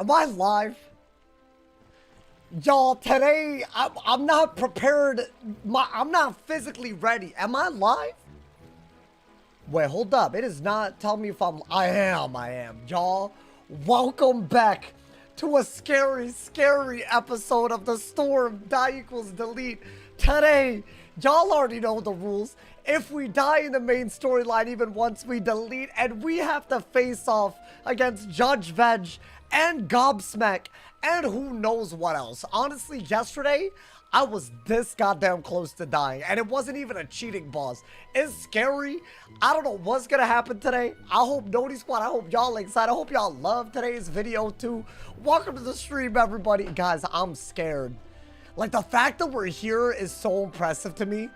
Am I live? Y'all, today, I'm not prepared. I'm not physically ready. Am I live? Wait, hold up. It is not. Tell me if I am. Y'all, welcome back to a scary, scary episode of The Storm. Die equals delete. Today, y'all already know the rules. If we die in the main storyline even once, we delete, and we have to face off against Judge Veg and GOBBSMACK and who knows what else. Honestly, yesterday, I was this goddamn close to dying, and it wasn't even a cheating boss. It's scary. I don't know what's gonna happen today. I hope Noti Squad, I hope y'all excited. I hope y'all love today's video too. Welcome to the stream, everybody. Guys, I'm scared. Like, the fact that we're here is so impressive to me.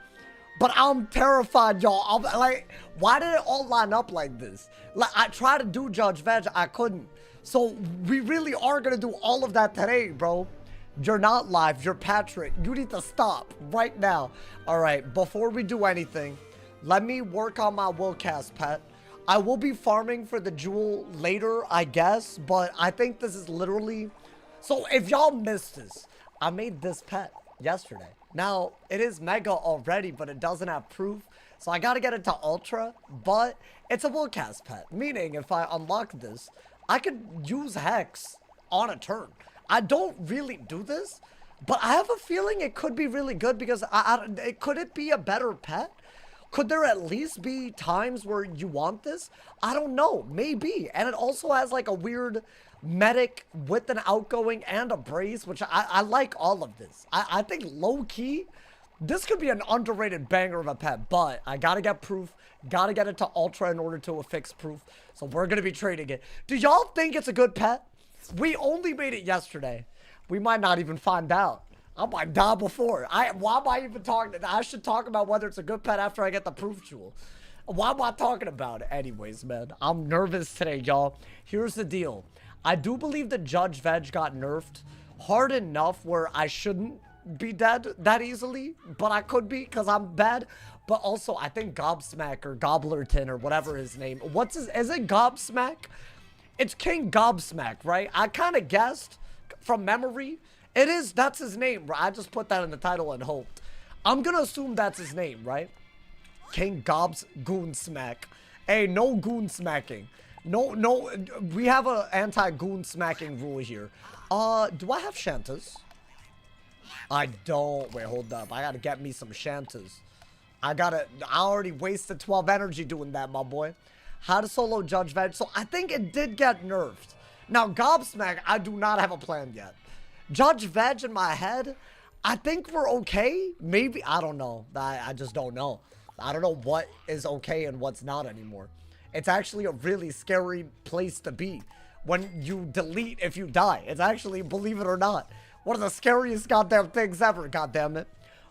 But I'm terrified, y'all. I'm like, why did it all line up like this? Like, I tried to do Judge Veg, I couldn't. So we really are gonna do all of that today, bro. You're not live, you're Patrick. You need to stop right now. All right, before we do anything, let me work on my will cast pet. I will be farming for the jewel later, I guess, but I think this is literally... So if y'all missed this, I made this pet yesterday. Now, it is mega already, but it doesn't have proof. So I gotta get it to ultra, but it's a will cast pet. Meaning, if I unlock this, I could use Hex on a turn. I don't really do this, but I have a feeling it could be really good because could it be a better pet? Could there at least be times where you want this? I don't know, maybe. And it also has like a weird medic with an outgoing and a brace, which I like all of this. I think low-key, this could be an underrated banger of a pet, but I gotta get proof, gotta get it to ultra in order to affix proof, so we're gonna be trading it. Do y'all think it's a good pet? We only made it yesterday. We might not even find out. I might die before. Why am I even talking? I should talk about whether it's a good pet after I get the proof jewel. Why am I talking about it? Anyways, man, I'm nervous today, y'all. Here's the deal. I do believe that Judge Veg got nerfed hard enough where I shouldn't be dead that easily, but I could be because I'm bad. But also, I think GOBBSMACK or Gobblerton or whatever his name. Is it GOBBSMACK? It's King GOBBSMACK, right? I kind of guessed from memory. That's his name, right? I just put that in the title and hoped. I'm gonna assume that's his name, right? King GOBBSMACK. Hey, no goon smacking. No, we have an anti-goon smacking rule here. Do I have Shantas? I don't. Wait, hold up. I gotta get me some Shantas. I already wasted 12 energy doing that, my boy. How to solo Judge Veg. So I think it did get nerfed. Now, GOBBSMACK, I do not have a plan yet. Judge Veg in my head, I think we're okay. Maybe, I don't know. I just don't know. I don't know what is okay and what's not anymore. It's actually a really scary place to be when you delete if you die. It's actually, believe it or not, one of the scariest goddamn things ever, goddamn it.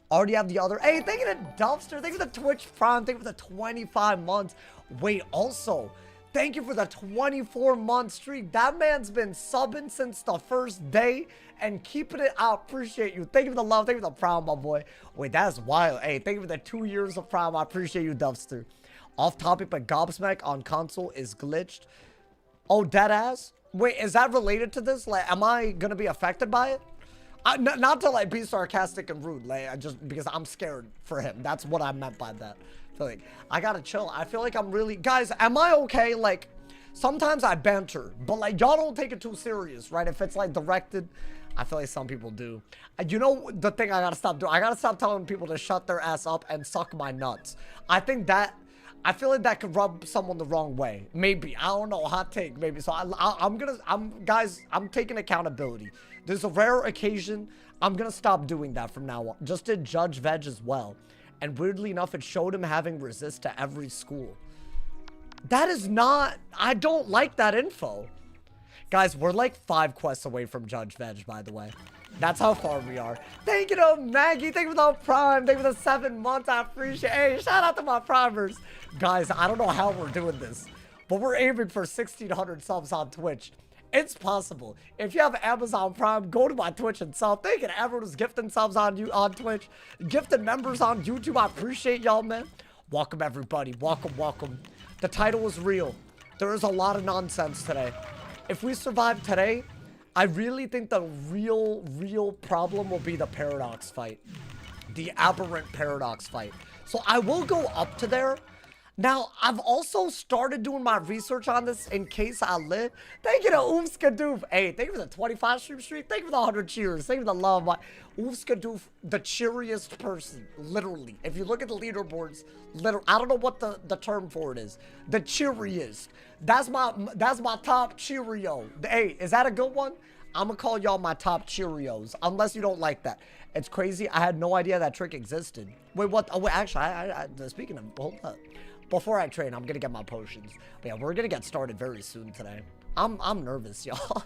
Already have the other. Hey, thank you to Dumpster. Thank you for the Twitch Prime. Thank you for the 25 months. Wait, also, thank you for the 24-month streak. That man's been subbing since the first day and keeping it. I appreciate you. Thank you for the love. Thank you for the Prime, my boy. Wait, that's wild. Hey, thank you for the 2 years of Prime. I appreciate you, Dumpster. Off topic, but GOBBSMACK on console is glitched. Oh, deadass? Wait, is that related to this? Like, am I gonna be affected by it? Not to like be sarcastic and rude, like just because I'm scared for him. That's what I meant by that. I feel like I gotta chill. I feel like I'm really, guys, am I okay? Like, sometimes I banter, but like y'all don't take it too serious, right? If it's like directed, I feel like some people do. You know the thing I gotta stop doing? I gotta stop telling people to shut their ass up and suck my nuts. I feel like that could rub someone the wrong way. Maybe, I don't know, hot take, maybe. So guys, I'm taking accountability. There's a rare occasion. I'm gonna stop doing that from now on. Just did Judge Veg as well. And weirdly enough, it showed him having resist to every school. That is not, I don't like that info. Guys, we're like 5 quests away from Judge Veg, by the way. That's how far we are. Thank you to Maggie. Thank you for the Prime. Thank you for the 7 months. I appreciate it. Hey, shout out to my Primers. Guys, I don't know how we're doing this, but we're aiming for 1,600 subs on Twitch. It's possible. If you have Amazon Prime, go to my Twitch and sub. Thank you to everyone who's gifting subs on Twitch. Gifted members on YouTube. I appreciate y'all, man. Welcome, everybody. Welcome, welcome. The title is real. There is a lot of nonsense today. If we survive today, I really think the real problem will be the paradox fight. The aberrant paradox fight. So I will go up to there. Now, I've also started doing my research on this in case I live. Thank you to Oofskadoof. Hey, thank you for the 25 stream. Thank you for the 100 cheers. Thank you for the love. Oofskadoof, the cheeriest person, literally. If you look at the leaderboards, literally, I don't know what the term for it is. The cheeriest. That's my top Cheerio. Hey, is that a good one? I'm gonna call y'all my top Cheerios, unless you don't like that. It's crazy. I had no idea that trick existed. Wait, what? Oh, wait, actually, speaking of, hold up. Before I train, I'm gonna get my potions. But yeah, we're gonna get started very soon today. I'm nervous, y'all.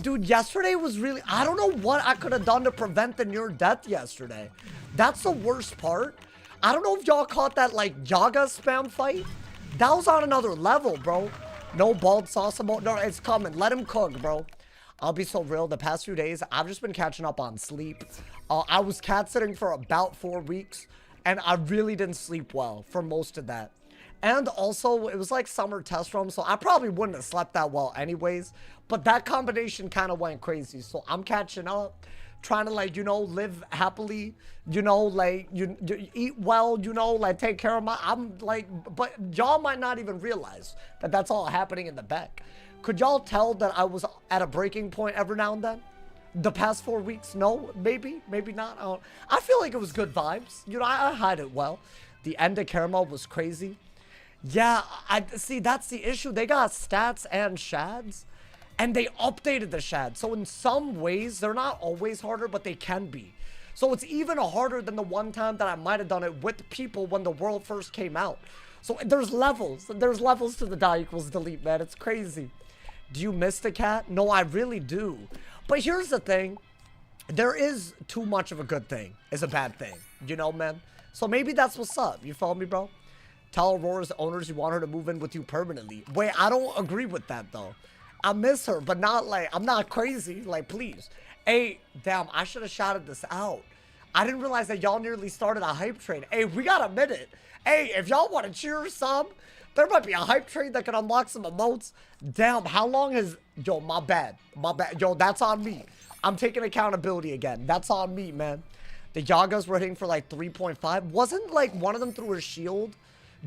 Dude, yesterday was really, I don't know what I could have done to prevent the near death yesterday. That's the worst part. I don't know if y'all caught that, like, Yaga spam fight. That was on another level, bro. No bald sauce about, no, it's coming. Let him cook, bro. I'll be so real. The past few days, I've just been catching up on sleep. I was cat sitting for about 4 weeks. And I really didn't sleep well for most of that. And also, it was like summer test run, so I probably wouldn't have slept that well anyways. But that combination kind of went crazy. So I'm catching up, trying to, like, you know, live happily, you know, like, you eat well, you know, like, take care of my, I'm like, but y'all might not even realize that that's all happening in the back. Could y'all tell that I was at a breaking point every now and then? The past 4 weeks, no, maybe not. I feel like it was good vibes. You know, I hide it well. The end of caramel was crazy. Yeah, I see. That's the issue. They got stats and shads, and they updated the shad. So in some ways, they're not always harder, but they can be. So it's even harder than the one time that I might have done it with people when the world first came out. So there's levels. There's levels to the die equals delete, man. It's crazy. Do you miss the cat? No, I really do. But here's the thing. There is too much of a good thing is a bad thing. You know, man? So maybe that's what's up. You follow me, bro? Tell Aurora's owners you want her to move in with you permanently. Wait, I don't agree with that, though. I miss her, but not like, I'm not crazy. Like, please. Hey, damn, I should have shouted this out. I didn't realize that y'all nearly started a hype train. Hey, we got a minute. Hey, if y'all want to cheer some, there might be a hype train that can unlock some emotes. Damn, how long has... Yo, my bad. My bad. Yo, that's on me. I'm taking accountability again. That's on me, man. The Yagas were hitting for like 3.5. Wasn't like one of them through a shield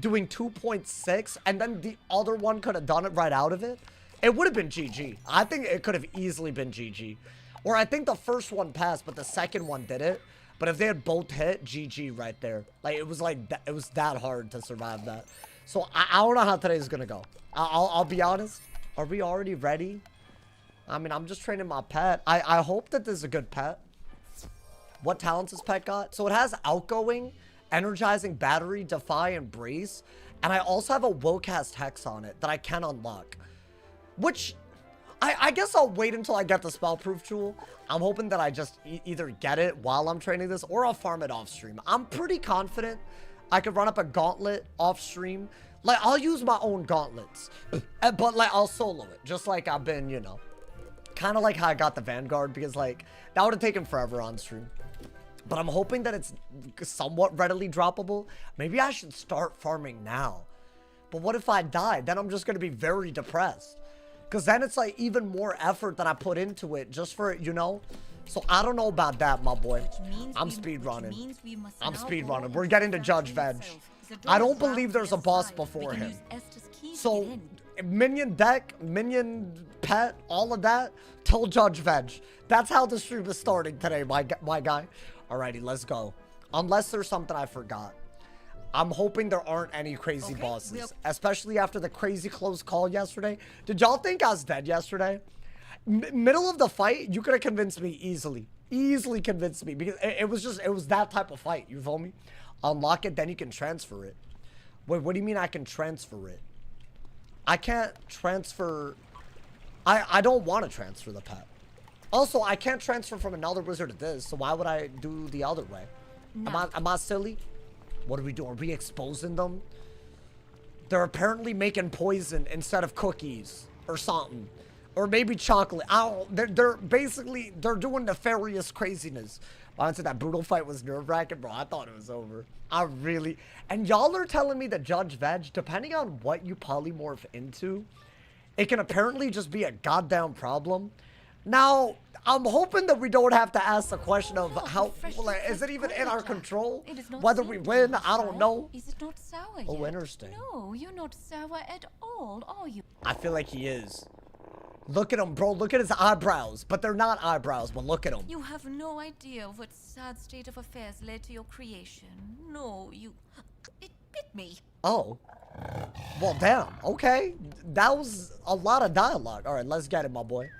doing 2.6 and then the other one could have done it right out of it? It would have been GG. I think it could have easily been GG. Or I think the first one passed, but the second one did it. But if they had both hit, GG right there. Like, it was like, it was that hard to survive that. So I don't know how today's gonna go. I'll be honest. Are we already ready? I mean, I'm just training my pet. I hope that this is a good pet. What talents this pet got? So it has outgoing, energizing, battery, defy, and brace. And I also have a will cast hex on it that I can unlock. Which, I guess I'll wait until I get the spellproof tool. I'm hoping that I just either get it while I'm training this or I'll farm it off stream. I'm pretty confident I could run up a gauntlet off stream. Like, I'll use my own gauntlets. But, like, I'll solo it. Just like I've been, you know. Kind of like how I got the Vanguard. Because, like, that would have taken forever on stream. But I'm hoping that it's somewhat readily droppable. Maybe I should start farming now. But what if I die? Then I'm just going to be very depressed. Because then it's, like, even more effort that I put into it. Just for, you know. So I don't know about that, my boy. I'm speedrunning. I'm speedrunning. We're getting to Judge Veg. I don't believe there's a boss before him. So, minion deck, minion pet, all of that, tell Judge Veg. That's how the stream is starting today, my guy. Alrighty, let's go. Unless there's something I forgot. I'm hoping there aren't any crazy bosses. Especially after the crazy close call yesterday. Did y'all think I was dead yesterday? Middle of the fight, you could have convinced me easily. Easily convinced me. Because it was that type of fight. You feel me? Unlock it, then you can transfer it. Wait, what do you mean I can transfer it? I can't transfer... I don't want to transfer the pet. Also, I can't transfer from another wizard to this, so why would I do the other way? No. Am I silly? What are we doing? Are we exposing them? They're apparently making poison instead of cookies or something. Or maybe chocolate. I don't... They're basically... They're doing nefarious craziness. Honestly, that brutal fight was nerve-wracking, bro. I thought it was over. I really... And y'all are telling me that Judge Veg, depending on what you polymorph into, it can apparently just be a goddamn problem. Now, I'm hoping that we don't have to ask the question of how, like, is it even in our control? Whether we win, I don't know. Is it not sour Oh, yet? interesting. No, you're not sour at all, are you? I feel like he is. Look at him, bro. Look at his eyebrows. But they're not eyebrows, but look at him. You have no idea of what sad state of affairs led to your creation. No, you... It bit me. Oh. Well, damn. Okay. That was a lot of dialogue. All right, let's get it, my boy.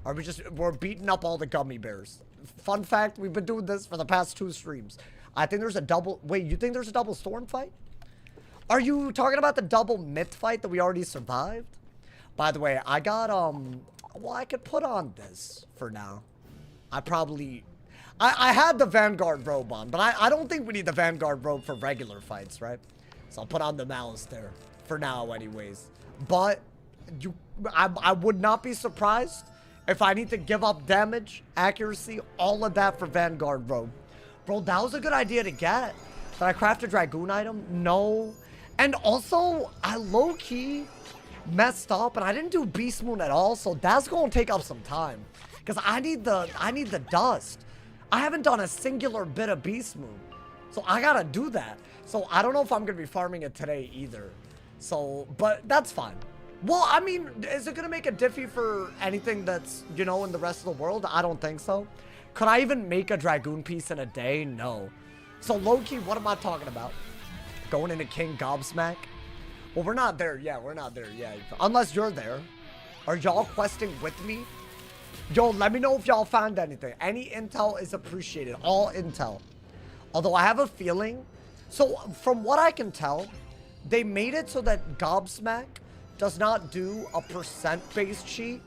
Are we just... We're beating up all the gummy bears. Fun fact, we've been doing this for the past 2 streams. I think there's a double... Wait, you think there's a double storm fight? Are you talking about the double myth fight that we already survived? By the way, I got, well, I could put on this for now. I probably... I had the Vanguard robe on, but I don't think we need the Vanguard robe for regular fights, right? So I'll put on the malice there for now anyways. But I would not be surprised if I need to give up damage, accuracy, all of that for Vanguard robe. Bro, that was a good idea to get. Did I craft a Dragoon item? No. And also, I low-key messed up and I didn't do Beast Moon at all, so that's gonna take up some time. Because I need the dust. I haven't done a singular bit of Beast Moon. So I gotta do that. So I don't know if I'm gonna be farming it today either. So, but that's fine. Well, I mean, is it gonna make a diffy for anything that's, you know, in the rest of the world? I don't think so. Could I even make a Dragoon piece in a day? No. So low-key, what am I talking about? Going into King GOBBSMACK? Well, we're not there yet. We're not there yet. Unless you're there. Are y'all questing with me? Yo, let me know if y'all found anything. Any intel is appreciated. All intel. Although I have a feeling. So, from what I can tell, they made it so that GOBBSMACK does not do a percent-based cheat,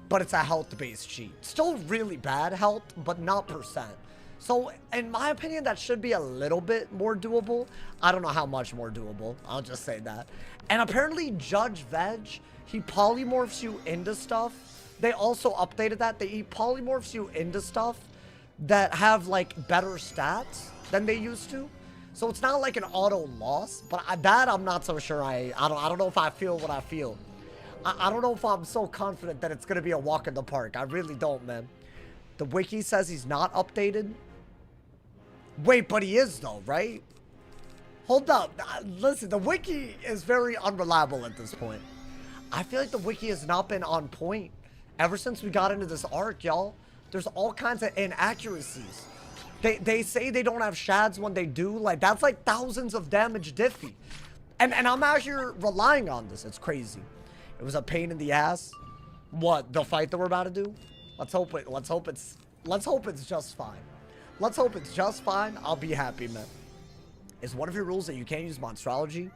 but it's a health-based cheat. Still really bad health, but not percent. So, in my opinion, that should be a little bit more doable. I don't know how much more doable. I'll just say that. And apparently, Judge VEG, he polymorphs you into stuff. They also updated that. He polymorphs you into stuff that have, like, better stats than they used to. So, it's not like an auto loss. But that, I'm not so sure. I don't know if I feel what I feel. I don't know if I'm so confident that it's going to be a walk in the park. I really don't, man. The wiki says he's not updated. Wait, but he is though, right? Hold up. Listen, the wiki is very unreliable at this point. I feel like the wiki has not been on point ever since we got into this arc, y'all. There's all kinds of inaccuracies. They say they don't have shads when they do. Like, that's like thousands of damage diffy. And I'm out here relying on this. It's crazy. It was a pain in the ass. What, the fight that we're about to do? Let's hope it's just fine. Let's hope it's just fine. I'll be happy, man. Is one of your rules that you can't use monstrology?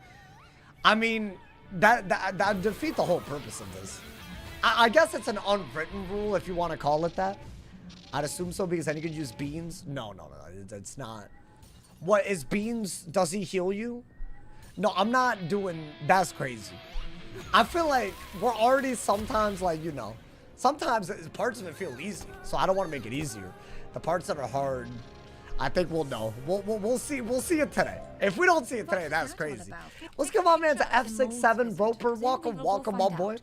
I mean, that defeat the whole purpose of this. I guess it's an unwritten rule if you want to call it that. I'd assume so because then you could use beans. No, it's not. What is beans? Does he heal you? No, I'm not doing. That's crazy. I feel like we're already sometimes like, you know, sometimes parts of it feel easy, so I don't want to make it easier. The parts that are hard, I think we'll know. We'll see. We'll see it today. If we don't see it today, that's crazy. Let's give my man to F67 Roper. Welcome, my boy.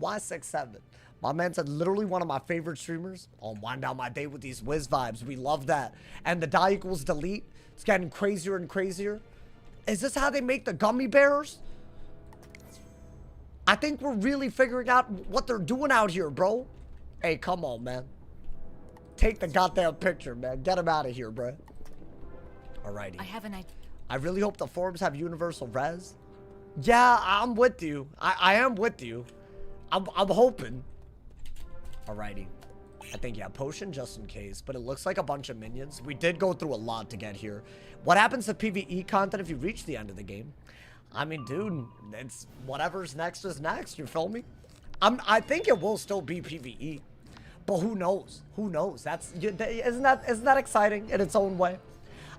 Y67. My man said literally one of my favorite streamers. I'll wind down my day with these whiz vibes. We love that. And the die equals delete. It's getting crazier and crazier. Is this how they make the gummy bears? I think we're really figuring out what they're doing out here, bro. Hey, come on, man. Take the goddamn picture, man. Get him out of here, bro. Alrighty. I have an idea. I really hope the forums have universal res. Yeah, I'm with you. I am with you. I'm hoping. Alrighty. I think, yeah, potion just in case. But it looks like a bunch of minions. We did go through a lot to get here. What happens to PvE content if you reach the end of the game? I mean, dude, it's whatever's next is next. You feel me? I think it will still be PvE. But who knows? Who knows? Isn't that exciting in its own way?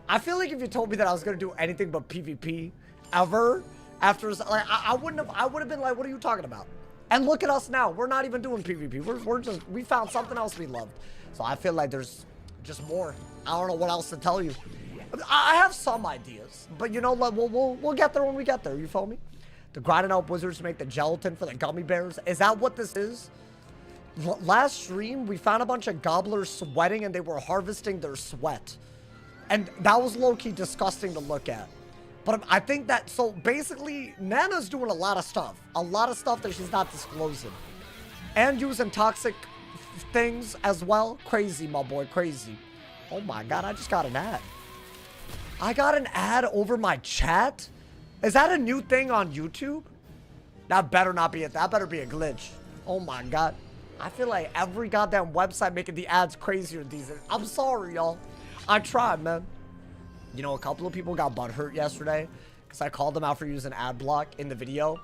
I feel like if you told me that I was gonna do anything but PvP ever after, like, I would have been like, what are you talking about? And look at us now. We're not even doing PvP. We found something else we loved. So I feel like there's just more. I don't know what else to tell you. I have some ideas, but you know, we'll get there when we get there. You feel me? The grinding out wizards to make the gelatin for the gummy bears. Is that what this is? Last stream, we found a bunch of gobblers sweating and they were harvesting their sweat. And that was low-key disgusting to look at. But I think that, so basically, Nana's doing a lot of stuff. A lot of stuff that she's not disclosing. And using toxic things as well. Crazy, my boy, crazy. Oh my god, I just got an ad. I got an ad over my chat? Is that a new thing on YouTube? That better not be it. That better be a glitch. Oh my god. I feel like every goddamn website making the ads crazier these days. I'm sorry, y'all. I tried, man. You know, a couple of people got butthurt yesterday because I called them out for using ad block in the video.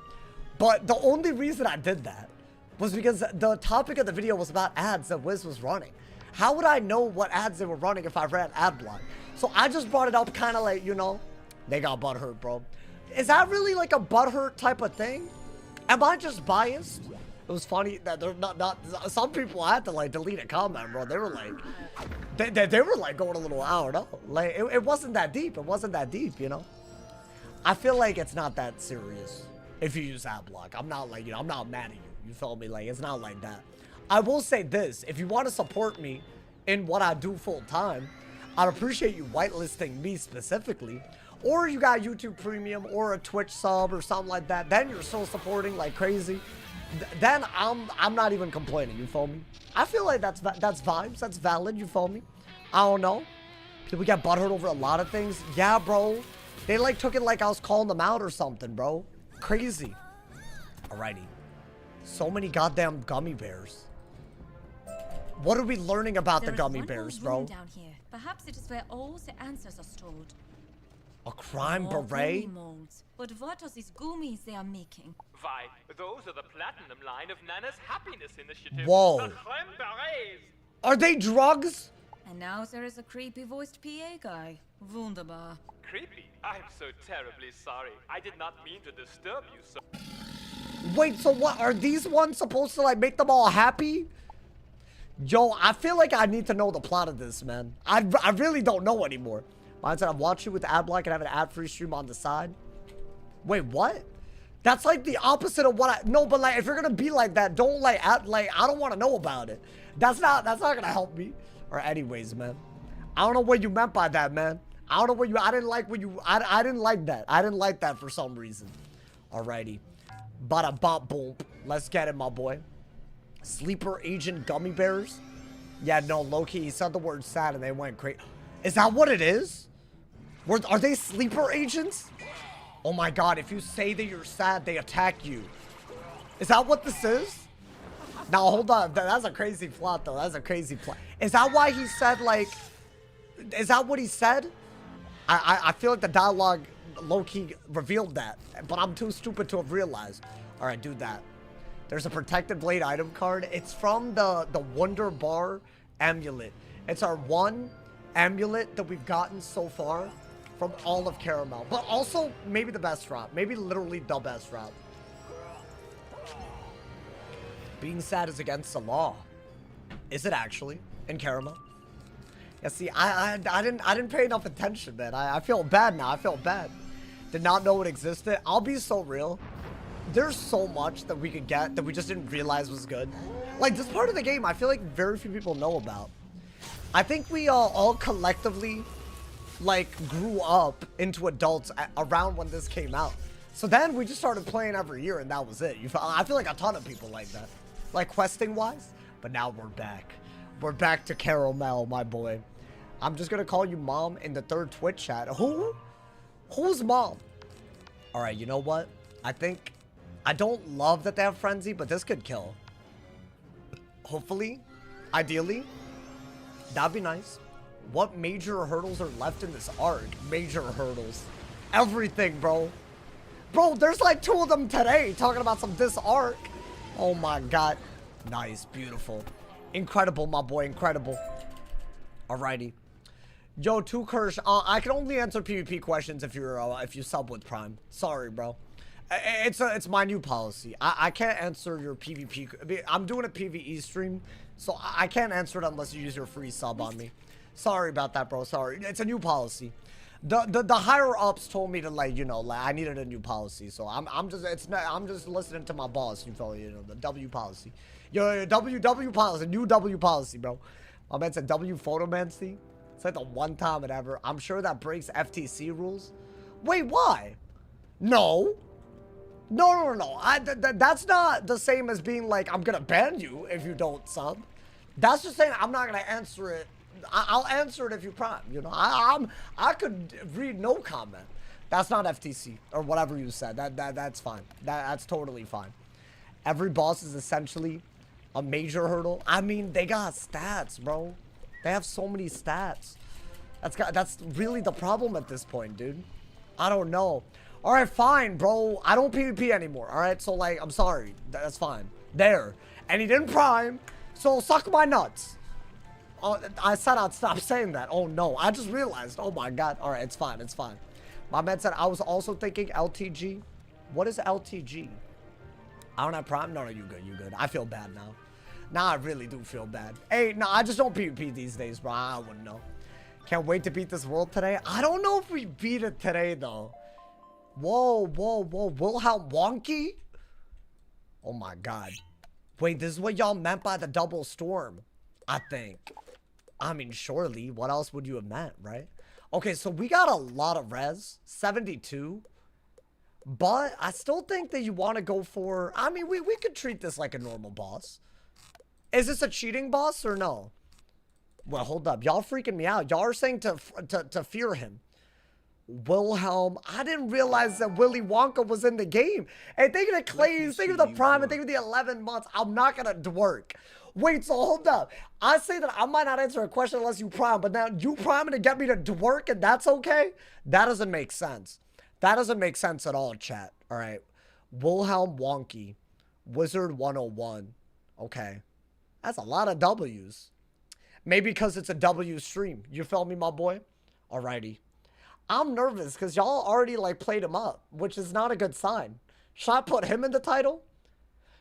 But the only reason I did that was because the topic of the video was about ads that Wiz was running. How would I know what ads they were running if I ran ad block? So I just brought it up kind of like, you know, they got butthurt, bro. Is that really like a butthurt type of thing? Am I just biased? It was funny that they're not some people had to like delete a comment, bro. They were like, they were like going a little, I don't know. Like, it wasn't that deep. It wasn't that deep, you know? I feel like it's not that serious if you use ad block. I'm not like, you know, I'm not mad at you. You feel me? Like, it's not like that. I will say this. If you want to support me in what I do full time, I'd appreciate you whitelisting me specifically. Or you got YouTube Premium or a Twitch sub or something like that. Then you're still supporting like crazy. Then I'm not even complaining, you feel me? I feel like that's vibes, that's valid, you feel me? I don't know. People get butthurt over a lot of things. Yeah, bro. They like took it like I was calling them out or something, bro. Crazy. Alrighty. So many goddamn gummy bears. What are we learning about the gummy bears, bro? Down here. Perhaps it is where all the answers are stored. A crime beret? Molds. But what are these gummies they are making? Why, those are the platinum line of Nana's happiness initiative. Whoa. The creme berets. Are they drugs? And now there is a creepy voiced PA guy. Wunderbar. Creepy. I'm so terribly sorry. I did not mean to disturb you so. Wait, so what? Are these ones supposed to like make them all happy? Yo, I feel like I need to know the plot of this, man. I really don't know anymore. Mine said I'm watching with ad block and have an ad-free stream on the side. Wait, what? That's like the opposite of what I... No, but like, if you're gonna be like that, don't like... I don't want to know about it. That's not gonna help me. Or anyways, man. I don't know what you meant by that, man. I don't know what you... I didn't like what you... I didn't like that. I didn't like that for some reason. Alrighty. Bada bop boom. Let's get it, my boy. Sleeper agent gummy bears? Yeah, no, low-key, he said the word sad and they went crazy. Is that what it is? Are they sleeper agents? Oh my god, if you say that you're sad, they attack you. Is that what this is? Now, hold on. That's a crazy plot, though. That's a crazy plot. Is that why he said, like... Is that what he said? I feel like the dialogue low-key revealed that. But I'm too stupid to have realized. Alright, do that. There's a protected blade item card. It's from the Wonder Bar amulet. It's our one amulet that we've gotten so far from all of Caramel. But also, maybe the best route. Maybe literally the best route. Being sad is against the law. Is it actually? In Caramel? Yeah, see, I didn't pay enough attention, man. I feel bad now. I feel bad. Did not know it existed. I'll be so real. There's so much that we could get that we just didn't realize was good. Like, this part of the game, I feel like very few people know about. I think we all collectively, like, grew up into adults around when this came out. So then we just started playing every year and that was it. I feel like a ton of people like that. Like, questing-wise. But now we're back. We're back to Caramel, my boy. I'm just gonna call you Mom in the third Twitch chat. Who? Who's Mom? Alright, you know what? I think... I don't love that they have Frenzy, but this could kill. Hopefully. Ideally. That'd be nice. What major hurdles are left in this arc? Major hurdles. Everything, bro. Bro, there's like 2 of them today talking about this arc. Oh my god. Nice. Beautiful. Incredible, my boy. Incredible. Alrighty. Yo, 2 Kirsch. I can only answer PvP questions if you sub with Prime. Sorry, bro. It's my new policy. I can't answer your PvP. I'm doing a PvE stream, so I can't answer it unless you use your free sub on me. Sorry about that, bro. Sorry. It's a new policy. The higher ups told me to, like, you know, like I needed a new policy, so I'm just listening to my boss. You feel, you know, the W policy. Yo, W policy, new W policy, bro. My man said W photomancy. It's like the one time it ever. I'm sure that breaks FTC rules. Wait, why? No. No. That's not the same as being like, I'm gonna ban you if you don't sub. That's just saying I'm not gonna answer it. I'll answer it if you prime, you know. I could read no comment. That's not FTC or whatever you said. That's fine. That's totally fine. Every boss is essentially a major hurdle. I mean, they got stats, bro. They have so many stats. That's really the problem at this point, dude. I don't know. All right, fine, bro. I don't PvP anymore. All right, so like, I'm sorry. That's fine. There. And he didn't prime, so suck my nuts. Oh, I said I'd stop saying that. Oh no, I just realized. Oh my god. All right, it's fine. It's fine. My man said I was also thinking LTG. What is LTG? I don't have prime. No, you good. You good. I feel bad now. Nah, I really do feel bad. Hey, nah, I just don't PvP these days, bro. I wouldn't know. Can't wait to beat this world today. I don't know if we beat it today though. Whoa. Wilhelm Wonky? Oh my god. Wait, this is what y'all meant by the double storm, I think. I mean, surely, what else would you have meant, right? Okay, so we got a lot of res, 72. But I still think that you want to go for, I mean, we could treat this like a normal boss. Is this a cheating boss or no? Well, hold up. Y'all freaking me out. Y'all are saying to fear him. Wilhelm. I didn't realize that Willy Wonka was in the game. And thinking of Clay's, thinking of the prime, and thinking of the 11 months, I'm not going to dwork. Wait, so hold up. I say that I might not answer a question unless you prime, but now you priming to get me to dwork and that's okay? That doesn't make sense. That doesn't make sense at all, chat. All right. Wilhelm Wonky. Wizard101. Okay. That's a lot of W's. Maybe because it's a W stream. You feel me, my boy? Alrighty. I'm nervous because y'all already like played him up, which is not a good sign. Should I put him in the title?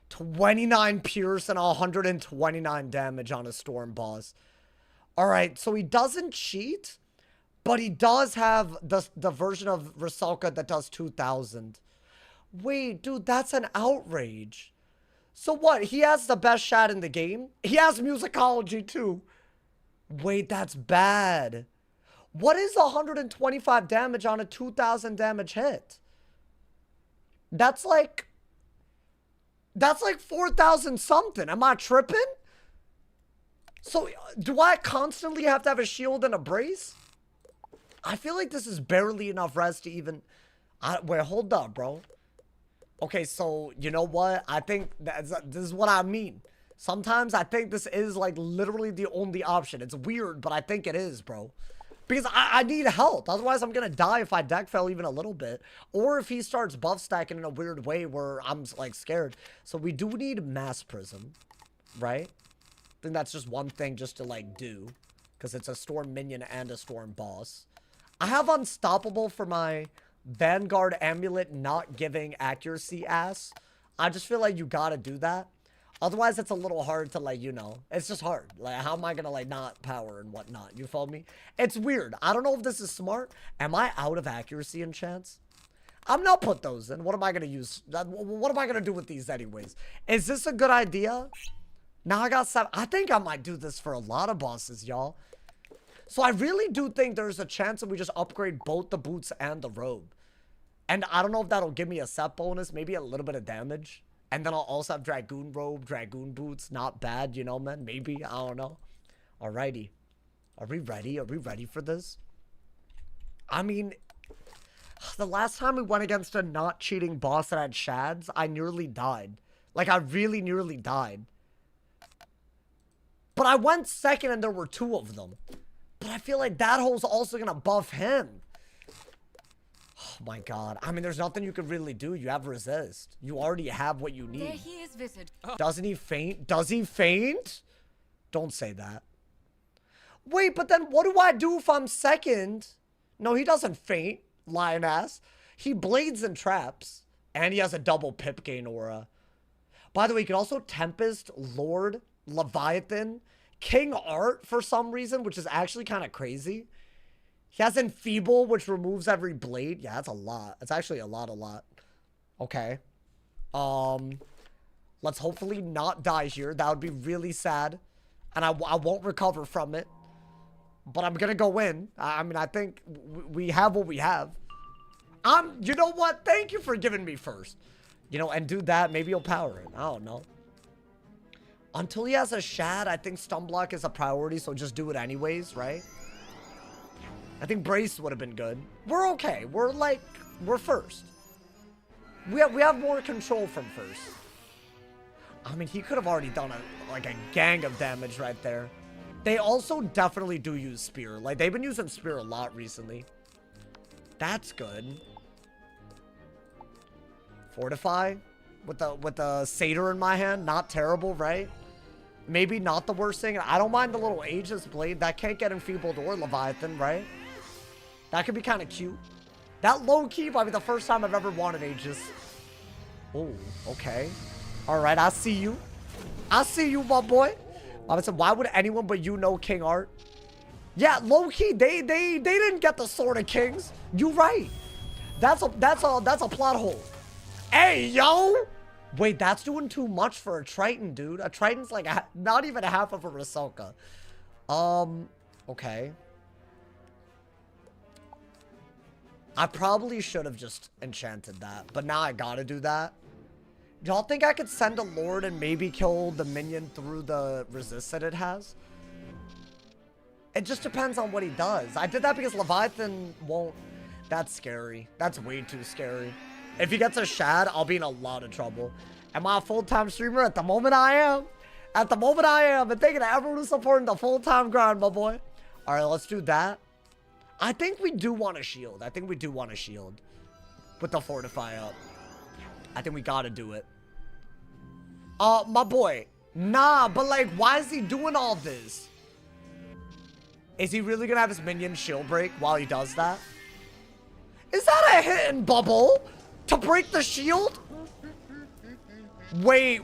29 pierce and 129 damage on a storm boss. Alright, so he doesn't cheat, but he does have the version of Rusalka that does 2,000. Wait, dude, that's an outrage. So what? He has the best shot in the game? He has musicology too. Wait, that's bad. What is 125 damage on a 2,000 damage hit? That's like 4,000 something. Am I tripping? So do I constantly have to have a shield and a brace? I feel like this is barely enough res to even... wait, hold up, bro. Okay, so you know what? I think this is what I mean. Sometimes I think this is like literally the only option. It's weird, but I think it is, bro. Because I need health. Otherwise, I'm going to die if I deck fail even a little bit. Or if he starts buff stacking in a weird way where I'm, like, scared. So we do need Mass Prism, right? I think that's just one thing just to, like, do. Because it's a Storm Minion and a Storm Boss. I have Unstoppable for my Vanguard Amulet not giving accuracy ass. I just feel like you got to do that. Otherwise, it's a little hard to, like, you know, it's just hard. Like, how am I going to, like, not power and whatnot? You follow me? It's weird. I don't know if this is smart. Am I out of accuracy enchants? I'm not put those in. What am I going to use? What am I going to do with these anyways? Is this a good idea? Now I got 7. I think I might do this for a lot of bosses, y'all. So I really do think there's a chance that we just upgrade both the boots and the robe. And I don't know if that'll give me a set bonus. Maybe a little bit of damage. And then I'll also have Dragoon Robe, Dragoon Boots. Not bad, you know, man. Maybe. I don't know. Alrighty. Are we ready? Are we ready for this? I mean, the last time we went against a not cheating boss that had shads, I nearly died. Like, I really nearly died. But I went second and there were 2 of them. But I feel like that hole's also going to buff him. Oh my god. I mean, there's nothing you could really do. You have resist. You already have what you need. There he is, Wizard. Doesn't he faint? Does he faint? Don't say that. Wait, but then what do I do if I'm second? No, he doesn't faint, lion ass. He blades and traps. And he has a double pip gain aura. By the way, you can also Tempest, Lord, Leviathan, King Art for some reason, which is actually kind of crazy. He has Enfeeble, which removes every blade. Yeah, that's a lot. It's actually a lot. Okay. Let's hopefully not die here. That would be really sad. And I won't recover from it. But I'm gonna go in. I mean, I think we have what we have. You know what? Thank you for giving me first. You know, and do that. Maybe he'll power it. I don't know. Until he has a Shad, I think stun block is a priority, so just do it anyways, right? I think Brace would have been good. We're okay. We're first. We have more control from first. I mean, he could have already done a gang of damage right there. They also definitely do use Spear. Like, they've been using Spear a lot recently. That's good. Fortify with the Satyr in my hand. Not terrible, right? Maybe not the worst thing. I don't mind the little Aegis Blade. That can't get Enfeebled or Leviathan, right? That could be kind of cute. That low-key might be the first time I've ever wanted Aegis. Oh, okay. All right, I see you. I see you, my boy. I said, why would anyone but you know King Art? Yeah, low-key, they didn't get the Sword of Kings. You right. That's a plot hole. Hey, yo! Wait, that's doing too much for a Triton, dude. A Triton's like not even half of a Rusalka. Okay. I probably should have just enchanted that, but now I gotta do that. Y'all think I could send a Lord and maybe kill the minion through the resist that it has? It just depends on what he does. I did that because Leviathan won't... That's scary. That's way too scary. If he gets a Shad, I'll be in a lot of trouble. Am I a full-time streamer? At the moment, I am. At the moment, I am. And thinking of everyone who's supporting the full-time grind, my boy. All right, let's do that. I think we do want a shield. I think we do want a shield. Put the Fortify up. I think we gotta do it. My boy. Nah, but like, why is he doing all this? Is he really gonna have his minion shield break while he does that? Is that a hidden bubble to break the shield? Wait.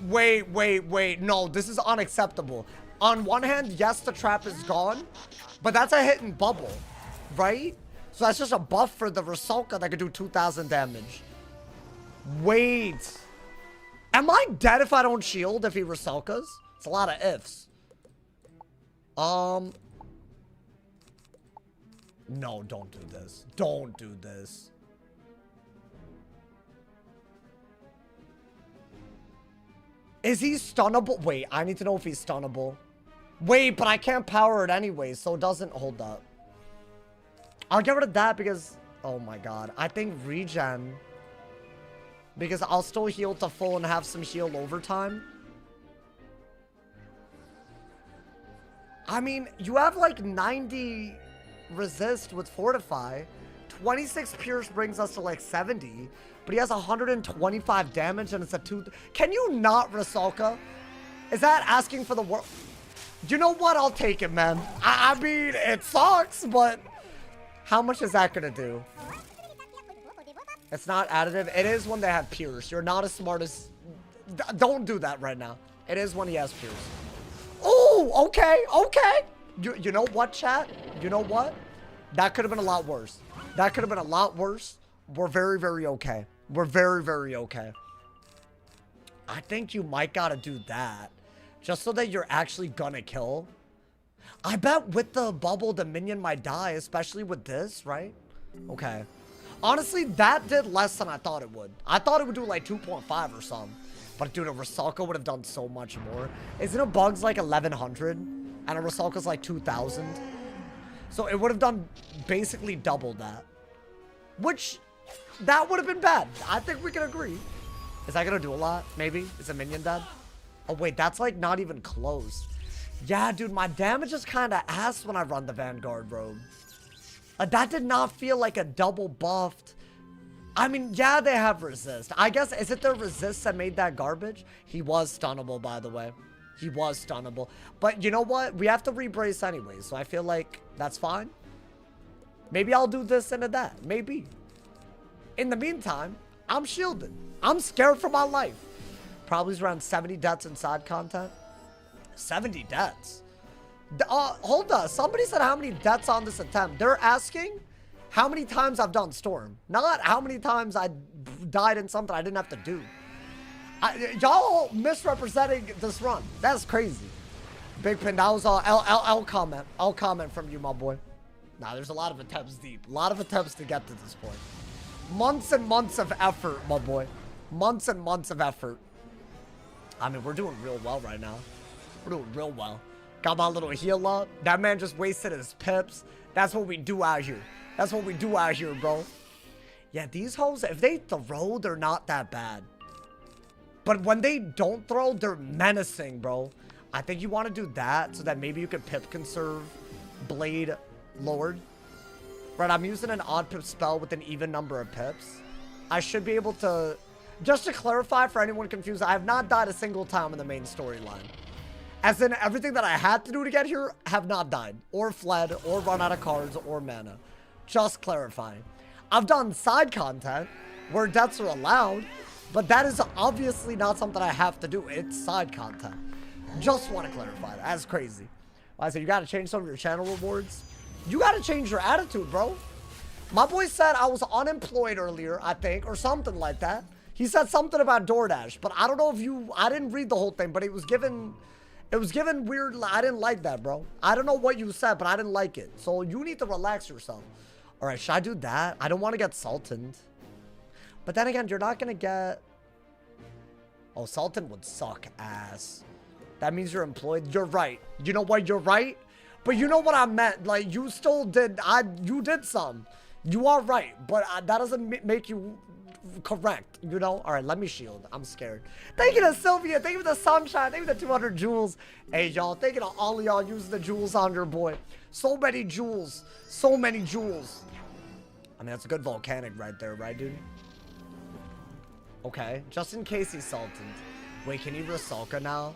No, this is unacceptable. On one hand, yes, the trap is gone, but that's a hidden bubble, right? So that's just a buff for the Rusalka that could do 2,000 damage. Wait. Am I dead if I don't shield if he Rusalkas? It's a lot of ifs. No, don't do this. Don't do this. Is he stunnable? Wait, I need to know if he's stunnable. Wait, but I can't power it anyway, so it doesn't hold up. I'll get rid of that because... Oh my god. I think regen... Because I'll still heal to full and have some heal over time. I mean, you have like 90 resist with Fortify. 26 Pierce brings us to like 70. But he has 125 damage and it's a 2... Can you not Rusalka? Is that asking for the world? You know what? I'll take it, man. I mean, it sucks, but... How much is that gonna do? It's not additive. It is when they have Pierce. You're not as smart as... Don't do that right now. It is when he has Pierce. Oh, okay. You know what, chat? You know what? That could have been a lot worse. That could have been a lot worse. We're very, very okay. We're very, very okay. I think you might gotta do that. Just so that you're actually gonna kill. I bet with the bubble, the minion might die. Especially with this, right? Okay. Honestly, that did less than I thought it would. I thought it would do like 2.5 or something. But dude, a Rusalka would have done so much more. Isn't a Bug's like 1,100? And a Rusalka's like 2,000? So it would have done basically double that. Which, that would have been bad. I think we can agree. Is that gonna do a lot? Maybe? Is a minion dead? Oh wait, that's like not even close. Yeah, dude, my damage is kind of ass when I run the Vanguard robe. That did not feel like a double buffed. I mean, yeah, they have resist. I guess, is it their resist that made that garbage? He was stunnable, by the way. He was stunnable. But you know what? We have to rebrace anyway, so I feel like that's fine. Maybe I'll do this into that. Maybe. In the meantime, I'm shielded. I'm scared for my life. Probably around 70 deaths in side content. 70 deaths. Hold up. Somebody said how many deaths on this attempt. They're asking how many times I've done Storm. Not how many times I died in something I didn't have to do. Y'all misrepresenting this run. That's crazy. Big Pin, that was I'll comment. I'll comment from you, my boy. Nah, there's a lot of attempts deep. A lot of attempts to get to this point. Months and months of effort, my boy. Months and months of effort. I mean, we're doing real well right now. We're doing real well. Got my little heal up. That man just wasted his pips. That's what we do out here. That's what we do out here, bro. Yeah, these hoes, if they throw, they're not that bad. But when they don't throw, they're menacing, bro. I think you want to do that so that maybe you could pip conserve Blade Lord. Right, I'm using an odd pip spell with an even number of pips. I should be able to... Just to clarify for anyone confused, I have not died a single time in the main storyline. As in, everything that I had to do to get here have not died. Or fled, or run out of cards, or mana. Just clarifying. I've done side content where deaths are allowed, but that is obviously not something I have to do. It's side content. Just want to clarify that. That's crazy. I said, you got to change some of your channel rewards. You got to change your attitude, bro. My boy said I was unemployed earlier, I think, or something like that. He said something about DoorDash, but I don't know if you... I didn't read the whole thing, but it was given weird... I didn't like that, bro. I don't know what you said, but I didn't like it. So you need to relax yourself. All right, should I do that? I don't want to get Sultaned. But then again, you're not going to get... Oh, Sultan would suck ass. That means you're employed. You're right. You know what? You're right. But you know what I meant. Like, you still did... You did some. You are right. But that doesn't make you... correct, you know. All right, let me shield. I'm scared. Thank you to Sylvia. Thank you for the sunshine. Thank you for the 200 jewels. Hey, y'all. Thank you to all of y'all using the jewels on your boy. So many jewels. So many jewels. I mean, that's a good volcanic right there, right, dude? Okay, just in case he's Sultaned. Wait, can he Rasalka now?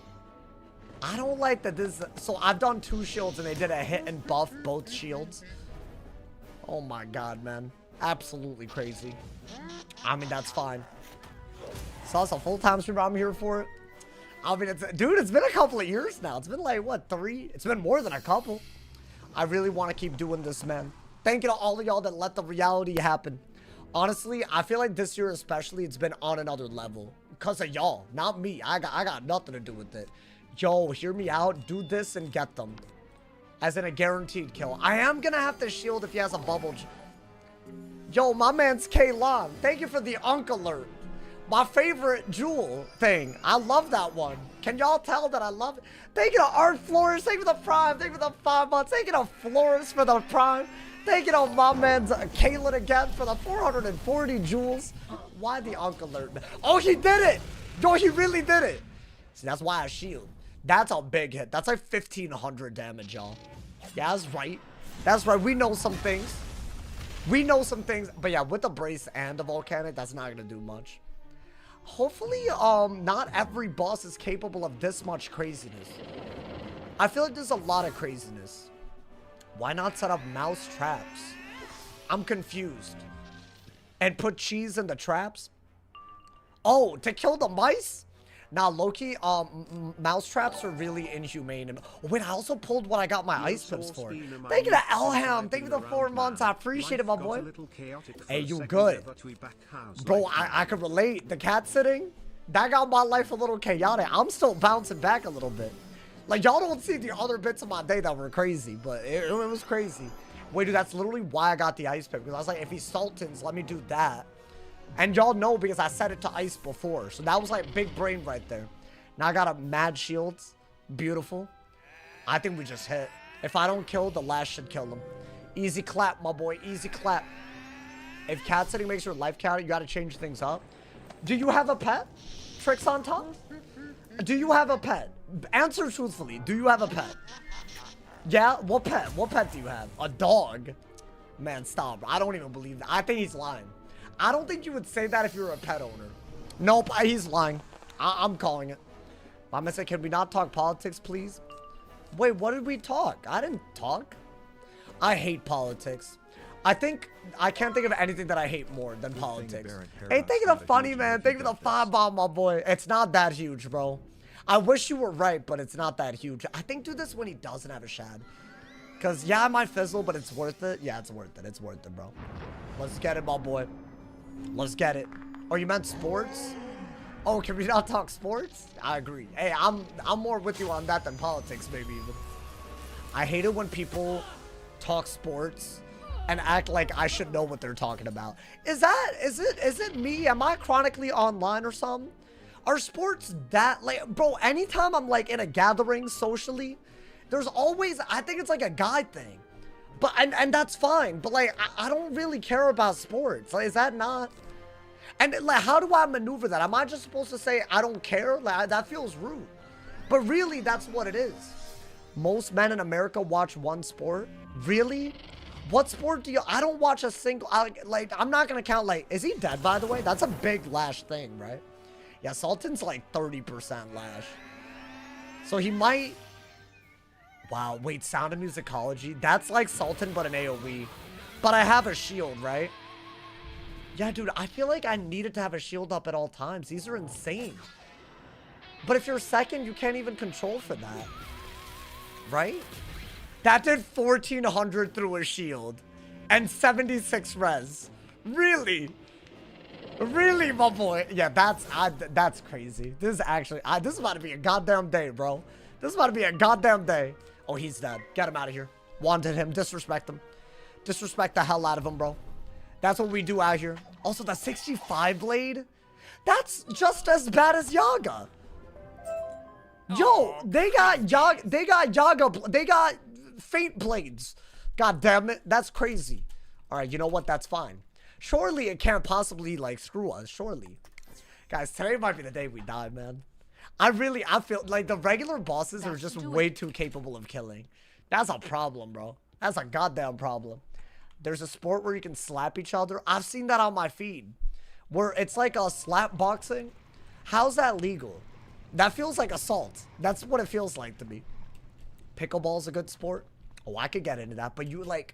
I don't like that this... So I've done 2 shields and they did a hit and buff both shields. Oh my god, man. Absolutely crazy. I mean, that's fine. So it's a full-time streamer. I'm here for it. I mean, dude, it's been a couple of years now. It's been like, what, 3? It's been more than a couple. I really want to keep doing this, man. Thank you to all of y'all that let the reality happen. Honestly, I feel like this year especially, it's been on another level. Because of y'all, not me. I got nothing to do with it. Yo, hear me out. Do this and get them. As in a guaranteed kill. I am going to have to shield if he has a bubble. Yo, my man's K-Lon. Thank you for the Unk alert. My favorite jewel thing. I love that one. Can y'all tell that I love it? Thank you to Art Flores. Thank you for the Prime. Thank you for the 5 months. Thank you to Flores for the Prime. Thank you to my man's Kaylin again for the 440 jewels. Why the Unk alert? Oh, he did it. Yo, he really did it. See, that's why I shield. That's a big hit. That's like 1,500 damage, y'all. Yeah, that's right. That's right. We know some things. We know some things, but yeah, with the brace and the volcanic, that's not gonna do much. Hopefully, not every boss is capable of this much craziness. I feel like there's a lot of craziness. Why not set up mouse traps? I'm confused. And put cheese in the traps? Oh, to kill the mice? Now, Loki, mouse traps are really inhumane. And oh, wait, I also pulled what I got my ice pips for. Thank you to Elham. Thank you for the 4 months. I appreciate it, my boy. Hey, you good. Bro, I could relate. The cat sitting, that got my life a little chaotic. I'm still bouncing back a little bit. Like, y'all don't see the other bits of my day that were crazy, but it was crazy. Wait, dude, that's literally why I got the ice pick. Because I was like, if he Sultans, let me do that. And y'all know because I set it to ice before. So that was like big brain right there. Now I got a mad shields. Beautiful. I think we just hit. If I don't kill, the last should kill him. Easy clap, my boy. Easy clap. If cat sitting makes your life count, you got to change things up. Do you have a pet? Tricks on top? Do you have a pet? Answer truthfully. Do you have a pet? Yeah? What pet? What pet do you have? A dog? Man, stop. I don't even believe that. I think he's lying. I don't think you would say that if you were a pet owner. Nope, he's lying. I'm calling it. I'm gonna say, can we not talk politics, please? Wait, what did we talk? I didn't talk. I hate politics. I can't think of anything that I hate more than politics. Hey, thank you for the funny, man. Thank you for the 5 bomb, my boy. It's not that huge, bro. I wish you were right, but it's not that huge. I think do this when he doesn't have a shad. Because, yeah, I might fizzle, but it's worth it. Yeah, it's worth it. It's worth it, bro. Let's get it, my boy. Let's get it. Oh, you meant sports? Oh, can we not talk sports? I agree. Hey, I'm more with you on that than politics, maybe even. I hate it when people talk sports and act like I should know what they're talking about. Is it me? Am I chronically online or something? Are sports that, like, bro, anytime I'm, like, in a gathering socially, there's always, I think it's, like, a guy thing. But, and that's fine. But, like, I don't really care about sports. Like, is that not? And, like, how do I maneuver that? Am I just supposed to say I don't care? Like, that feels rude. But really, that's what it is. Most men in America watch one sport. Really? What sport do you... I don't watch a single... like, I'm not going to count, like... Is he dead, by the way? That's a big Lash thing, right? Yeah, Sultan's like 30% Lash. So he might... Wow, wait, Sound of Musicology? That's like Sultan, but an AoE. But I have a shield, right? Yeah, dude, I feel like I needed to have a shield up at all times. These are insane. But if you're second, you can't even control for that. Right? That did 1400 through a shield. And 76 res. Really? Really, my boy? Yeah, that's crazy. This is actually... this is about to be a goddamn day, bro. This is about to be a goddamn day. Oh, he's dead. Get him out of here. Wanted him. Disrespect him. Disrespect the hell out of him, bro. That's what we do out here. Also, the 65 blade? That's just as bad as Yaga. Yo, they got faint blades. God damn it. That's crazy. All right, you know what? That's fine. Surely it can't possibly, like, screw us. Surely. Guys, today might be the day we die, man. I feel like the regular bosses are just way too capable of killing. That's a problem, bro. That's a goddamn problem. There's a sport where you can slap each other. I've seen that on my feed. Where it's like a slap boxing. How's that legal? That feels like assault. That's what it feels like to me. Pickleball's a good sport. Oh, I could get into that. But you, like...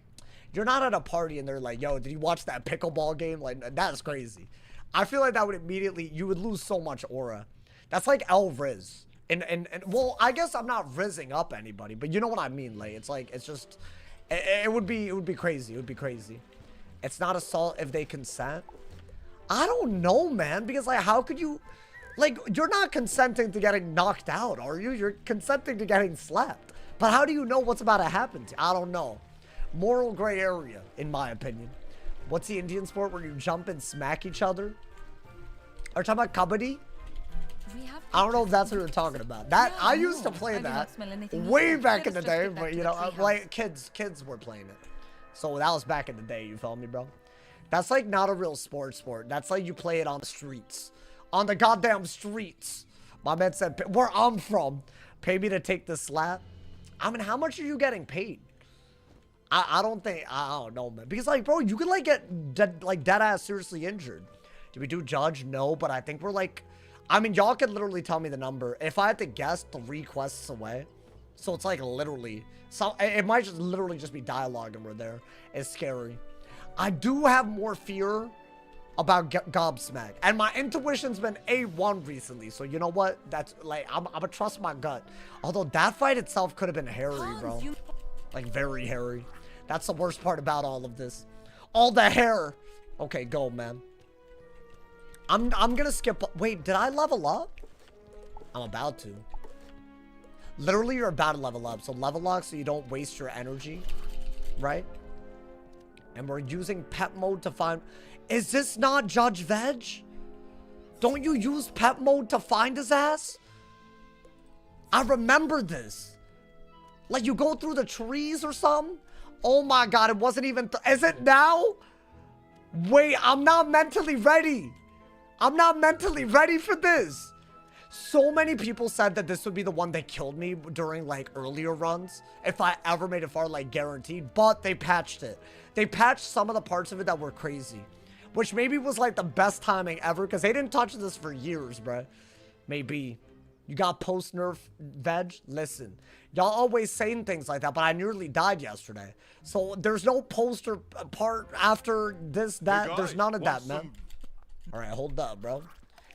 You're not at a party and they're like, yo, did you watch that pickleball game? Like, that's crazy. I feel like that would immediately... You would lose so much aura. That's like Riz. And well, I guess I'm not rizzing up anybody. But you know what I mean? Like, it's like... It's just... It would be crazy. It would be crazy. It's not assault if they consent. I don't know, man. Because, like, how could you... Like, you're not consenting to getting knocked out, are you? You're consenting to getting slapped. But how do you know what's about to happen to you? I don't know. Moral gray area, in my opinion. What's the Indian sport where you jump and smack each other? Are you talking about kabaddi? I don't know if that's what you're talking about. That I used to play that way back in the day, but you know, like kids were playing it. So that was back in the day, you feel me, bro? That's like not a real sport. That's like you play it on the streets. On the goddamn streets. My man said, where I'm from, pay me to take the slap. I mean, how much are you getting paid? I don't know, man. Because, like, bro, you could, like, get dead ass seriously injured. Did we do judge? No, but I think we're, like... I mean, y'all could literally tell me the number. If I had to guess, 3 quests away. So it's, like, literally... So it might just literally just be dialogue and we're there. It's scary. I do have more fear about GOBBSMACK. And my intuition's been A1 recently. So, you know what? That's, like, I'm gonna trust my gut. Although that fight itself could have been hairy, bro. Like, very hairy. That's the worst part about all of this. All the hair. Okay, go, man. I'm gonna skip. Wait, did I level up? I'm about to. Literally, you're about to level up. So level up so you don't waste your energy. Right? And we're using pet mode to find... Is this not Judge Veg? Don't you use pet mode to find his ass? I remember this. Like, you go through the trees or something? Oh my god, it wasn't even... Is it now? Wait, I'm not mentally ready. I'm not mentally ready for this. So many people said that this would be the one that killed me during, like, earlier runs. If I ever made it far, like, guaranteed. But they patched it. They patched some of the parts of it that were crazy. Which maybe was, like, the best timing ever. Because they didn't touch this for years, bruh. Maybe. You got post-nerf veg? Listen. Y'all always saying things like that, but I nearly died yesterday. So there's no poster part after this, that. Hey guys, there's none of that, man. Alright, hold up, bro.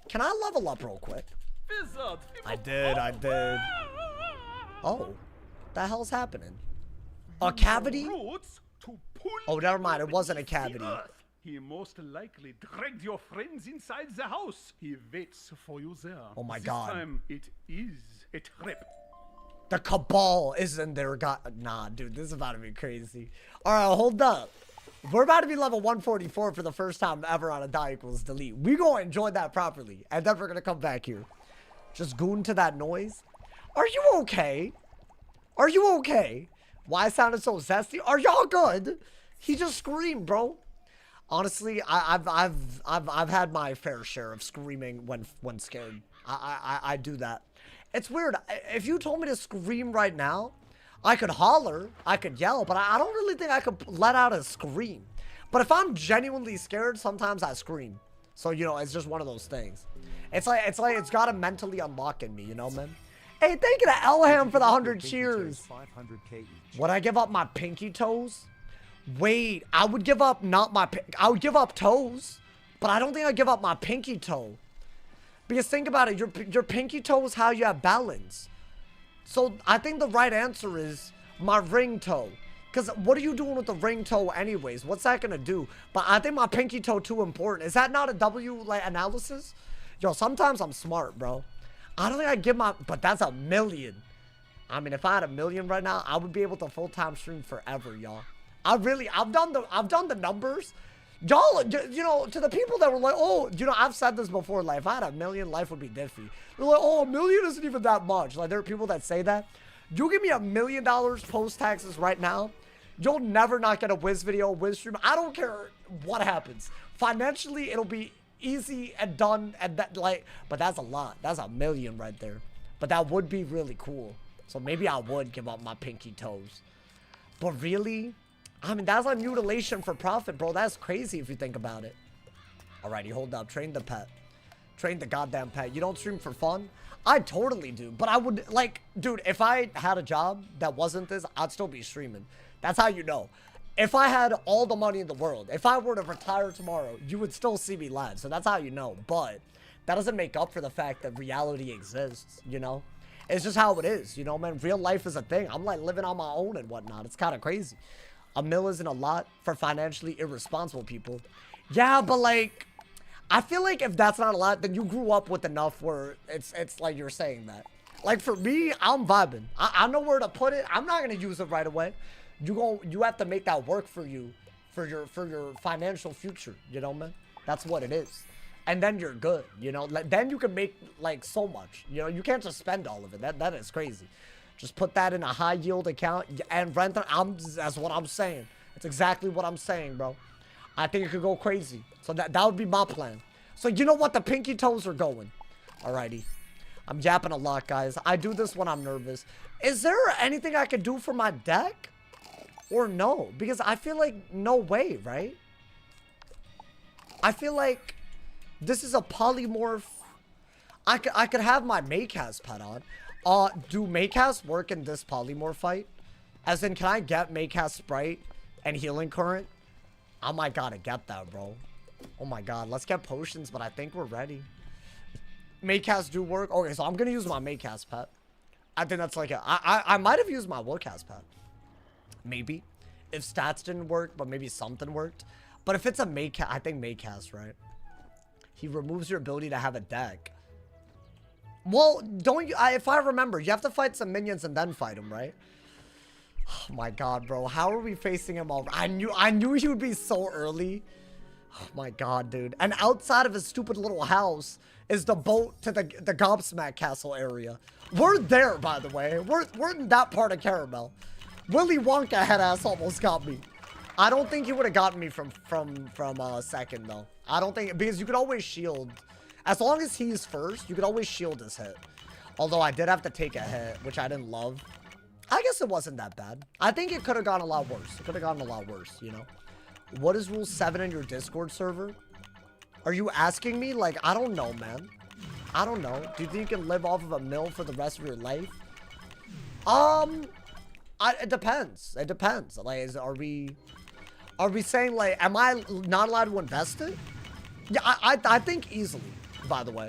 Can I level up real quick? Wizard. I did. Oh, what the hell's happening? A cavity? Roots to pull Oh, never mind. It wasn't a beneath the cavity. earth. He most likely dragged your friends inside the house. He waits for you there. Oh my this God. Time it is a trap. The cabal isn't there. Nah, dude, this is about to be crazy. All right, hold up. We're about to be level 144 for the first time ever on a die equals delete. We gonna enjoy that properly, and then we're gonna come back here. Just goon to that noise. Are you okay? Are you okay? Why it sounded so zesty? Are y'all good? He just screamed, bro. Honestly, I've had my fair share of screaming when scared. I do that. It's weird. If you told me to scream right now, I could holler, I could yell, but I don't really think I could let out a scream. But if I'm genuinely scared, sometimes I scream. So, you know, it's just one of those things. It's like it's got to mentally unlock in me, you know, man? Hey, thank you to Elham for the 100 cheers. 500K each. Would I give up my pinky toes? Wait, I would give up I would give up toes, but I don't think I'd give up my pinky toe. Because think about it, your pinky toe is how you have balance. So I think the right answer is my ring toe. Because what are you doing with the ring toe anyways? What's that going to do? But I think my pinky toe too important. Is that not a W like analysis? Yo, sometimes I'm smart, bro. I don't think I'd give my... But that's $1 million. I mean, if I had $1 million right now, I would be able to full-time stream forever, y'all. I've done the numbers. Y'all, you know, to the people that were like, oh, you know, I've said this before, like, if I had $1 million, life would be diffy. They're like, oh, $1 million isn't even that much. Like, there are people that say that. You give me $1 million post-taxes right now, you'll never not get a Wiz video, Wiz stream. I don't care what happens. Financially, it'll be easy and done, and that, like, but that's a lot. That's $1 million right there. But that would be really cool. So maybe I would give up my pinky toes. But really... I mean, that's like mutilation for profit, bro. That's crazy if you think about it. Alrighty, hold up. Train the pet. Train the goddamn pet. You don't stream for fun? I totally do. But I would, like, dude, if I had a job that wasn't this, I'd still be streaming. That's how you know. If I had all the money in the world, if I were to retire tomorrow, you would still see me live. So that's how you know. But that doesn't make up for the fact that reality exists, you know? It's just how it is, you know, man? Real life is a thing. I'm, like, living on my own and whatnot. It's kind of crazy. $1 million isn't a lot for financially irresponsible people. Yeah, but like, I feel like if that's not a lot, then you grew up with enough where it's like you're saying that. Like for me, I'm vibing. I know where to put it. I'm not gonna use it right away. You have to make that work for you, for your financial future. You know, man. That's what it is. And then you're good. You know, like, then you can make like so much. You know, you can't just spend all of it. That is crazy. Just put that in a high yield account and rent it. That's what I'm saying. That's exactly what I'm saying, bro. I think it could go crazy. So that would be my plan. So you know what? The pinky toes are going. Alrighty. I'm yapping a lot, guys. I do this when I'm nervous. Is there anything I could do for my deck? Or no? Because I feel like no way, right? I feel like this is a polymorph. I could have my Maycast pet on. Do Maycast work in this polymorph fight? As in, can I get Maycast Sprite and Healing Current? I might gotta get that, bro. Oh my god, let's get potions, but I think we're ready. Maycast do work? Okay, so I'm gonna use my Maycast pet. I think that's like I might have used my Willcast pet. Maybe. If stats didn't work, but maybe something worked. But if it's a Maycast, I think Maycast, right? He removes your ability to have a deck. Well, don't you... if I remember, you have to fight some minions and then fight him, right? Oh my god, bro. How are we facing him all... I knew he would be so early. Oh my god, dude. And outside of his stupid little house is the boat to the GOBBSMACK castle area. We're there, by the way. We're in that part of Caramel. Willy Wonka head ass almost got me. I don't think he would have gotten me from second, though. I don't think... Because you could always shield... As long as he's first, you could always shield his hit. Although I did have to take a hit, which I didn't love. I guess it wasn't that bad. I think it could have gone a lot worse. It could have gone a lot worse, you know? What is rule 7 in your Discord server? Are you asking me? Like, I don't know, man. I don't know. Do you think you can live off of $1 million for the rest of your life? It depends. It depends. Like, are we saying, like, am I not allowed to invest it? Yeah, I think easily. By the way,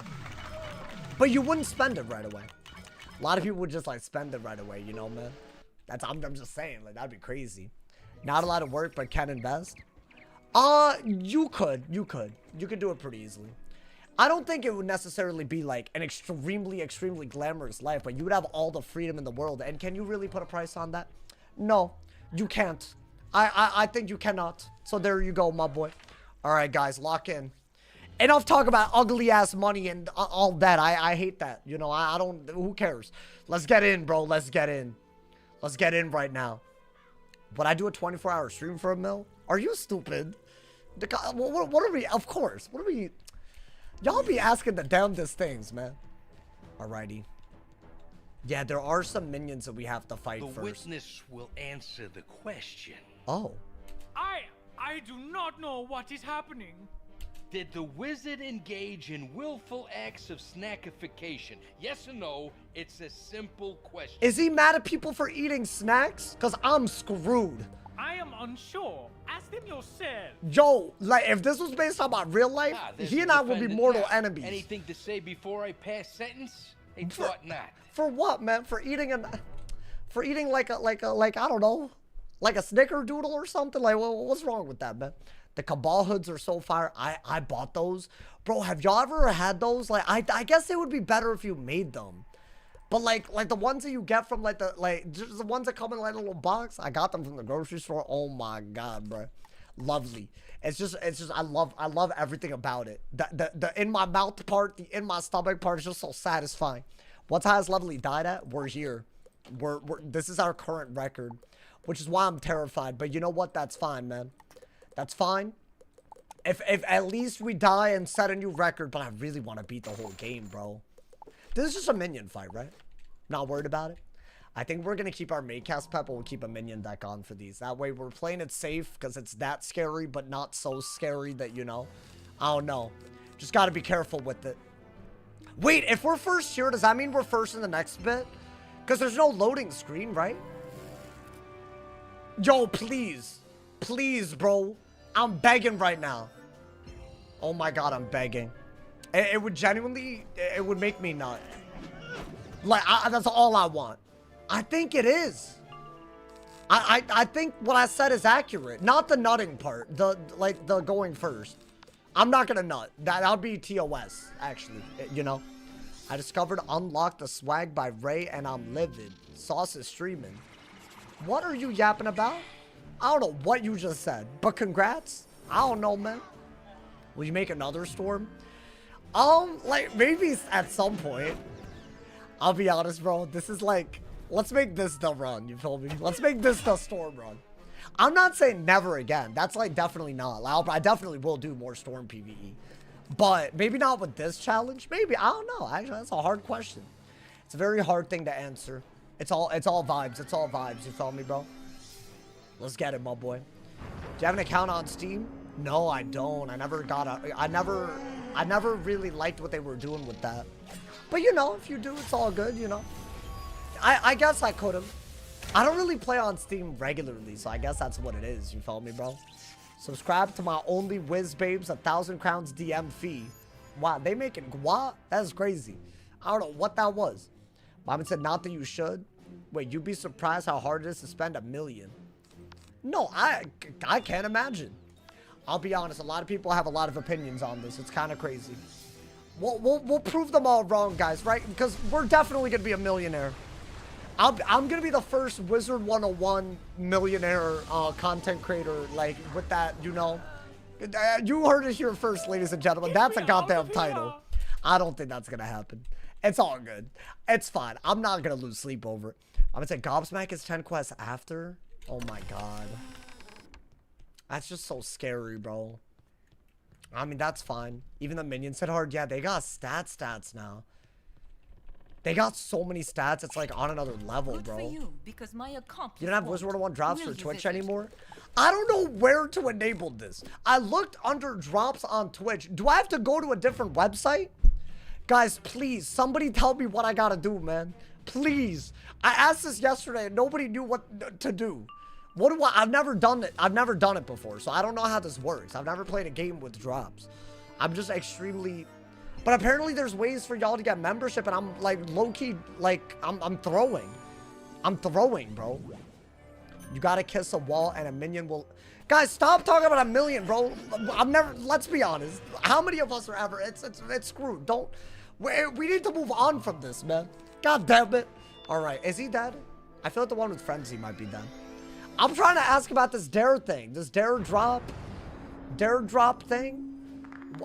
But you wouldn't spend it right away. A lot of people would just like spend it right away, you know, man. I'm just saying, like, that'd be crazy. Not a lot of work, but can invest. You could do it pretty easily. I don't think it would necessarily be like an extremely glamorous life, but you would have all the freedom in the world. And can you really put a price on that? No, you can't. I think you cannot. So there you go, my boy. All right, guys, lock in. Enough talk about ugly ass money and all that. I hate that. You know, I don't, who cares? Let's get in, bro. Let's get in. Let's get in right now. Would I do a 24-hour stream for $1 mil? Are you stupid? What are we, of course. What are we, y'all be asking the damnedest things, man. Alrighty. Yeah, there are some minions that we have to fight first. The witness will answer the question. Oh. I do not know what is happening. Did the wizard engage in willful acts of snackification? Yes or no? It's a simple question. Is he mad at people for eating snacks? Because I'm screwed. I am unsure. Ask them yourself. Yo, like, if this was based on my real life, he and I would be mortal enemies. Anything to say before I pass sentence? I thought not. For what, man? For eating like I don't know, like a snickerdoodle or something? Like, what's wrong with that, man? The Cabal hoods are so fire. I bought those. Bro, have y'all ever had those? Like, I guess it would be better if you made them. But like the ones that you get from just the ones that come in like a little box. I got them from the grocery store. Oh my god, bro. Lovely. It's just I love everything about it. The in my mouth part, the in my stomach part is just so satisfying. What's highest level he died at? We're here. This is our current record, which is why I'm terrified. But you know what? That's fine, man. That's fine. If at least we die and set a new record, but I really want to beat the whole game, bro. This is just a minion fight, right? Not worried about it. I think we're going to keep our Maycast pep, but we'll keep a minion deck on for these. That way we're playing it safe because it's that scary, but not so scary that, you know. I don't know. Just got to be careful with it. Wait, if we're first here, does that mean we're first in the next bit? Because there's no loading screen, right? Yo, please. Please, bro. I'm begging right now. Oh my god, I'm begging. It would genuinely, it would make me nut. Like, that's all I want. I think it is. I think what I said is accurate. Not the nutting part. The going first. I'm not gonna nut. That'll be TOS, actually. You know? I discovered unlocked the swag by Ray and I'm livid. Sauce is streaming. What are you yapping about? I don't know what you just said, but congrats. I don't know, man. Will you make another storm? Like, maybe at some point. I'll be honest, bro. This is like, let's make this the run, you feel me? Let's make this the storm run. I'm not saying never again. That's like definitely not. I definitely will do more storm PvE. But maybe not with this challenge. Maybe, I don't know. Actually, that's a hard question. It's a very hard thing to answer. It's all vibes. It's all vibes, you feel me, bro? Let's get it, my boy. Do you have an account on Steam? No, I don't. I never really liked what they were doing with that. But you know, if you do, it's all good, you know. I guess I could have. I don't really play on Steam regularly, so I guess that's what it is, you feel me, bro? Subscribe to my only Wiz Babes, 1,000 crowns DM fee. Wow, they making what? That's crazy. I don't know what that was. Mama said, not that you should. Wait, you'd be surprised how hard it is to spend $1 million. No, I can't imagine. I'll be honest, a lot of people have a lot of opinions on this. It's kind of crazy. We'll prove them all wrong, guys, right? Because we're definitely going to be a millionaire. I'm going to be the first Wizard101 millionaire content creator, like, with that, you know. You heard it here first, ladies and gentlemen. That's a goddamn title. I don't think that's going to happen. It's all good. It's fine. I'm not going to lose sleep over it. I'm going to say GOBBSMACK is 10 quests after. Oh my god. That's just so scary, bro. I mean, that's fine. Even the minions hit hard. Yeah, they got stats now. They got so many stats. It's like on another level, Good bro. for you, because my accomplice You don't have won't. Wizard101 drops Will for you Twitch visit? anymore? I don't know where to enable this. I looked under drops on Twitch. Do I have to go to a different website? Guys, please, somebody tell me what I gotta do, man. Please. I asked this yesterday and nobody knew what to do. What do I've never done it. I've never done it before, so I don't know how this works. I've never played a game with drops. I'm just extremely But apparently there's ways for y'all to get membership, and I'm like low-key, like I'm throwing. I'm throwing, bro. You gotta kiss a wall and a minion will... Guys, stop talking about a million, bro. I'm never... Let's be honest. How many of us are ever... It's screwed. Don't... We need to move on from this, man. God damn it. All right. Is he dead? I feel like the one with Frenzy might be dead. I'm trying to ask about this dare thing. This dare drop thing.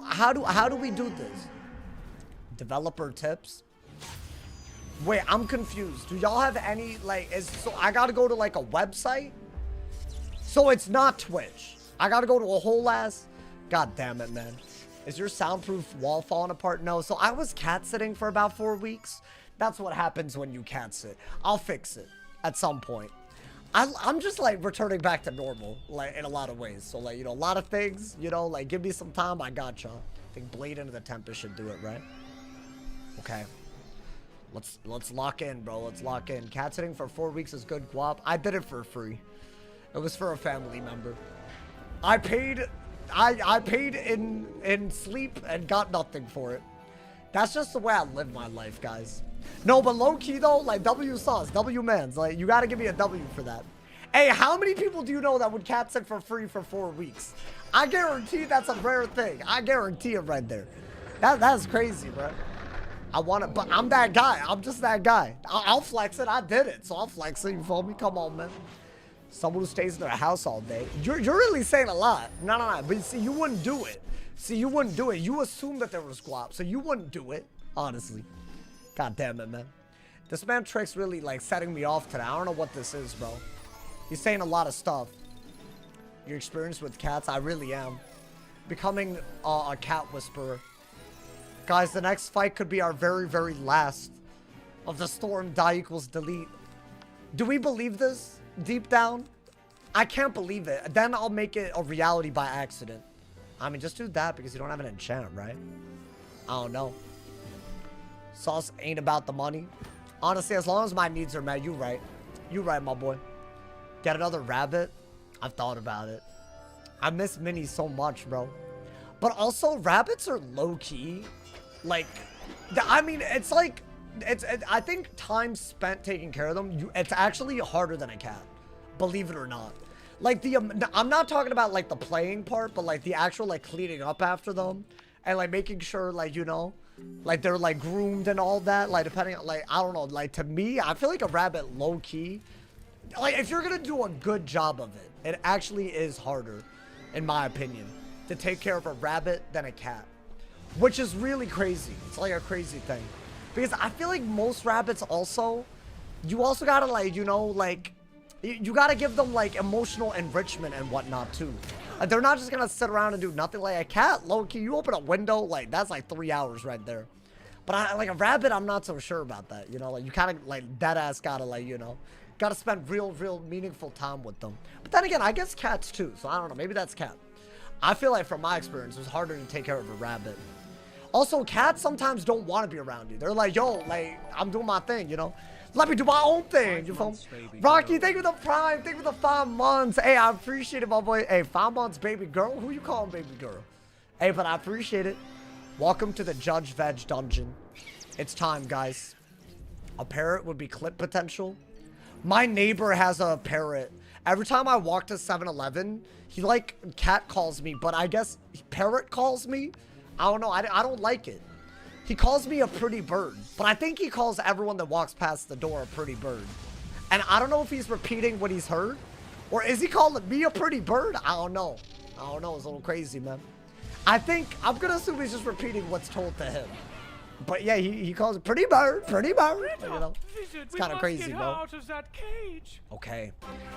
How do we do this? Developer tips. Wait, I'm confused. Do y'all have any, like, so I gotta go to, like, a website? So it's not Twitch. I gotta go to a whole ass... God damn it, man. Is your soundproof wall falling apart? No. So I was cat sitting for about 4 weeks. That's what happens when you cat sit. I'll fix it at some point. I'm just, like, returning back to normal, like, in a lot of ways. So, like, you know, a lot of things, you know, like, give me some time. I gotcha. I think Blade into the Tempest should do it, right? Okay. Let's lock in, bro. Let's lock in. Cat sitting for 4 weeks is good guap. I did it for free. It was for a family member. I paid in sleep and got nothing for it. That's just the way I live my life, guys. No, but low key though, like W sauce, W mans, like you gotta give me a W for that. Hey, how many people do you know that would cat sit for free for 4 weeks? I guarantee that's a rare thing. I guarantee it right there. That's crazy, bro. I want it, but I'm that guy. I'm just that guy. I'll flex it. I did it, so I'll flex it. You feel me? Come on, man. Someone who stays in their house all day. You're really saying a lot. No. But see, you wouldn't do it. See, you wouldn't do it. You assumed that there was guap, so you wouldn't do it. Honestly. God damn it, man. This man Trick's really, like, setting me off today. I don't know what this is, bro. He's saying a lot of stuff. Your experience with cats? I really am. Becoming a cat whisperer. Guys, the next fight could be our very, very last of the storm die equals delete. Do we believe this deep down? I can't believe it. Then I'll make it a reality by accident. I mean, just do that because you don't have an enchant, right? I don't know. Sauce ain't about the money. Honestly, as long as my needs are met, you right. You right, my boy. Get another rabbit? I've thought about it. I miss minis so much, bro. But also, rabbits are low-key. Like, I mean, it's like, I think time spent taking care of them, it's actually harder than a cat. Believe it or not. Like, I'm not talking about, like, the playing part, but, like, the actual, like, cleaning up after them. And, like, making sure, like, you know, like, they're, like, groomed and all that. Like, depending on, like, I don't know. Like, to me, I feel like a rabbit low-key. Like, if you're gonna do a good job of it, it actually is harder, in my opinion, to take care of a rabbit than a cat. Which is really crazy. It's like a crazy thing. Because I feel like most rabbits also, you also gotta, like, you know, like, you gotta give them, like, emotional enrichment and whatnot, too. They're not just gonna sit around and do nothing. Like a cat, low-key, you open a window, like, that's like 3 hours right there. But like a rabbit, I'm not so sure about that. You know, like, you kind of, like, dead-ass gotta, like, you know, gotta spend real meaningful time with them. But then again, I guess cats, too. So I don't know. Maybe that's cat. I feel like, from my experience, it's harder to take care of a rabbit. Also, cats sometimes don't want to be around you. They're like, yo, like, I'm doing my thing, you know? Let me do my own thing, you feel me? Rocky, thank you for the prime. Thank you for the 5 months. Hey, I appreciate it, my boy. Hey, 5 months, baby girl. Who you calling baby girl? Hey, but I appreciate it. Welcome to the Judge Veg dungeon. It's time, guys. A parrot would be clip potential. My neighbor has a parrot. Every time I walk to 7-Eleven, he, like, cat calls me, but I guess parrot calls me. I don't know. I don't like it. He calls me a pretty bird, but I think he calls everyone that walks past the door a pretty bird. And I don't know if he's repeating what he's heard, or is he calling me a pretty bird? I don't know. I don't know. It's a little crazy, man. I'm going to assume he's just repeating what's told to him. But yeah, he calls it pretty bird, you know. It's kind of crazy, bro. Out of that cage. Okay.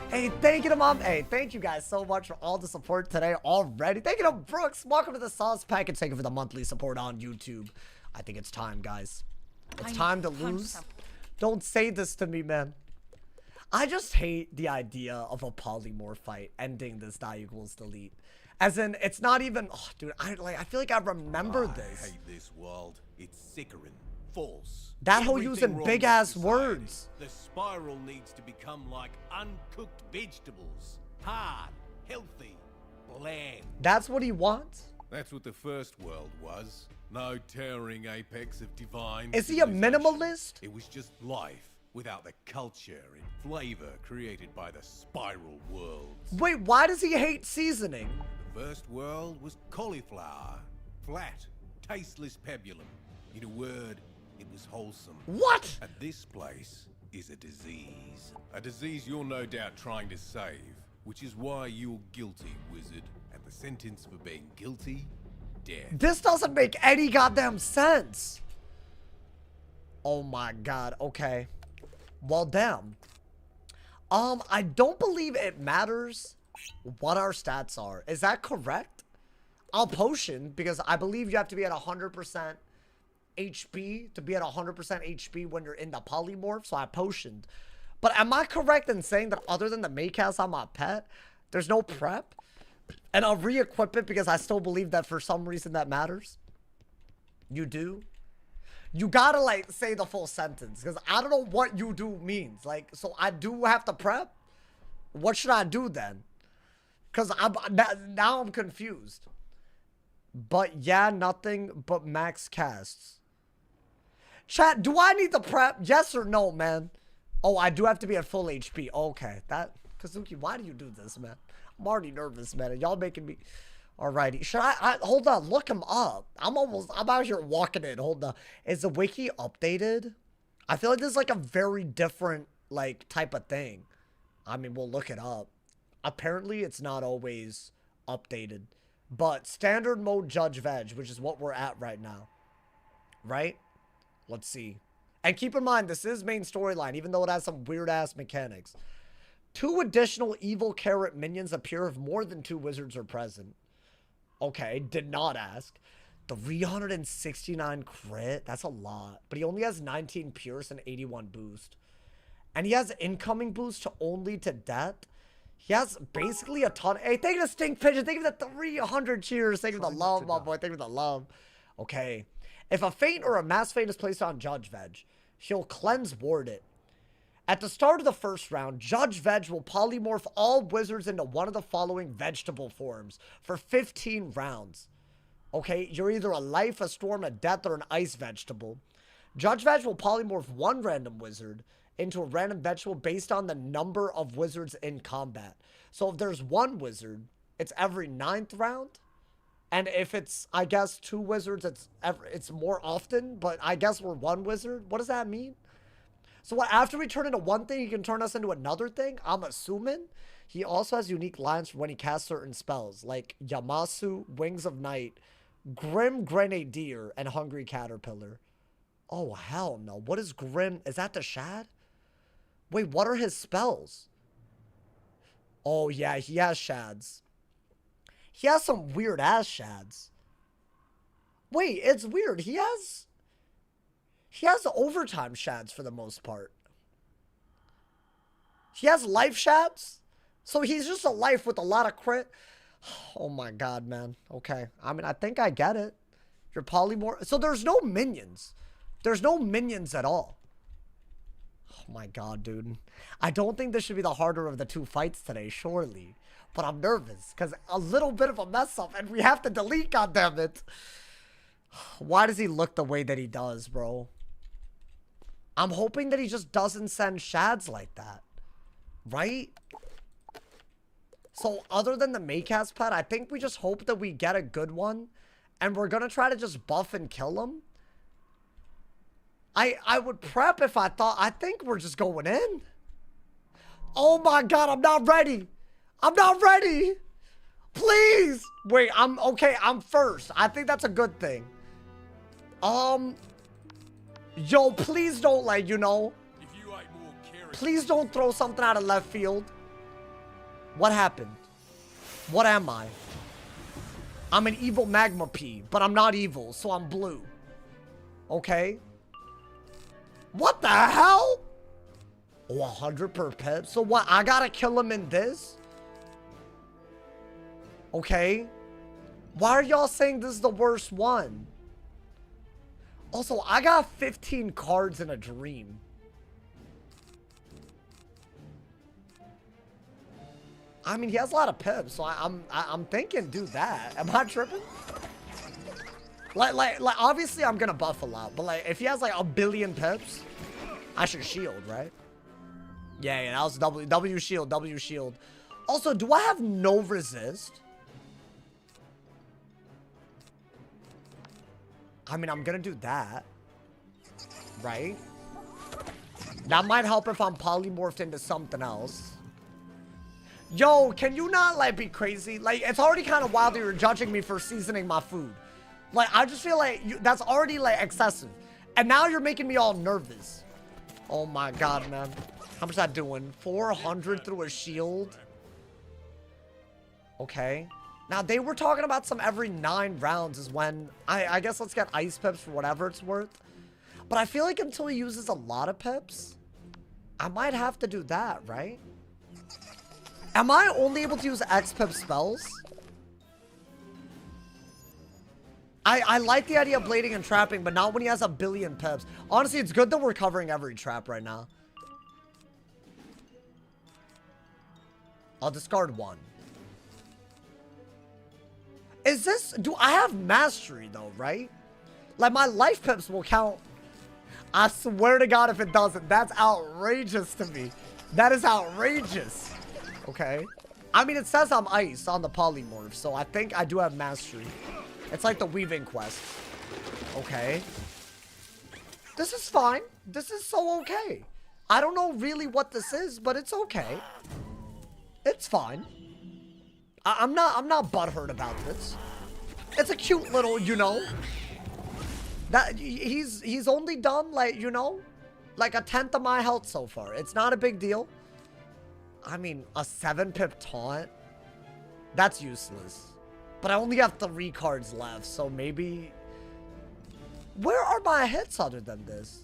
Hey, thank you to Mom. Hey, thank you guys so much for all the support today already. Thank you to Brooks. Welcome to the sauce package. Thank you for the monthly support on YouTube. I think it's time, guys. It's time to lose. Don't say this to me, man. I just hate the idea of a polymorph fight ending this die equals delete. As in, it's not even. Oh, dude, I feel like I remember this. I hate this world. It's sickering, false. That whole using big ass words. The spiral needs to become like uncooked vegetables. Hard, healthy, bland. That's what he wants? That's what the first world was. No towering apex of divine. Is he a civilization. minimalist? It was just life without the culture and flavor created by the spiral worlds. Wait, why does he hate seasoning? The first world was cauliflower. Flat, tasteless pebulum. In a word, it was wholesome. What? And this place is a disease. A disease you're no doubt trying to save, which is why you're guilty, wizard. And the sentence for being guilty, death. This doesn't make any goddamn sense. Oh my god, okay. Well, damn. I don't believe it matters what our stats are. Is that correct? I'll potion because I believe you have to be at 100% HP to be at 100% HP when you're in the polymorph, so I potioned. But am I correct in saying that other than the Maycast on my pet, there's no prep? And I'll re-equip it because I still believe that for some reason that matters. You do? You gotta, like, say the full sentence because I don't know what you do means. Like, so I do have to prep? What should I do then? Because now I'm confused. But yeah, nothing but max casts. Chat, do I need to prep? Yes or no, man? Oh, I do have to be at full HP. Okay, that... Kazuki, why do you do this, man? I'm already nervous, man. Y'all making me... Alrighty. Should I... Hold on. Look him up. I'm out here walking in. Hold on. Is the wiki updated? I feel like this is like a very different, like, type of thing. I mean, we'll look it up. Apparently, it's not always updated. But standard mode Judge Veg, which is what we're at right now. Right? Let's see. And keep in mind, this is main storyline, even though it has some weird-ass mechanics. 2 additional evil carrot minions appear if more than 2 wizards are present. Okay, did not ask. 369 crit? That's a lot. But he only has 19 pierce and 81 boost. And he has incoming boost to only to death. He has basically a ton. Hey, thank you to Stink Pigeon. Thank you to 300 cheers. Thank you to the love, my boy. Thank you to the love. Okay. If a feint or a mass feint is placed on Judge Veg, he'll cleanse ward it. At the start of the first round, Judge Veg will polymorph all wizards into one of the following vegetable forms for 15 rounds. Okay, you're either a life, a storm, a death, or an ice vegetable. Judge Veg will polymorph one random wizard into a random vegetable based on the number of wizards in combat. So if there's one wizard, it's every 9th round. And if it's, I guess, 2 wizards, it's more often. But I guess we're 1 wizard. What does that mean? So what, after we turn into one thing, he can turn us into another thing? I'm assuming. He also has unique lines for when he casts certain spells, like Yamasu, Wings of Night, Grim Grenadier, and Hungry Caterpillar. Oh, hell no. What is Grim? Is that the Shad? Wait, what are his spells? Oh, yeah, he has Shads. He has some weird-ass Shads. Wait, it's weird. He has overtime Shads for the most part. He has life Shads? So he's just a life with a lot of crit? Oh my god, man. Okay. I mean, I think I get it. You're polymorph. So there's no minions. There's no minions at all. Oh my god, dude. I don't think this should be the harder of the 2 fights today, surely. But I'm nervous, because a little bit of a mess up, and we have to delete, goddammit. Why does he look the way that he does, bro? I'm hoping that he just doesn't send Shads like that. Right? So, other than the Maycast pet, I think we just hope that we get a good one. And we're going to try to just buff and kill him. I would prep if I think we're just going in. Oh my god, I'm not ready. I'm not ready. Please. Wait, I'm first. I think that's a good thing. Yo, please don't, like, you know. If you ate more carrots, Please don't throw something out of left field. What happened? What am I? I'm an evil magma pea, but I'm not evil, so I'm blue. Okay. What the hell? Oh, 100 per pet. So what? I gotta kill him in this? Okay. Why are y'all saying this is the worst one? Also, I got 15 cards in a dream. I mean, he has a lot of pips, so I'm thinking do that. Am I tripping? Like, obviously I'm gonna buff a lot, but like, if he has like a billion pips, I should shield, right? Yeah, that was W shield, W shield. Also, do I have no resist? I mean, I'm gonna do that, right? That might help if I'm polymorphed into something else. Yo, can you not, like, be crazy? Like, it's already kind of wild that you're judging me for seasoning my food. Like, I just feel like that's already, like, excessive. And now you're making me all nervous. Oh, my God, man. How much is that doing? 400 through a shield? Okay. Now, they were talking about some every 9 rounds is when... I guess let's get ice pips for whatever it's worth. But I feel like until he uses a lot of pips, I might have to do that, right? Am I only able to use X-Pip spells? I like the idea of blading and trapping, but not when he has a billion pips. Honestly, it's good that we're covering every trap right now. I'll discard 1. Is this... Do I have mastery, though, right? Like, my life pips will count. I swear to God if it doesn't. That's outrageous to me. That is outrageous. Okay. I mean, it says I'm ice on the polymorph, so I think I do have mastery. It's like the weaving quest. Okay. This is fine. This is so okay. I don't know really what this is, but it's okay. It's fine. I'm not butthurt about this. It's a cute little, you know. That he's only done like, you know, like a 10th of my health so far. It's not a big deal. I mean, a 7-pip taunt? That's useless. But I only have 3 cards left, so maybe... Where are my hits other than this?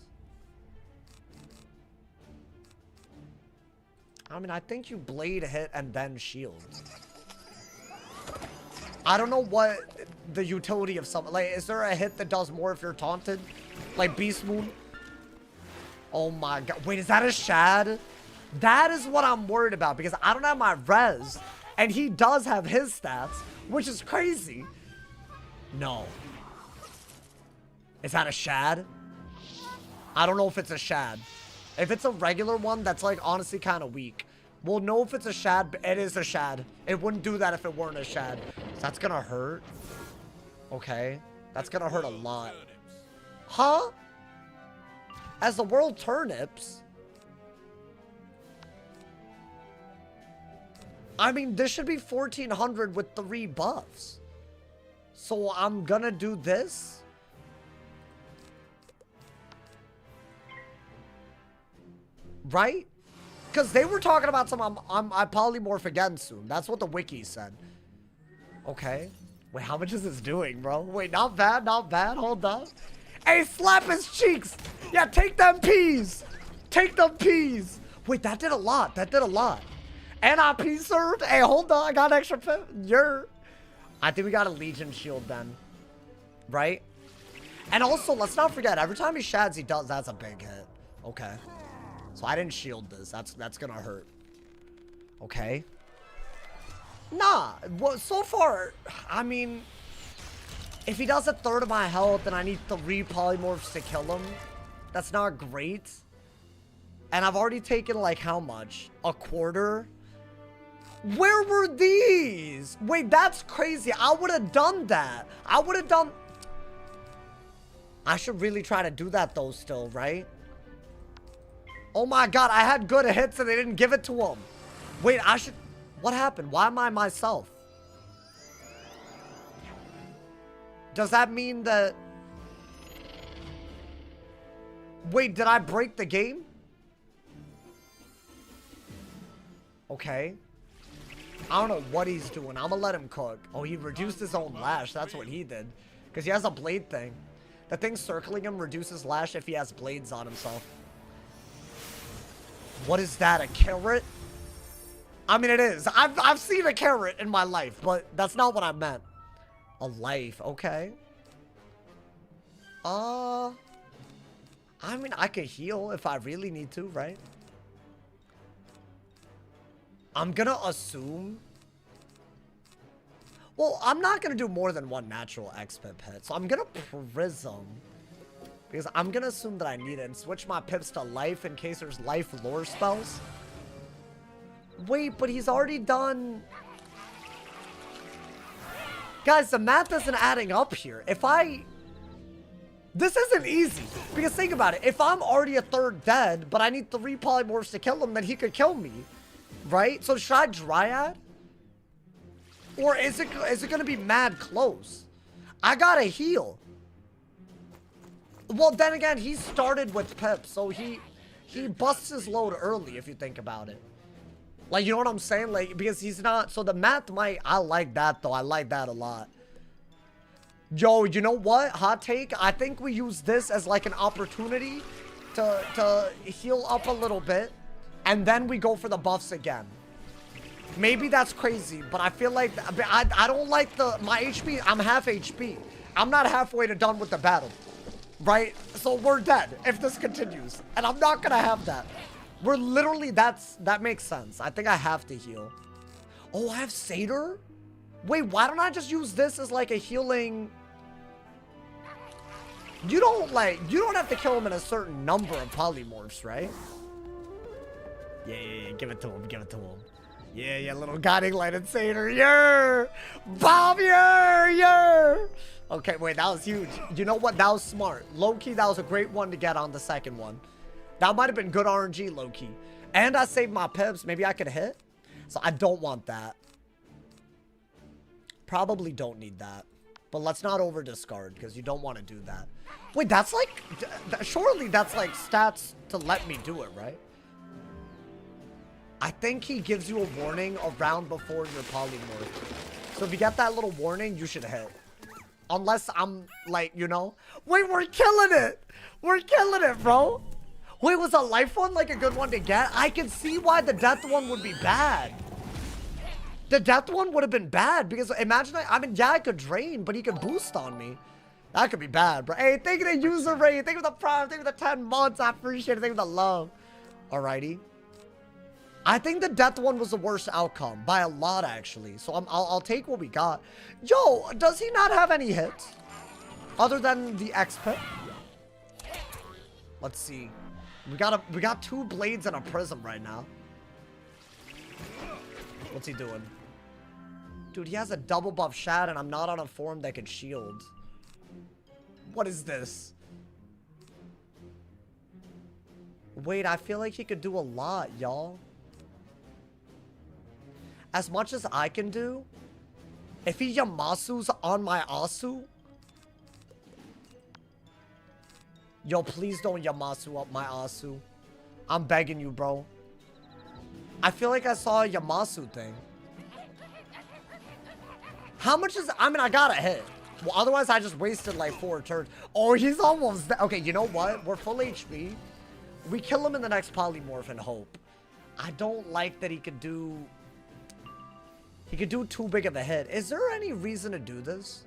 I mean, I think you blade hit and then shield. I don't know what the utility of something... Like, is there a hit that does more if you're taunted? Like Beast Moon? Oh my God. Wait, is that a Shad? That is what I'm worried about because I don't have my res. And he does have his stats, which is crazy. No. Is that a Shad? I don't know if it's a Shad. If it's a regular one, that's like honestly kind of weak. We'll know if it's a Shad, but it is a Shad. It wouldn't do that if it weren't a Shad. So that's gonna hurt. Okay. That's gonna hurt a lot. Huh? As the world turnips? I mean, this should be 1400 with 3 buffs. So I'm gonna do this. Right? Because they were talking about some, I polymorph again soon. That's what the wiki said. Okay. Wait, how much is this doing, bro? Wait, not bad, not bad. Hold up. Hey, slap his cheeks. Yeah, take them peas. Take them peas. Wait, that did a lot. That did a lot. And I P served. Hey, hold on. I got an extra pip. I think we got a Legion shield then. Right? And also, let's not forget, every time he shads, he does. That's a big hit. Okay. So I didn't shield this. That's gonna hurt. Okay. Nah. Well, so far, I mean, if he does 1/3 of my health and I need 3 polymorphs to kill him, that's not great. And I've already taken, like, how much? 1/4? Where were these? Wait, that's crazy. I would have done that. I would have done... I should really try to do that, though, still, right? Oh, my God. I had good hits and they didn't give it to him. Wait, I should... What happened? Why am I myself? Does that mean that... Wait, did I break the game? Okay. I don't know what he's doing. I'm gonna let him cook. Oh, he reduced his own lash. That's what he did. Because he has a blade thing. The thing circling him reduces lash if he has blades on himself. What is that? A carrot? I mean, it is. I've seen a carrot in my life, but that's not what I meant. A life. Okay. I mean, I could heal if I really need to, right? I'm gonna assume... Well, I'm not going to do more than one natural X pip hit. So I'm going to Prism. Because I'm going to assume that I need it. And switch my pips to life in case there's life lore spells. Wait, but he's already done... Guys, the math isn't adding up here. If I... This isn't easy. Because think about it. If I'm already a third dead, but I need 3 polymorphs to kill him, then he could kill me. Right? So should I Dryad? Or is it going to be mad close? I gotta heal. Well, then again, he started with Pip, so he busts his load early, if you think about it. Like, you know what I'm saying? Like, because he's not... So the math might... I like that, though. I like that a lot. Yo, you know what? Hot take. I think we use this as, like, an opportunity to heal up a little bit. And then we go for the buffs again. Maybe that's crazy, but I feel like... I don't like my HP. I'm half HP. I'm not halfway to done with the battle. Right? So we're dead if this continues. And I'm not gonna have that. We're literally... That makes sense. I think I have to heal. Oh, I have Satyr? Wait, why don't I just use this as like a healing... You don't have to kill him in a certain number of polymorphs, right? Yeah. Give it to him. Yeah, little guiding light and Satyr. Yeah! Bob, yeah! Okay, wait, that was huge. You know what? That was smart. Low-key, that was a great one to get on the second one. That might have been good RNG, low-key. And I saved my pips. Maybe I could hit. So I don't want that. Probably don't need that. But let's not over-discard, because you don't want to do that. Wait, that's like... Surely that's like stats to let me do it, right? I think he gives you a warning a round before your polymorph. So if you get that little warning, you should hit. Unless I'm like, you know... Wait, we're killing it! We're killing it, bro! Wait, was a life one like a good one to get? I can see why the death one would be bad. The death one would have been bad because imagine I mean, yeah, I could drain, but he could boost on me. That could be bad, bro. Hey, thank you to user rate. Thank you for the prime. Thank you for the 10 months. I appreciate it. Thank you for the love. Alrighty. I think the death one was the worst outcome by a lot, actually. So I'll take what we got. Yo, does he not have any hits other than the X pip? Let's see. We got 2 blades and a prism right now. What's he doing? Dude, he has a double buff shad and I'm not on a form that can shield. What is this? Wait, I feel like he could do a lot, y'all. As much as I can do, if he Yamasu's on my Asu. Yo, please don't Yamasu up my Asu. I'm begging you, bro. I feel like I saw a Yamasu thing. How much is... I mean, I gotta hit. Well, otherwise, I just wasted like 4 turns. Oh, he's almost... Okay, you know what? We're full HP. We kill him in the next polymorph and hope. I don't like that he could do... He could do too big of a hit. Is there any reason to do this?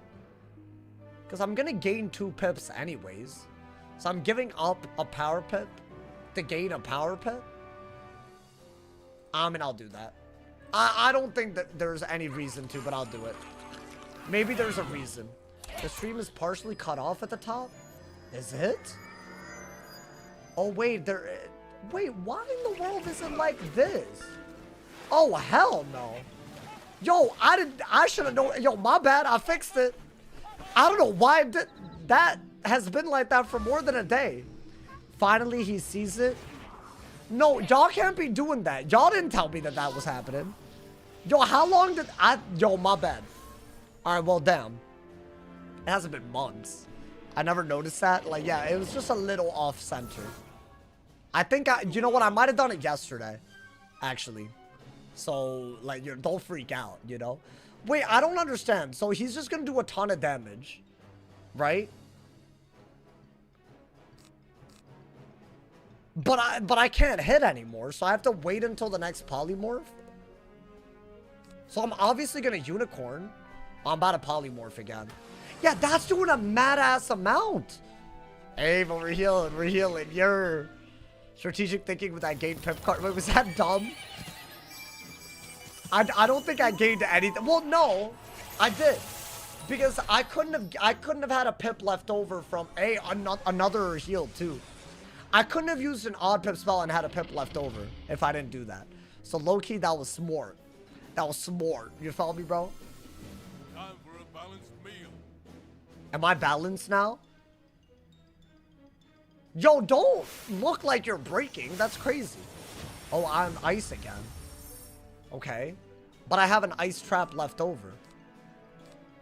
Because I'm gonna gain 2 pips anyways. So I'm giving up a power pip to gain a power pip. I mean, I'll do that. I don't think that there's any reason to, but I'll do it. Maybe there's a reason. The stream is partially cut off at the top. Is it? Oh, wait. Wait, why in the world is it like this? Oh, hell no. Yo, I should have known. Yo, my bad. I fixed it. I don't know why that has been like that for more than a day. Finally, he sees it. No, y'all can't be doing that. Y'all didn't tell me that that was happening. Yo, how long did I... Yo, my bad. Alright, well, damn. It hasn't been months. I never noticed that. Like, yeah, it was just a little off-center. I think you know what? I might have done it yesterday. Actually. So, like, don't freak out, you know? Wait, I don't understand. So, he's just gonna do a ton of damage. Right? But I can't hit anymore, so I have to wait until the next polymorph. So I'm obviously gonna unicorn. I'm about to polymorph again. Yeah, that's doing a mad-ass amount. Hey, but we're healing. You're strategic thinking with that gain pip card. Wait, was that dumb? I don't think I gained anything. Well, no. I did. Because I couldn't have had a pip left over from another heal too. I couldn't have used an odd pip spell and had a pip left over if I didn't do that. So low-key, that was smart. That was smart. You follow me, bro? Time for a balanced meal. Am I balanced now? Yo, don't look like you're breaking. That's crazy. Oh, I'm ice again. Okay. But I have an ice trap left over.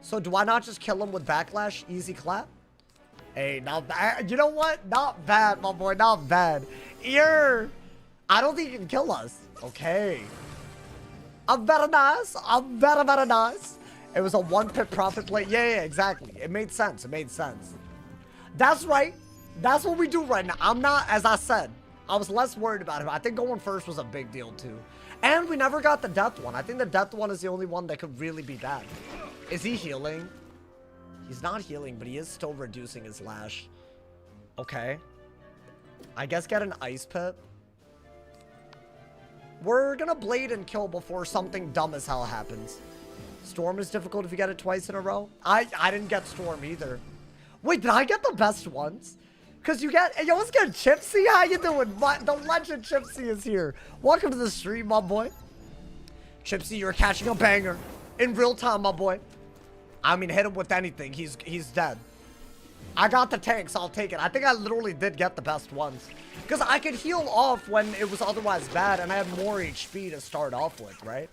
So do I not just kill him with backlash? Easy clap? Hey, not bad. You know what? Not bad, my boy. Not bad. I don't think you can kill us. Okay. I'm very nice. I'm very, very nice. It was a 1-pip profit play. Yeah, exactly. It made sense. It made sense. That's right. That's what we do right now. I'm not, as I said, I was less worried about him. I think going first was a big deal too. And we never got the death one. I think the death one is the only one that could really be bad. Is he healing? He's not healing, but he is still reducing his lash. Okay. I guess get an ice pip. We're gonna blade and kill before something dumb as hell happens. Storm is difficult if you get it twice in a row. I didn't get Storm either. Wait, did I get the best ones? Because you get... Hey, yo, let's get Chipsy. How you doing? The legend Chipsy is here. Welcome to the stream, my boy. Chipsy, you're catching a banger. In real time, my boy. I mean, hit him with anything. He's dead. I got the tanks. I'll take it. I think I literally did get the best ones. Because I could heal off when it was otherwise bad, and I had more HP to start off with, right?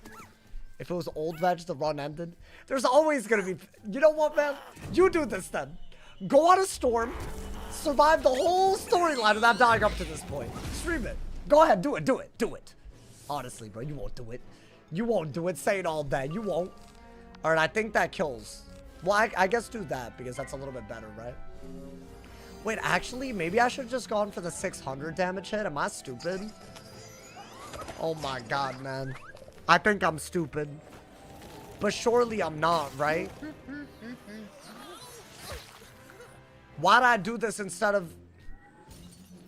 If it was old veg, the run ended. There's always going to be... You know what, man? You do this then. Go on a storm. Survive the whole storyline without dying up to this point. Stream it. Go ahead. Do it. Do it. Do it. Honestly, bro, you won't do it. You won't do it. Say it all day. You won't. All right, I think that kills. Well, I guess do that because that's a little bit better, right? Wait, actually, maybe I should have just gone for the 600 damage hit. Am I stupid? Oh my god, man. I think I'm stupid. But surely I'm not, right? Why'd I do this instead of...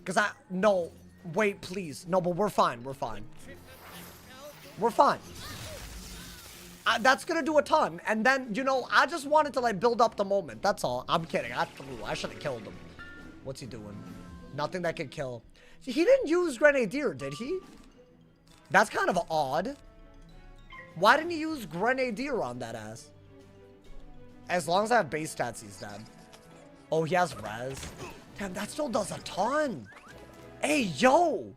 Because no, wait, please. No, but we're fine. We're fine. We're fine. That's going to do a ton. And then, you know, I just wanted to, like, build up the moment. That's all. I'm kidding. I should have killed him. What's he doing? Nothing that could kill. He didn't use Grenadier, did he? That's kind of odd. Why didn't he use Grenadier on that ass? As long as I have base stats, he's dead. Oh, he has res. Damn, that still does a ton. Hey, yo.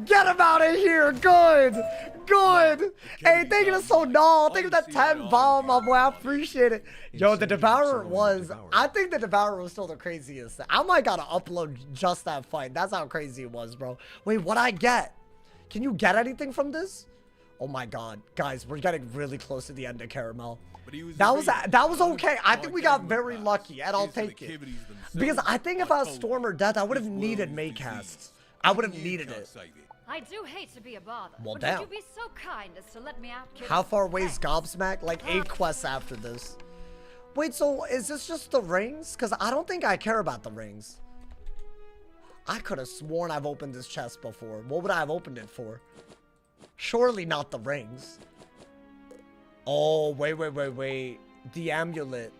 Get him out of here. Good. Good. Hey, thank you so null. Thank you for that 10 bomb, my boy. I appreciate it. Yo, the Devourer was... I think the Devourer was still the craziest. I might gotta upload just that fight. That's how crazy it was, bro. Wait, what'd I get? Can you get anything from this? Oh my god. Guys, we're getting really close to the end of Caramel. That was okay. I think we got very lucky, and I'll take it. Because I think if I was Storm or Death, I would have needed Maycasts. I would have needed it. I do hate to be a bother. Well, but damn. would you be so kind as to let me out? How far away is GOBBSMACK? Like 8 quests after this. Wait, so is this just the rings? Because I don't think I care about the rings. I could have sworn I've opened this chest before. What would I have opened it for? Surely not the rings. Oh, wait. The amulet.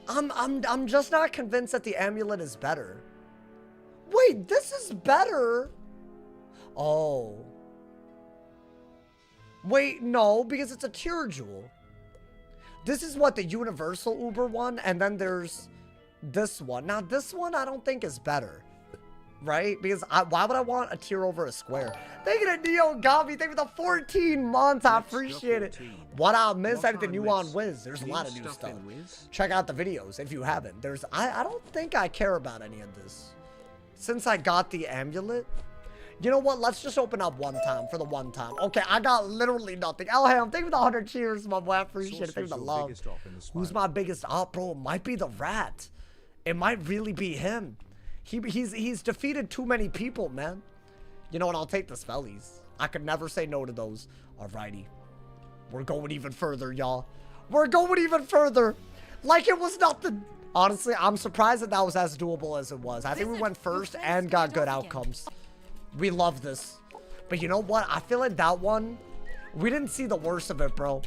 I'm just not convinced that the amulet is better. Wait, this is better. Oh. Wait, no, because it's a tier jewel. This is what, the universal Uber one, and then there's this one. Now, this one I don't think is better. Right? Because why would I want a tier over a square? Thank you to Neo Gabi. Thank you for the 14 months. I appreciate it. What I'll miss anything new on Wiz. There's a lot of new stuff. Check out the videos if you haven't. I don't think I care about any of this. Since I got the amulet. You know what? Let's just open up one time for the one time. Okay, I got literally nothing. Elham, thank you for the 100 cheers, my boy. I appreciate it. Thank you for the love. Who's my biggest op, bro? It might be the rat. It might really be him. He's defeated too many people, man. You know what? I'll take the spellies. I could never say no to those. Alrighty. We're going even further, y'all. We're going even further. Like it was nothing. Honestly, I'm surprised that was as doable as it was. I think we went first and got good outcomes. We love this. But you know what? I feel like that one, we didn't see the worst of it, bro.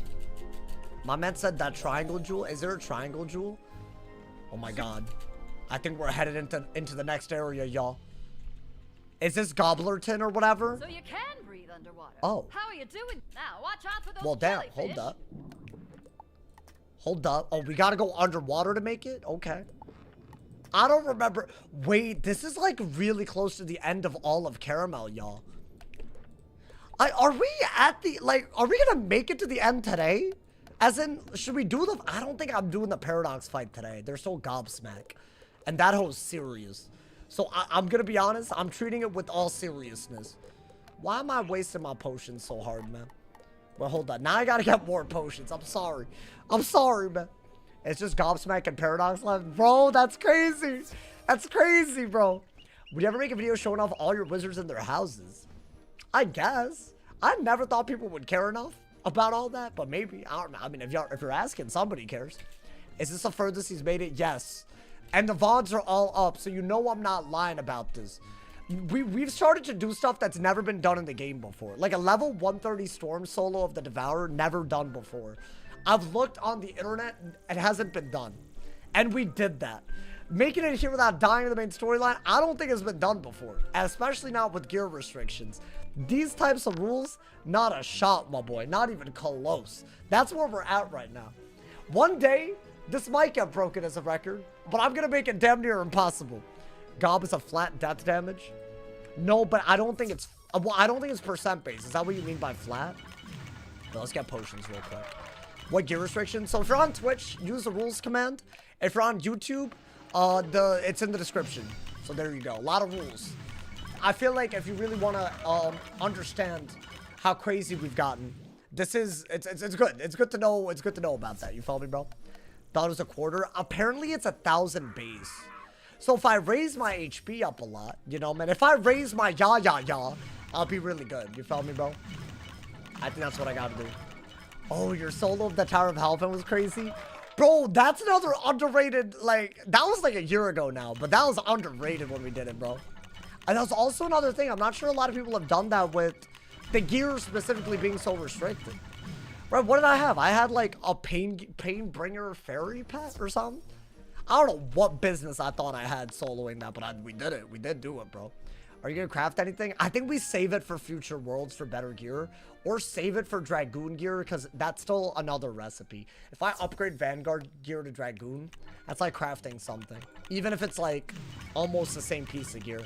My man said that triangle jewel. Is there a triangle jewel? Oh my god. I think we're headed into the next area, y'all. Is this Gobblerton or whatever? So you can breathe underwater. Oh. How are you doing? Now, watch out for those Well, damn. jellyfish. Hold up. Hold up. Oh, we gotta go underwater to make it? Okay. I don't remember. Wait, this is like really close to the end of all of Caramel, y'all. Are we at the, like, are we gonna make it to the end today? As in, should we do the, I don't think I'm doing the Paradox fight today. They're so gobsmack. And that hoe's serious. So I'm gonna be honest, I'm treating it with all seriousness. Why am I wasting my potions so hard, man? Well, hold on. Now I gotta get more potions. I'm sorry. I'm sorry, man. It's just Gobsmack and Paradox left. Bro, that's crazy. That's crazy, bro. Would you ever make a video showing off all your wizards in their houses? I guess. I never thought people would care enough about all that, but maybe. I don't know. I mean, if you're asking, somebody cares. Is this the furthest he's made it? Yes. And the VODs are all up, so you know I'm not lying about this. We've started to do stuff that's never been done in the game before. Like a level 130 Storm solo of the Devourer, never done before. I've looked on the internet, it hasn't been done. And we did that. Making it here without dying in the main storyline, I don't think it's been done before. Especially not with gear restrictions. These types of rules, not a shot, my boy. Not even close. That's where we're at right now. One day, this might get broken as a record, but I'm gonna make it damn near impossible. Gob is a flat death damage? No, but I don't think it's, well, I don't think it's percent based. Is that what you mean by flat? Well, let's get potions real quick. What gear restrictions? So if you're on Twitch, use the rules command. If you're on YouTube, it's in the description. So there you go. A lot of rules. I feel like if you really want to understand how crazy we've gotten, this is, it's good. It's good to know. It's good to know about that. You follow me, bro? Thought it was a quarter. Apparently it's 1,000 base. So if I raise my HP up a lot, you know, man, if I raise my ya, I'll be really good. You feel me, bro? I think that's what I gotta do. Oh, your solo of the Tower of Halfin was crazy. Bro, that's another underrated, like, that was like a year ago now, but that was underrated when we did it, bro. And that was also another thing. I'm not sure a lot of people have done that with the gear specifically being so restricted. Right, what did I have? I had like a Painbringer Fairy pet or something. I don't know what business I thought I had soloing that, but we did it. We did do it, bro. Are you gonna craft anything? I think we save it for future worlds for better gear, or save it for Dragoon gear, because that's still another recipe. If I upgrade Vanguard gear to Dragoon, that's like crafting something, even if it's like almost the same piece of gear.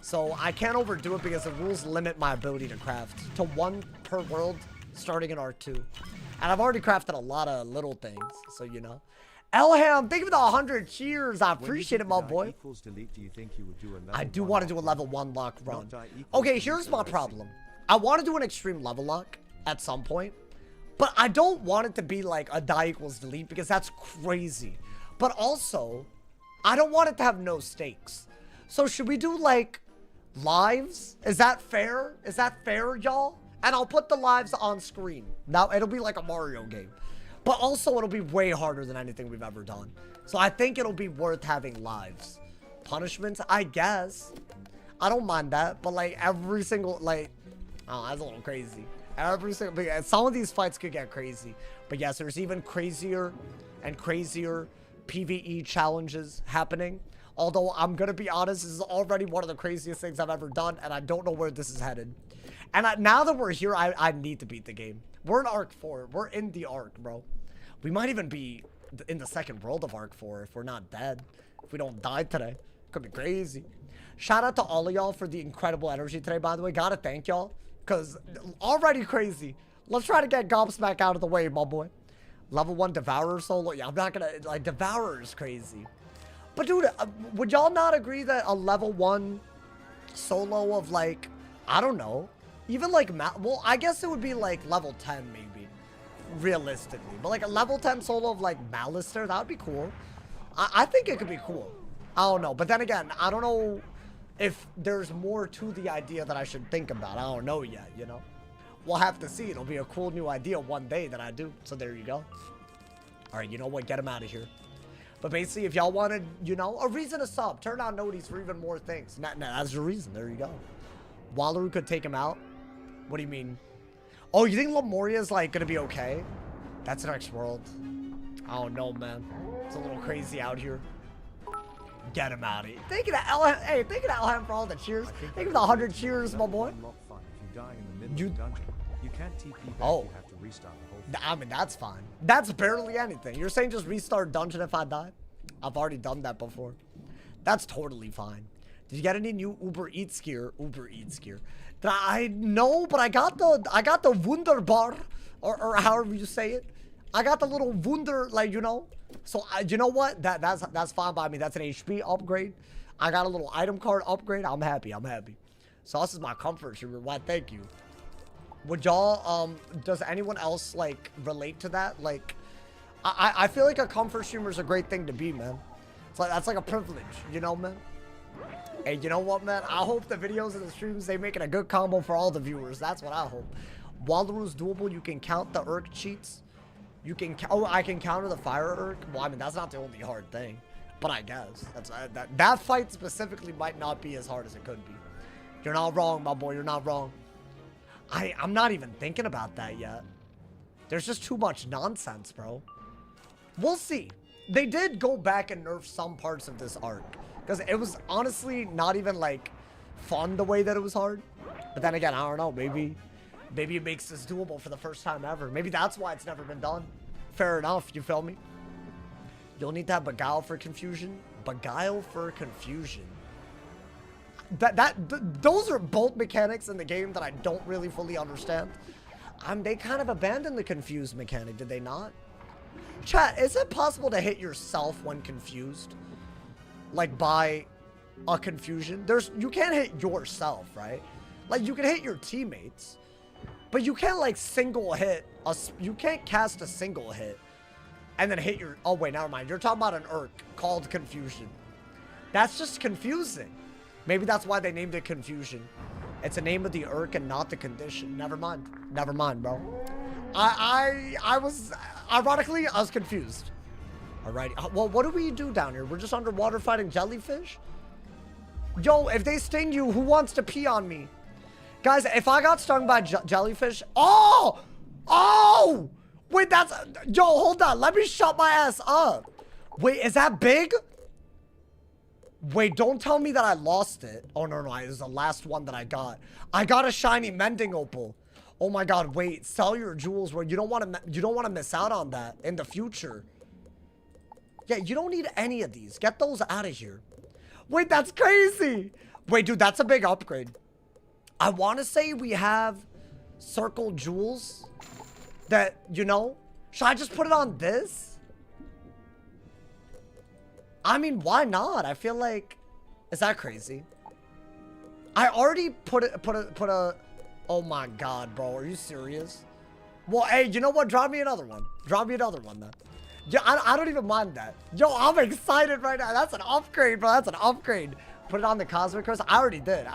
So I can't overdo it because the rules limit my ability to craft to 1 per world starting in R2. And I've already crafted a lot of little things, so you know. Elham, thank you for the 100 cheers. I appreciate it, my boy. I do want to do a level 1 lock run. Okay, here's my problem. I want to do an extreme level lock at some point, but I don't want it to be like a die equals delete because that's crazy. But also, I don't want it to have no stakes. So should we do like lives? Is that fair? Is that fair, y'all? And I'll put the lives on screen. Now it'll be like a Mario game. But also, it'll be way harder than anything we've ever done. So I think it'll be worth having lives. Punishments, I guess. I don't mind that. But like every single, like, oh, that's a little crazy. Every single, some of these fights could get crazy. But yes, there's even crazier and crazier PvE challenges happening. Although I'm going to be honest, this is already one of the craziest things I've ever done. And I don't know where this is headed. And now that we're here, I need to beat the game. We're in Arc 4. We're in the Arc, bro. We might even be in the second world of Arc 4 if we're not dead. If we don't die today. Could be crazy. Shout out to all of y'all for the incredible energy today, by the way. Gotta thank y'all. Because already crazy. Let's try to get Gobsmack out of the way, my boy. Level 1 Devourer solo. Yeah, I'm not gonna... Like, Devourer is crazy. But, dude, would y'all not agree that a level 1 solo of, like... I don't know. Even like, well, I guess it would be like level 10 maybe, realistically. But like a level 10 solo of like Malister, that would be cool. I think it could be cool. I don't know. But then again, I don't know if there's more to the idea that I should think about. I don't know yet, you know. We'll have to see. It'll be a cool new idea one day that I do. So there you go. All right, you know what? Get him out of here. But basically, if y'all wanted, you know, a reason to sub, turn on noties for even more things. Nah, that's the reason. There you go. Wallaroo could take him out. What do you mean? Oh, you think Lemuria is like gonna be okay? That's the next world. I don't know, man. It's a little crazy out here. Get him out of here. Thank you to Elham. Hey, thank you to Elham for all the cheers. Thank you for the 100 cheers, my boy. You can't TP back. Oh. You have to restart the whole I mean, that's fine. That's barely anything. You're saying just restart dungeon if I die? I've already done that before. That's totally fine. Did you get any new Uber Eats gear? Uber Eats gear. No, but I got the Wunderbar, or however you say it. I got the little Wunder, like, you know. So you know what? That's fine by me. That's an HP upgrade. I got a little item card upgrade. I'm happy. I'm happy. So this is my comfort streamer. Why? Thank you. Would y'all does anyone else like relate to that? Like, I feel like a comfort streamer is a great thing to be, man. It's like that's like a privilege, you know, man. Hey, you know what, man? I hope the videos and the streams, they make it a good combo for all the viewers. That's what I hope. Walrus doable, you can count the Urk cheats. You can, oh, I can counter the fire Urk. Well, I mean, that's not the only hard thing. But I guess. That's that fight specifically might not be as hard as it could be. You're not wrong, my boy. You're not wrong. I'm not even thinking about that yet. There's just too much nonsense, bro. We'll see. They did go back and nerf some parts of this arc. Because it was honestly not even, like, fun the way that it was hard. But then again, I don't know. Maybe it makes this doable for the first time ever. Maybe that's why it's never been done. Fair enough, you feel me? You'll need to have Beguile for confusion. Beguile for confusion. Those are both mechanics in the game that I don't really fully understand. They kind of abandoned the confused mechanic, did they not? Chat, is it possible to hit yourself when confused? Like by a confusion? You can't hit yourself, right? Like you can hit your teammates, but you can't like single hit you can't cast a single hit and then hit your, oh wait, never mind. You're talking about an Urk called confusion. That's just confusing. Maybe that's why they named it confusion. It's a name of the Urk and not the condition. Never mind. Never mind, bro. I was, ironically, I was confused. Alrighty. Well, what do we do down here? We're just underwater fighting jellyfish? Yo, if they sting you, who wants to pee on me? Guys, if I got stung by jellyfish... Oh! Oh! Wait, that's... Yo, hold on. Let me shut my ass up. Wait, is that big? Wait, don't tell me that I lost it. Oh, no, no. It was the last one that I got. I got a shiny mending opal. Oh, my God. Wait. Sell your jewels where you don't want to miss out on that in the future. Yeah, you don't need any of these. Get those out of here. Wait, that's crazy. Wait, dude, that's a big upgrade. I want to say we have circle jewels that, you know, should I just put it on this? I mean, why not? I feel like, is that crazy? I already put a, oh my God, bro, are you serious? Well, hey, you know what? Drop me another one. Drop me another one, then. Yeah, I don't even mind that. Yo, I'm excited right now. That's an upgrade, bro. That's an upgrade. Put it on the Cosmic Curse. I already did.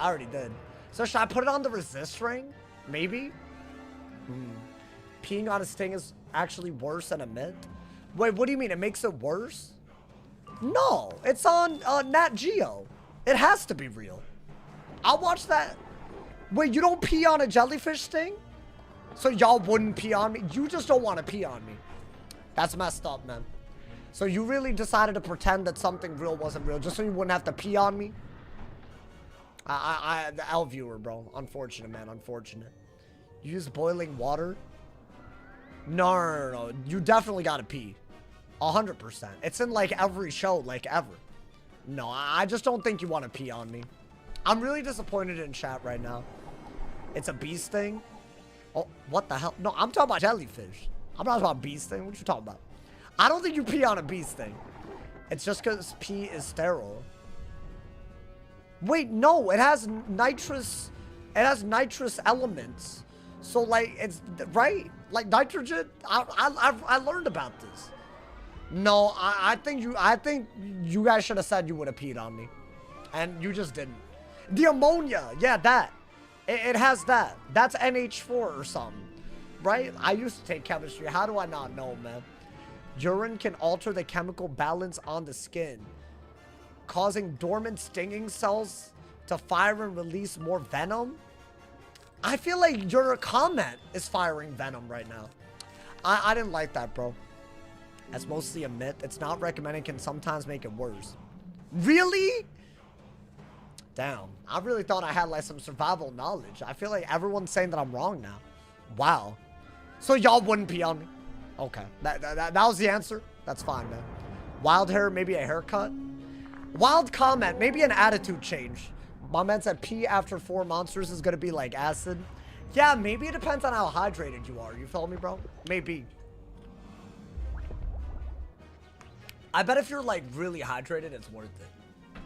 So should I put it on the Resist Ring? Maybe? Peeing on a sting is actually worse than a mint? Wait, what do you mean? It makes it worse? No, it's on Nat Geo. It has to be real. I'll watch that. Wait, you don't pee on a jellyfish sting? So y'all wouldn't pee on me? You just don't want to pee on me. That's messed up, man. So you really decided to pretend that something real wasn't real just so you wouldn't have to pee on me? The L viewer, bro. Unfortunate, man. Unfortunate. You use boiling water? No. You definitely gotta pee. 100%. It's in, like, every show, like, ever. No, I just don't think you want to pee on me. I'm really disappointed in chat right now. It's a beast thing? Oh, what the hell? No, I'm talking about jellyfish. I'm not talking about beast thing. What you talking about? I don't think you pee on a beast thing. It's just because pee is sterile. Wait, no. It has nitrous. It has nitrous elements. So, like, it's right. Like nitrogen. I learned about this. No, I think you guys should have said you would have peed on me, and you just didn't. The ammonia. Yeah, that. It has that. That's NH4 or something. Right? I used to take chemistry. How do I not know, man? Urine can alter the chemical balance on the skin, causing dormant stinging cells to fire and release more venom. I feel like your comment is firing venom right now. I didn't like that, bro. That's mostly a myth. It's not recommended, can sometimes make it worse. Really? Damn. I really thought I had like some survival knowledge. I feel like everyone's saying that I'm wrong now. Wow. So y'all wouldn't pee on me? Okay. That was the answer? That's fine, man. Wild hair, maybe a haircut? Wild comment, maybe an attitude change. My man said pee after 4 monsters is gonna be like acid. Yeah, maybe it depends on how hydrated you are. You feel me, bro? Maybe. I bet if you're like really hydrated, it's worth it.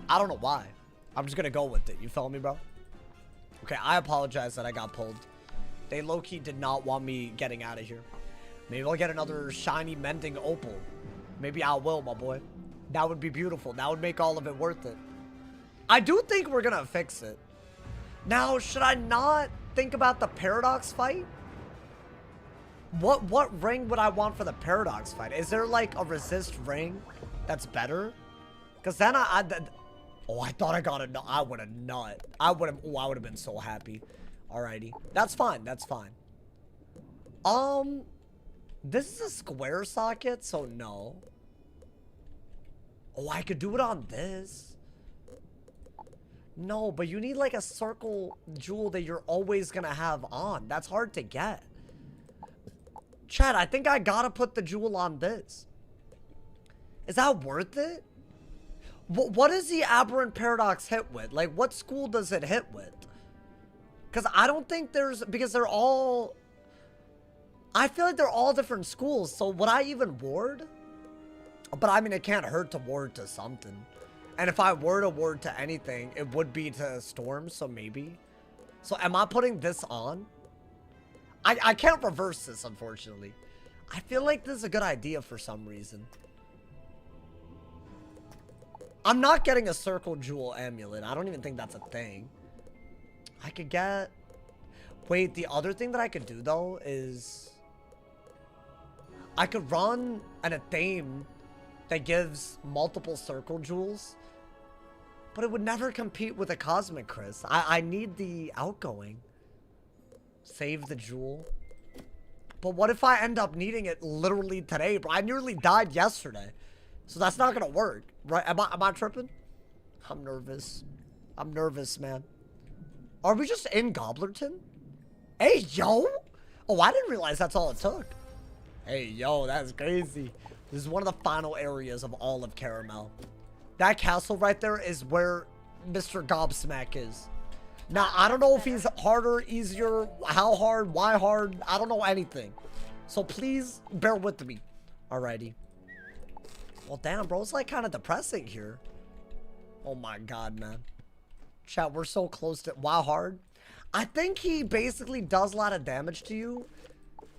I don't know why. I'm just gonna go with it. You feel me, bro? Okay, I apologize that I got pulled. They low-key did not want me getting out of here. Maybe I'll get another shiny mending opal. Maybe I will, my boy. That would be beautiful. That would make all of it worth it. I do think we're gonna fix it. Now, should I not think about the paradox fight? What ring would I want for the paradox fight? Is there like a resist ring that's better? Because then oh, I thought I got a nut. I would have nut. I would have been so happy. Alrighty. That's fine. That's fine. This is a square socket, so no. Oh, I could do it on this. No, but you need like a circle jewel that you're always gonna have on. That's hard to get. Chad, I think I gotta put the jewel on this. Is that worth it? What does the aberrant paradox hit with? Like, what school does it hit with? Because I don't think there's... Because they're all... I feel like they're all different schools. So would I even ward? But I mean, it can't hurt to ward to something. And if I were to ward to anything, it would be to Storm. So maybe. So am I putting this on? I can't reverse this, unfortunately. I feel like this is a good idea for some reason. I'm not getting a circle jewel amulet. I don't even think that's a thing. I could get... Wait, the other thing that I could do, though, is... I could run a theme that gives multiple circle jewels. But it would never compete with a Cosmic Chris. I need the outgoing. Save the jewel. But what if I end up needing it literally today, bro? I nearly died yesterday. So that's not gonna work, right? Am I tripping? I'm nervous. I'm nervous, man. Are we just in Gobblerton? Hey, yo! Oh, I didn't realize that's all it took. Hey, yo, that's crazy. This is one of the final areas of all of Caramel. That castle right there is where Mr. GOBBSMACK is. Now, I don't know if he's harder, easier, how hard, why hard. I don't know anything. So please bear with me. Alrighty. Well, damn, bro. It's like kind of depressing here. Oh my god, man. Chat, we're so close to... Wow, hard. I think he basically does a lot of damage to you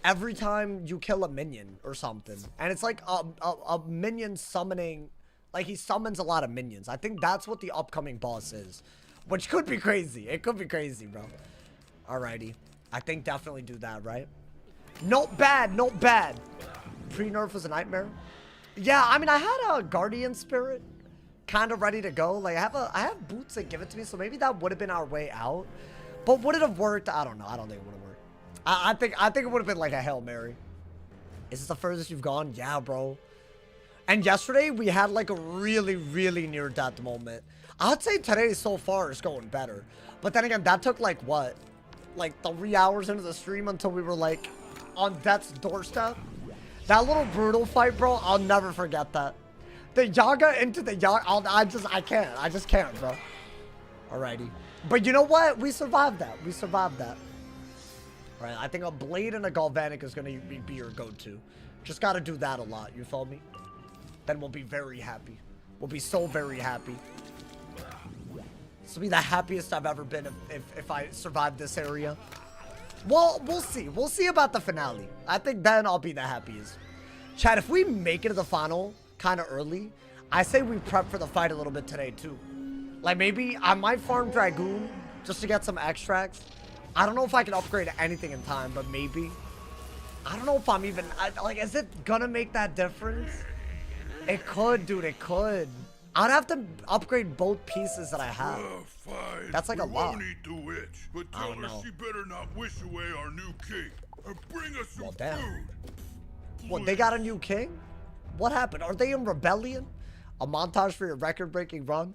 every time you kill a minion or something. And it's like a minion summoning... Like, he summons a lot of minions. I think that's what the upcoming boss is. Which could be crazy. It could be crazy, bro. Alrighty. I think definitely do that, right? Not bad. Not bad. Pre-nerf was a nightmare. Yeah, I mean, I had a Guardian Spirit kind of ready to go. Like, I have boots that give it to me, so maybe that would have been our way out. But would it have worked? I don't know. I don't think it would have worked. I think it would have been like a Hail Mary. Is this the furthest you've gone? Yeah, bro. And yesterday, we had like a really, really near-death moment. I'd say today so far is going better. But then again, that took like what? Like 3 hours into the stream until we were like on death's doorstep. That little brutal fight, bro, I'll never forget that. The Yaga into the Yaga, I just can't, bro. Alrighty. But you know what? We survived that. We survived that. Alright, I think a Blade and a Galvanic is going to be your go-to. Just got to do that a lot, you feel me? Then we'll be very happy. We'll be so very happy. This will be the happiest I've ever been if I survive this area. Well, we'll see. We'll see about the finale. I think then I'll be the happiest. Chat, if we make it to the final kind of early, I say we prep for the fight a little bit today too. Like maybe I might farm Dragoon just to get some extracts. I don't know if I can upgrade anything in time, but maybe. I don't know if I'm even... like, is it gonna make that difference? It could, dude. It could. I'd have to upgrade both pieces that I have. Fine. That's like a lot. We won't eat the witch, but tell her she better not wish away our new king. Or bring us some food. What, they got a new king? What happened? Are they in rebellion? A montage for your record-breaking run?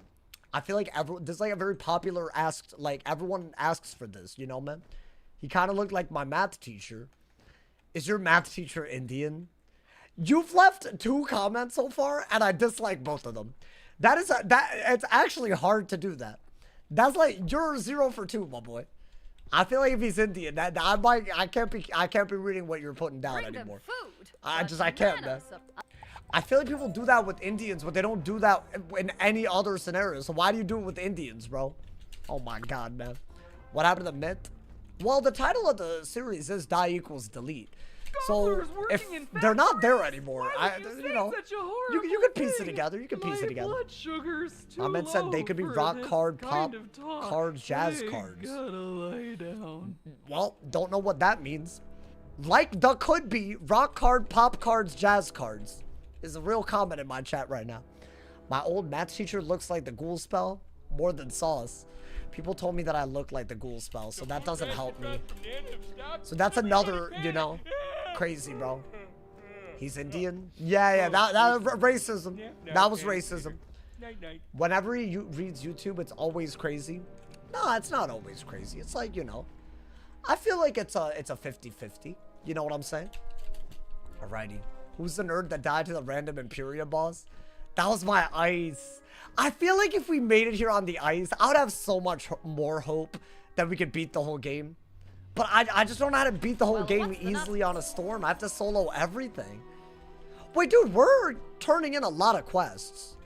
I feel like this is like a very popular asked, like everyone asks for this, you know, man? He kind of looked like my math teacher. Is your math teacher Indian? You've left 2 comments so far, and I dislike both of them. It's actually hard to do that. That's like, you're 0 for 2, my boy. I feel like if he's Indian, I can't be reading what you're putting down anymore. I can't, man. I feel like people do that with Indians, but they don't do that in any other scenario. So why do you do it with Indians, bro? Oh my god, man. What happened to the myth? Well, the title of the series is Die Equals Delete. So if they're not there anymore, you know, you can piece it together. You can piece it together. My man said they could be rock card, pop cards, jazz cards. Well, don't know what that means. Like the could be rock card, pop cards, jazz cards is a real comment in my chat right now. My old math teacher looks like the ghoul spell more than sauce. People told me that I look like the ghoul spell, so that doesn't help me. So that's another, you know, crazy, bro. He's Indian? Yeah, that racism. That was racism. Whenever he reads YouTube, it's always crazy. No, it's not always crazy. It's like, you know, I feel like it's a 50-50. You know what I'm saying? Alrighty. Who's the nerd that died to the random Imperia boss? That was my ice. I feel like if we made it here on the ice, I would have so much more hope that we could beat the whole game. But I just don't know how to beat the whole game easily on a storm. I have to solo everything. Wait, dude, we're turning in a lot of quests.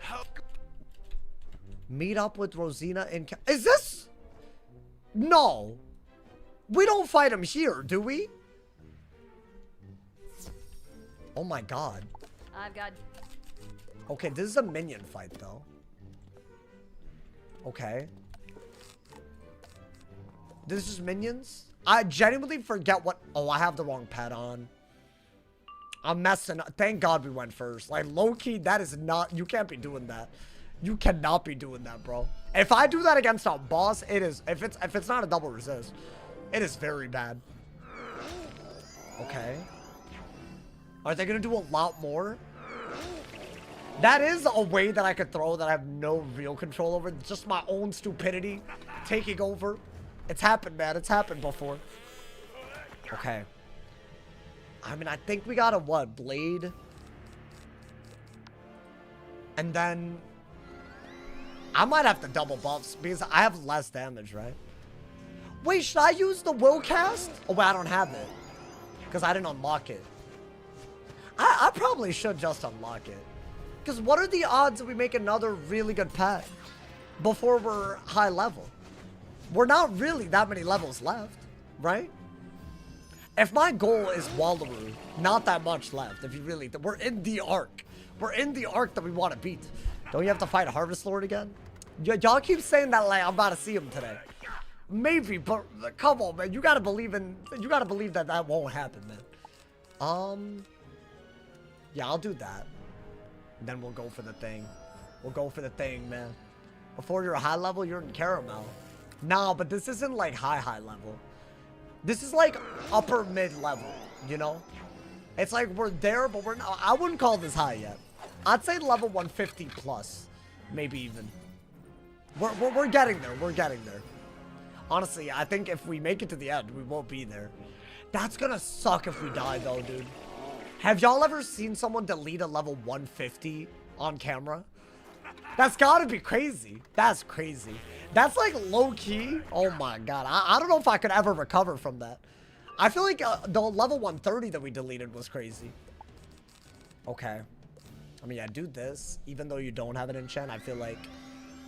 Meet up with Rosina in... Is this... No. We don't fight him here, do we? Oh my god. I've got... Okay, this is a minion fight, though. Okay. This is just minions? I genuinely forget what... Oh, I have the wrong pet on. I'm messing up. Thank God we went first. Like, low-key, that is not... You can't be doing that. You cannot be doing that, bro. If I do that against a boss, it is... If it's not a double resist, it is very bad. Okay. Are they gonna do a lot more? That is a way that I could throw that I have no real control over. Just my own stupidity taking over. It's happened, man. It's happened before. Okay. I mean, I think we got a, what, blade? And then... I might have to double buffs because I have less damage, right? Wait, should I use the will cast? Oh, wait, I don't have it. Because I didn't unlock it. I probably should just unlock it. Because what are the odds that we make another really good pet before we're high level? We're not really that many levels left, right? If my goal is Wallaroo, not that much left. If you really... We're in the arc. We're in the arc that we want to beat. Don't you have to fight Harvest Lord again? Y'all keep saying that like I'm about to see him today. Maybe, but come on, man. You gotta believe in... You gotta believe that that won't happen, man. Yeah, I'll do that. And then we'll go for the thing. We'll go for the thing, man. Before you're a high level, you're in caramel. Nah, but this isn't like high level. This is like upper mid level, you know? It's like we're there, but we're not. I wouldn't call this high yet. I'd say level 150 plus. Maybe even. We're getting there. We're getting there. Honestly, I think if we make it to the end, we won't be there. That's gonna suck if we die though, dude. Have y'all ever seen someone delete a level 150 on camera? That's gotta be crazy. That's crazy. That's like low-key. Oh my god. I don't know if I could ever recover from that. I feel like the level 130 that we deleted was crazy. Okay. I mean, yeah, do this. Even though you don't have an enchant, I feel like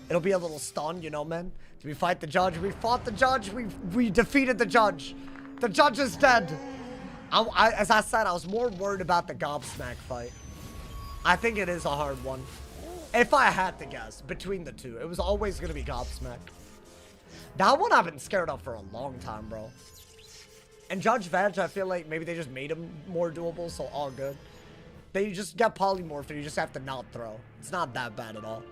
it'll be a little stun, you know, man? Did we fight the judge? We fought the judge. We defeated the judge. The judge is dead. As I said, I was more worried about the GOBBSMACK fight. I think it is a hard one. If I had to guess, between the two, it was always going to be GOBBSMACK. That one I've been scared of for a long time, bro. And Judge VEG, I feel like maybe they just made him more doable, so all good. They just get polymorphed and you just have to not throw. It's not that bad at all.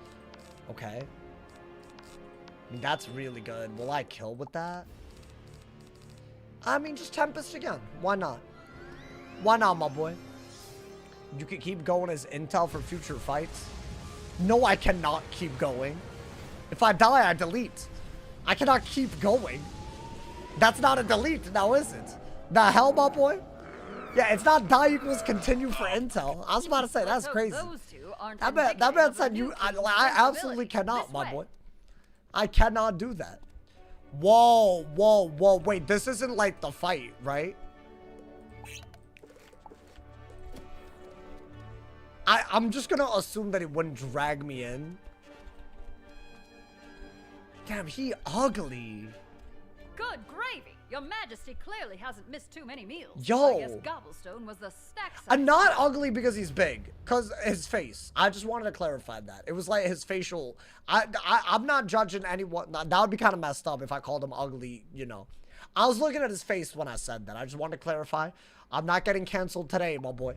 Okay. I mean, that's really good. Will I kill with that? I mean, just Tempest again. Why not? Why not, my boy? You can keep going as intel for future fights. No, I cannot keep going. If I die, I delete. I cannot keep going. That's not a delete now, is it? The hell, my boy? Yeah, it's not die equals continue for intel. I was about to say, that's crazy. That man said you, I absolutely cannot, my boy. I cannot do that. Whoa, whoa, whoa. Wait, this isn't like the fight, right? I'm just gonna assume that it wouldn't drag me in. Damn, he ugly. Good gravy. Your Majesty clearly hasn't missed too many meals. Yo. I guess Gobblestone was the snack size. I'm not ugly because he's big. Because his face. I just wanted to clarify that. It was like his facial. I'm not judging anyone. That would be kind of messed up if I called him ugly, you know. I was looking at his face when I said that. I just wanted to clarify. I'm not getting canceled today, my boy.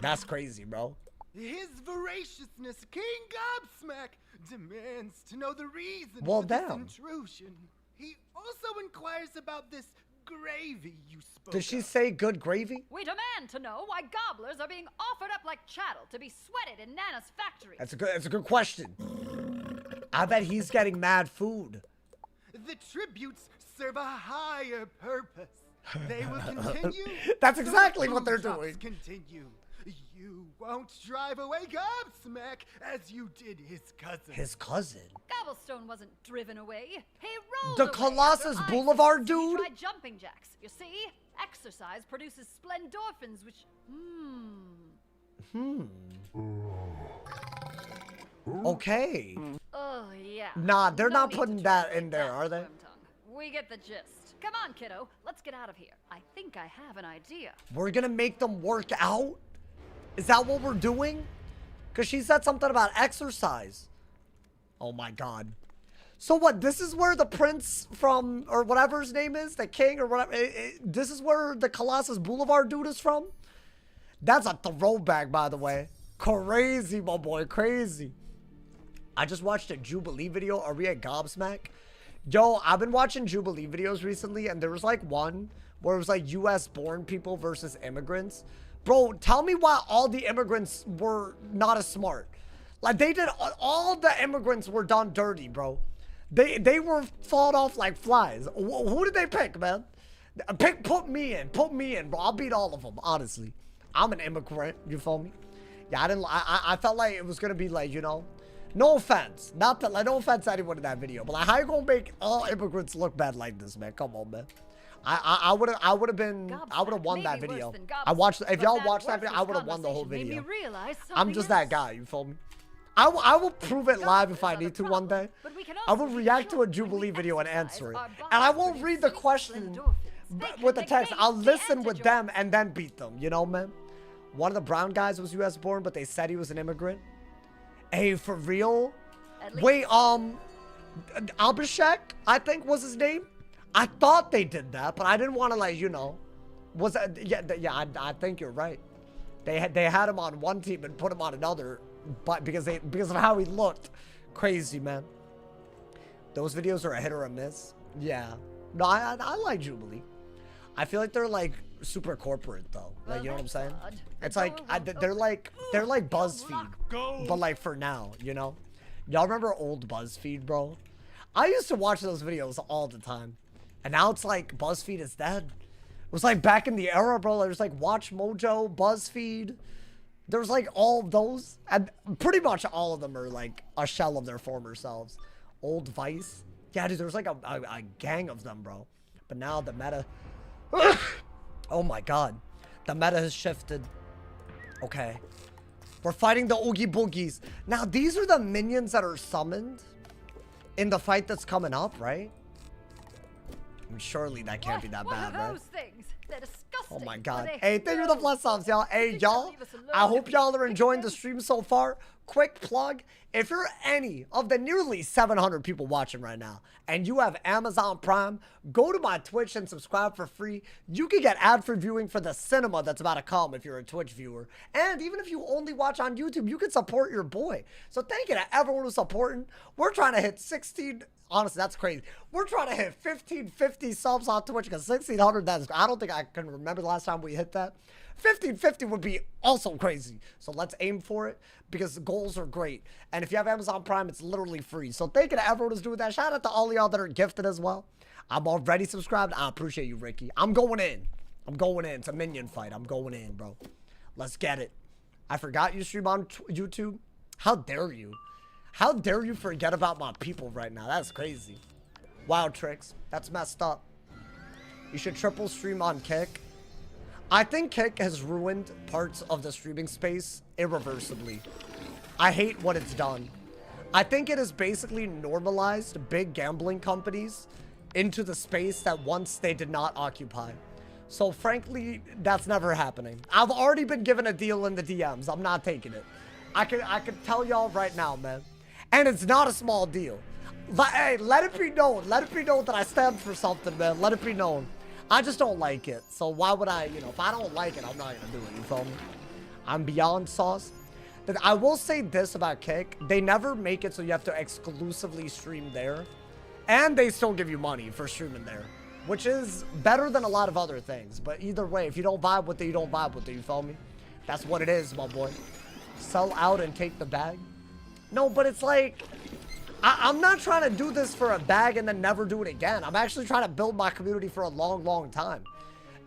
That's crazy, bro. His voraciousness, King Gobsmack, demands to know the reason Well, for this damn. intrusion. He also inquires about this gravy you spoke Did she of. say good gravy? We demand to know why gobblers are being offered up like chattel to be sweated in Nana's factory. That's a good question. I bet he's getting mad food. The tributes serve a higher purpose. They will continue. That's so exactly the what they're food drops doing. Continue. You won't drive away Gobsmack as you did his cousin. His cousin? Gobblestone wasn't driven away. He rolled The away Colossus after Boulevard he dude? tried jumping jacks. You see, exercise produces splendorphins, which Okay. Oh yeah. Nah, they're No not need to putting that translate in there, that, are they? Worm Tongue. We get the gist. Come on, kiddo. Let's get out of here. I think I have an idea. We're gonna make them work out? Is that what we're doing? Because she said something about exercise. Oh my god. So what, this is where the prince from, or whatever his name is, the king or whatever, this is where the Colossus Boulevard dude is from? That's a throwback, by the way. Crazy, my boy, crazy. I just watched a Jubilee video. Are we at Gobsmack? Yo, I've been watching Jubilee videos recently, and there was like one where it was like US born people versus immigrants. Bro, tell me why all the immigrants were not as smart. Like, they did, all the immigrants were done dirty, bro. They were fought off like flies. Who did they pick, man? Put me in, bro. I'll beat all of them, honestly. I'm an immigrant, you feel me? Yeah, I felt like it was gonna be like, you know, no offense, not to, like, no offense to anyone in that video, but like, how you gonna make all immigrants look bad like this, man? Come on, man. I would have won that video. I watched, if y'all watched that video, I would have won the whole video. I'm just that guy, you feel me? I will prove it live if I need to one day. I will react to a Jubilee video and answer it. And I won't read the question with the text. I'll listen with them and then beat them, you know, man? One of the brown guys was US born, but they said he was an immigrant. Hey, for real? Wait, Abhishek, I think was his name. I thought they did that, but I didn't want to, like, you know, was that, yeah, I think you're right. They had him on one team and put him on another, but because of how he looked. Crazy, man. Those videos are a hit or a miss. Yeah. No, I like Jubilee. I feel like they're like super corporate though. Like, you know what I'm saying? It's like they're like BuzzFeed, but like for now, you know. Y'all remember old BuzzFeed, bro? I used to watch those videos all the time, and now it's like BuzzFeed is dead. It was like back in the era, bro. There was like Watch Mojo, BuzzFeed. There was like all of those, and pretty much all of them are like a shell of their former selves. Old Vice, yeah, dude. There was like a gang of them, bro. But now the meta. Oh my god. The meta has shifted. Okay. We're fighting the Oogie Boogies. Now, these are the minions that are summoned in the fight that's coming up, right? I mean, surely that can't be that bad, right? Those things? They're disgusting. Oh my god. Hey, thank you for the plus subs, y'all. Hey, y'all. I hope y'all are enjoying the stream so far. Quick plug. If you're any of the nearly 700 people watching right now and you have Amazon Prime, go to my Twitch and subscribe for free. You can get ad-free viewing for the cinema that's about to come if you're a Twitch viewer. And even if you only watch on YouTube, you can support your boy. So thank you to everyone who's supporting. We're trying to hit 16 Honestly, that's crazy. We're trying to hit 1550 subs on Twitch because 1600, I don't think I can remember the last time we hit that. 1550 would be also crazy. So let's aim for it because the goals are great. And if you have Amazon Prime, it's literally free. So thank you to everyone who's doing that. Shout out to all y'all that are gifted as well. I'm already subscribed. I appreciate you, Ricky. I'm going in. I'm going in. It's a minion fight. I'm going in, bro. Let's get it. I forgot you stream on YouTube. How dare you? How dare you forget about my people right now? That's crazy. Wild tricks. That's messed up. You should triple stream on Kick. I think Kick has ruined parts of the streaming space irreversibly. I hate what it's done. I think it has basically normalized big gambling companies into the space that once they did not occupy. So frankly, that's never happening. I've already been given a deal in the DMs. I'm not taking it. I can tell y'all right now, man. And it's not a small deal. Hey, let it be known. Let it be known that I stand for something, man. Let it be known. I just don't like it. So why would I, you know, if I don't like it, I'm not gonna do it. You feel me? I'm beyond sauce. I will say this about Kick. They never make it so you have to exclusively stream there. And they still give you money for streaming there, which is better than a lot of other things. But either way, if you don't vibe with it, you don't vibe with it. You feel me? That's what it is, my boy. Sell out and take the bag. No, but it's like, I'm not trying to do this for a bag and then never do it again. I'm actually trying to build my community for a long, long time.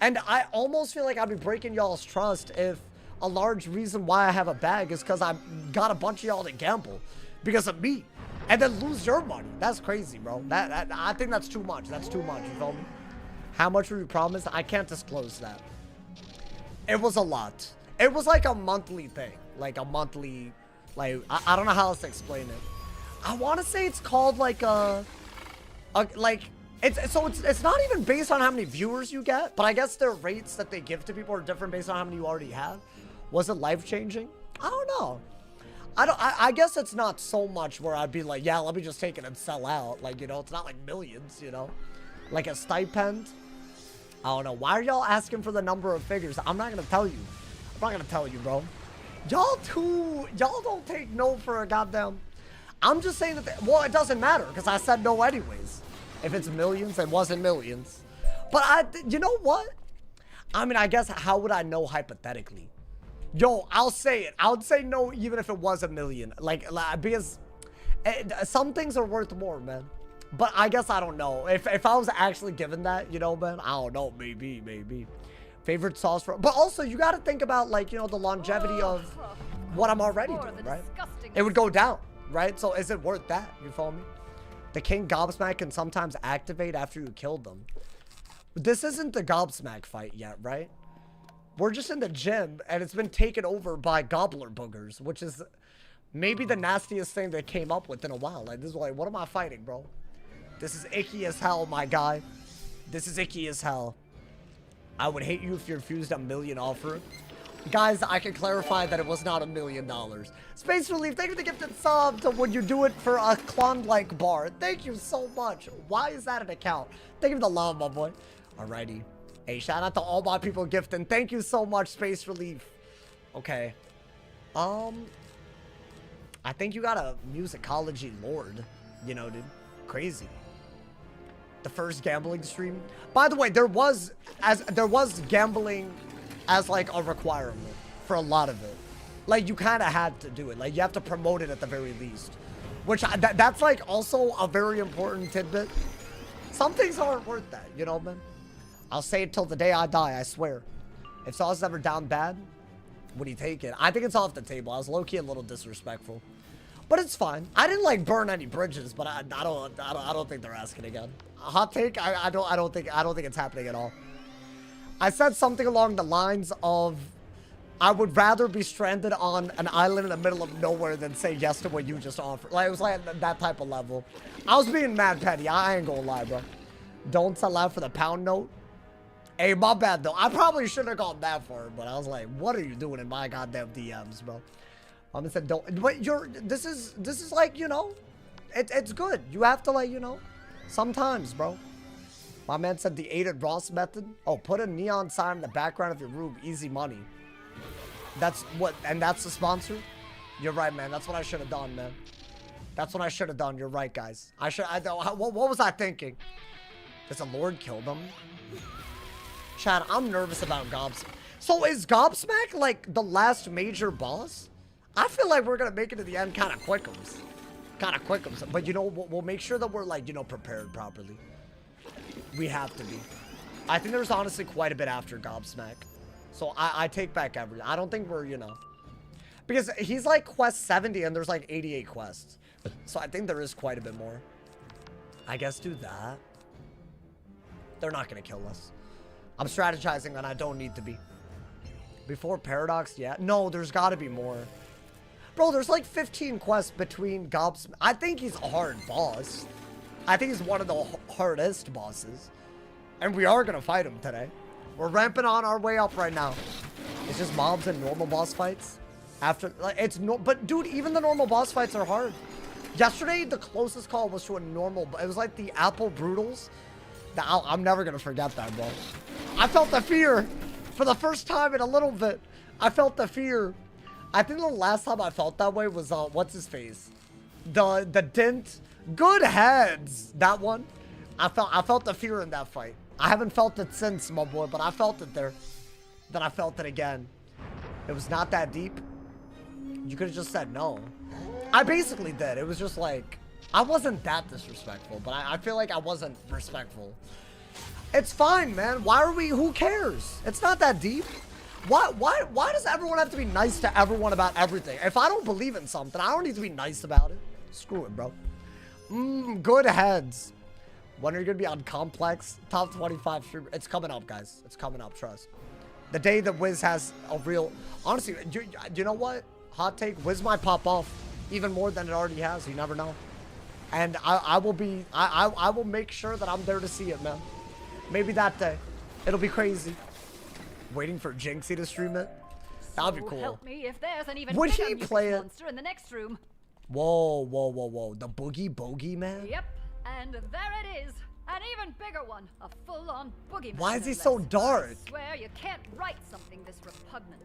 And I almost feel like I'd be breaking y'all's trust if a large reason why I have a bag is because I got a bunch of y'all to gamble because of me. And then lose your money. That's crazy, bro. I think that's too much. That's too much, you feel me? How much were you promised? I can't disclose that. It was a lot. It was like a monthly thing. Like a monthly, like, I don't know how else to explain it. I want to say it's called like it's not even based on how many viewers you get, but I guess their rates that they give to people are different based on how many you already have. Was it life-changing? I don't know. I guess it's not so much where I'd be like, yeah, let me just take it and sell out. Like, you know, it's not like millions, you know, like a stipend. I don't know. Why are y'all asking for the number of figures? I'm not going to tell you. I'm not going to tell you, bro. Y'all don't take no for a goddamn. I'm just saying that, well, it doesn't matter because I said no anyways. If it's millions, it wasn't millions. But you know what? I mean, I guess how would I know hypothetically? Yo, I'll say it. I would say no even if it was a million. Like because some things are worth more, man. But I guess I don't know. If I was actually given that, you know, man, I don't know. Maybe. Favorite sauce for... But also, you got to think about, like, you know, the longevity of what I'm already doing, right? It would go down, right? So is it worth that? You follow me? The King GOBBSMACK can sometimes activate after you killed them. This isn't the GOBBSMACK fight yet, right? We're just in the gym, and it's been taken over by gobbler boogers, which is maybe the nastiest thing they came up with in a while. Like, this is like, what am I fighting, bro? This is icky as hell, my guy. This is icky as hell. I would hate you if you refused $1 million offer. Guys, I can clarify that it was not $1 million. Space Relief, thank you for the gifted sub to Would You Do It for a Klondike bar. Thank you so much. Why is that an account? Thank you for the love, my boy. Alrighty. Hey, shout out to all my people gifting. Thank you so much, Space Relief. Okay. I think you got a musicology lord. You know, dude. Crazy. The first gambling stream. By the way, there was gambling as like a requirement for a lot of it. Like you kind of had to do it. Like you have to promote it at the very least. Which that's like also a very important tidbit. Some things aren't worth that, you know, man. I'll say it till the day I die, I swear. If Sauce ever down bad, would he take it? I think it's off the table. I was low-key a little disrespectful. But it's fine. I didn't like burn any bridges, but I don't think they're asking again. A hot take? I don't think it's happening at all. I said something along the lines of I would rather be stranded on an island in the middle of nowhere than say yes to what you just offered. Like it was like that type of level. I was being mad petty. I ain't gonna lie, bro. Don't sell out for the pound note. Hey, my bad though. I probably shouldn't have gone that far, but I was like, what are you doing in my goddamn DMs, bro? I said don't, but this is like, you know, it's good. You have to like, you know, sometimes, bro. My man said the aided Ross method. Oh, put a neon sign in the background of your room. Easy money. That's what, and that's the sponsor? You're right, man. That's what I should have done, man. That's what I should have done. You're right, guys. What was I thinking? Does the Lord kill them? Chad, I'm nervous about GOBBSMACK. So is GOBBSMACK like the last major boss? I feel like we're gonna make it to the end kind of quickums. But you know, we'll make sure that we're like, you know, prepared properly. We have to be. I think there's honestly quite a bit after GOBBSMACK. So I take back everything. I don't think we're, you know. Because he's like quest 70 and there's like 88 quests. So I think there is quite a bit more. I guess do that. They're not gonna kill us. I'm strategizing and I don't need to be. Before Paradox, yeah. No, there's gotta be more. Bro, there's like 15 quests between GOBBSMACK. I think he's a hard boss. I think he's one of the hardest bosses. And we are gonna fight him today. We're ramping on our way up right now. It's just mobs and normal boss fights. After, like, it's no, but dude, even the normal boss fights are hard. Yesterday, the closest call was to a normal, it was like the Apple Brutals. I'm never gonna forget that, bro. I felt the fear for the first time in a little bit. I felt the fear. I think the last time I felt that way was, what's his face? The Dint. Good heads. That one. I felt the fear in that fight. I haven't felt it since, my boy, but I felt it there. Then I felt it again. It was not that deep. You could have just said no. I basically did. It was just like, I wasn't that disrespectful, but I feel like I wasn't respectful. It's fine, man. Why are we, who cares? It's not that deep. Why does everyone have to be nice to everyone about everything? If I don't believe in something, I don't need to be nice about it. Screw it, bro. Good heads. When are you gonna be on Complex? Top 25 streamer. It's coming up, guys. It's coming up, trust. The day that Wiz has a real... Honestly, you know what? Hot take. Wiz might pop off even more than it already has. You never know. And I will make sure that I'm there to see it, man. Maybe that day. It'll be crazy. Waiting for Jinxie to stream it. That'd be cool. Help me if there's an even Would bigger he music play it? monster in the next room. Whoa, whoa, whoa, whoa. The Boogie Bogey Man? Yep, and there it is. An even bigger one. A full-on boogeyman. Why is he no so less. dark? I swear you can't write something this repugnant.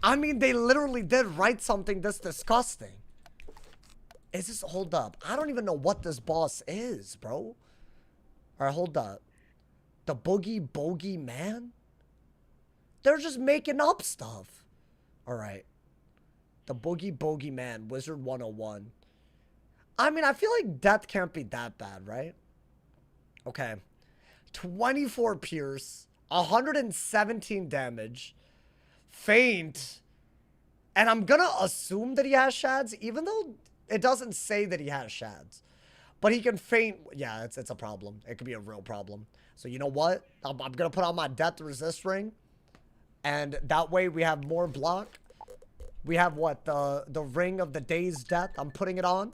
I mean, they literally did write something this disgusting. Is this... Hold up. I don't even know what this boss is, bro. Alright, hold up. The Boogie Bogey Man? They're just making up stuff. Alright. The Boogie Bogey Man, Wizard101. I mean, I feel like death can't be that bad, right? Okay. 24 pierce, 117 damage, faint, and I'm gonna assume that he has shads, even though it doesn't say that he has shads. But he can faint. Yeah, it's a problem. It could be a real problem. So you know what? I'm gonna put on my death resist ring, and that way we have more block. We have what? The ring of the day's death. I'm putting it on,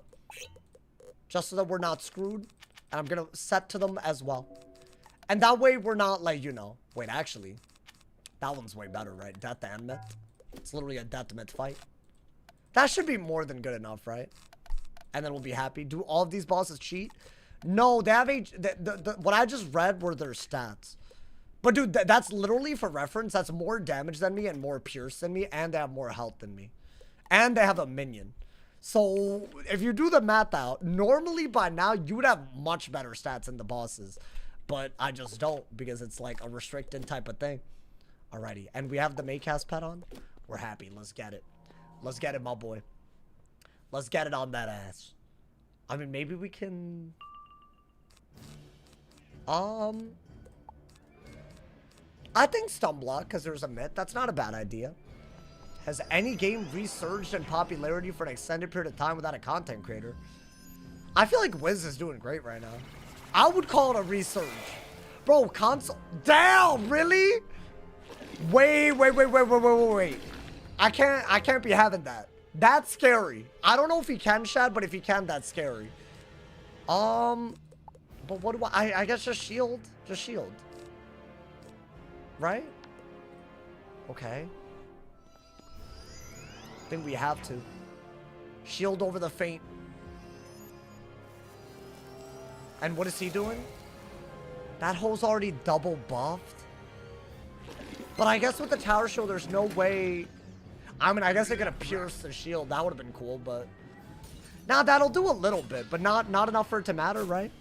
just so that we're not screwed. And I'm gonna set to them as well. And that way we're not like, you know. Wait, actually, that one's way better, right? Death and myth. It's literally a death myth fight. That should be more than good enough, right? And then we'll be happy. Do all of these bosses cheat? No, they have what I just read were their stats. But dude, that's literally for reference. That's more damage than me and more pierce than me. And they have more health than me. And they have a minion. So if you do the math out, normally by now you would have much better stats than the bosses. But I just don't, because it's like a restricted type of thing. Alrighty, and we have the Maycast pet on. We're happy. Let's get it. Let's get it, my boy. Let's get it on that ass. I mean, maybe we can... I think stun block, because there's a myth. That's not a bad idea. Has any game resurged in popularity for an extended period of time without a content creator? I feel like Wiz is doing great right now. I would call it a resurge. Bro, console... Damn, really? Wait. I can't be having that. That's scary. I don't know if he can shad, but if he can, that's scary. But what do I guess just shield. Just shield. Right? Okay. I think we have to. Shield over the faint. And what is he doing? That hole's already double buffed. But I guess with the tower shield, there's no way... I mean, I guess they could have pierced the shield. That would have been cool, but... Now that'll do a little bit, but not enough for it to matter, right?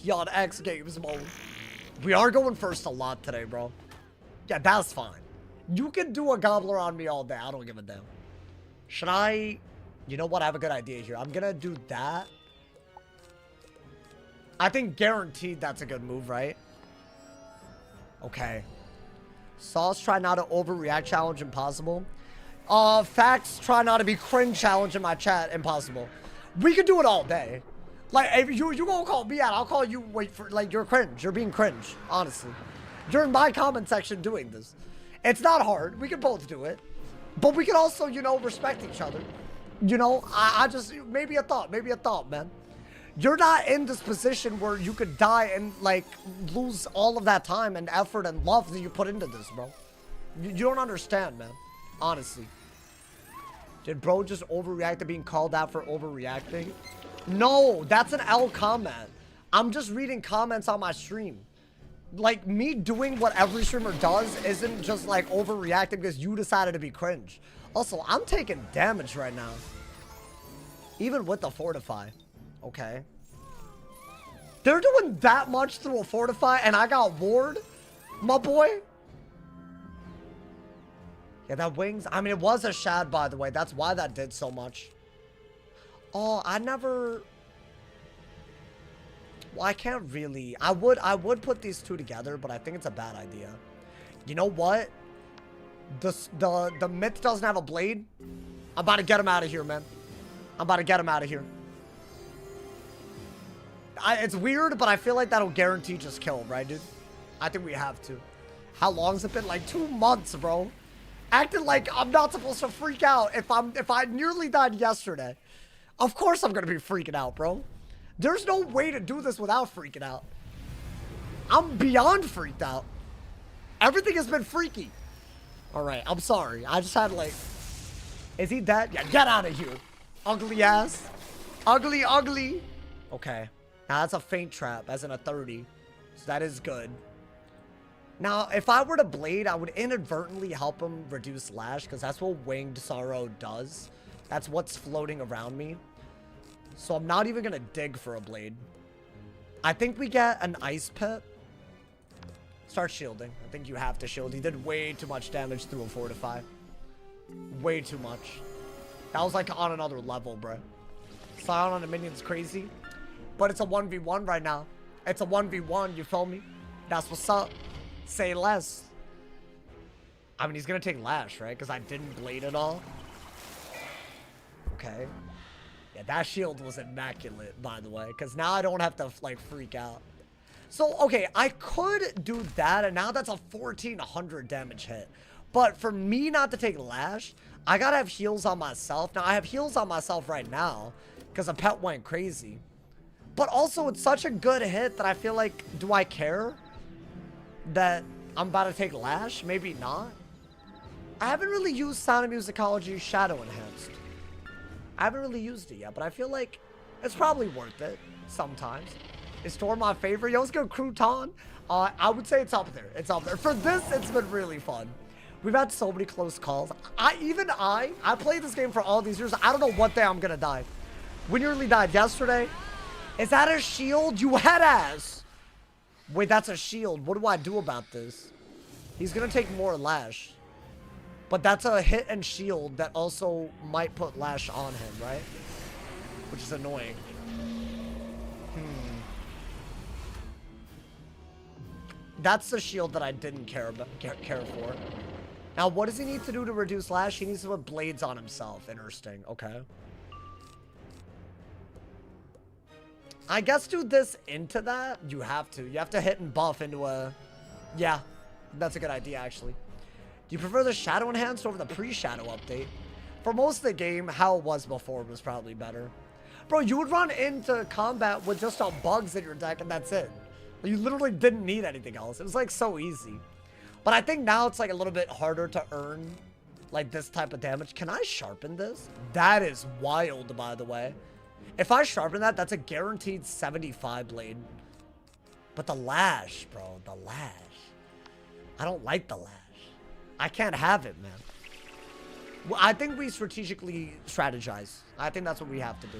Yon X Games mode. We are going first a lot today, bro. Yeah, that's fine. You can do a gobbler on me all day. I don't give a damn. Should I... You know what? I have a good idea here. I'm gonna do that. I think guaranteed that's a good move, right? Okay. Sauce, try not to overreact challenge, impossible. Facts, try not to be cringe challenge in my chat, impossible. We can do it all day. Like, if you gonna call me out, I'll call you, wait for, like, you're cringe. You're being cringe, honestly. You're in my comment section doing this. It's not hard. We can both do it. But we can also, you know, respect each other. You know, I just, maybe a thought, man. You're not in this position where you could die and, like, lose all of that time and effort and love that you put into this, bro. You don't understand, man. Honestly. Did bro just overreact to being called out for overreacting? No, that's an L comment. I'm just reading comments on my stream. Like, me doing what every streamer does isn't just, like, overreacting because you decided to be cringe. Also, I'm taking damage right now. Even with the fortify. Okay. They're doing that much through a fortify and I got ward? My boy? Yeah, that wings. I mean, it was a shad, by the way. That's why that did so much. Oh, I never... Well, I can't really... I would put these two together, but I think it's a bad idea. You know what? The myth doesn't have a blade. I'm about to get him out of here, man. I'm about to get him out of here. It's weird, but I feel like that'll guarantee just kill him, right, dude? I think we have to. How long's it been? Like 2 months, bro. Acting like I'm not supposed to freak out if I nearly died yesterday. Of course I'm gonna be freaking out, bro. There's no way to do this without freaking out. I'm beyond freaked out. Everything has been freaky. Alright, I'm sorry. I just had like... Is he dead? Yeah, get out of here. Ugly ass. Ugly, ugly. Okay. Now that's a feint trap, as in a 30. So that is good. Now, if I were to blade, I would inadvertently help him reduce lash, because that's what Winged Sorrow does. That's what's floating around me. So I'm not even going to dig for a blade. I think we get an ice pit. Start shielding. I think you have to shield. He did way too much damage through a fortify. Way too much. That was like on another level, bro. Silent on the minion's crazy. But it's a 1v1 right now. It's a 1v1, you feel me? That's what's up. Say less. I mean, he's gonna take lash, right? Because I didn't blade at all. Okay. Yeah, that shield was immaculate, by the way. Because now I don't have to, like, freak out. So, okay, I could do that. And now that's a 1400 damage hit. But for me not to take lash, I gotta have heals on myself. Now, I have heals on myself right now. Because a pet went crazy. But also, it's such a good hit that I feel like, do I care that I'm about to take lash? Maybe not. I haven't really used Sound of Musicology Shadow Enhanced. I haven't really used it yet, but I feel like it's probably worth it sometimes. Is Storm my favorite? Yo, let's go Crouton. I would say it's up there. It's up there. For this, it's been really fun. We've had so many close calls. I played this game for all these years. I don't know what day I'm gonna die. We nearly died yesterday. Is that a shield? You head ass. Wait, that's a shield. What do I do about this? He's gonna take more lash. But that's a hit and shield that also might put lash on him, right? Which is annoying. That's the shield that I didn't care for. Now, what does he need to do to reduce lash? He needs to put blades on himself. Interesting. Okay. I guess do this into that. You have to. You have to hit and buff into a... Yeah, that's a good idea, actually. Do you prefer the Shadow Enhanced over the pre-Shadow update? For most of the game, how it was before was probably better. Bro, you would run into combat with just bugs in your deck and that's it. You literally didn't need anything else. It was like so easy. But I think now it's like a little bit harder to earn like this type of damage. Can I sharpen this? That is wild, by the way. If I sharpen that, that's a guaranteed 75 blade. But the lash, bro, the lash. I don't like the lash. I can't have it, man. I think we strategically strategize. I think that's what we have to do.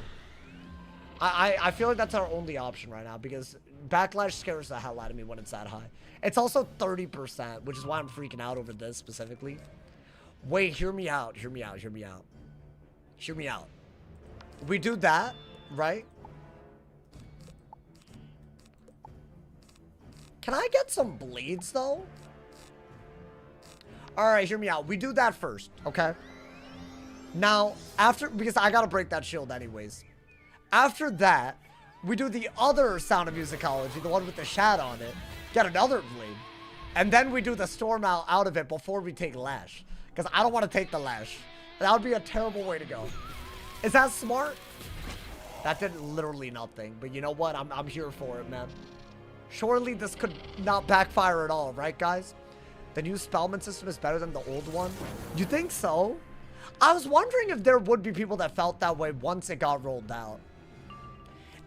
I feel like that's our only option right now because backlash scares the hell out of me when it's that high. It's also 30%, which is why I'm freaking out over this specifically. Wait, hear me out. Hear me out. Hear me out. Hear me out. We do that, right? Can I get some blades, though? Alright, hear me out. We do that first, okay? Now, after... Because I gotta break that shield anyways. After that, we do the other Sound of Musicology, the one with the shad on it. Get another blade. And then we do the storm out of it before we take Lash. Because I don't want to take the Lash. That would be a terrible way to go. Is that smart? That did literally nothing. But you know what? I'm here for it, man. Surely this could not backfire at all, right, guys? The new Spellman system is better than the old one. You think so? I was wondering if there would be people that felt that way once it got rolled out.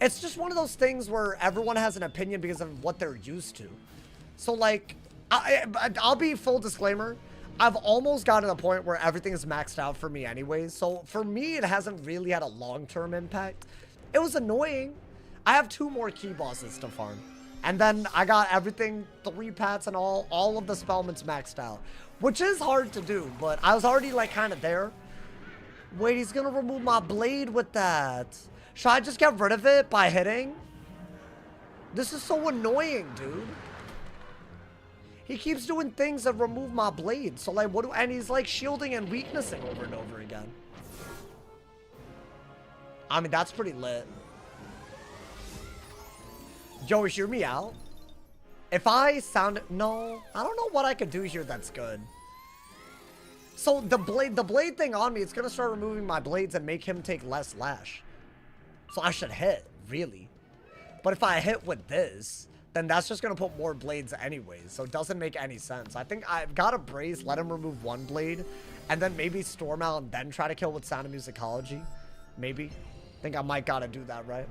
It's just one of those things where everyone has an opinion because of what they're used to. So, like, I'll be full disclaimer. I've almost gotten to the point where everything is maxed out for me anyways. So, for me, it hasn't really had a long-term impact. It was annoying. I have 2 more key bosses to farm. And then I got everything, 3 pats and all of the spellments maxed out. Which is hard to do, but I was already, like, kind of there. Wait, he's gonna remove my blade with that. Should I just get rid of it by hitting? This is so annoying, dude. He keeps doing things that remove my blade. So, like, what do... And he's, like, shielding and weaknessing over and over again. I mean, that's pretty lit. Yo, hear me out. If I sound... No, I don't know what I could do here that's good. So, the blade thing on me, it's going to start removing my blades and make him take less Lash. So, I should hit, really. But if I hit with this, then that's just going to put more blades anyways. So, it doesn't make any sense. I think I've got to brace, let him remove 1 blade, and then maybe storm out and then try to kill with Sound of Musicology. Maybe. I think I might got to do that, right?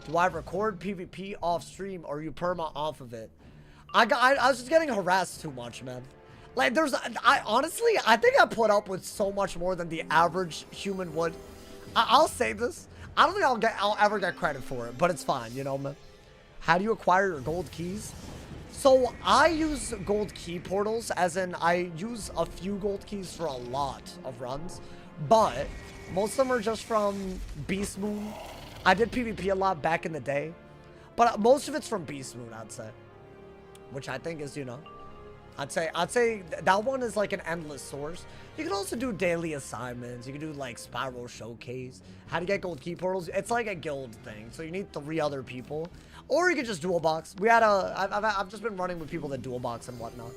Do I record PvP off stream or you perma off of it? I was just getting harassed too much, man. Like, honestly, I think I put up with so much more than the average human would. I'll say this. I don't think I'll ever get credit for it, but it's fine, you know, man. How do you acquire your gold keys? So, I use gold key portals, as in I use a few gold keys for a lot of runs, but most of them are just from Beast Moon. I did PvP a lot back in the day, but most of it's from Beast Moon, I'd say. Which I think is, you know, I'd say that one is like an endless source. You can also do daily assignments. You can do like Spiral Showcase. How to get gold key portals. It's like a guild thing. So you need 3 other people. Or you can just dual box. I've just been running with people that dual box and whatnot.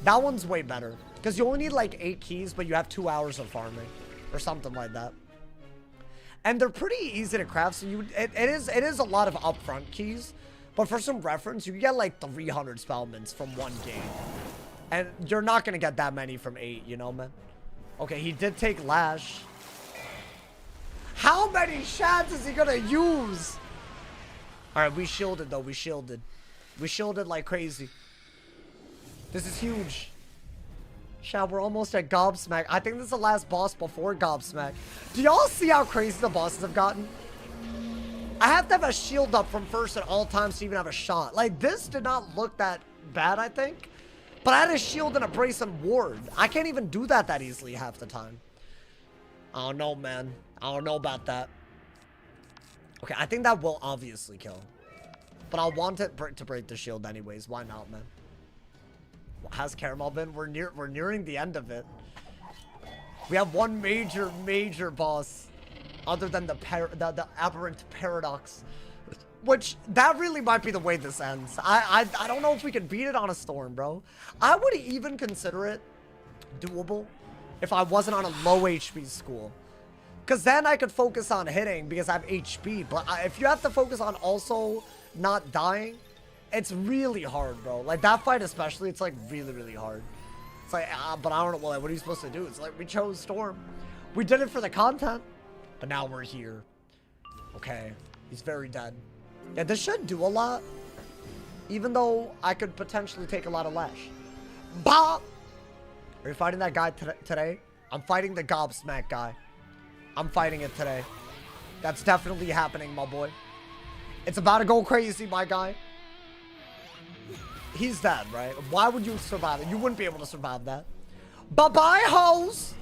That one's way better. Because you only need like 8 keys, but you have 2 hours of farming. Or something like that. And they're pretty easy to craft. So it is a lot of upfront keys. But for some reference, you can get like 300 spellments from 1 game. And you're not going to get that many from 8, you know, man? Okay, he did take Lash. How many shads is he going to use? Alright, we shielded, though. We shielded. We shielded like crazy. This is huge. Shad, we're almost at GOBBSMACK. I think this is the last boss before GOBBSMACK. Do y'all see how crazy the bosses have gotten? I have to have a shield up from first at all times to even have a shot. Like, this did not look that bad, I think. But I had a shield and a brace and ward. I can't even do that easily half the time. I don't know, man. I don't know about that. Okay, I think that will obviously kill. But I'll want it to break the shield anyways. Why not, man? How's Caramel been? We're nearing the end of it. We have one major boss. Other than the aberrant paradox. Which, that really might be the way this ends. I don't know if we can beat it on a storm, bro. I would even consider it doable if I wasn't on a low HP school. Because then I could focus on hitting because I have HP. But if you have to focus on also not dying, it's really hard, bro. Like, that fight especially, it's like really hard. It's like, but I don't know, well, what are you supposed to do? It's like, we chose Storm. We did it for the content. But now we're here. Okay. He's very dead. Yeah, this should do a lot. Even though I could potentially take a lot of Lash. Bah! Are you fighting that guy today? I'm fighting the GOBBSMACK guy. I'm fighting it today. That's definitely happening, my boy. It's about to go crazy, my guy. He's dead, right? Why would you survive it? You wouldn't be able to survive that. Bye-bye, hoes!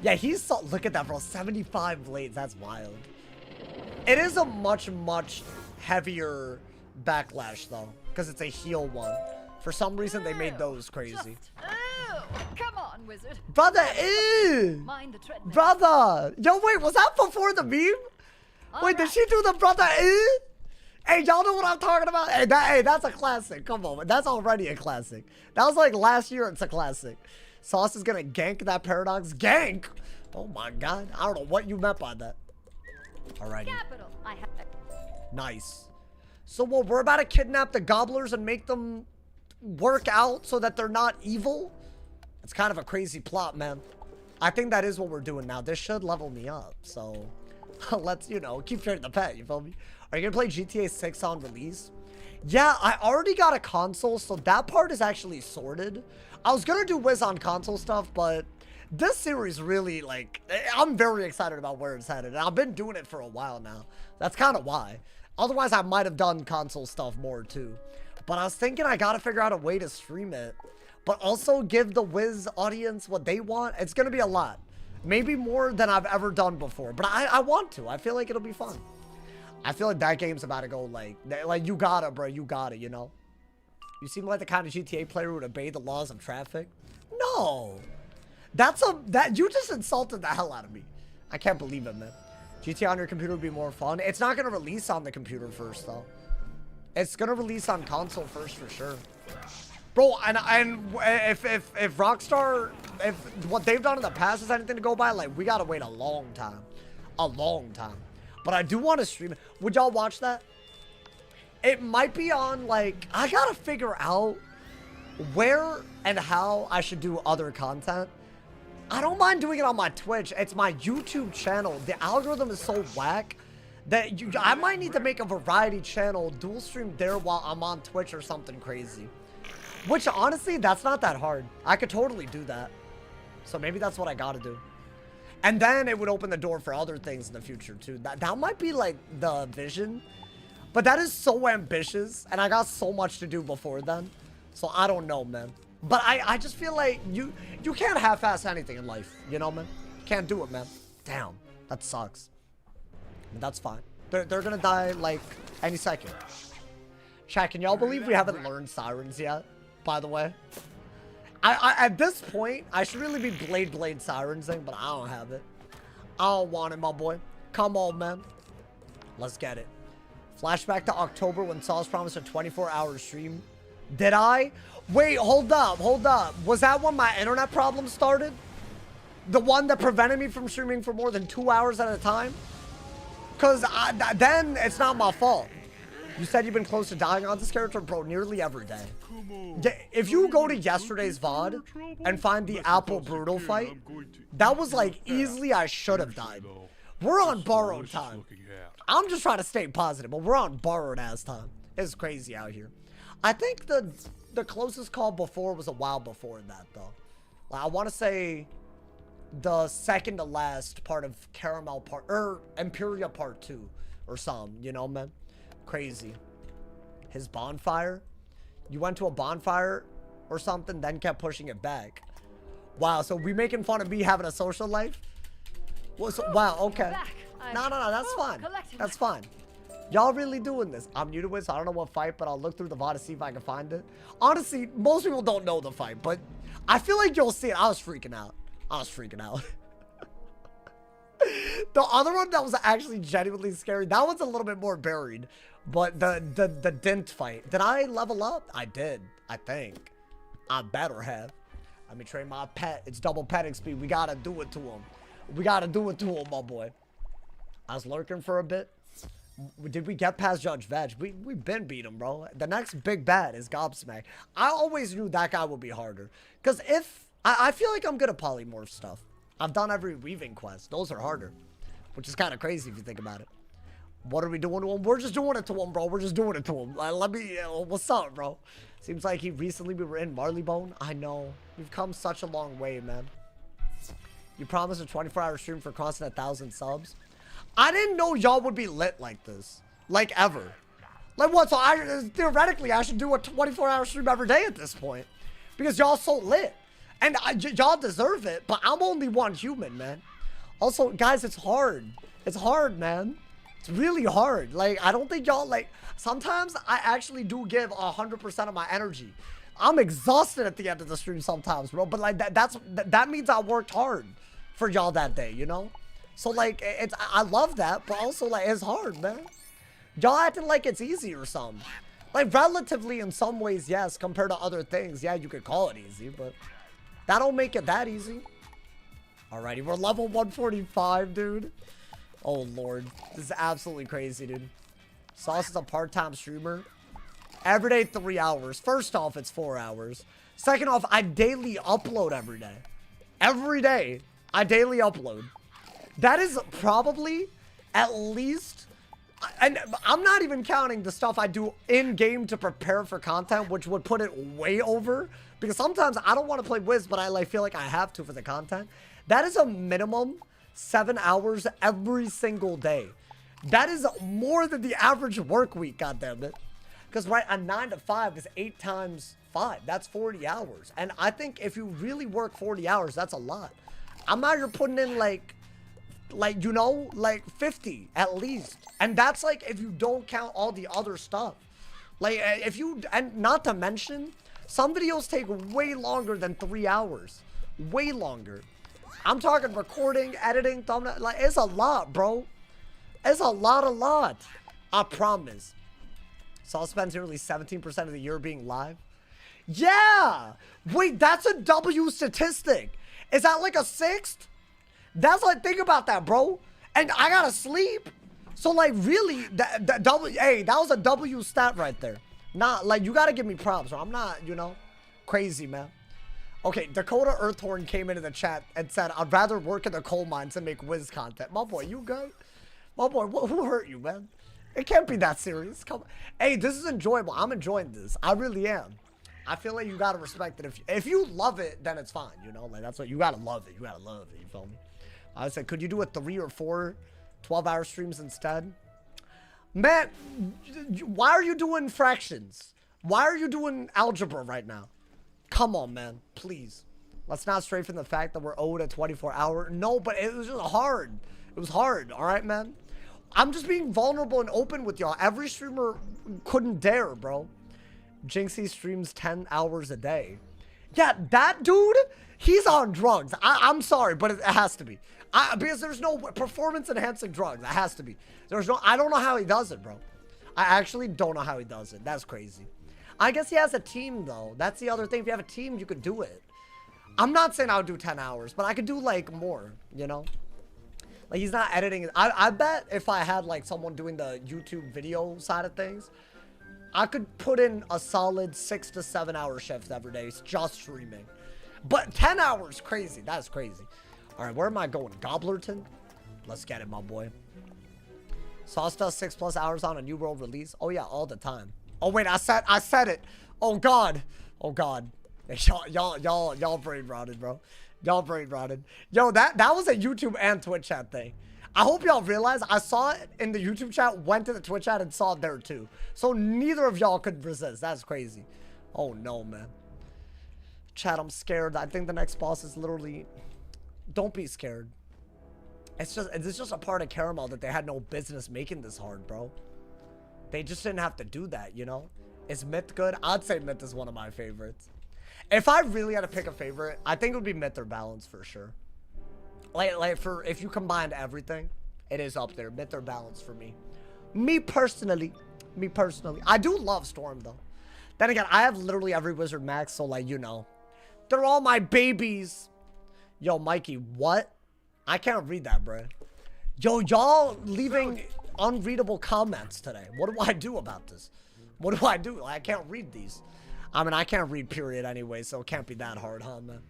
Yeah, he's so... Look at that, bro. 75 blades. That's wild. It is a much, much heavier backlash, though. Because it's a heal one. For some reason, they made those crazy. Come on, wizard. Brother, ew! Mind the treadmill. Brother! Yo, wait, was that before the meme? Wait, did she do the brother, ew? Hey, y'all know what I'm talking about? Hey, that's a classic. Come on, that's already a classic. That was like last year, it's a classic. Sauce is gonna gank that paradox. Gank? Oh my god. I don't know what you meant by that. Alrighty. Capital. I have. Nice. So what, we're about to kidnap the gobblers and make them work out so that they're not evil? It's kind of a crazy plot, man. I think that is what we're doing now. This should level me up, so let's, you know, keep training the pet, you feel me? Are you gonna play GTA 6 on release? Yeah, I already got a console, so that part is actually sorted. I was gonna do Wiz on console stuff, but this series really, like, I'm very excited about where it's headed. And I've been doing it for a while now. That's kind of why. Otherwise, I might have done console stuff more, too. But I was thinking I gotta figure out a way to stream it, but also give the Wiz audience what they want. It's gonna be a lot. Maybe more than I've ever done before, but I want to. I feel like it'll be fun. I feel like that game's about to go, like you gotta, bro. You gotta, you know? You seem like the kind of GTA player who would obey the laws of traffic. No. You just insulted the hell out of me. I can't believe it, man. GTA on your computer would be more fun. It's not gonna release on the computer first, though. It's gonna release on console first for sure. Bro, and if Rockstar, if what they've done in the past is anything to go by, like, we gotta wait a long time. A long time. But I do want to stream it. Would y'all watch that? It might be on, like, I gotta figure out where and how I should do other content. I don't mind doing it on my Twitch. It's my YouTube channel. The algorithm is so whack that I might need to make a variety channel, dual stream there while I'm on Twitch or something crazy. Which, honestly, that's not that hard. I could totally do that. So maybe that's what I gotta do. And then it would open the door for other things in the future, too. That might be, like, the vision. But that is so ambitious, and I got so much to do before then. So I don't know, man. But I just feel like you can't half-ass anything in life, you know, man? You can't do it, man. Damn, that sucks. But that's fine. They're gonna die, like, any second. Chat, can y'all believe we haven't learned Sirens yet, by the way? At this point, I should really be Blade Sirensing, but I don't have it. I don't want it, my boy. Come on, man. Let's get it. Flashback to October when Sauce promised a 24-hour stream. Did I? Wait, hold up. Was that when my internet problem started? The one that prevented me from streaming for more than 2 hours at a time? Because then it's not my fault. You said you've been close to dying on this character, bro, nearly every day. If you go to yesterday's VOD and find the Apple Brutal fight, that was like easily I should have died. We're on borrowed time. I'm just trying to stay positive, but we're on borrowed ass time. It's crazy out here. I think the closest call before was a while before that, though. Like, I want to say the second to last part of Caramel part, or Imperia part 2 or something, you know, man? Crazy. His bonfire? You went to a bonfire or something, then kept pushing it back. Wow, so we making fun of me having a social life? Well, so, wow, okay. No, that's fine. That's fine. Y'all really doing this. I'm new to this. I don't know what fight, but I'll look through the VOD to see if I can find it. Honestly, most people don't know the fight, but I feel like you'll see it. I was freaking out. The other one that was actually genuinely scary, that one's a little bit more buried. But the Dent fight, did I level up? I did, I think. I better have. Let me train my pet. It's double petting speed. We gotta do it to him. My boy. I was lurking for a bit. Did we get past Judge Veg? We've been beat him, bro. The next big bad is GOBBSMACK. I always knew that guy would be harder. Because I feel like I'm good at polymorph stuff. I've done every weaving quest. Those are harder. Which is kind of crazy if you think about it. What are we doing to him? We're just doing it to him, bro. We're just doing it to him. What's up, bro? Seems like we were in Marleybone. I know. We've come such a long way, man. You promised a 24-hour stream for crossing 1,000 subs. I didn't know y'all would be lit like this. Like, ever. Like, what? So, theoretically, I should do a 24-hour stream every day at this point. Because y'all so lit. And y'all deserve it, but I'm only one human, man. Also, guys, it's hard. It's hard, man. It's really hard. Like, I don't think y'all, like, sometimes I actually do give 100% of my energy. I'm exhausted at the end of the stream sometimes, bro. But, like, that means I worked hard for y'all that day, you know? So, like, I love that, but also, like, it's hard, man. Y'all acting like it's easy or something. Like, relatively in some ways, yes, compared to other things. Yeah, you could call it easy, but that don't make it that easy. Alrighty, we're level 145, dude. Oh, Lord. This is absolutely crazy, dude. Sauce is a part-time streamer. Every day, 3 hours. First off, it's 4 hours. Second off, I daily upload every day. Every day, I daily upload. That is probably at least... And I'm not even counting the stuff I do in-game to prepare for content, which would put it way over. Because sometimes I don't want to play Wiz, but I like feel like I have to for the content. That is a minimum 7 hours every single day. That is more than the average work week, goddammit. Because, right, a 9 to 5 is 8 times 5. That's 40 hours. And I think if you really work 40 hours, that's a lot. I'm out here putting in, like, you know, like 50 at least. And that's like if you don't count all the other stuff. Like if you, and not to mention, some videos take way longer than 3 hours. Way longer. I'm talking recording, editing, thumbnail. Like, it's a lot, bro. It's a lot. I promise. Saul spends nearly 17% of the year being live. Yeah! Wait, that's a W statistic. Is that like a sixth? That's like, think about that, bro. And I gotta sleep. So, like, really, hey, that was a W stat right there. Not, like, you gotta give me props, bro. I'm not, you know, crazy, man. Okay, Dakota Earthhorn came into the chat and said, I'd rather work in the coal mines than make Wiz content. My boy, you good? My boy, who hurt you, man? It can't be that serious. Come on. Hey, this is enjoyable. I'm enjoying this. I really am. I feel like you gotta respect it. If you love it, then it's fine, you know? Like, that's what, you gotta love it. You gotta love it, you feel me? I said, could you do a 3 or 4 12-hour streams instead? Man, why are you doing fractions? Why are you doing algebra right now? Come on, man. Please. Let's not stray from the fact that we're owed a 24-hour. No, but it was just hard. It was hard, all right, man? I'm just being vulnerable and open with y'all. Every streamer couldn't dare, bro. Jinxie streams 10 hours a day. Yeah, that dude, he's on drugs. I'm sorry, but it has to be. Because there's no performance-enhancing drugs. It has to be. There's no. I don't know how he does it, bro. I actually don't know how he does it. That's crazy. I guess he has a team, though. That's the other thing. If you have a team, you could do it. I'm not saying I would do 10 hours, but I could do, like, more, you know? Like, he's not editing. I bet if I had, like, someone doing the YouTube video side of things, I could put in a solid 6 to 7 hour shift every day just streaming. But 10 hours, crazy. That's crazy. All right, where am I going? Gobblerton? Let's get it, my boy. Sauce does 6+ hours on a New World release. Oh, yeah, all the time. Oh, wait, I said it. Oh, God. Oh, God. Y'all brain rotted, bro. Y'all brain rotted. Yo, that was a YouTube and Twitch chat thing. I hope y'all realize I saw it in the YouTube chat, went to the Twitch chat, and saw it there, too. So neither of y'all could resist. That's crazy. Oh, no, man. Chat, I'm scared. I think the next boss is literally... Don't be scared. It's just a part of Caramel that they had no business making this hard, bro. They just didn't have to do that, you know? Is Myth good? I'd say Myth is one of my favorites. If I really had to pick a favorite, I think it would be Myth or Balance for sure. Like for if you combined everything, it is up there. Myth or Balance for me. Me personally. I do love Storm though. Then again, I have literally every Wizard max, so like, you know. They're all my babies. Yo, Mikey, what? I can't read that, bro. Yo, y'all leaving unreadable comments today. What do I do about this? What do I do? Like, I can't read these. I mean, I can't read period anyway, so it can't be that hard, huh, man?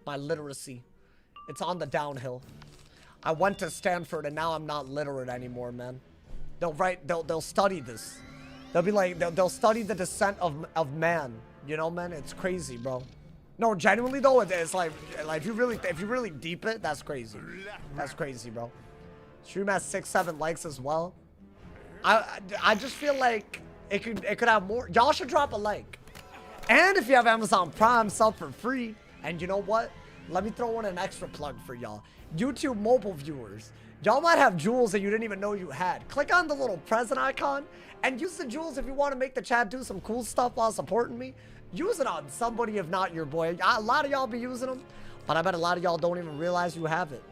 My literacy. It's on the downhill. I went to Stanford, and now I'm not literate anymore, man. They'll study this. They'll be like, they'll study the descent of man. You know, man? It's crazy, bro. No, genuinely though, it's like if you really deep it, that's crazy. That's crazy, bro. Stream has 6-7 likes as well. I just feel like it could have more. Y'all should drop a like. And if you have Amazon Prime, sub for free. And you know what? Let me throw in an extra plug for y'all. YouTube mobile viewers. Y'all might have jewels that you didn't even know you had. Click on the little present icon and use the jewels if you want to make the chat do some cool stuff while supporting me. Use it on somebody if not your boy. A lot of y'all be using them, but I bet a lot of y'all don't even realize you have it.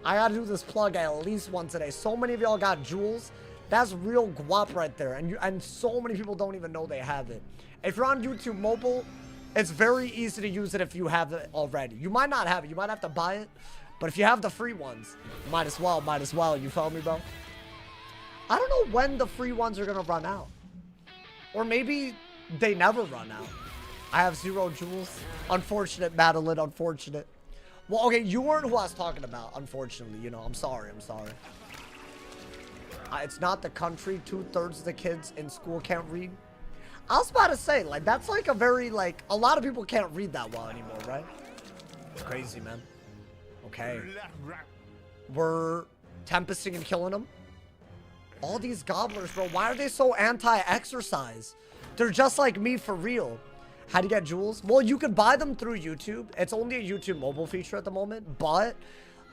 I gotta do this plug at least once a day. So many of y'all got jewels. That's real guap right there. And so many people don't even know they have it. If you're on YouTube mobile, it's very easy to use it if you have it already. You might not have it. You might have to buy it. But if you have the free ones, might as well. You feel me, bro? I don't know when the free ones are going to run out. Or maybe they never run out. I have 0 jewels. Unfortunate, Madeline. Unfortunate. Well, okay, you weren't who I was talking about, unfortunately. You know, I'm sorry. It's not the country. 2/3 of the kids in school can't read. I was about to say, like, that's like a very, like, a lot of people can't read that well anymore, right? It's crazy, man. Okay. We're tempesting and killing them. All these gobblers, bro. Why are they so anti-exercise? They're just like me for real. How to get jewels? Well, you can buy them through YouTube. It's only a YouTube mobile feature at the moment, but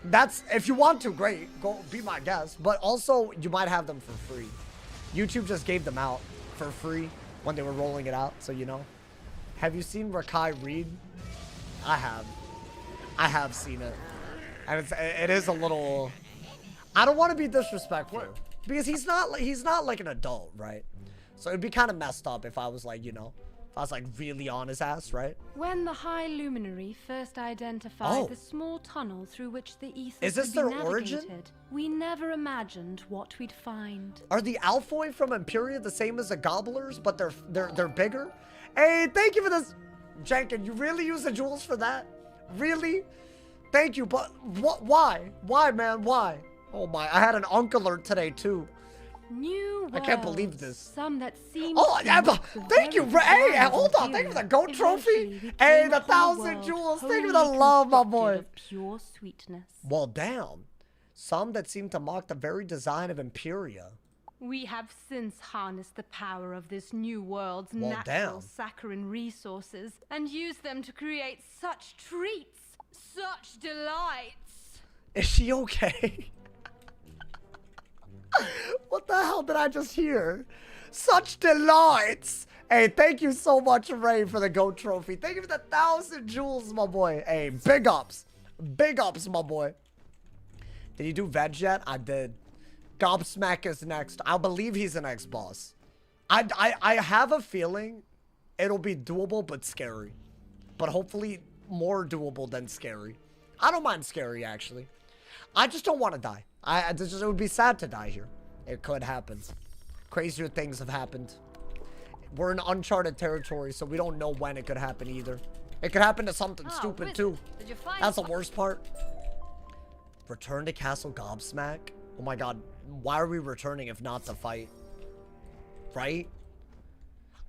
that's, if you want to, great. Go be my guest. But also, you might have them for free. YouTube just gave them out for free when they were rolling it out, so you know. Have you seen Rakai read? I have seen it. And it is a little, I don't want to be disrespectful because he's not like an adult, right? So it'd be kind of messed up if I was like, you know, if I was like really on his ass, right? When the High Luminary first identified the small tunnel through which the ether is this could be their navigated, origin? we never imagined what we'd find. Are the Alphoi from Imperia the same as the Gobblers, but they're bigger? Hey, thank you for this, Jenkin. You really use the jewels for that? Really? Thank you, but what? Why? Why, man? Why? Oh my! I had an unk alert today too. New worlds, I can't believe this. Some that seem. Oh, yeah, thank you. Hey, hold on. Thank you for the goat trophy. Hey, the 1,000 jewels. Thank you for the love, my boy. Pure sweetness. Well, damn. Some that seem to mock the very design of Imperia. We have since harnessed the power of this new world's natural saccharine resources and used them to create such treats, such delights. Is she okay? What the hell did I just hear? Such delights. Hey, thank you so much, Ray, for the GOAT trophy. Thank you for the 1,000 jewels, my boy. Hey, big ups. Big ups, my boy. Did you do VEG yet? I did. GOBBSMACK is next. I believe he's the next boss. I have a feeling it'll be doable but scary. But hopefully more doable than scary. I don't mind scary, actually. I just don't want to die. It would be sad to die here. It could happen. Crazier things have happened. We're in uncharted territory, so we don't know when it could happen either. It could happen to something stupid, too. That's the worst part. Return to Castle GOBBSMACK? Oh my god. Why are we returning if not to fight? Right?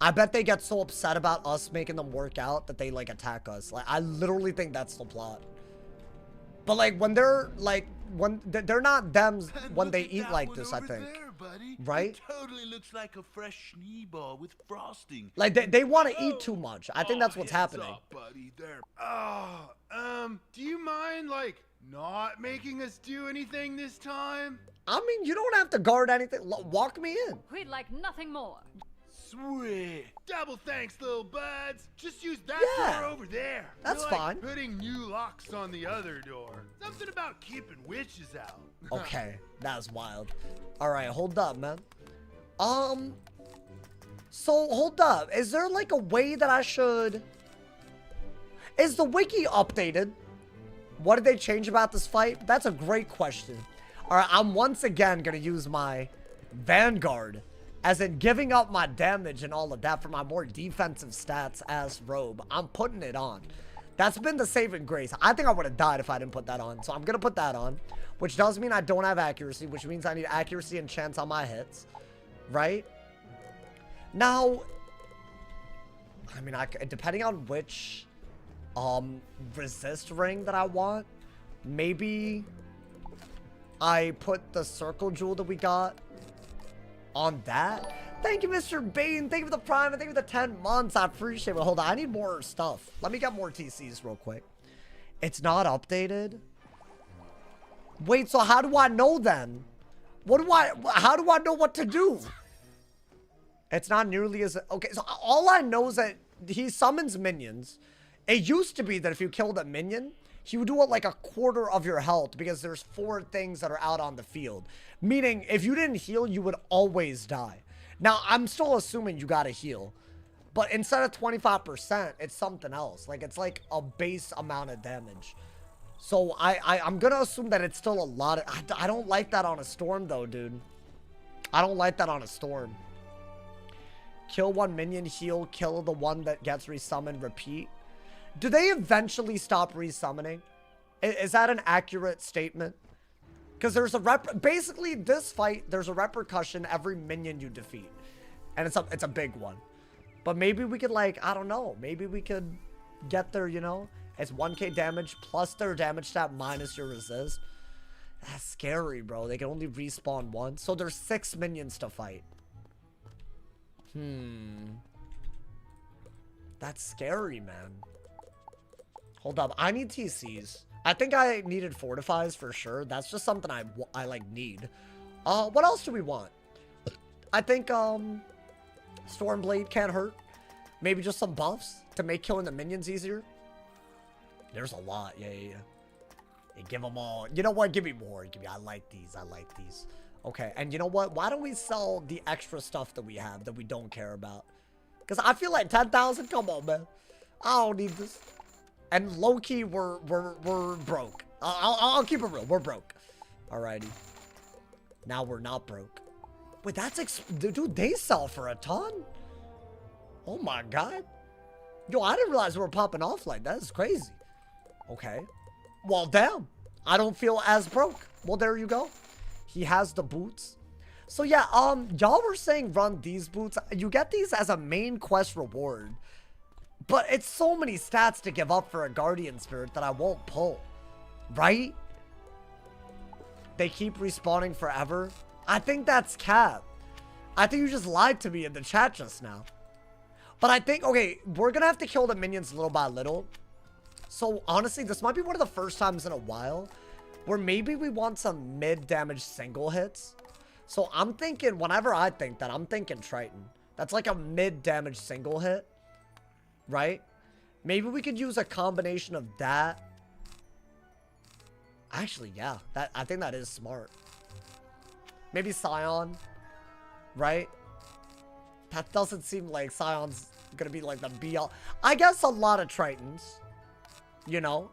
I bet they get so upset about us making them work out that they, like, attack us. Like, I literally think that's the plot. But, like, when they're, like, when they're not them when they eat like this, I think. Right? It totally looks like a fresh Schneeball with frosting. Like, they want to eat too much. I think that's what's happening. Up, buddy. There. Do you mind, like, not making us do anything this time? I mean, you don't have to guard anything. Walk me in. We'd like nothing more. Sweet. Double thanks, little buds. Just use that door over there. That's fine. Putting new locks on the other door. Something about keeping witches out. Okay, that's wild. All right, hold up, man. So hold up. Is there like a way that I should? Is the wiki updated? What did they change about this fight? That's a great question. All right, I'm once again gonna use my Vanguard. As in giving up my damage and all of that for my more defensive stats as robe. I'm putting it on. That's been the saving grace. I think I would have died if I didn't put that on. So I'm going to put that on. Which does mean I don't have accuracy. Which means I need accuracy and chance on my hits. Right? Now, I mean, depending on which resist ring that I want. Maybe I put the circle jewel that we got on that. Thank you, Mr. Bane. Thank you for the prime, and thank you for the 10 months. I appreciate it. Hold on, I need more stuff. Let me get more TCs real quick. It's not updated. Wait, so how do I know then? How do I know what to do? It's not nearly as... Okay, so all I know is that he summons minions. It used to be that if you killed a minion, he would do it like a quarter of your health because there's 4 things that are out on the field. Meaning, if you didn't heal, you would always die. Now, I'm still assuming you gotta heal. But instead of 25%, it's something else. Like, it's like a base amount of damage. So, I'm gonna assume that it's still a lot of... I don't like that on a storm, though, dude. I don't like that on a storm. Kill 1 minion, heal, kill the one that gets resummoned, repeat. Do they eventually stop resummoning? Is that an accurate statement? Because there's a basically this fight, there's a repercussion every minion you defeat. And it's a big one. But maybe we could, like, I don't know. Maybe we could get their, you know, it's 1k damage plus their damage stat minus your resist. That's scary, bro. They can only respawn once. So there's 6 minions to fight. That's scary, man. Hold up. I need TCs. I think I needed fortifies for sure. That's just something I like need. What else do we want? I think Stormblade can't hurt. Maybe just some buffs to make killing the minions easier. There's a lot. Yeah. Hey, give them all. You know what? Give me more. I like these. Okay, and you know what? Why don't we sell the extra stuff that we have that we don't care about? Because I feel like 10,000. Come on, man. I don't need this. And low-key, we're broke. I'll keep it real. We're broke. Alrighty. Now we're not broke. Wait, dude, they sell for a ton? Oh my god. Yo, I didn't realize we were popping off like that. That's crazy. Okay. Well, damn. I don't feel as broke. Well, there you go. He has the boots. So yeah, y'all were saying run these boots. You get these as a main quest reward. But it's so many stats to give up for a Guardian Spirit that I won't pull. Right? They keep respawning forever. I think that's cap. I think you just lied to me in the chat just now. But I think, okay, we're gonna have to kill the minions little by little. So honestly, this might be one of the first times in a while where maybe we want some mid-damage single hits. So I'm thinking, whenever I think that, I'm thinking Triton. That's like a mid-damage single hit. Right? Maybe we could use a combination of that. Actually, yeah. I think that is smart. Maybe Scion. Right? That doesn't seem like Scion's gonna be like the be-all. I guess a lot of Tritons. You know?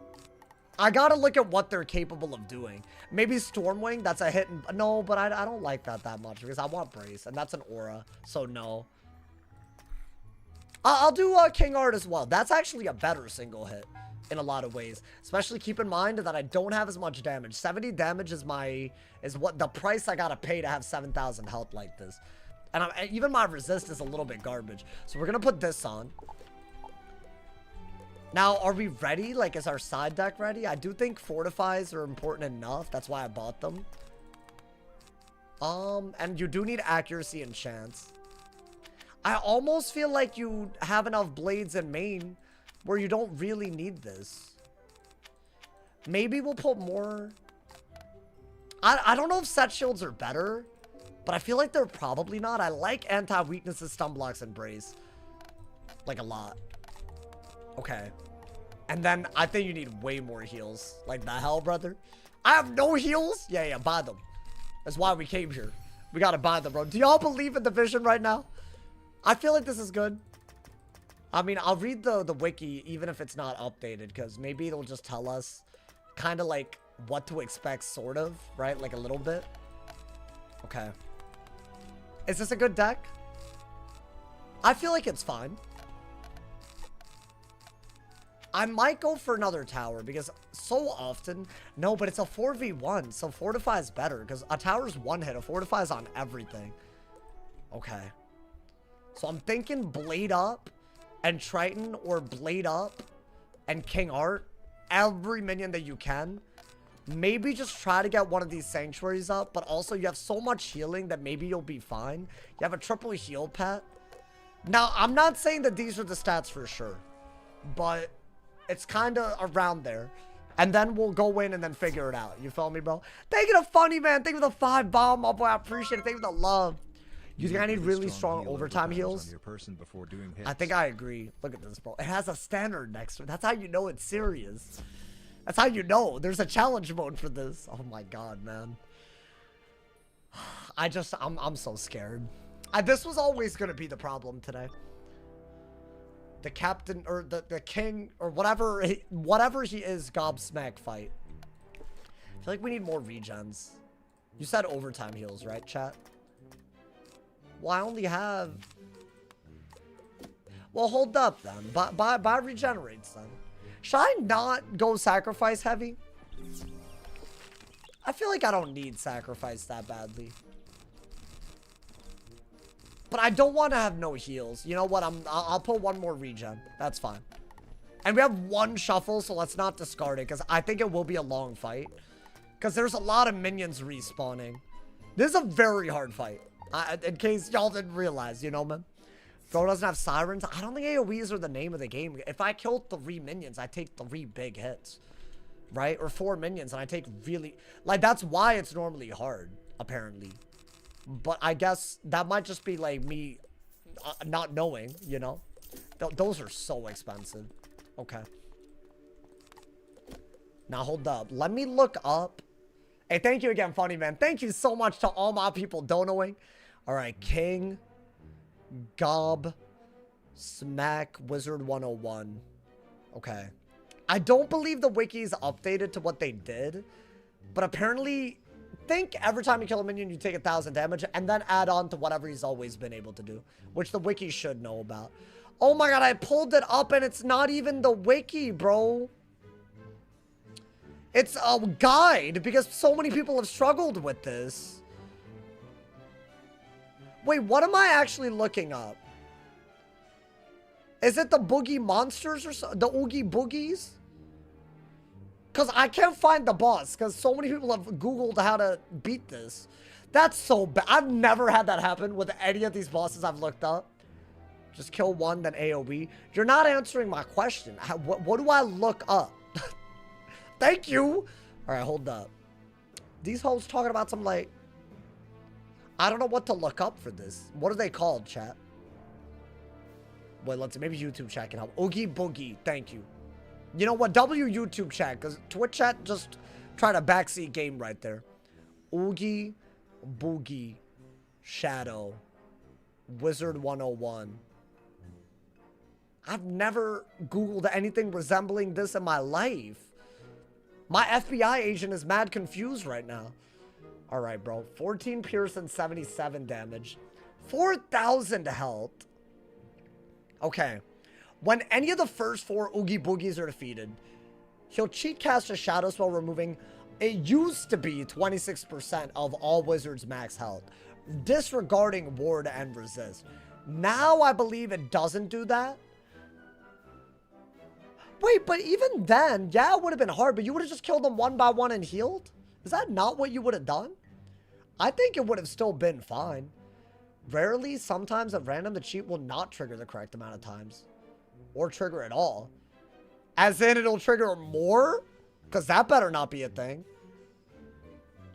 I gotta look at what they're capable of doing. Maybe Stormwing, that's a hit. No, but I don't like that much because I want Brace. And that's an aura. So no. I'll do King Art as well. That's actually a better single hit in a lot of ways. Especially keep in mind that I don't have as much damage. 70 damage is what the price I gotta pay to have 7,000 health like this. And even my resist is a little bit garbage. So we're gonna put this on. Now, are we ready? Like, is our side deck ready? I do think fortifies are important enough. That's why I bought them. And you do need accuracy and chance. I almost feel like you have enough blades in main where you don't really need this. Maybe we'll put more. I don't know if set shields are better, but I feel like they're probably not. I like anti-weaknesses, stun blocks, and brace. Like a lot. Okay. And then I think you need way more heals. Like the hell, brother? I have no heals? Yeah, buy them. That's why we came here. We gotta buy them, bro. Do y'all believe in the vision right now? I feel like this is good. I mean, I'll read the wiki even if it's not updated, because maybe it'll just tell us kind of like what to expect, sort of, right? Like a little bit. Okay. Is this a good deck? I feel like it's fine. I might go for another tower because so often... No, but it's a 4v1, so Fortify is better because a tower's one hit. A Fortify is on everything. Okay. So I'm thinking Blade Up and Triton, or Blade Up and King Art, every minion that you can. Maybe just try to get one of these sanctuaries up, but also you have so much healing that maybe you'll be fine. You have a triple heal pet. Now, I'm not saying that these are the stats for sure, but it's kind of around there. And then we'll go in and then figure it out. You feel me, bro? Thank you to Funny Man. Thank you for the 5 bomb, my boy. I appreciate it. Thank you for the love. You think I need really strong overtime heals? I think I agree. Look at this, bro. It has a standard next to it. That's how you know it's serious. That's how you know. There's a challenge mode for this. Oh my god, man. I'm so scared. This was always going to be the problem today. The captain, or the king, or whatever he is, GOBBSMACK fight. I feel like we need more regens. You said overtime heals, right, chat? Well, I only have... Well, hold up, then. Buy regenerates, then. Should I not go sacrifice heavy? I feel like I don't need sacrifice that badly. But I don't want to have no heals. You know what? I'll put one more regen. That's fine. And we have one shuffle, so let's not discard it, because I think it will be a long fight. Because there's a lot of minions respawning. This is a very hard fight. In case y'all didn't realize, you know, man. Bro doesn't have sirens. I don't think AoEs are the name of the game. If I kill 3 minions, I take 3 big hits. Right? Or 4 minions, and I take really... Like, that's why it's normally hard, apparently. But I guess that might just be, like, me not knowing, you know? Those are so expensive. Okay. Now, hold up. Let me look up. Hey, thank you again, Funny Man. Thank you so much to all my people donoing. All right, King... GOBBSMACK Wizard101. Okay. I don't believe the wiki is updated to what they did, but apparently, think every time you kill a minion, you take 1,000 damage, and then add on to whatever he's always been able to do, which the wiki should know about. Oh my god, I pulled it up, and it's not even the wiki, bro. It's a guide, because so many people have struggled with this. Wait, what am I actually looking up? Is it the Boogie Monsters or so? The Oogie Boogies? Because I can't find the boss. Because so many people have Googled how to beat this. That's so bad. I've never had that happen with any of these bosses I've looked up. Just kill one, then AoE. You're not answering my question. What do I look up? Thank you. All right, hold up. These hoes talking about some, like... I don't know what to look up for this. What are they called, chat? Wait, let's see. Maybe YouTube chat can help. Oogie Boogie. Thank you. You know what? W YouTube chat. Because Twitch chat just tried a backseat game right there. Oogie Boogie Shadow Wizard101. I've never Googled anything resembling this in my life. My FBI agent is mad confused right now. All right, bro. 14 pierce and 77 damage. 4,000 health. Okay. When any of the first 4 Oogie Boogies are defeated, he'll cheat cast a shadow spell removing... It used to be 26% of all wizards' max health, disregarding ward and resist. Now I believe it doesn't do that. Wait, but even then, yeah, it would have been hard, but you would have just killed them one by one and healed? Is that not what you would have done? I think it would have still been fine. Rarely, sometimes at random, the cheat will not trigger the correct amount of times. Or trigger at all. As in, it'll trigger more? Because that better not be a thing.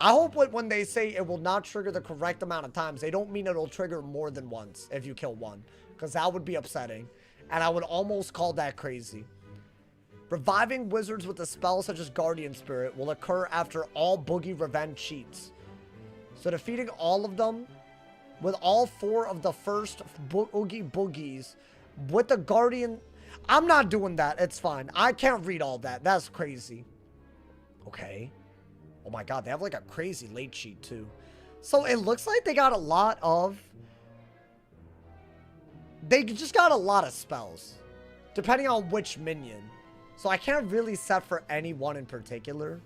I hope when they say it will not trigger the correct amount of times, they don't mean it'll trigger more than once if you kill one. Because that would be upsetting. And I would almost call that crazy. Reviving wizards with a spell such as Guardian Spirit will occur after all Boogie Revenge cheats. So defeating all of them with all 4 of the first Oogie Boogies with the Guardian... I'm not doing that. It's fine. I can't read all that. That's crazy. Okay. Oh my god, they have like a crazy late cheat too. So it looks like they got a lot of... They just got a lot of spells. Depending on which minion. So I can't really set for any one in particular.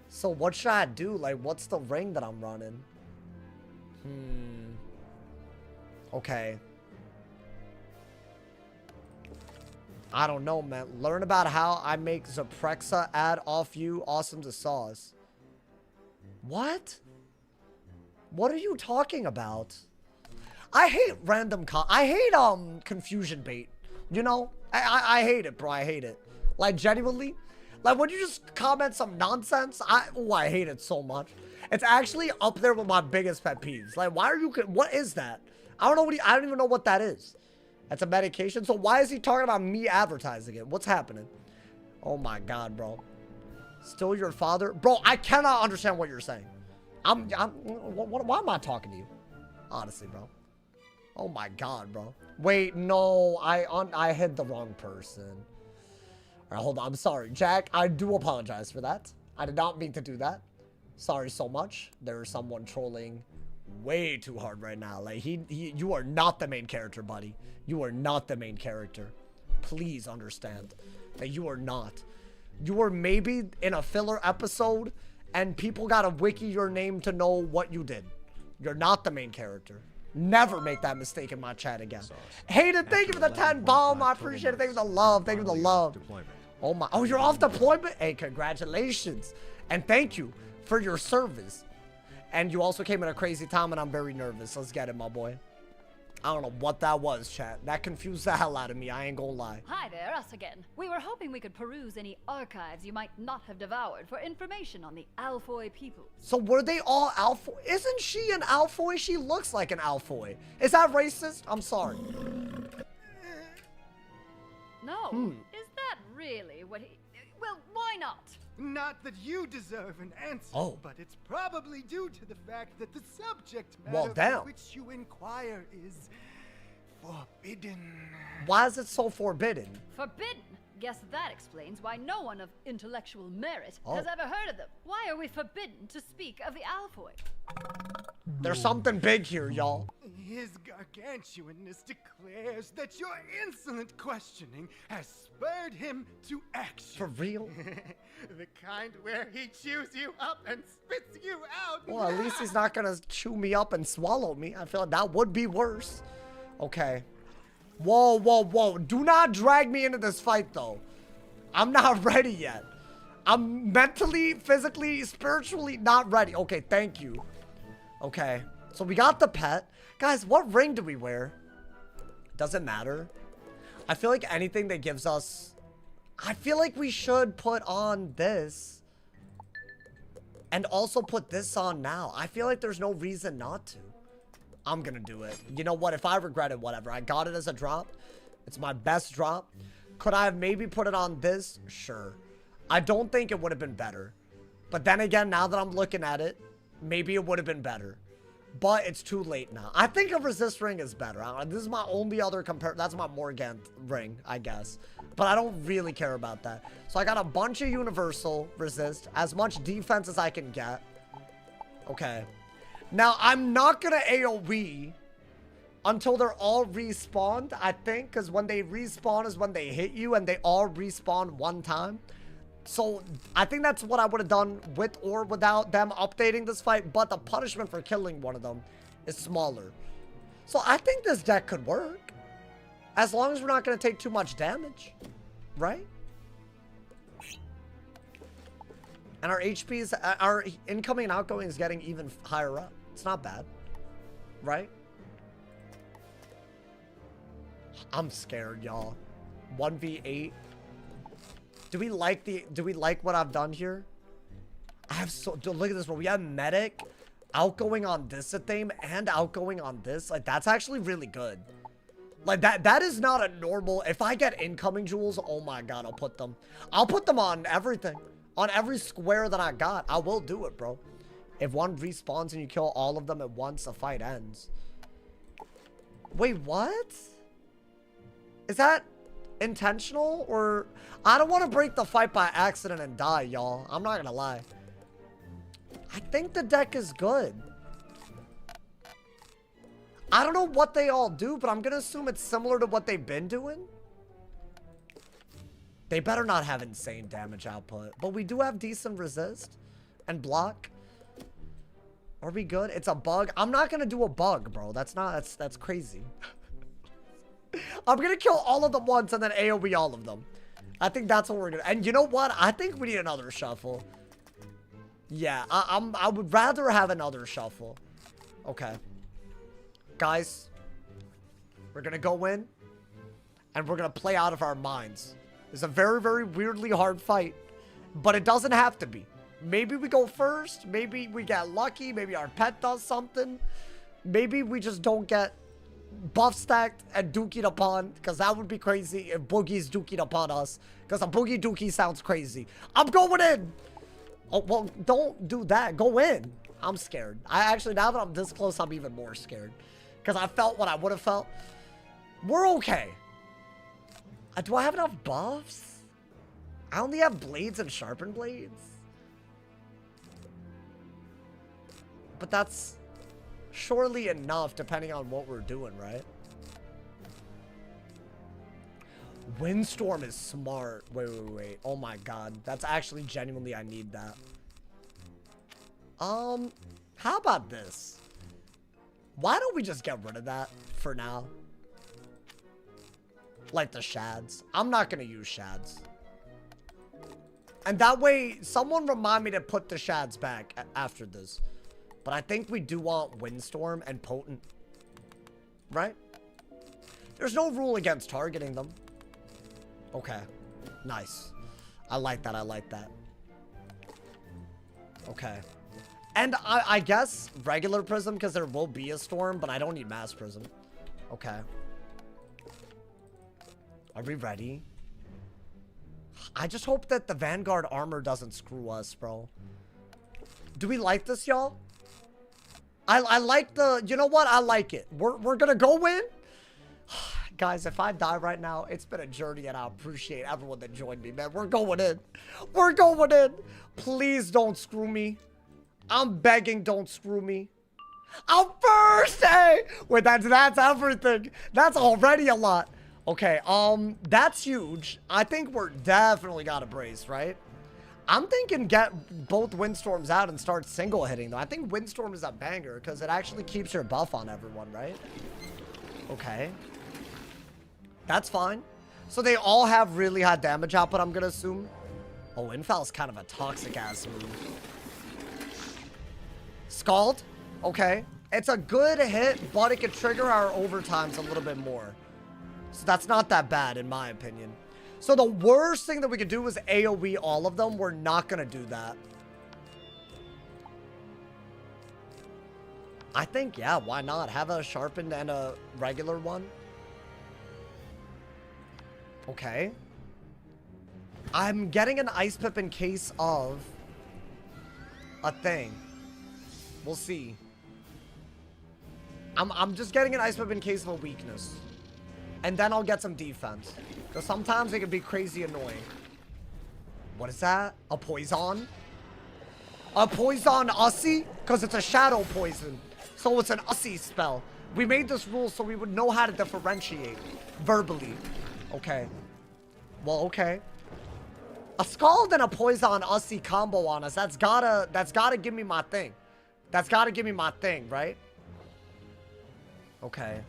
So what should I do? Like, what's the ring that I'm running? Okay. I don't know, man. Learn about how I make Zaprexa ad off you. Awesome to sauce. What? What are you talking about? I hate random I hate confusion bait. You know? I hate it, bro. I hate it. Like, genuinely. Like, when you just comment some nonsense, I hate it so much. It's actually up there with my biggest pet peeves. Like, why are you... What is that? I don't know I don't even know what that is. That's a medication? So why is he talking about me advertising it? What's happening? Oh my god, bro. Still your father? Bro, I cannot understand what you're saying. Why am I talking to you? Honestly, bro. Oh my god, bro. Wait, no. I hit the wrong person. Alright, hold on. I'm sorry. Jack, I do apologize for that. I did not mean to do that. Sorry so much. There is someone trolling way too hard right now. Like, you are not the main character, buddy. You are not the main character. Please understand that you are not. You are maybe in a filler episode, and people gotta wiki your name to know what you did. You're not the main character. Never make that mistake in my chat again. Hayden, thank you for the 10 bomb. I appreciate it. Thank you for the love. Thank you for the love. Oh my. Oh, you're off deployment? Hey, congratulations. And thank you for your service. And you also came at a crazy time, and I'm very nervous. Let's get it, my boy. I don't know what that was, chat. That confused the hell out of me. I ain't gonna lie. Hi there, us again. We were hoping we could peruse any archives you might not have devoured for information on the Alfoy people. So were they all Alfoy? Isn't she an Alfoy? She looks like an Alfoy. Is that racist? I'm sorry. No. Is that really what he... Well, why not? Not that you deserve an answer, but it's probably due to the fact that the subject matter for which you inquire is forbidden. Why is it so forbidden? Forbidden? Guess that explains why no one of intellectual merit has ever heard of them. Why are we forbidden to speak of the Alfoy? There's something big here, y'all. His gargantuanness declares that your insolent questioning has spurred him to action. For real? The kind where he chews you up and spits you out. Well, at least he's not gonna chew me up and swallow me. I feel like that would be worse. Okay. Whoa, whoa, whoa. Do not drag me into this fight, though. I'm not ready yet. I'm mentally, physically, spiritually not ready. Okay, thank you. Okay. So we got the pet. Guys, what ring do we wear? Doesn't matter. I feel like anything that gives us... I feel like we should put on this. And also put this on now. I feel like there's no reason not to. I'm gonna do it. You know what? If I regret it, whatever. I got it as a drop. It's my best drop. Could I have maybe put it on this? Sure. I don't think it would have been better. But then again, now that I'm looking at it, maybe it would have been better. But it's too late now. I think a resist ring is better. This is my only other that's my Morgant ring, I guess. But I don't really care about that. So I got a bunch of universal resist. As much defense as I can get. Okay. Now, I'm not going to AoE until they're all respawned, I think. Because when they respawn is when they hit you and they all respawn one time. So, I think that's what I would have done with or without them updating this fight. But the punishment for killing one of them is smaller. So, I think this deck could work. As long as we're not going to take too much damage. Right? And our HP is... Our incoming and outgoing is getting even higher up. It's not bad. Right? I'm scared, y'all. 1v8. Do we like what I've done here? I have look at this, bro. We have medic, outgoing on this theme, and outgoing on this. Like, that's actually really good. Like, that is not a normal... If I get incoming jewels, oh my god, I'll put them. I'll put them on everything. On every square that I got. I will do it, bro. If one respawns and you kill all of them at once, the fight ends. Wait, what? Is that intentional? Or... I don't want to break the fight by accident and die, y'all. I'm not gonna lie. I think the deck is good. I don't know what they all do, but I'm gonna assume it's similar to what they've been doing. They better not have insane damage output. But we do have decent resist and block. Are we good? It's a bug. I'm not gonna do a bug, bro. That's crazy. I'm gonna kill all of them once and then AoE all of them. I think that's what we're gonna. And you know what? I think we need another shuffle. Yeah, I would rather have another shuffle. Okay. Guys, we're gonna go in and we're gonna play out of our minds. It's a very, very weirdly hard fight, but it doesn't have to be. Maybe we go first. Maybe we get lucky. Maybe our pet does something. Maybe we just don't get buff stacked and dookied upon, because that would be crazy if Boogie's dookied upon us, because a Boogie Dookie sounds crazy. I'm going in. Oh, well, don't do that. Go in. I'm scared. I actually, now that I'm this close, I'm even more scared, because I felt what I would have felt. We're okay. Do I have enough buffs? I only have blades and sharpened blades. But that's surely enough depending on what we're doing, right? Windstorm is smart. Wait. Oh my god. That's actually genuinely, I need that. How about this? Why don't we just get rid of that for now? Like the shads. I'm not gonna use shads. And that way, someone remind me to put the shads back after this. But I think we do want Windstorm and Potent. Right? There's no rule against targeting them. Okay. Nice. I like that. I like that. Okay. And I guess regular Prism, because there will be a Storm, but I don't need Mass Prism. Okay. Are we ready? I just hope that the Vanguard armor doesn't screw us, bro. Do we like this, y'all? I like the... You know what? I like it. We're gonna go in. Guys, if I die right now, it's been a journey, and I appreciate everyone that joined me, man. We're going in. We're going in. Please don't screw me. I'm begging, don't screw me. I'm first! Hey! Wait, that's everything. That's already a lot. Okay, that's huge. I think we're definitely got a brace, right? I'm thinking get both Windstorms out and start single hitting, though. I think Windstorm is a banger, because it actually keeps your buff on everyone, right? Okay. That's fine. So they all have really high damage output, I'm gonna assume. Oh, Infal's kind of a toxic-ass move. Scald? Okay. It's a good hit, but it could trigger our overtimes a little bit more. So that's not that bad, in my opinion. So the worst thing that we could do is AoE all of them. We're not going to do that. I think, yeah, why not? Have a sharpened and a regular one. Okay. I'm getting an Ice Pip in case of a thing. We'll see. I'm just getting an Ice Pip in case of a weakness. And then I'll get some defense. Because sometimes it can be crazy annoying. What is that? A poison? A poison Ussy? Because it's a shadow poison. So it's an Ussy spell. We made this rule so we would know how to differentiate. Verbally. Okay. Well, okay. A Scald and a poison Ussy combo on us. That's gotta give me my thing. That's gotta give me my thing, right? Okay.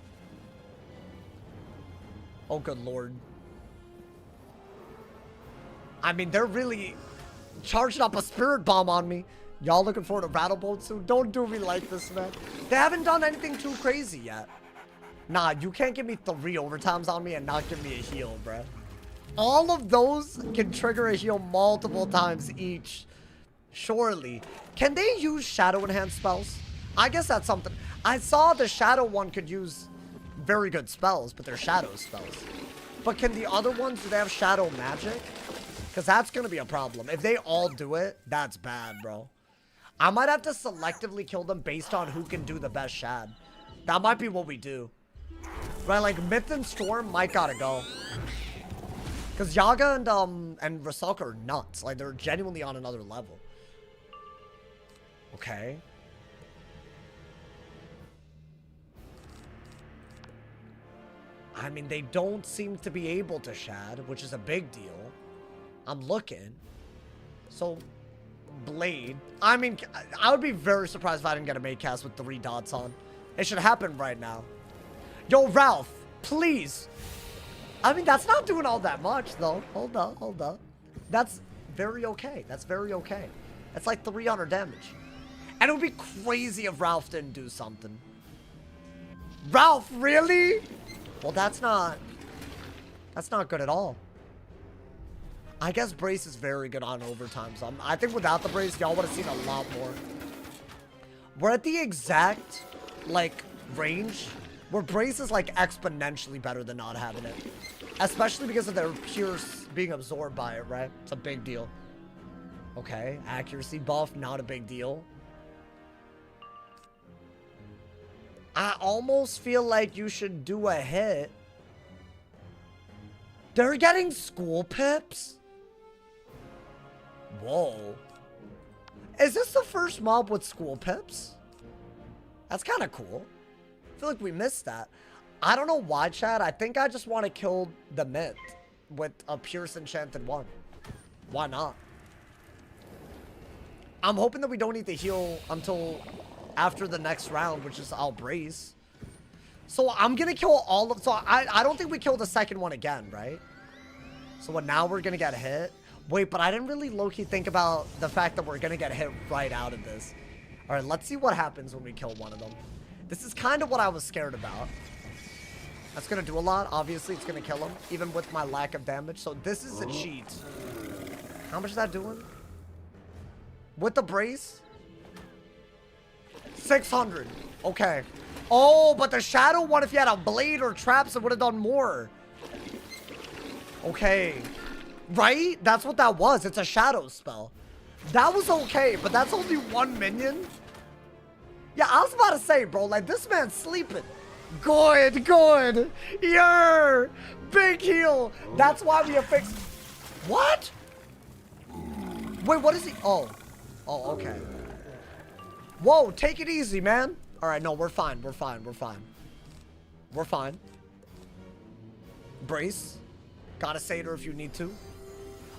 Oh, good lord. I mean, they're really charging up a Spirit Bomb on me. Y'all looking forward to Rattlebolt soon? Don't do me like this, man. They haven't done anything too crazy yet. Nah, you can't give me 3 overtimes on me and not give me a heal, bruh. All of those can trigger a heal multiple times each. Surely. Can they use Shadow Enhanced spells? I guess that's something. I saw the Shadow one could use very good spells, but they're Shadow spells. But can the other ones, do they have Shadow Magic? Because that's going to be a problem. If they all do it, that's bad, bro. I might have to selectively kill them based on who can do the best Shad. That might be what we do. Right, like Myth and Storm might gotta go. Because Yaga and Rusalka are nuts. Like, they're genuinely on another level. Okay. I mean, they don't seem to be able to Shad, which is a big deal. I'm looking. So, Blade. I mean, I would be very surprised if I didn't get a Mage Cast with 3 dots on. It should happen right now. Yo, Ralph. Please. I mean, that's not doing all that much, though. Hold up. That's very okay. That's very okay. That's like 300 damage. And it would be crazy if Ralph didn't do something. Ralph, really? Well, that's not good at all. I guess Brace is very good on overtime. So I think without the Brace, y'all would have seen a lot more. We're at the exact, like, range where Brace is, like, exponentially better than not having it. Especially because of their Pierce being absorbed by it, right? It's a big deal. Okay, accuracy buff, not a big deal. I almost feel like you should do a hit. They're getting school pips? Whoa. Is this the first mob with school pips? That's kind of cool. I feel like we missed that. I don't know why, Chad. I think I just want to kill the Mint with a Pierce Enchanted 1. Why not? I'm hoping that we don't need to heal until after the next round, which is I'll Brace. So I'm going to kill all of... So I don't think we kill the second one again, right? So what, now we're going to get hit? Wait, but I didn't really low-key think about the fact that we're going to get hit right out of this. All right, let's see what happens when we kill one of them. This is kind of what I was scared about. That's going to do a lot. Obviously, it's going to kill him, even with my lack of damage. So this is a cheat. How much is that doing? With the Brace? 600. Okay. Oh, but the Shadow one, if you had a Blade or Traps, it would have done more. Okay. Right? That's what that was. It's a Shadow spell. That was okay, but that's only 1 minion? Yeah, I was about to say, bro, like, this man's sleeping. Good. Yeah. Big heal. That's why we have fixed... What? Wait, what is he... Oh, okay. Whoa, take it easy, man. All right, no, we're fine. We're fine. Brace. Gotta Satyr if you need to.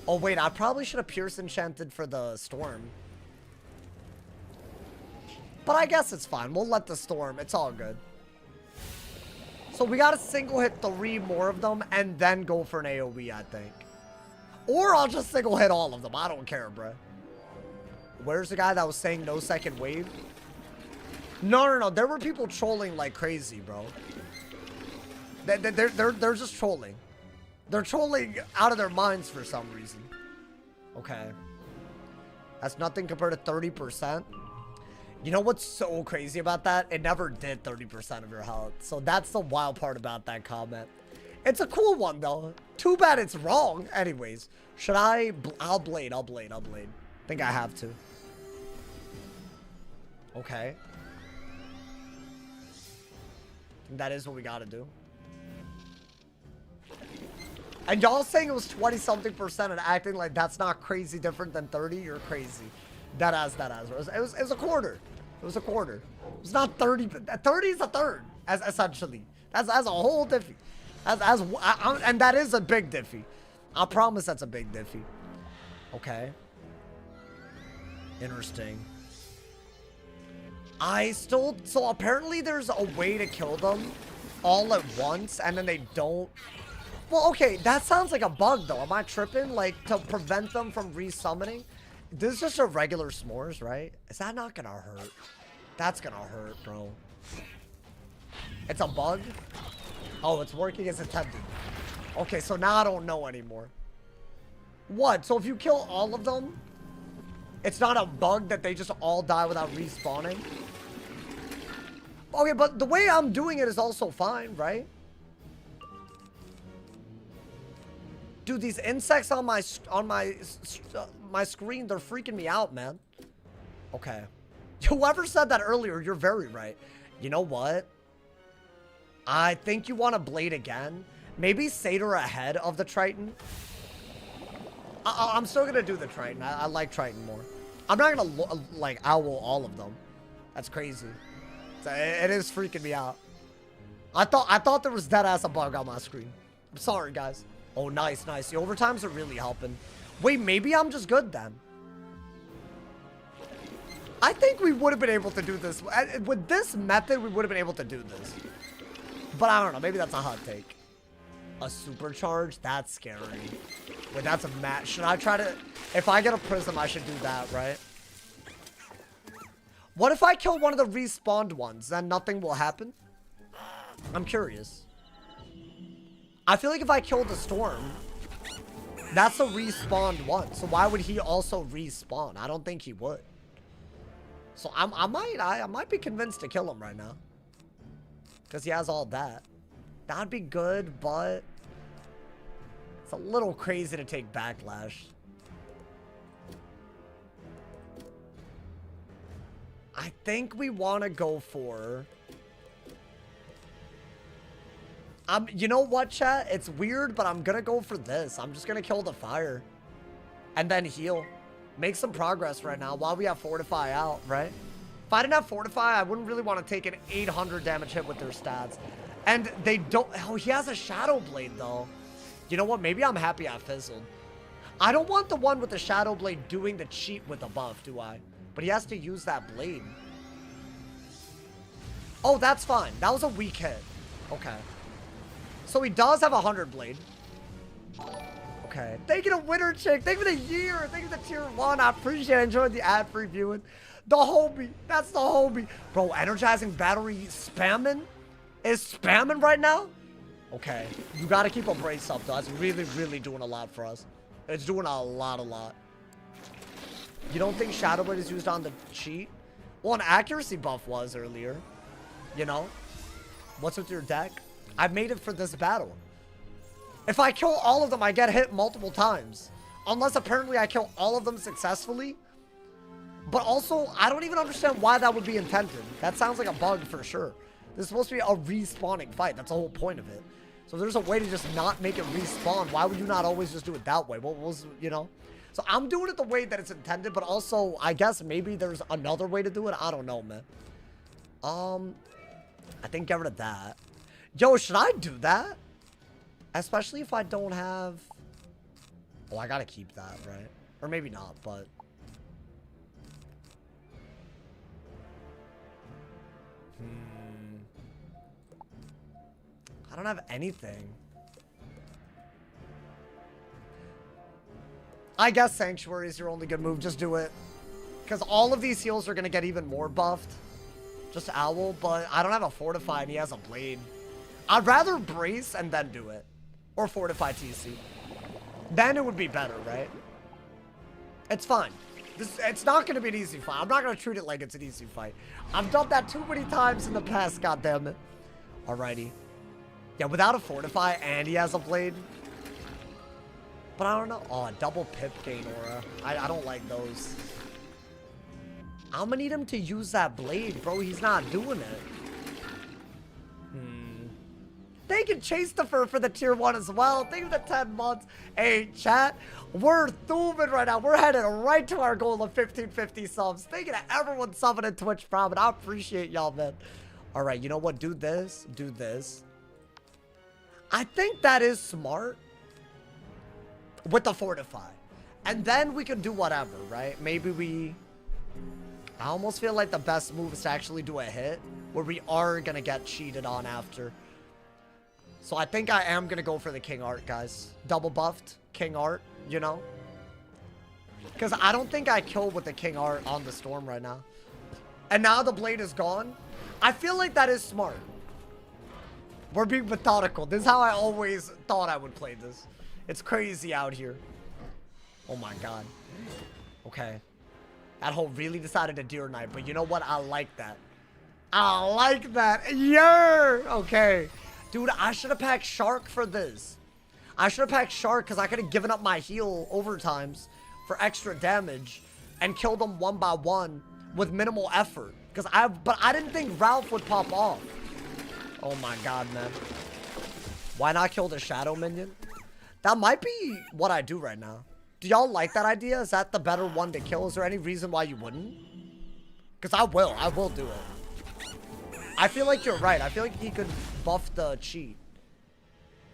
Oh, wait, I probably should have Pierce Enchanted for the Storm. But I guess it's fine. We'll let the Storm. It's all good. So we gotta single hit 3 more of them and then go for an AoE, I think. Or I'll just single hit all of them. I don't care, bro. Where's the guy that was saying no second wave? No. There were people trolling like crazy, bro. They're just trolling. They're trolling out of their minds for some reason. Okay. That's nothing compared to 30%. You know what's so crazy about that? It never did 30% of your health. So that's the wild part about that comment. It's a cool one, though. Too bad it's wrong. Anyways, should I... I'll blade. Think I have to. Okay. That is what we gotta do. And y'all saying it was 20-something% and acting like that's not crazy different than 30? You're crazy. That as. It was a quarter. It was a quarter. It was not 30. 30 is a third, essentially. As a whole diffy. And that is a big diffy. I promise that's a big diffy. Okay. Interesting. So apparently there's a way to kill them all at once, and then they don't. Well, okay, that sounds like a bug, though. Am I tripping? Like, to prevent them from resummoning? This is just a regular s'mores, right? Is that not gonna hurt? That's gonna hurt, bro. It's a bug? Oh, it's working as intended. Okay, so now I don't know anymore. What? So if you kill all of them, it's not a bug that they just all die without respawning? Okay, but the way I'm doing it is also fine, right? Dude, these insects on my screen, they're freaking me out, man. Okay. Whoever said that earlier, you're very right. You know what? I think you want to blade again. Maybe Satyr ahead of the Triton. I'm still going to do the Triton. I like Triton more. I'm not going to, like, owl all of them. That's crazy. It is freaking me out. I thought there was dead ass a bug on my screen. I'm sorry, guys. Oh, nice. The overtimes are really helping. Wait, maybe I'm just good then. I think we would have been able to do this. With this method, we would have been able to do this. But I don't know. Maybe that's a hot take. A supercharge? That's scary. Wait, that's a match. Should I try to... If I get a prism, I should do that, right? What if I kill one of the respawned ones? Then nothing will happen? I'm curious. I feel like if I kill the storm, that's a respawned one. So why would he also respawn? I don't think he would. So I might be convinced to kill him right now. Because he has all that. That'd be good, but it's a little crazy to take backlash. I think we want to go for... you know what, chat? It's weird, but I'm going to go for this. I'm just going to kill the fire. And then heal. Make some progress right now while we have Fortify out, right? If I didn't have Fortify, I wouldn't really want to take an 800 damage hit with their stats. And they don't... Oh, he has a Shadow Blade, though. You know what? Maybe I'm happy I fizzled. I don't want the one with the Shadow Blade doing the cheat with a buff, do I? But he has to use that blade. Oh, that's fine. That was a weak hit. Okay. So he does have a 100 blade. Okay. Thank you to Winter Chick. Thank you for the year. Thank you to Tier 1. I appreciate it. Enjoyed the ad-free viewing. The homie. That's the homie. Bro, energizing battery spamming? Is spamming right now? Okay. You got to keep a brace up, though. That's really, really doing a lot for us. It's doing a lot. You don't think Shadow Blade is used on the cheat? Well, an accuracy buff was earlier. You know? What's with your deck? I've made it for this battle. If I kill all of them, I get hit multiple times. Unless apparently I kill all of them successfully. But also, I don't even understand why that would be intended. That sounds like a bug for sure. This is supposed to be a respawning fight. That's the whole point of it. So if there's a way to just not make it respawn, why would you not always just do it that way? What was, you know? So I'm doing it the way that it's intended, but also, I guess maybe there's another way to do it. I don't know, man. I think get rid of that. Yo, should I do that? Especially if I don't have... Oh, I gotta keep that, right? Or maybe not, but... I don't have anything. I guess Sanctuary is your only good move. Just do it. Because all of these heals are going to get even more buffed. Just Owl, but I don't have a Fortify and he has a Blade. I'd rather Brace and then do it. Or Fortify TC. Then it would be better, right? It's fine. It's not going to be an easy fight. I'm not going to treat it like it's an easy fight. I've done that too many times in the past, goddammit. Alrighty. Yeah, without a Fortify and he has a Blade. But I don't know. Oh, a double Pip gain aura. I don't like those. I'm gonna need him to use that Blade, bro. He's not doing it. Thank you, Chastifer, for the tier 1 as well. Thank you for the 10 months. Hey, chat. We're thumbing right now. We're headed right to our goal of 1550 subs. Thank you to everyone subbing in Twitch Prime, and I appreciate y'all, man. All right, you know what? Do this. Do this. I think that is smart. With the Fortify. And then we can do whatever, right? Maybe we... I almost feel like the best move is to actually do a hit. Where we are going to get cheated on after. So I think I am going to go for the King Art, guys. Double buffed King Art, you know? Because I don't think I killed with the King Art on the Storm right now. And now the Blade is gone. I feel like that is smart. We're being methodical. This is how I always thought I would play this. It's crazy out here. Oh my god. Okay. That hole really decided to Deer Knight, but you know what? I like that. I like that. Yeah. Okay. Dude, I should have packed Shark for this. I should have packed Shark because I could have given up my heal overtimes for extra damage and killed them one by one with minimal effort. But I didn't think Ralph would pop off. Oh my god, man. Why not kill the Shadow Minion? That might be what I do right now. Do y'all like that idea? Is that the better one to kill? Is there any reason why you wouldn't? Because I will do it. I feel like you're right. I feel like he could buff the cheat.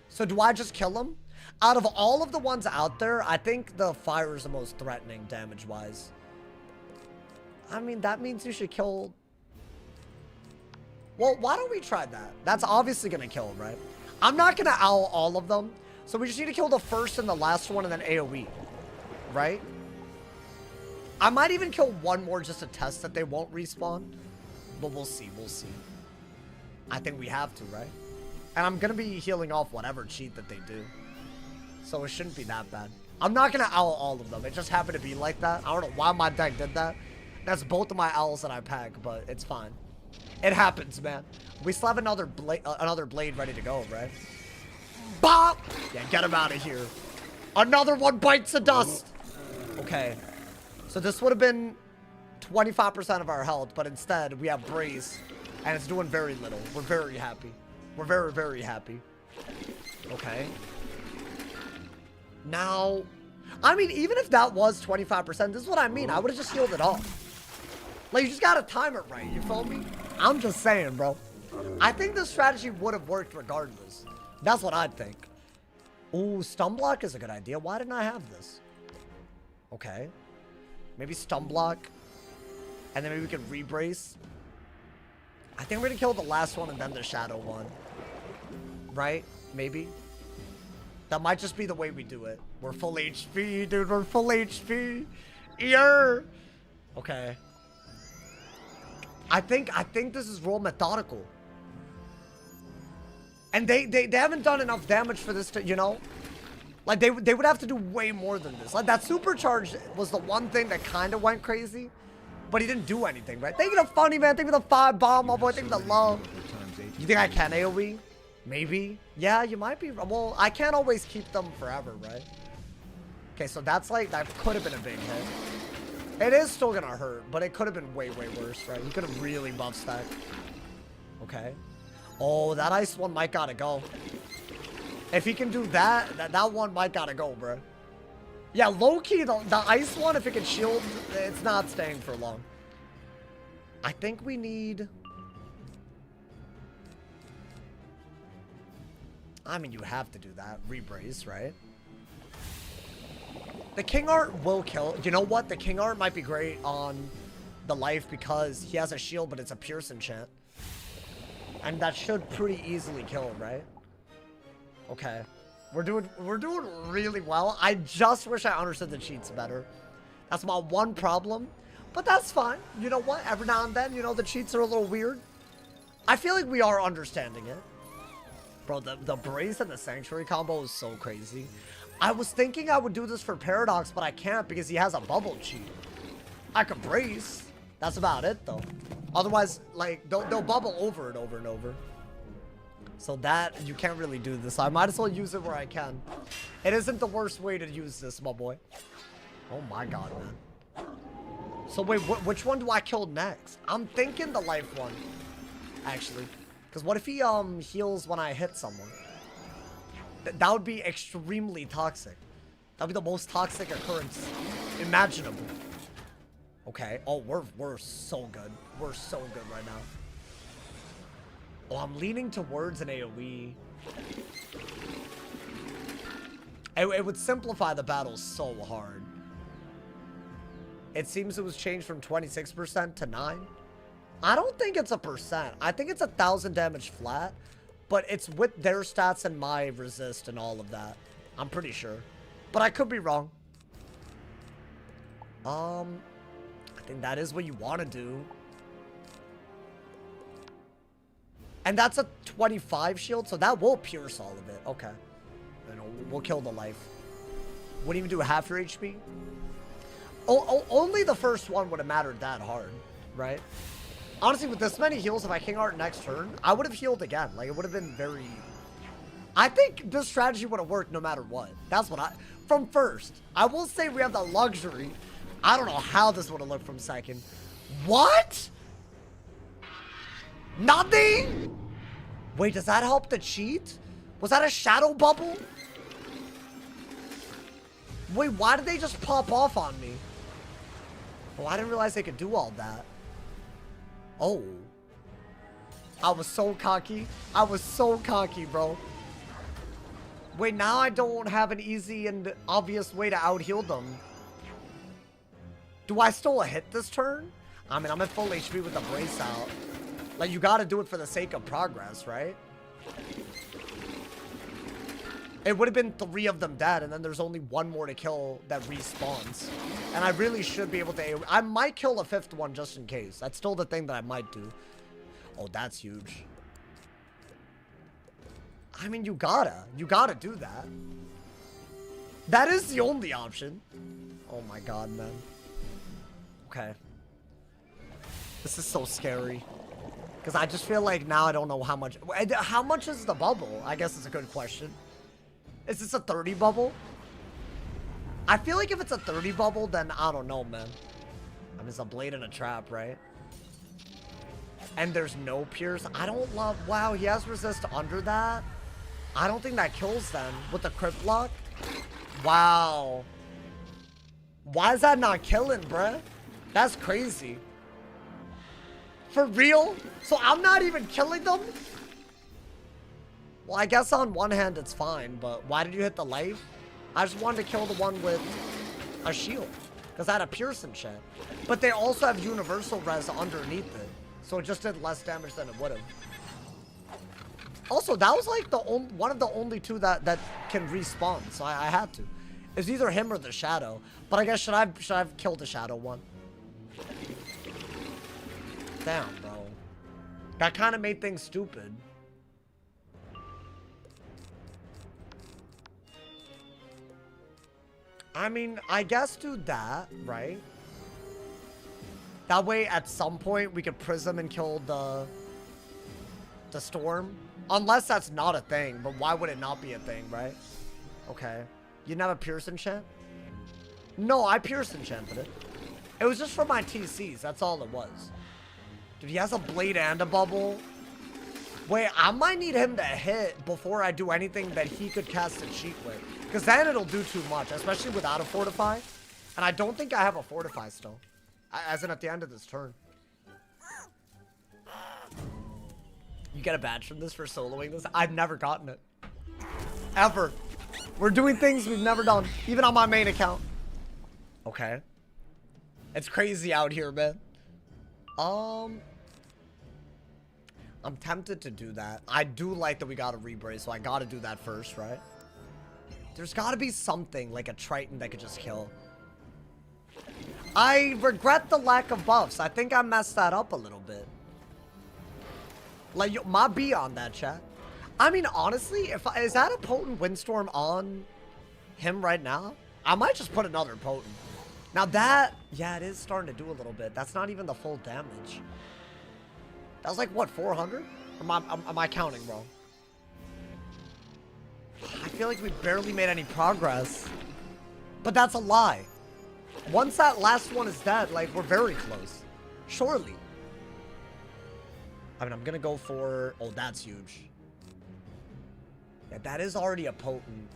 So do I just kill him? Out of all of the ones out there, I think the fire is the most threatening damage-wise. I mean, that means you should kill... Well, why don't we try that? That's obviously gonna kill him, right? I'm not gonna owl all of them. So we just need to kill the first and the last one and then AoE. Right? I might even kill one more just to test that they won't respawn. But we'll see, we'll see. I think we have to, right? And I'm gonna be healing off whatever cheat that they do. So it shouldn't be that bad. I'm not gonna owl all of them. It just happened to be like that. I don't know why my deck did that. That's both of my owls that I pack, but it's fine. It happens, man. We still have another blade ready to go, right? Bop! Yeah, get him out of here. Another one bites the dust. Okay. So this would have been 25% of our health, but instead we have Brace, and it's doing very little. We're very happy. We're very, very happy. Okay. Now, I mean, even if that was 25%, this is what I mean. I would have just healed it off. Like, you just gotta time it right. You feel me? I'm just saying, bro. I think this strategy would have worked regardless. That's what I'd think. Ooh, stun block is a good idea. Why didn't I have this? Okay. Maybe stun block. And then maybe we can rebrace. I think we're gonna kill the last one and then the shadow one. Right? Maybe. That might just be the way we do it. We're full HP, dude. We're full HP. Yeah. Okay. I think this is real methodical. And they haven't done enough damage for this to, you know? Like, they would have to do way more than this. Like, that supercharge was the one thing that kind of went crazy. But he didn't do anything, right? Thank you to Funny, man. Thank you for the 5 bomb, my boy. Thank you for the love. You think I can AoE? Maybe. Yeah, you might be. Well, I can't always keep them forever, right? Okay, so that's like, that could have been a big hit. It is still gonna hurt, but it could have been way, way worse, right? He could have really buff stacked. Okay. Oh, that ice one might gotta go. If he can do that, that one might gotta go, bro. Yeah, low-key, the ice one, if it can shield, it's not staying for long. I think we need... I mean, you have to do that. Rebrace, right? The King Art will kill. You know what? The King Art might be great on the life because he has a shield, but it's a Pierce enchant. And that should pretty easily kill him, right? Okay. We're doing really well. I just wish I understood the cheats better. That's my one problem. But that's fine. You know what? Every now and then, you know, the cheats are a little weird. I feel like we are understanding it. Bro, the Brace and the Sanctuary combo is so crazy. I was thinking I would do this for Paradox, but I can't because he has a bubble cheat. I could Brace. That's about it, though. Otherwise, like, they'll bubble over and over and over. So that, you can't really do this. I might as well use it where I can. It isn't the worst way to use this, my boy. Oh my god, man. So wait, which one do I kill next? I'm thinking the life one, actually. Because what if he heals when I hit someone? That would be extremely toxic. That would be the most toxic occurrence imaginable. Okay. Oh, we're so good. We're so good right now. Oh, I'm leaning towards an AoE. It would simplify the battle so hard. It seems it was changed from 26% to 9%. I don't think it's a percent. I think it's 1,000 damage flat. But it's with their stats and my resist and all of that. I'm pretty sure. But I could be wrong. I think that is what you want to do. And that's a 25 shield, so that will pierce all of it. Okay. And we'll kill the life. Wouldn't even do half your HP? Only the first one would have mattered that hard, right? Honestly, with this many heals, if I King Art next turn, I would have healed again. Like, it would have been very... I think this strategy would have worked no matter what. That's what from first. I will say we have the luxury. I don't know how this would have looked from second. What? Nothing? Wait, does that help the cheat? Was that a shadow bubble? Wait, why did they just pop off on me? Oh, I didn't realize they could do all that. Oh. I was so cocky. I was so cocky, bro. Wait, now I don't have an easy and obvious way to out-heal them. Do I still hit this turn? I mean, I'm at full HP with the Brace out. Like, you gotta do it for the sake of progress, right? It would have been 3 of them dead, and then there's only 1 more to kill that respawns. And I really should be able to... I might kill a 5th one just in case. That's still the thing that I might do. Oh, that's huge. I mean, you gotta do that. That is the only option. Oh my god, man. Okay. This is so scary. Because I just feel like now I don't know how much... How much is the bubble? I guess it's a good question. Is this a 30 bubble? I feel like if it's a 30 bubble, then I don't know, man. I mean, it's a blade and a trap, right? And there's no pierce. I don't love... Wow, he has resist under that. I don't think that kills them with the crit block. Wow. Why is that not killing, bruh? That's crazy. For real? So I'm not even killing them? Well, I guess on one hand it's fine, but why did you hit the life? I just wanted to kill the one with a shield. Because I had a pierce and shit. But they also have universal res underneath it. So it just did less damage than it would have. Also, that was like the one of the only 2 that can respawn. So I had to. It's either him or the shadow. But I guess should I have killed the shadow one? Damn, bro. That kind of made things stupid. I mean, I guess do that, right? That way, at some point, we could prism and kill the storm. Unless that's not a thing, but why would it not be a thing, right? Okay. You didn't have a pierce enchant? No, I pierce enchanted it. It was just for my TCs, that's all it was. Dude, he has a blade and a bubble. Wait, I might need him to hit before I do anything that he could cast a cheat with. Because then it'll do too much, especially without a fortify. And I don't think I have a fortify still. As in at the end of this turn. You get a badge from this for soloing this? I've never gotten it. Ever. We're doing things we've never done. Even on my main account. Okay. It's crazy out here, man. I'm tempted to do that. I do like that we got a rebrace, so I gotta do that first, right? There's gotta be something, like a Triton that could just kill. I regret the lack of buffs. I think I messed that up a little bit. Like, yo, my B on that, chat. I mean, honestly, is that a potent windstorm on him right now? I might just put another potent. Now that, yeah, it is starting to do a little bit. That's not even the full damage. That was like, what, 400? Or am I counting wrong? I feel like we barely made any progress. But that's a lie. Once that last one is dead, like, we're very close. Surely. I mean, I'm gonna go for... Oh, that's huge. Yeah, that is already a potent.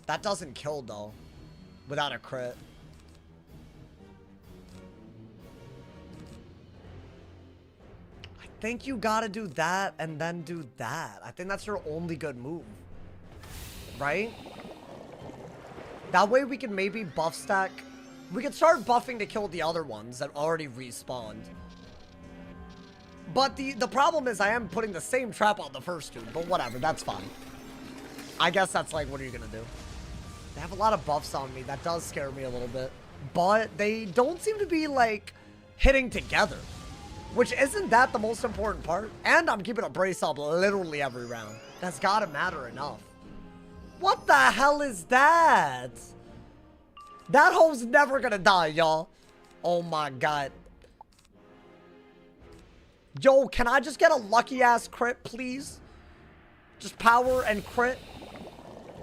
That doesn't kill, though. Without a crit. I think you gotta do that and then do that. I think that's your only good move. Right? That way we can maybe buff stack. We could start buffing to kill the other ones that already respawned. But the problem is I am putting the same trap on the first 2. But whatever, that's fine. I guess that's like, what are you gonna do? They have a lot of buffs on me. That does scare me a little bit. But they don't seem to be, like, hitting together. Which isn't that the most important part. And I'm keeping a brace up literally every round. That's gotta matter enough. What the hell is that? That hoe's never gonna die, y'all. Oh my god. Yo, can I just get a lucky ass crit, please? Just power and crit.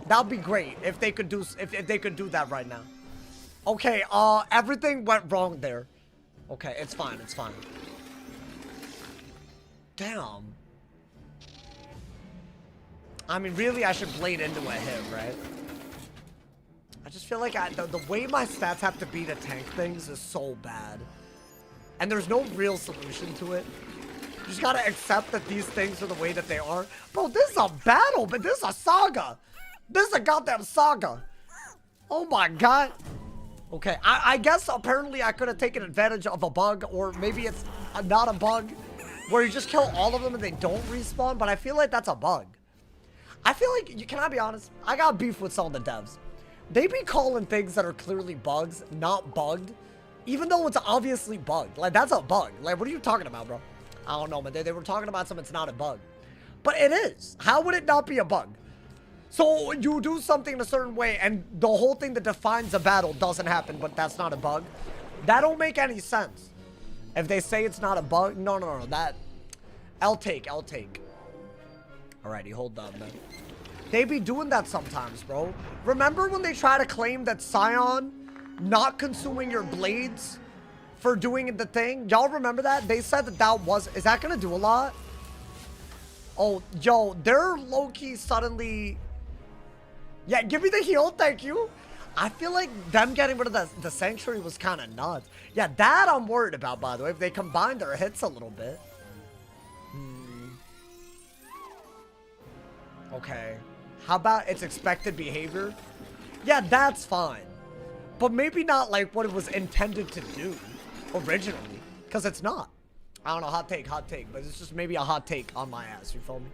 That'd be great if they could do that right now. Okay, everything went wrong there. Okay, it's fine, it's fine. Damn. I mean, really, I should blade into a hit, right? I just feel like the way my stats have to be to tank things is so bad. And there's no real solution to it. You just gotta accept that these things are the way that they are. Bro, this is a battle, but this is a saga. This is a goddamn saga. Oh my god. Okay, I guess apparently I could have taken advantage of a bug, or maybe it's not a bug where you just kill all of them and they don't respawn, but I feel like that's a bug. I feel like, can I be honest? I got beef with some of the devs. They be calling things that are clearly bugs not bugged, even though it's obviously bugged. Like, that's a bug. Like, what are you talking about, bro? I don't know, man. They were talking about something, it's not a bug. But it is. How would it not be a bug? So you do something in a certain way and the whole thing that defines a battle doesn't happen, but that's not a bug. That don't make any sense. If they say it's not a bug, no. That, I'll take. Alrighty, hold on, man. They be doing that sometimes, bro. Remember when they try to claim that Scion not consuming your blades for doing the thing? Y'all remember that? They said that was, is that gonna do a lot? Oh, yo, they're low-key suddenly... Yeah, give me the heal, thank you. I feel like them getting rid of the Sanctuary was kind of nuts. Yeah, that I'm worried about, by the way, if they combine their hits a little bit. Okay. How about its expected behavior? Yeah, that's fine. But maybe not like what it was intended to do originally. Because it's not. I don't know, hot take. But it's just maybe a hot take on my ass, you feel me?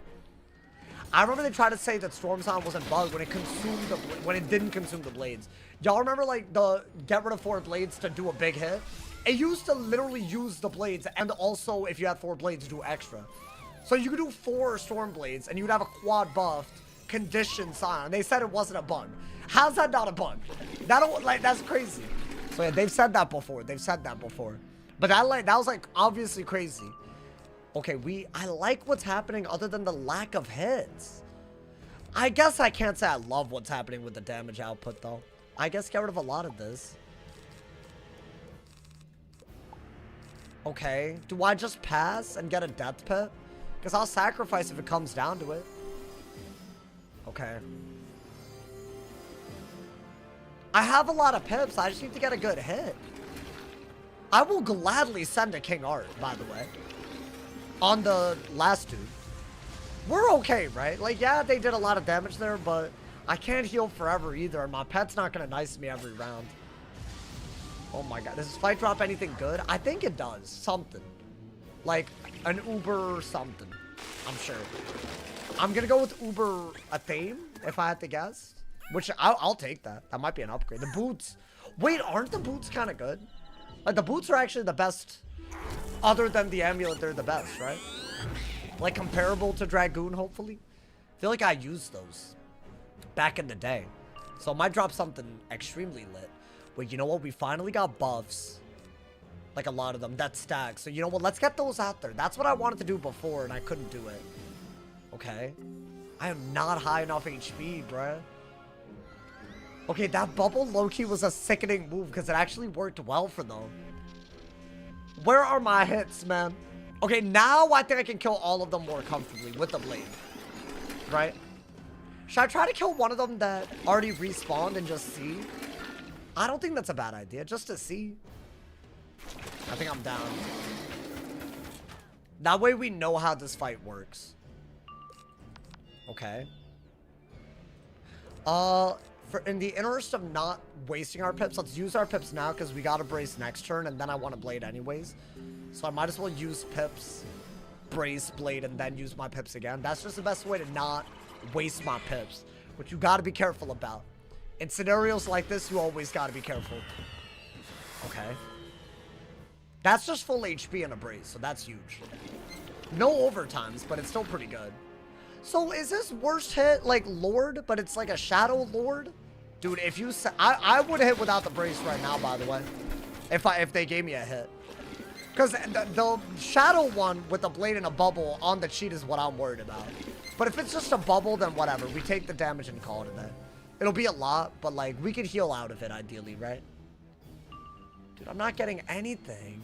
I remember they tried to say that Storm Sound wasn't bugged when it didn't consume the blades. Y'all remember like the get rid of 4 blades to do a big hit? It used to literally use the blades and also if you had 4 blades do extra. So you could do 4 Storm Blades and you'd have a quad buffed condition Scion. They said it wasn't a bug. How's that not a bug? That's crazy. So yeah, they've said that before. But that was like obviously crazy. Okay, I like what's happening other than the lack of hits. I guess I can't say I love what's happening with the damage output though. I guess get rid of a lot of this. Okay, do I just pass and get a death pit? Because I'll sacrifice if it comes down to it. Okay. I have a lot of pips. I just need to get a good hit. I will gladly send a King Art, by the way. On the last dude. We're okay, right? Like, yeah, they did a lot of damage there, but I can't heal forever either. And my pet's not going to nice me every round. Oh my god. Does this fight drop anything good? I think it does. Something. Like an Uber or something. I'm sure. I'm going to go with Uber a theme, if I had to guess. Which, I'll take that. That might be an upgrade. The boots. Wait, aren't the boots kind of good? Like, the boots are actually the best. Other than the amulet, they're the best, right? Like, comparable to Dragoon, hopefully. I feel like I used those back in the day. So I might drop something extremely lit. Wait, you know what? We finally got buffs. Like, a lot of them. That stacks. So, you know what? Let's get those out there. That's what I wanted to do before, and I couldn't do it. Okay. I am not high enough HP, bruh. Okay, that bubble low-key was a sickening move because it actually worked well for them. Where are my hits, man? Okay, now I think I can kill all of them more comfortably with the blade. Right? Should I try to kill one of them that already respawned and just see? I don't think that's a bad idea, just to see. I think I'm down. That way we know how this fight works. Okay. In the interest of not wasting our pips, let's use our pips now because we got to brace next turn and then I want to blade anyways. So I might as well use pips, brace, blade, and then use my pips again. That's just the best way to not waste my pips, which you got to be careful about. In scenarios like this, you always got to be careful. Okay. That's just full HP and a brace, so that's huge. No overtimes, but it's still pretty good. So is this worst hit like Lord, but it's like a Shadow Lord? Dude, if you I would hit without the brace right now, by the way. If they gave me a hit. Because the Shadow one with the blade and a bubble on the cheat is what I'm worried about. But if it's just a bubble, then whatever. We take the damage and call it a day. It'll be a lot, but like we could heal out of it ideally, right? Dude, I'm not getting anything.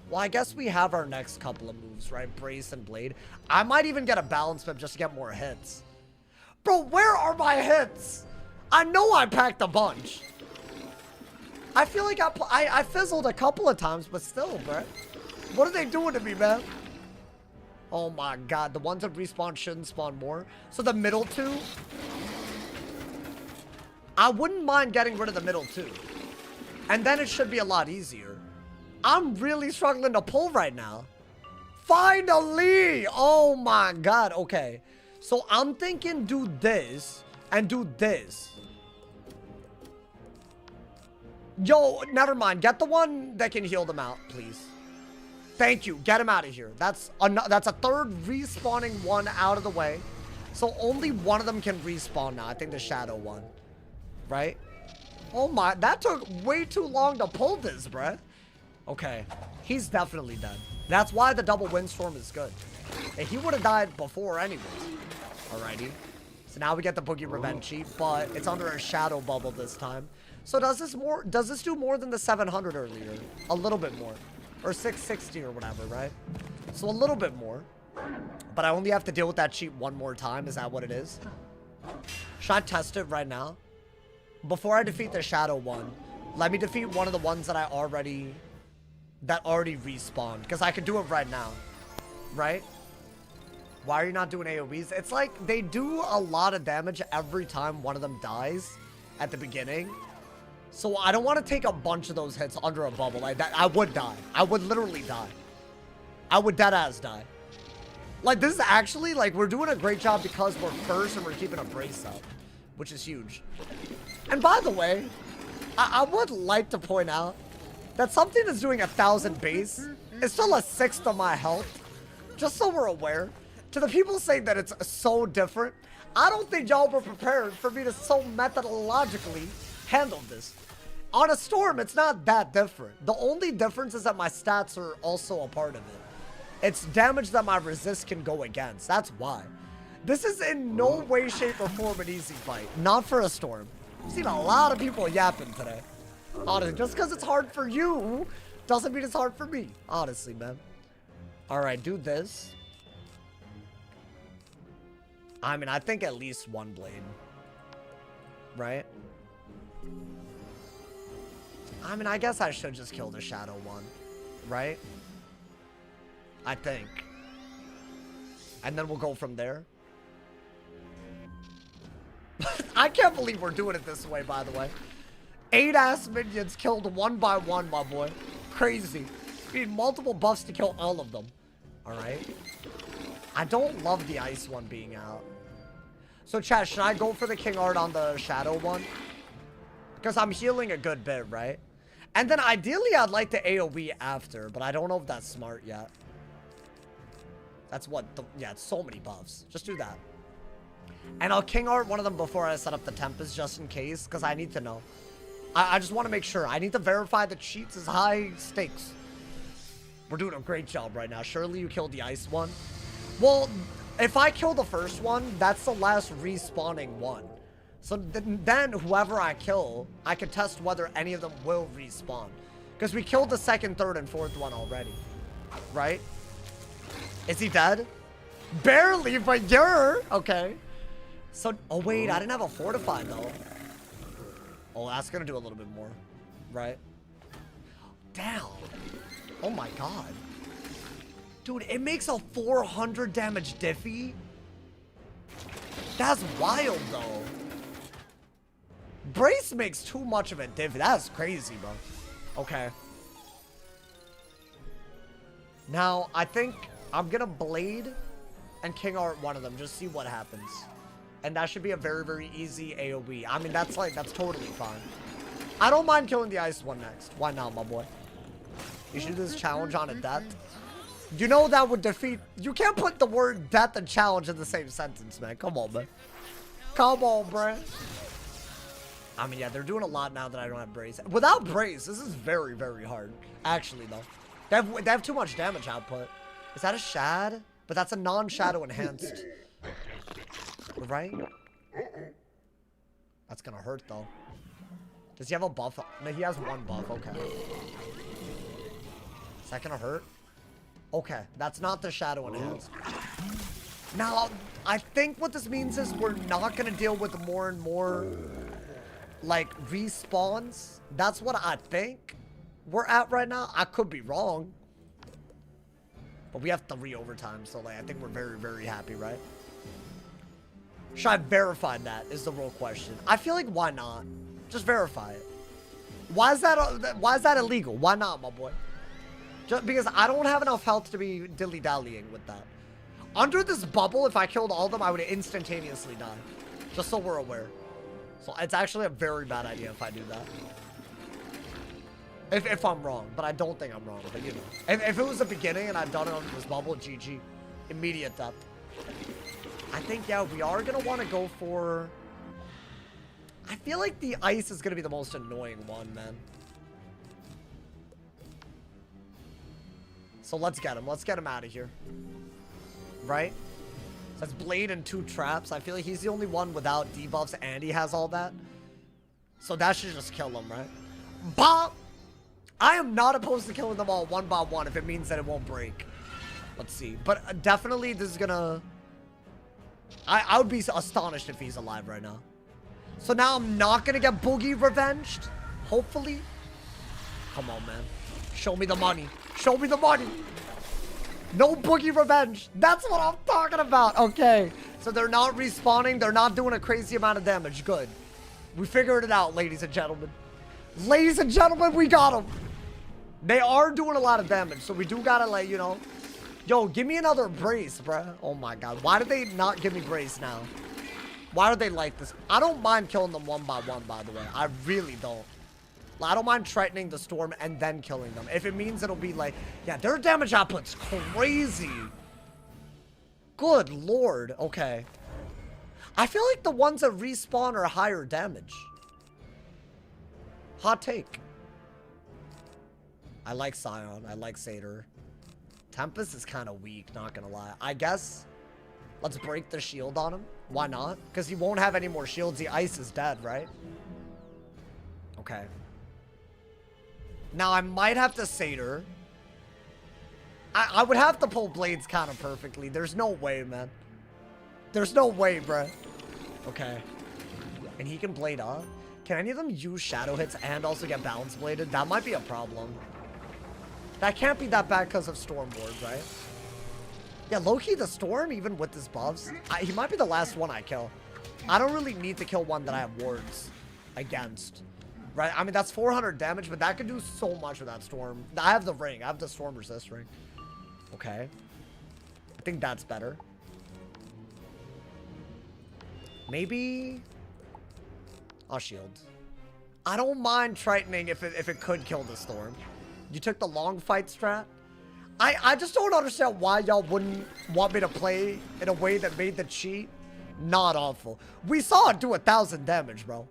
Well, I guess we have our next couple of moves, right? Brace and blade. I might even get a balance pip just to get more hits. Bro, where are my hits? I know I packed a bunch. I feel like I fizzled a couple of times, but still, bro. What are they doing to me, man? Oh my god, the ones that respawn shouldn't spawn more. So the middle two, I wouldn't mind getting rid of the middle two. And then it should be a lot easier. I'm really struggling to pull right now. Finally! Oh my god. Okay. So I'm thinking do this and do this. Yo, never mind. Get the one that can heal them out, please. Thank you. Get him out of here. That's a third respawning one out of the way. So only one of them can respawn now. I think the shadow one. Right? Oh my. That took way too long to pull this, bruh. Okay. He's definitely dead. That's why the double windstorm is good. And he would have died before anyways. Alrighty. So now we get the Boogie Revenge cheat, but it's under a shadow bubble this time. So does this do more than the 700 earlier? A little bit more. Or 660 or whatever, right? So a little bit more. But I only have to deal with that cheat one more time. Is that what it is? Should I test it right now? Before I defeat the shadow one, let me defeat one of the ones that already respawned. Because I could do it right now. Right? Why are you not doing AoEs? It's like they do a lot of damage every time one of them dies at the beginning. So I don't want to take a bunch of those hits under a bubble like that. I would die. I would literally die. I would deadass die. Like, this is actually, like, we're doing a great job because we're first and we're keeping a brace up, which is huge. And by the way, I would like to point out that something that's doing 1,000 base is still a sixth of my health. Just so we're aware. To the people saying that it's so different, I don't think y'all were prepared for me to so methodologically handle this. On a storm, it's not that different. The only difference is that my stats are also a part of it. It's damage that my resist can go against. That's why. This is in no way, shape, or form an easy fight. Not for a storm. I've seen a lot of people yapping today. Honestly, just because it's hard for you doesn't mean it's hard for me. Honestly, man. Alright, do this. I mean, I think at least one blade. Right? I mean, I guess I should just kill the shadow one. Right? I think. And then we'll go from there. I can't believe we're doing it this way, by the way. 8-ass minions killed one by one, my boy. Crazy. We need multiple buffs to kill all of them. Alright. I don't love the ice one being out. So, chat, should I go for the King Art on the shadow one? Because I'm healing a good bit, right? And then ideally, I'd like to AoE after, but I don't know if that's smart yet. That's what, yeah, it's so many buffs. Just do that. And I'll King Art one of them before I set up the Tempest, just in case, because I need to know. I just want to make sure. I need to verify the cheats is high stakes. We're doing a great job right now. Surely you killed the ice one. Well, if I kill the first one, that's the last respawning one. So then whoever I kill, I can test whether any of them will respawn. Because we killed the second, third, and fourth one already. Right? Is he dead? Barely, but you're... Okay. So... Oh, wait. I didn't have a fortified, though. Oh, that's going to do a little bit more. Right? Damn. Oh, my God. Dude, it makes a 400 damage diffy? That's wild, though. Brace makes too much of a diffy. That's crazy, bro. Okay. Now, I think I'm gonna Blade and King Art one of them. Just see what happens. And that should be a very, very easy AoE. I mean, that's totally fine. I don't mind killing the ice one next. Why not, my boy? You should do this challenge on a death. You know that would defeat... You can't put the word death and challenge in the same sentence, man. Come on, man. Come on, bruh. I mean, yeah, they're doing a lot now that I don't have Brace. Without Brace, this is very, very hard. Actually, though. They have too much damage output. Is that a Shad? But that's a non-shadow enhanced. Right? That's gonna hurt, though. Does he have a buff? No, he has one buff. Okay. Is that gonna hurt? Okay, that's not the shadow enhanced. Now, I think what this means is we're not gonna deal with more and more, like, respawns. That's what I think we're at right now. I could be wrong. But we have 3 overtime, so, like, I think we're very, very happy, right? Should I verify that is the real question. I feel like, why not? Just verify it. Why is that illegal? Why not, my boy? Just because I don't have enough health to be dilly-dallying with that. Under this bubble, if I killed all of them, I would instantaneously die. Just so we're aware. So it's actually a very bad idea if I do that. If I'm wrong, but I don't think I'm wrong, but you know. If it was the beginning and I've done it under this bubble, GG. Immediate death. I think, yeah, we are going to want to go for... I feel like the ice is going to be the most annoying one, man. So let's get him. Let's get him out of here. Right? So that's Blade and 2 traps. I feel like he's the only one without debuffs and he has all that. So that should just kill him, right? Bop! I am not opposed to killing them all one by one if it means that it won't break. Let's see. But definitely this is gonna... I would be astonished if he's alive right now. So now I'm not gonna get Boogie revenged. Hopefully. Come on, man. Show me the money. Show me the money. No Boogie revenge. That's what I'm talking about. Okay. So they're not respawning. They're not doing a crazy amount of damage. Good. We figured it out, ladies and gentlemen. Ladies and gentlemen, we got them. They are doing a lot of damage. So we do gotta, like, you know. Yo, give me another brace, bruh. Oh my god. Why did they not give me brace now? Why are they like this? I don't mind killing them one by one, by the way. I really don't. I don't mind threatening the storm and then killing them. If it means it'll be like, yeah, their damage output's crazy. Good lord. Okay. I feel like the ones that respawn are higher damage. Hot take. I like Scion. I like Satyr. Tempest is kind of weak, not gonna lie. I guess let's break the shield on him. Why not? Because he won't have any more shields. The ice is dead, right? Okay. Now, I might have to Satyr. I would have to pull Blades kind of perfectly. There's no way, man. There's no way, bruh. Okay. And he can Blade up. Can any of them use Shadow hits and also get Balance Bladed? That might be a problem. That can't be that bad because of Storm Ward, right? Yeah, low-key the Storm, even with his buffs, he might be the last one I kill. I don't really need to kill one that I have wards against. Right? I mean, that's 400 damage, but that could do so much with that Storm. I have the ring. I have the Storm Resist ring. Okay. I think that's better. Maybe... I'll shield. I don't mind Tritining if it could kill the Storm. You took the long fight strat? I just don't understand why y'all wouldn't want me to play in a way that made the cheat not awful. We saw it do 1,000 damage, bro.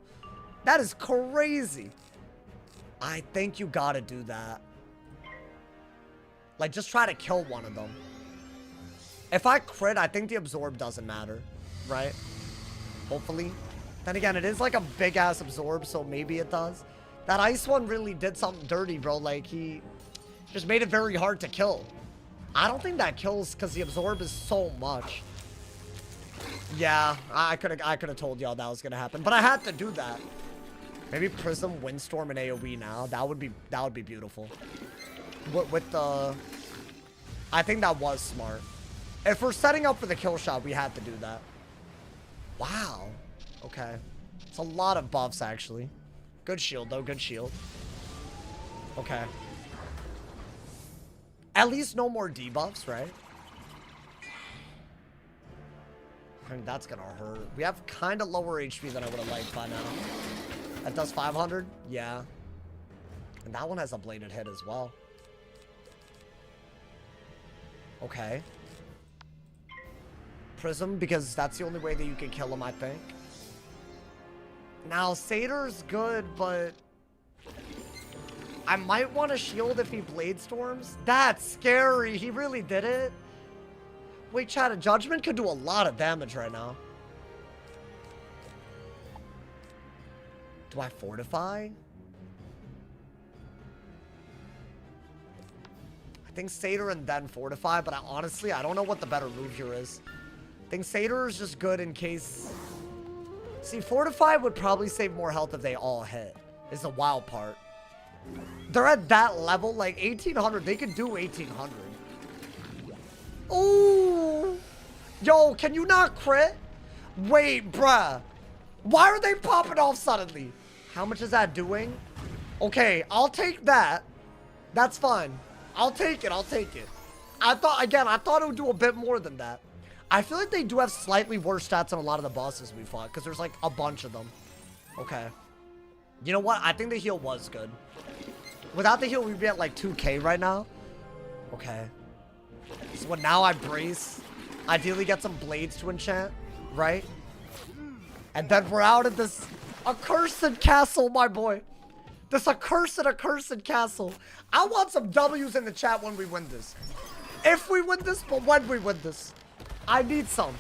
That is crazy. I think you gotta do that. Like, just try to kill one of them. If I crit, I think the absorb doesn't matter, right? Hopefully. Then again, it is like a big-ass absorb, so maybe it does. That ice one really did something dirty, bro. Like, he just made it very hard to kill. I don't think that kills because the absorb is so much. Yeah, I could have told y'all that was gonna happen, but I had to do that. Maybe Prism, Windstorm, and AoE now. That would be beautiful. With the, I think that was smart. If we're setting up for the kill shot, we had to do that. Wow. Okay. It's a lot of buffs actually. Good shield though. Good shield. Okay. At least no more debuffs, right? I mean, that's gonna hurt. We have kind of lower HP than I would have liked by now. That does 500? Yeah. And that one has a bladed hit as well. Okay. Prism, because that's the only way that you can kill him, I think. Now, Satyr's good, but I might want to shield if he Blade Storms. That's scary. He really did it. Wait, chat, a Judgment could do a lot of damage right now. Do I Fortify? I think Satyr and then Fortify, but honestly, I don't know what the better move here is. I think Satyr is just good in case... See, Fortify would probably save more health if they all hit, is the wild part. They're at that level, like 1800, they could do 1800. Ooh! Yo, can you not crit? Wait, bruh. Why are they popping off suddenly? How much is that doing? Okay, I'll take that. That's fine. I'll take it. I'll take it. I thought it would do a bit more than that. I feel like they do have slightly worse stats than a lot of the bosses we fought, because there's like a bunch of them. Okay. You know what? I think the heal was good. Without the heal, we'd be at like 2k right now. Okay. So now I brace. Ideally get some blades to enchant, right? And then we're out of this accursed castle, my boy. This accursed castle. I want some W's in the chat when we win this. If we win this, but when we win this. I need some.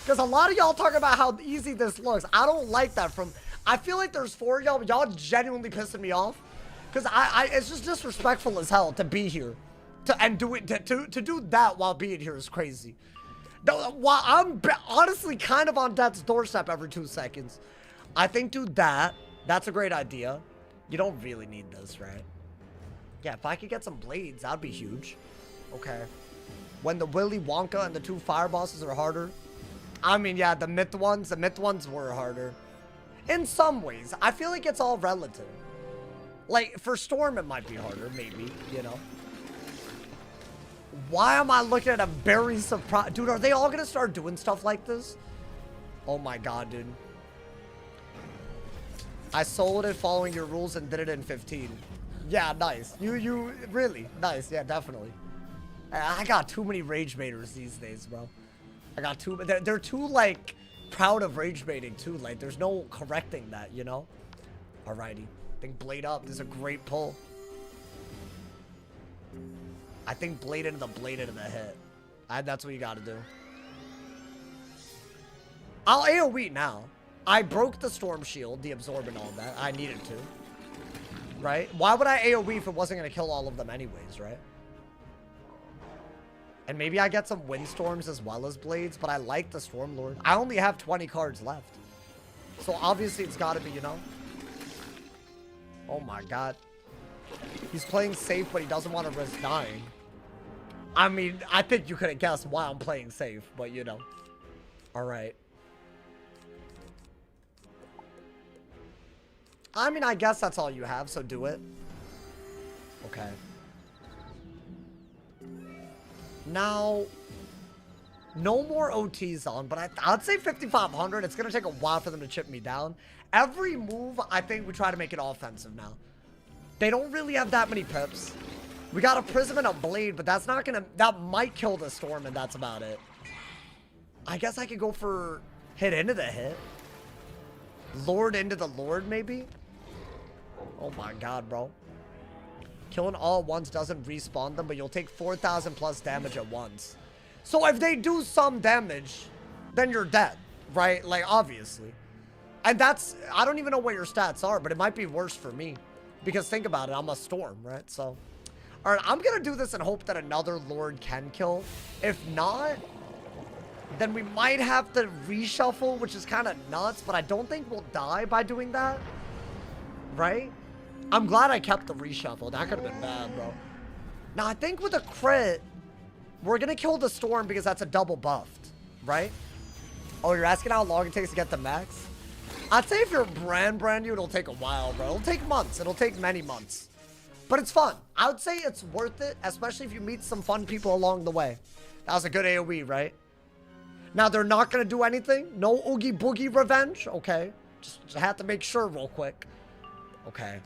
Because a lot of y'all talking about how easy this looks. I don't like that from... I feel like there's 4 of y'all, but y'all genuinely pissing me off. Because it's just disrespectful as hell to be here. To do that while being here is crazy. No, while I'm honestly kind of on death's doorstep every 2 seconds. I think do that. That's a great idea. You don't really need this, right? Yeah, if I could get some blades, that'd be huge. Okay. When the Willy Wonka and the 2 fire bosses are harder. I mean, yeah, the myth ones were harder. In some ways. I feel like it's all relative. Like, for Storm, it might be harder, maybe, you know. Why am I looking at a very surprise? Dude, are they all gonna start doing stuff like this? Oh my god, dude. I sold it following your rules and did it in 15. Yeah, nice. You really nice. Yeah, definitely. I got too many rage baiters these days, bro. I got too. They're too like proud of rage baiting too. Like there's no correcting that, you know. Alrighty, I think blade up. This is a great pull. I think blade into the hit. That's what you got to do. I'll AoE now. I broke the storm shield, the absorb and all that. I needed to. Right? Why would I AoE if it wasn't going to kill all of them anyways, right? And maybe I get some windstorms as well as blades, but I like the Storm Lord. I only have 20 cards left. So obviously it's got to be, you know? Oh my god. He's playing safe, but he doesn't want to risk dying. I mean, I think you could have guessed why I'm playing safe, but you know. Alright. I mean, I guess that's all you have, so do it. Okay. Now, no more OTs on, but I'd say 5,500. It's going to take a while for them to chip me down. Every move, I think we try to make it offensive now. They don't really have that many pips. We got a Prism and a Blade, but that's not going to... That might kill the Storm, and that's about it. I guess I could go for hit into the hit. Lord into the Lord, maybe? Oh my god, bro. Killing all at once doesn't respawn them, but you'll take 4,000 plus damage at once. So if they do some damage, then you're dead, right? Like, obviously. And that's... I don't even know what your stats are, but it might be worse for me. Because think about it, I'm a Storm, right? So... Alright, I'm gonna do this and hope that another Lord can kill. If not, then we might have to reshuffle, which is kind of nuts, but I don't think we'll die by doing that. Right? I'm glad I kept the reshuffle. That could have been bad, bro. Now, I think with a crit, we're gonna kill the Storm because that's a double buffed, right? Oh, you're asking how long it takes to get the max? I'd say if you're brand new, it'll take a while, bro. It'll take months. It'll take many months. But it's fun. I would say it's worth it, especially if you meet some fun people along the way. That was a good AoE, right? Now, they're not going to do anything. No Oogie Boogie revenge. Okay. Just have to make sure real quick. Okay.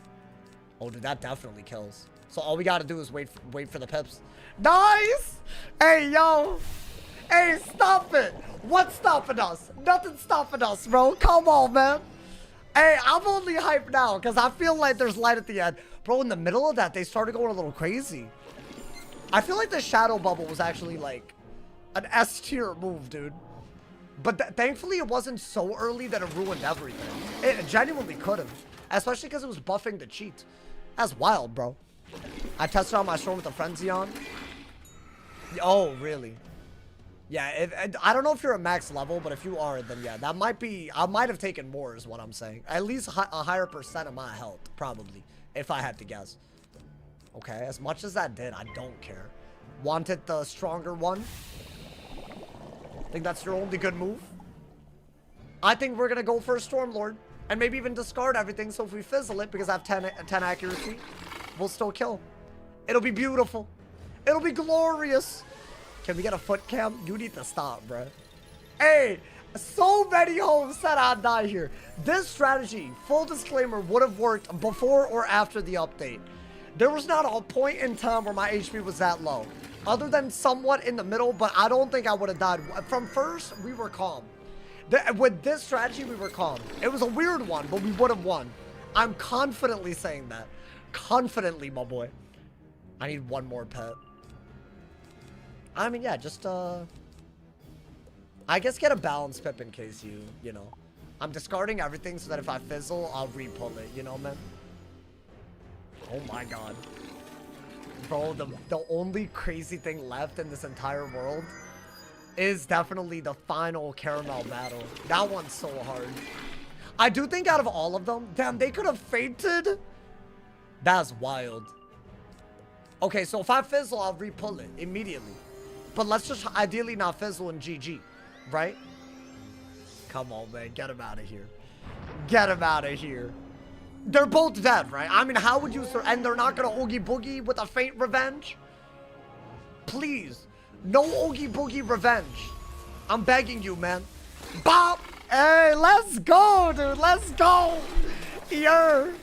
Oh, dude, that definitely kills. So all we got to do is wait for the pips. Nice! Hey, yo. Hey, stop it. What's stopping us? Nothing's stopping us, bro. Come on, man. Hey, I'm only hyped now because I feel like there's light at the end. Bro, in the middle of that, they started going a little crazy. I feel like the Shadow Bubble was actually like an S tier move, dude. But thankfully, it wasn't so early that it ruined everything. It genuinely could have. Especially because it was buffing the cheat. That's wild, bro. I tested out my Storm with a Frenzy on. Oh, really? Yeah, I don't know if you're at max level, but if you are, then yeah, that might be... I might have taken more is what I'm saying. At least a higher percent of my health, probably. If I had to guess. Okay, as much as that did, I don't care. Wanted the stronger one? Think that's your only good move? I think we're gonna go for a Storm Lord. And maybe even discard everything, so if we fizzle it, because I have 10 accuracy, we'll still kill. It'll be beautiful. It'll be glorious. Can we get a foot cam? You need to stop, bro. Hey, so many homes said I'd die here. This strategy, full disclaimer, would have worked before or after the update. There was not a point in time where my HP was that low. Other than somewhat in the middle, but I don't think I would have died. From first, we were calm. With this strategy, we were calm. It was a weird one, but we would have won. I'm confidently saying that. Confidently, my boy. I need one more pet. I mean, yeah, just, I guess get a balance pip in case you know. I'm discarding everything so that if I fizzle, I'll re-pull it, you know, man? Oh my god. Bro, the only crazy thing left in this entire world is definitely the final caramel battle. That one's so hard. I do think out of all of them, damn, they could have fainted. That's wild. Okay, so if I fizzle, I'll re-pull it immediately. But let's just ideally not fizzle in GG, right? Come on, man. Get him out of here. Get him out of here. They're both dead, right? I mean, how would you... And they're not going to Oogie Boogie with a faint revenge? Please. No Oogie Boogie revenge. I'm begging you, man. Bop! Hey, let's go, dude. Let's go. Here.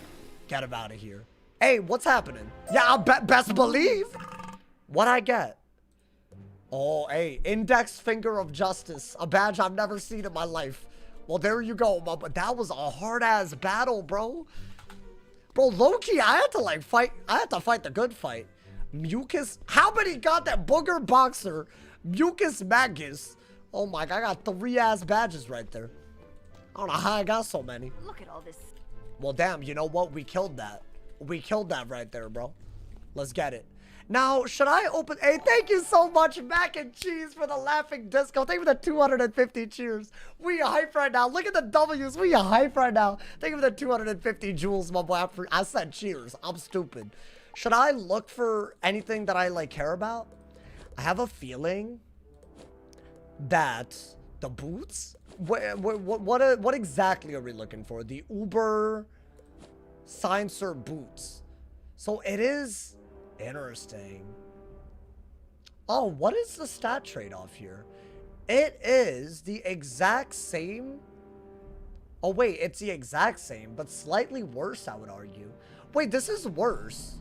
Get him out of here. Hey, what's happening? Yeah, I'll best believe. What'd I get? Oh, hey. Index Finger of Justice. A badge I've never seen in my life. Well, there you go, but that was a hard-ass battle, bro. Bro, low-key, I had to, like, fight. I had to fight the good fight. Mucus. How many got that booger boxer? Mucus Magus. Oh, my God. I got 3-ass badges right there. I don't know how I got so many. Look at all this. Well, damn, you know what? We killed that. We killed that right there, bro. Let's get it. Now, should I open... Hey, thank you so much, Mac and Cheese, for the laughing disco. Thank you for the 250 cheers. We hype right now. Look at the W's. We hype right now. Thank you for the 250 jewels, my boy. I said cheers. I'm stupid. Should I look for anything that I, like, care about? I have a feeling that the boots... What exactly are we looking for? The Uber Sciencer boots. So it is... Interesting. Oh, what is the stat trade-off here? It is the exact same. Oh, wait, it's the exact same, but slightly worse, I would argue. Wait, this is worse.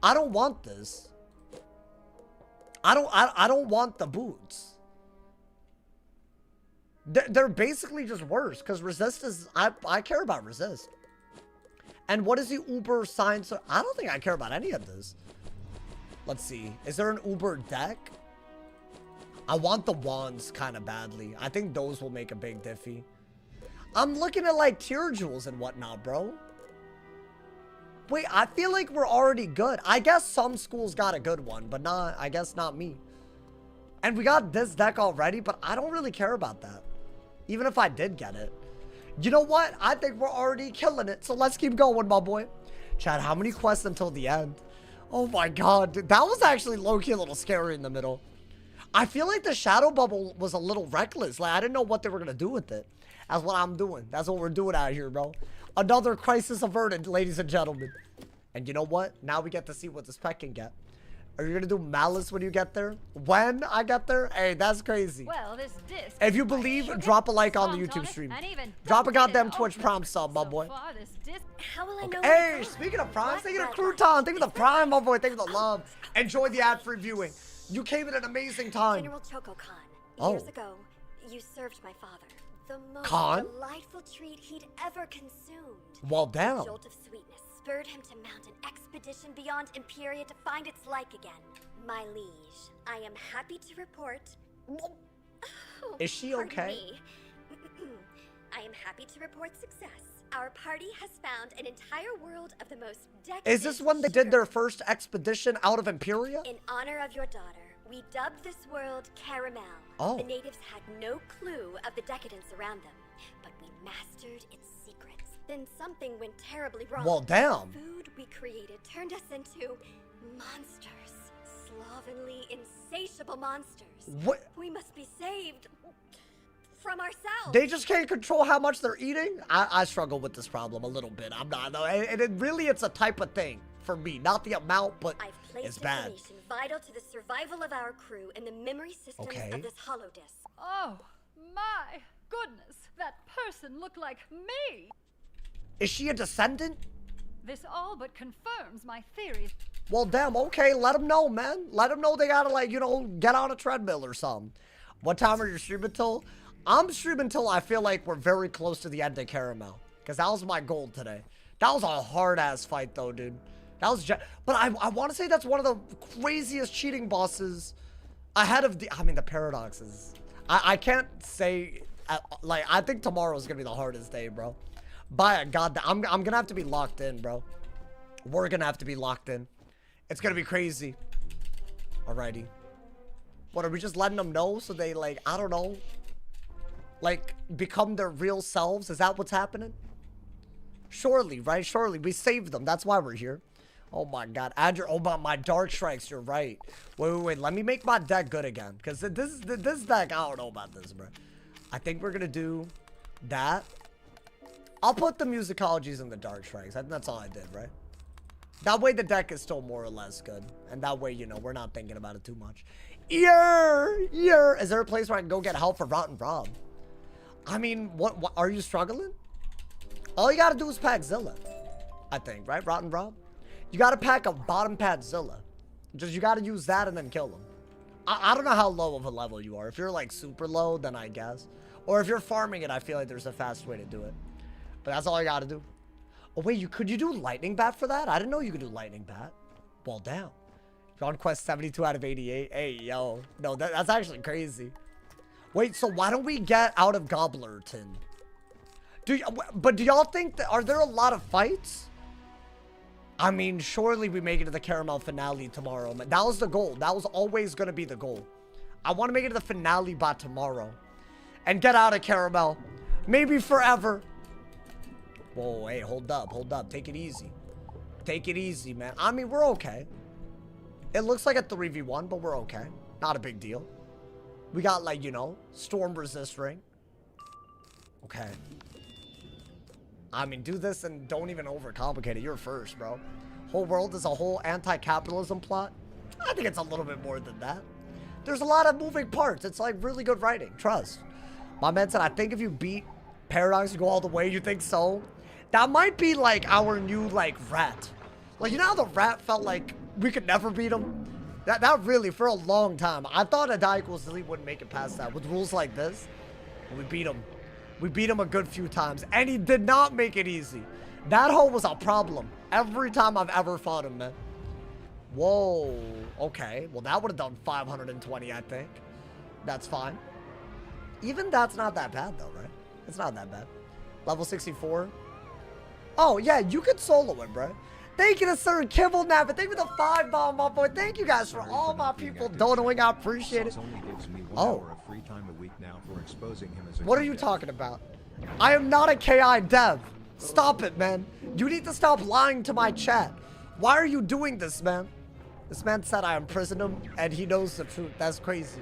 I don't want this. I don't want the boots. They're basically just worse, because resist is... I care about resist. And what is the Uber Science? I don't think I care about any of this. Let's see. Is there an Uber deck? I want the wands kind of badly. I think those will make a big diffy. I'm looking at like tier jewels and whatnot, bro. Wait, I feel like we're already good. I guess some schools got a good one, but not, I guess not me. And we got this deck already, but I don't really care about that. Even if I did get it. You know what? I think we're already killing it. So let's keep going, my boy. Chad, how many quests until the end? Oh my god. Dude, that was actually low-key a little scary in the middle. I feel like the shadow bubble was a little reckless. Like, I didn't know what they were going to do with it. That's what I'm doing. That's what we're doing out here, bro. Another crisis averted, ladies and gentlemen. And you know what? Now we get to see what this pet can get. Are you going to do malice when you get there? When I get there? Hey, that's crazy. Well, this disc if you believe, drop a like on the YouTube stream. Drop a goddamn Twitch Prime sub, my boy. How will I know? Hey, speaking of Prime, thank you to Crouton. Thank you to the Prime, my boy. Thank you to the love. Enjoy the ad-free viewing. You came at an amazing time. General Choco Khan. Years ago, you served my father. The most delightful treat he'd ever consumed. Well, damn. A jolt of sweetness spurred him to mount an expedition beyond Imperia to find its like again. My liege, I am happy to report... Is she okay? I am happy to report success. Our party has found an entire world of the most decadent... Is this when they did their first expedition out of Imperia? In honor of your daughter, we dubbed this world Caramel. Oh. The natives had no clue of the decadence around them, but we mastered its secrets. Then something went terribly wrong. Well, damn. The food we created turned us into monsters. Slovenly, insatiable monsters. What? We must be saved from ourselves. They just can't control how much they're eating? I struggle with this problem a little bit. I'm not, though. And it really, it's a type of thing. for me. Not the amount, but I've placed it's bad. information vital to the survival of our crew in the memory systems of this holodisk. Oh, my goodness. That person looked like me. Is she a descendant? This all but confirms my theories. Well, damn, okay, let them know, man. Let them know they gotta, like, you know, get on a treadmill or something. What time are you streaming till? I'm streaming till I feel like we're very close to the end of Caramel. Because that was my goal today. That was a hard-ass fight, though, dude. That was but I want to say that's one of the craziest cheating bosses ahead of the... I mean, the paradoxes. I can't say... like, I think tomorrow's gonna be the hardest day, bro. By God, I'm gonna have to be locked in, bro. We're gonna have to be locked in. It's gonna be crazy. Alrighty. What, are we just letting them know so they, like, I don't know, like, become their real selves? Is that what's happening? Surely, right? Surely. We saved them. That's why we're here. Oh my God. Add your... Oh my Dark Strikes. You're right. Wait. Let me make my deck good again. Because this deck, I don't know about this, bro. I think we're gonna do that. I'll put the musicologies in the Dark Strikes. I think that's all I did, right? That way the deck is still more or less good. And that way, you know, we're not thinking about it too much. Is there a place where I can go get help for Rotten Rob? I mean, what are you struggling? All you gotta do is pack Zilla. I think, right? Rotten Rob? You gotta pack a bottom pad Zilla. Just, you gotta use that and then kill them. I don't know how low of a level you are. If you're like super low, then I guess. Or if you're farming it, I feel like there's a fast way to do it. But that's all you gotta do. Oh wait, could you do Lightning Bat for that? I didn't know you could do Lightning Bat. Well, damn. You're on quest 72 out of 88. Hey, yo. No, that's actually crazy. Wait, so why don't we get out of Gobblerton? But do y'all think that... Are there a lot of fights? I mean, surely we make it to the Caramel finale tomorrow. That was the goal. That was always going to be the goal. I want to make it to the finale by tomorrow. And get out of Caramel. Maybe forever. Whoa, hey, hold up. Take it easy. Take it easy, man. I mean, we're okay. It looks like a 3v1, but we're okay. Not a big deal. We got, like, you know, Storm Resist Ring. Okay. I mean, do this and don't even overcomplicate it. You're first, bro. Whole world is a whole anti-capitalism plot. I think it's a little bit more than that. There's a lot of moving parts. It's, like, really good writing. Trust. My man said, I think if you beat Paradox, you go all the way. You think so? That might be, like, our new, like, rat. Like, you know how the rat felt like we could never beat him? That really, for a long time. I thought a die equals delete wouldn't make it past that. With rules like this, we beat him. We beat him a good few times. And he did not make it easy. That hole was a problem. Every time I've ever fought him, man. Whoa. Okay. Well, that would have done 520, I think. That's fine. Even that's not that bad, though, right? It's not that bad. Level 64. Oh, yeah. You could solo it, bro. Thank you to Sir Kibble-Nap, and thank you for the 5 bomb, my boy. Thank you guys for all my people donating. I appreciate it. Oh. What are you talking about? I am not a KI dev. Stop it, man. You need to stop lying to my chat. Why are you doing this, man? This man said I imprisoned him, and he knows the truth. That's crazy.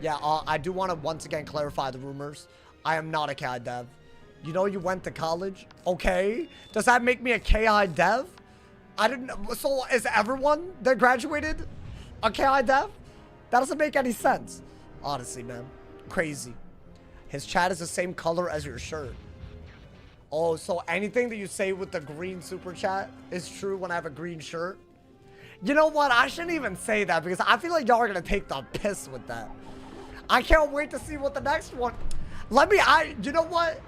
Yeah, I do want to once again clarify the rumors. I am not a KI dev. You know you went to college? Okay. Does that make me a KI dev? I didn't know. So is everyone that graduated a KI dev? That doesn't make any sense. Honestly, man. Crazy. His chat is the same color as your shirt. Oh, so anything that you say with the green super chat is true when I have a green shirt? You know what? I shouldn't even say that because I feel like y'all are going to take the piss with that. I can't wait to see what the next one... you know what?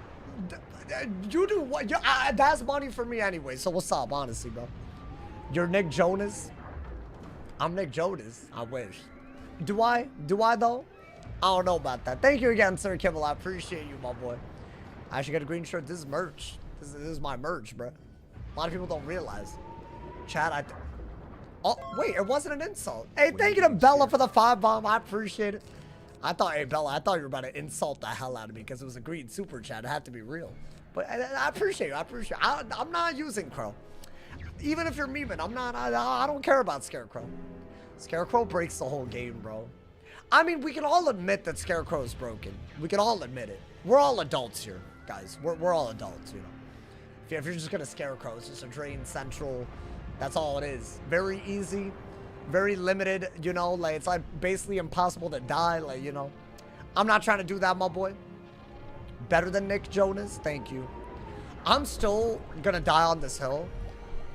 You do what? That's money for me anyway, so what's up, honestly, bro? You're Nick Jonas? I'm Nick Jonas. I wish. Do I? Do I, though? I don't know about that. Thank you again, Sir Kibble. I appreciate you, my boy. I should get a green shirt. This is merch. This is my merch, bro. A lot of people don't realize. Chat, oh, wait. It wasn't an insult. Hey, thank you to Bella for the 5 bomb. I appreciate it. Hey, Bella, I thought you were about to insult the hell out of me because it was a green super chat. It had to be real. But I appreciate you. I'm not using Crow. Even if you're memeing, I don't care about Scarecrow. Scarecrow breaks the whole game, bro. I mean, we can all admit that Scarecrow is broken. We can all admit it. We're all adults here, guys. We're all adults, you know. If you're just gonna Scarecrow, it's just a Drain Central That's all it is. Very easy, very limited, you know, like it's like basically impossible to die, like, you know. I'm not trying to do that, my boy. Better than Nick Jonas, thank you. I'm still gonna die on this hill.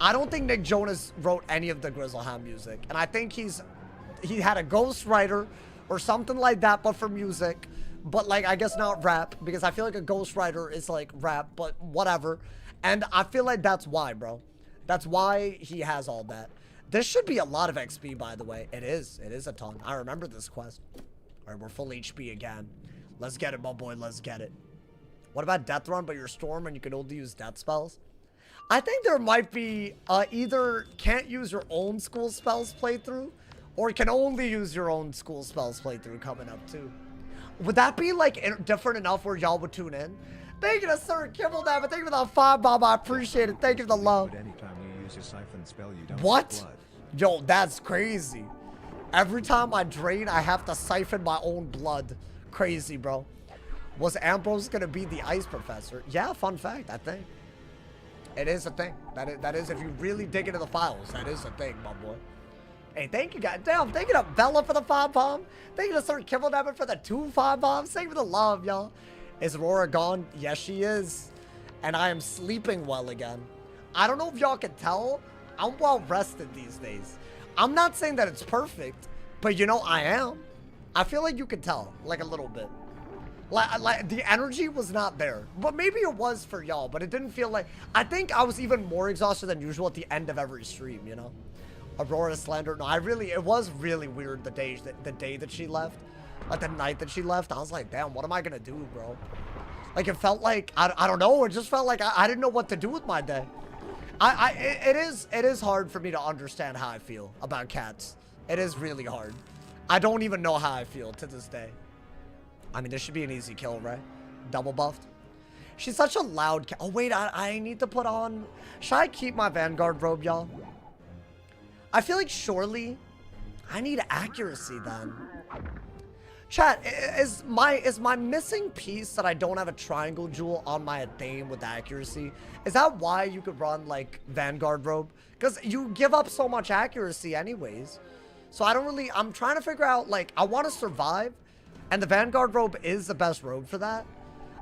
I don't think Nick Jonas wrote any of the Grizzlehound music, and I think he had a ghostwriter or something like that, but for music. But like, I guess not rap, because I feel like a ghostwriter is like rap, but whatever. And I feel like that's why, bro. That's why he has all that. This should be a lot of XP, by the way. It is a ton. I remember this quest. All right, we're full HP again. Let's get it, my boy. Let's get it. What about Death Run, but you're Storm and you can only use death spells? I think there might be either can't use your own school spells playthrough, or can only use your own school spells playthrough coming up too. Would that be like different enough where y'all would tune in? Thank you to Sir Kibble Dab, thank you for the 5 bomb. I appreciate it. Thank you for the love. Anytime you use a siphon spell, you don't what? blood. Yo, that's crazy. Every time I drain, I have to siphon my own blood. Crazy, bro. Was Ambrose gonna be the ice professor? Yeah, fun fact, I think. It is a thing. That is, if you really dig into the files, that is a thing, my boy. Hey, thank you guys. Damn, thank you to Bella for the 5 bomb. Thank you to Sir Kibble Dab for the 2 5 bombs. Thank you for the love, y'all. Is Aurora gone? Yes, she is. And I am sleeping well again. I don't know if y'all can tell. I'm well rested these days. I'm not saying that it's perfect, but you know, I am. I feel like you can tell, like a little bit. Like the energy was not there, but maybe it was for y'all, but it didn't feel like, I think I was even more exhausted than usual at the end of every stream, you know? Aurora Slander, no, it was really weird the day that she left. Like the night that she left, I was like, damn, what am I gonna do, bro? Like it felt like, I don't know, it just felt like I didn't know what to do with my day. It is hard for me to understand how I feel about cats. It is really hard. I don't even know how I feel to this day. I mean, this should be an easy kill, right? Double buffed. She's such a loud cat. Oh, wait, I need to put on... Should I keep my Vanguard robe, y'all? I feel like surely I need accuracy then. Chat, is my missing piece that I don't have a triangle jewel on my Athame with accuracy? Is that why you could run, like, Vanguard robe? Because you give up so much accuracy anyways. So I don't really... I'm trying to figure out, like, I want to survive. And the Vanguard robe is the best robe for that.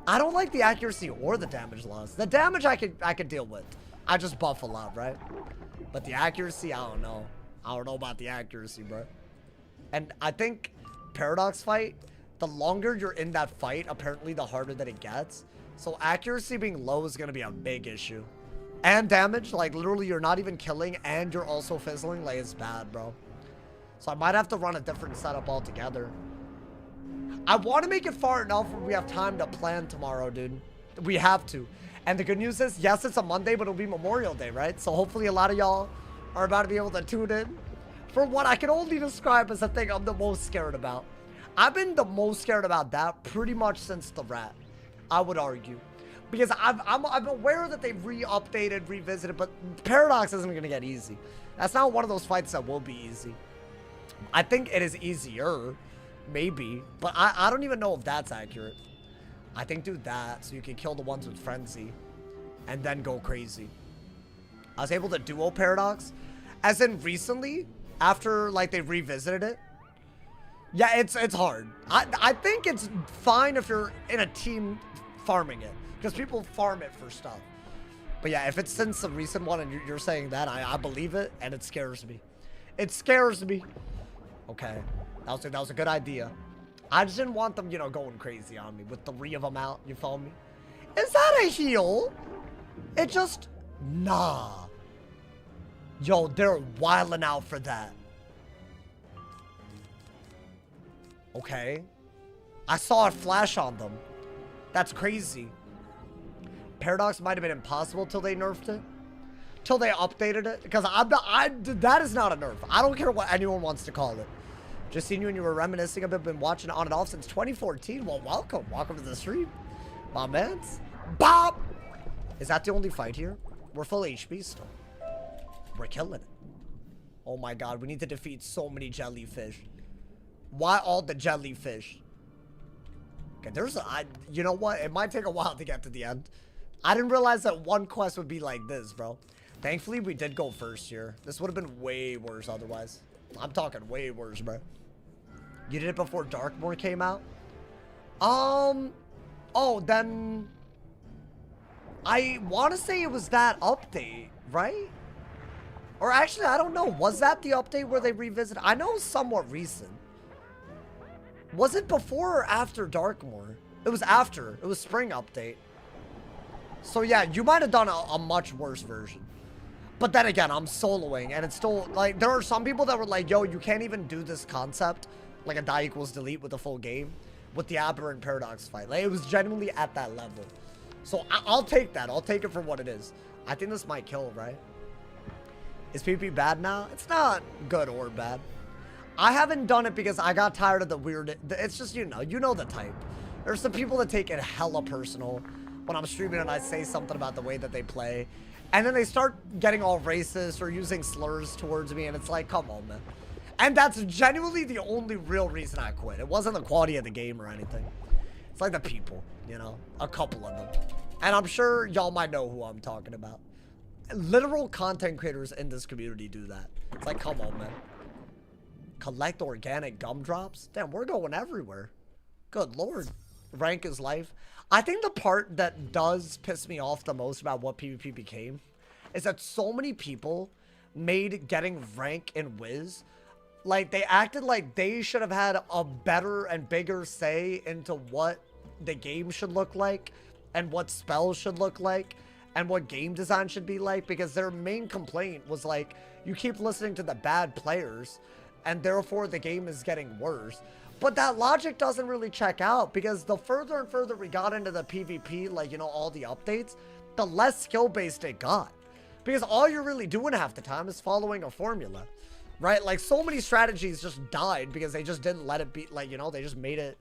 I don't like the accuracy or the damage loss. The damage I could deal with. I just buff a lot, right? But the accuracy, I don't know. I don't know about the accuracy, bro. And I think Paradox fight, the longer you're in that fight, apparently the harder that it gets. So accuracy being low is going to be a big issue. And damage, like literally you're not even killing and you're also fizzling. Like it's bad, bro. So I might have to run a different setup altogether. I want to make it far enough where we have time to plan tomorrow, dude. We have to. And the good news is, yes, it's a Monday, but it'll be Memorial Day, right? So hopefully a lot of y'all are about to be able to tune in for what I can only describe as the thing I'm the most scared about. I've been the most scared about that pretty much since the rat, I would argue. Because I'm aware that they've re-updated, revisited, but Paradox isn't going to get easy. That's not one of those fights that will be easy. I think it is easier. Maybe, but I don't even know if that's accurate. I think do that so you can kill the ones with Frenzy and then go crazy. I was able to duo Paradox as in recently after like they revisited it. Yeah, it's hard. I think it's fine if you're in a team farming it because people farm it for stuff. But yeah, if it's since the recent one and you're saying that, I believe it and it scares me. It scares me. Okay. That was a good idea. I just didn't want them, you know, going crazy on me with 3 of them out. You follow me? Is that a heal? It just... Nah. Yo, they're wilding out for that. Okay. I saw a flash on them. That's crazy. Paradox might have been impossible till they nerfed it. Till they updated it. Because that is not a nerf. I don't care what anyone wants to call it. Just seen you when you were reminiscing a bit. Been watching on and off since 2014. Well, welcome. Welcome to the stream. My mans. Bob! Is that the only fight here? We're full HP still. We're killing it. Oh my god. We need to defeat so many jellyfish. Why all the jellyfish? Okay, there's a... you know what? It might take a while to get to the end. I didn't realize that one quest would be like this, bro. Thankfully, we did go first here. This would have been way worse otherwise. I'm talking way worse, bro. You did it before Darkmoor came out? Oh, then... I want to say it was that update, right? Or actually, I don't know. Was that the update where they revisited? I know it was somewhat recent. Was it before or after Darkmoor? It was after. It was spring update. So yeah, you might have done a much worse version. But then again, I'm soloing, and it's still, like, there are some people that were like, yo, you can't even do this concept, like a die equals delete with the full game, with the aberrant paradox fight. Like, it was genuinely at that level. So I'll take that. I'll take it for what it is. I think this might kill, right? Is PvP bad now? It's not good or bad. I haven't done it because I got tired of the weird, it's just, you know the type. There's some people that take it hella personal when I'm streaming and I say something about the way that they play. And then they start getting all racist or using slurs towards me, and it's like, come on, man. And that's genuinely the only real reason I quit. It wasn't the quality of the game or anything. It's like the people, you know, a couple of them. And I'm sure y'all might know who I'm talking about. Literal content creators in this community do that. It's like, come on, man. Collect organic gumdrops? Damn, we're going everywhere. Good Lord. Rank is life. I think the part that does piss me off the most about what PvP became is that so many people made getting rank in Wiz, like, they acted like they should have had a better and bigger say into what the game should look like and what spells should look like and what game design should be like, because their main complaint was like, you keep listening to the bad players and therefore the game is getting worse. But that logic doesn't really check out, because the further and further we got into the PvP, like, you know, all the updates, the less skill-based it got. Because all you're really doing half the time is following a formula, right? Like, so many strategies just died because they just didn't let it be, like, you know, they just made it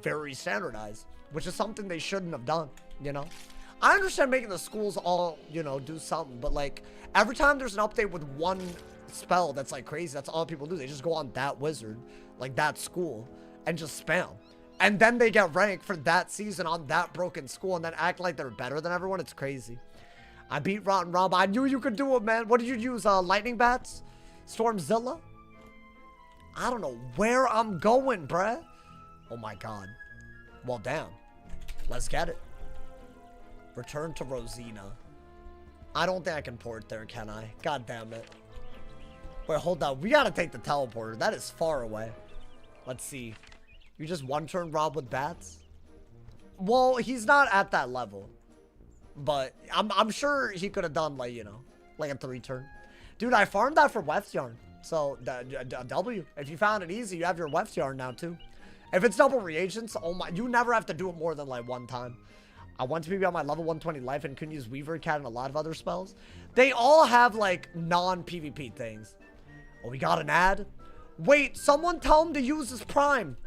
very standardized, which is something they shouldn't have done, you know? I understand making the schools all, you know, do something, but, like, every time there's an update with one spell that's, like, crazy, that's all people do. They just go on that wizard, like, that school, and just spam. And then they get ranked for that season on that broken school and then act like they're better than everyone. It's crazy. I beat Rotten Rob. I knew you could do it, man. What did you use? Lightning Bats? Stormzilla? I don't know where I'm going, bruh. Oh my god. Well, damn. Let's get it. Return to Rosina. I don't think I can port there, can I? God damn it. Wait, hold on. We gotta take the teleporter. That is far away. Let's see. You just one-turn Rob with bats? Well, he's not at that level. But I'm sure he could have done, like, you know, like a 3-turn. Dude, I farmed that for Weft Yarn. So, W. If you found it easy, you have your Weft Yarn now, too. If it's double reagents, oh my, you never have to do it more than, like, one time. I want to be on my level 120 life and couldn't use Weaver Cat and a lot of other spells. They all have, like, non-PvP things. Oh, we got an ad? Wait, someone tell him to use his Prime.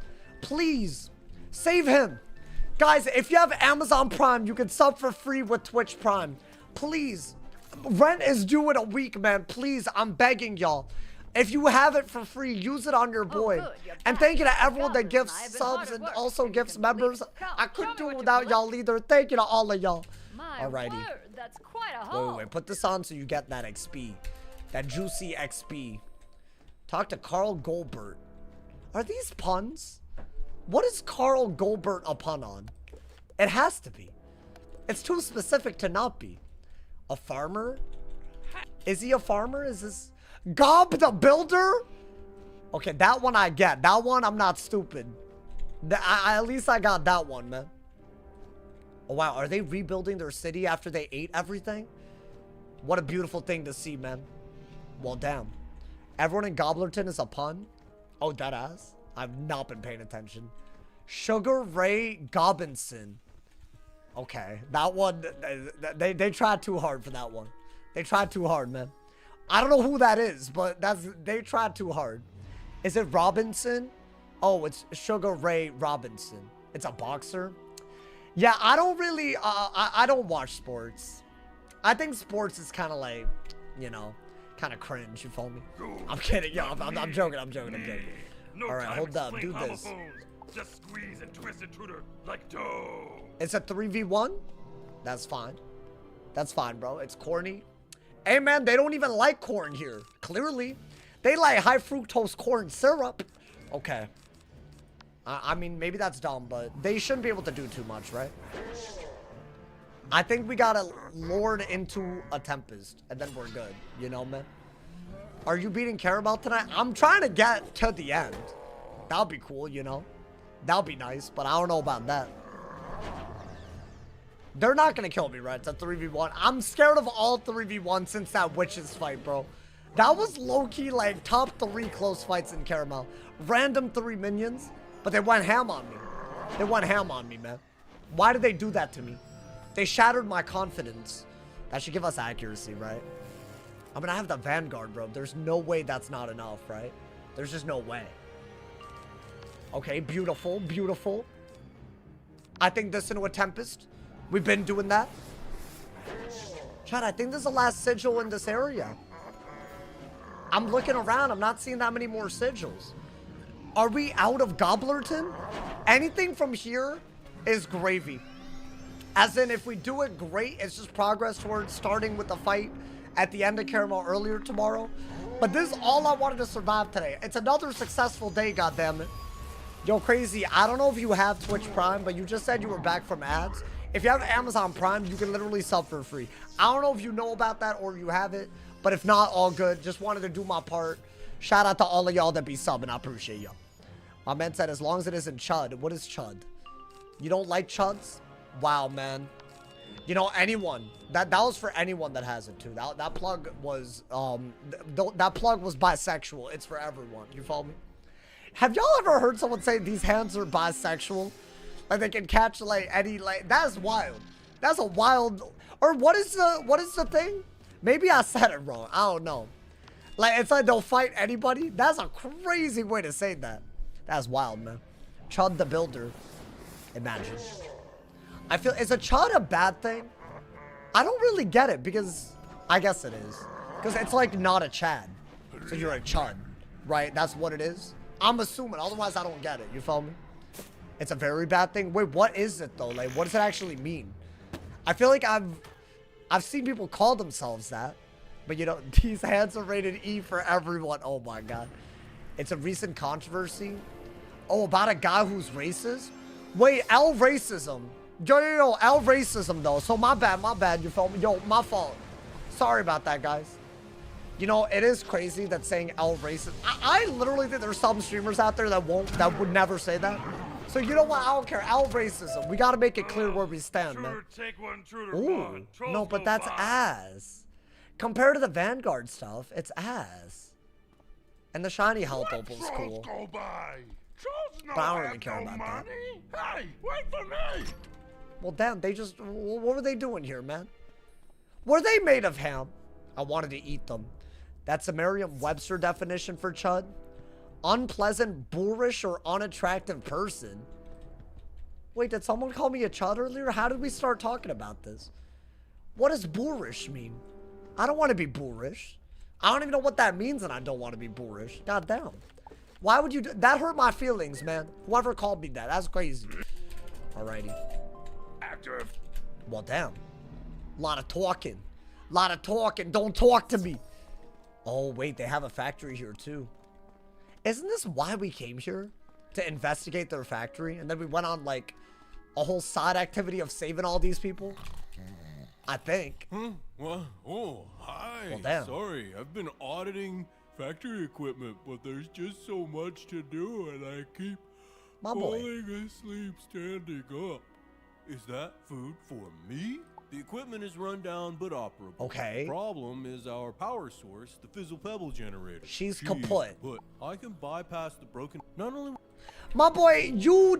Please. Save him. Guys, if you have Amazon Prime, you can sub for free with Twitch Prime. Please. Rent is due in a week, man. Please, I'm begging y'all. If you have it for free, use it on your boy. And thank you to everyone that gives subs and also gives members. I couldn't do it without y'all either. Thank you to all of y'all. Alrighty. That's quite a haul. Wait. Put this on so you get that XP. That juicy XP. Talk to Carl Goldbert. Are these puns? What is Carl Goldbert a pun on? It has to be. It's too specific to not be. A farmer? Is he a farmer? Is this... Gob the Builder? Okay, that one I get. That one, I'm not stupid. At least I got that one, man. Oh, wow. Are they rebuilding their city after they ate everything? What a beautiful thing to see, man. Well, damn. Everyone in Gobblerton is a pun? Oh, dead ass? I've not been paying attention. Sugar Ray Gobbinson. Okay, that one, they tried too hard for that one. They tried too hard, man. I don't know who that is, but they tried too hard. Is it Robinson? Oh, it's Sugar Ray Robinson. It's a boxer. Yeah, I don't really, I don't watch sports. I think sports is kind of like, you know, kind of cringe, you feel me? I'm kidding, yo, I'm joking. All right, hold up, do this. Just squeeze and twist it, Tutor, like dough. It's a 3v1? That's fine. That's fine, bro. It's corny. Hey, man, they don't even like corn here. Clearly. They like high fructose corn syrup. Okay. I mean, maybe that's dumb, but they shouldn't be able to do too much, right? I think we gotta lord into a Tempest, and then we're good. You know, man? Are you beating Caramel tonight? I'm trying to get to the end. That would be cool, you know? That would be nice, but I don't know about that. They're not gonna kill me, right? It's a 3v1. I'm scared of all 3v1 since that witches fight, bro. That was low-key, like, top 3 close fights in Caramel. Random 3 minions, but they went ham on me. They went ham on me, man. Why did they do that to me? They shattered my confidence. That should give us accuracy, right? I mean, I have the Vanguard, bro. There's no way that's not enough, right? There's just no way. Okay, beautiful, beautiful. I think this into a Tempest. We've been doing that. Chad, I think this is the last sigil in this area. I'm looking around. I'm not seeing that many more sigils. Are we out of Gobblerton? Anything from here is gravy. As in, if we do it great, it's just progress towards starting with the fight at the end of Caramel earlier tomorrow. But this is all I wanted to survive today. It's another successful day, goddammit. Yo, Crazy, I don't know if you have Twitch Prime, but you just said you were back from ads. If you have Amazon Prime, you can literally sub for free. I don't know if you know about that or you have it, but if not, all good. Just wanted to do my part. Shout out to all of y'all that be subbing. I appreciate y'all. My man said, as long as it isn't Chud. What is Chud? You don't like Chuds? Wow, man. You know, anyone. That was for anyone that has it, too. That plug was, that plug was bisexual. It's for everyone. You follow me? Have y'all ever heard someone say these hands are bisexual? Like they can catch like any, like, that's wild. That's a wild, or what is the thing? Maybe I said it wrong. I don't know. Like, it's like they'll fight anybody. That's a crazy way to say that. That's wild, man. Chud the Builder. Imagine. I feel, is a Chud a bad thing? I don't really get it because I guess it is. Because it's like not a Chad. So you're a Chud, right? That's what it is. I'm assuming. Otherwise, I don't get it. You feel me? It's a very bad thing. Wait, what is it though? Like, what does it actually mean? I feel like I've seen people call themselves that. But you know, these hands are rated E for everyone. Oh my god. It's a recent controversy. Oh, about a guy who's racist? Wait, L racism. Yo, L racism though. So my bad, you feel me? Yo, my fault. Sorry about that, guys. You know, it is crazy that saying L racist. I literally think there's some streamers out there that would never say that. So you know what? I don't care. L racism. We gotta make it clear where we stand, man. Ooh, no, but that's ass. Compared to the Vanguard stuff, it's ass. And the shiny health opal's cool. But I don't really care about that. Hey, wait for me! Well, damn, they just... What were they doing here, man? Were they made of ham? I wanted to eat them. That's a Merriam-Webster definition for Chud. Unpleasant, boorish, or unattractive person. Wait, did someone call me a Chud earlier? How did we start talking about this? What does boorish mean? I don't want to be boorish. I don't even know what that means, and I don't want to be boorish. God damn. Why would you do that? Hurt my feelings, man. Whoever called me that. That's crazy. Alrighty. Active. Well, damn. Lot of talking. Lot of talking. Don't talk to me. Oh, wait. They have a factory here, too. Isn't this why we came here? To investigate their factory? And then we went on, like, a whole side activity of saving all these people? I think. Well, oh, hi. Well, damn. Sorry, I've been auditing factory equipment, but there's just so much to do, and I keep falling asleep standing up. Is that food for me? The equipment is run down but operable. Okay. The problem is our power source, the Fizzle Pebble generator. She's kaput. But I can bypass the broken... Not only... My boy, you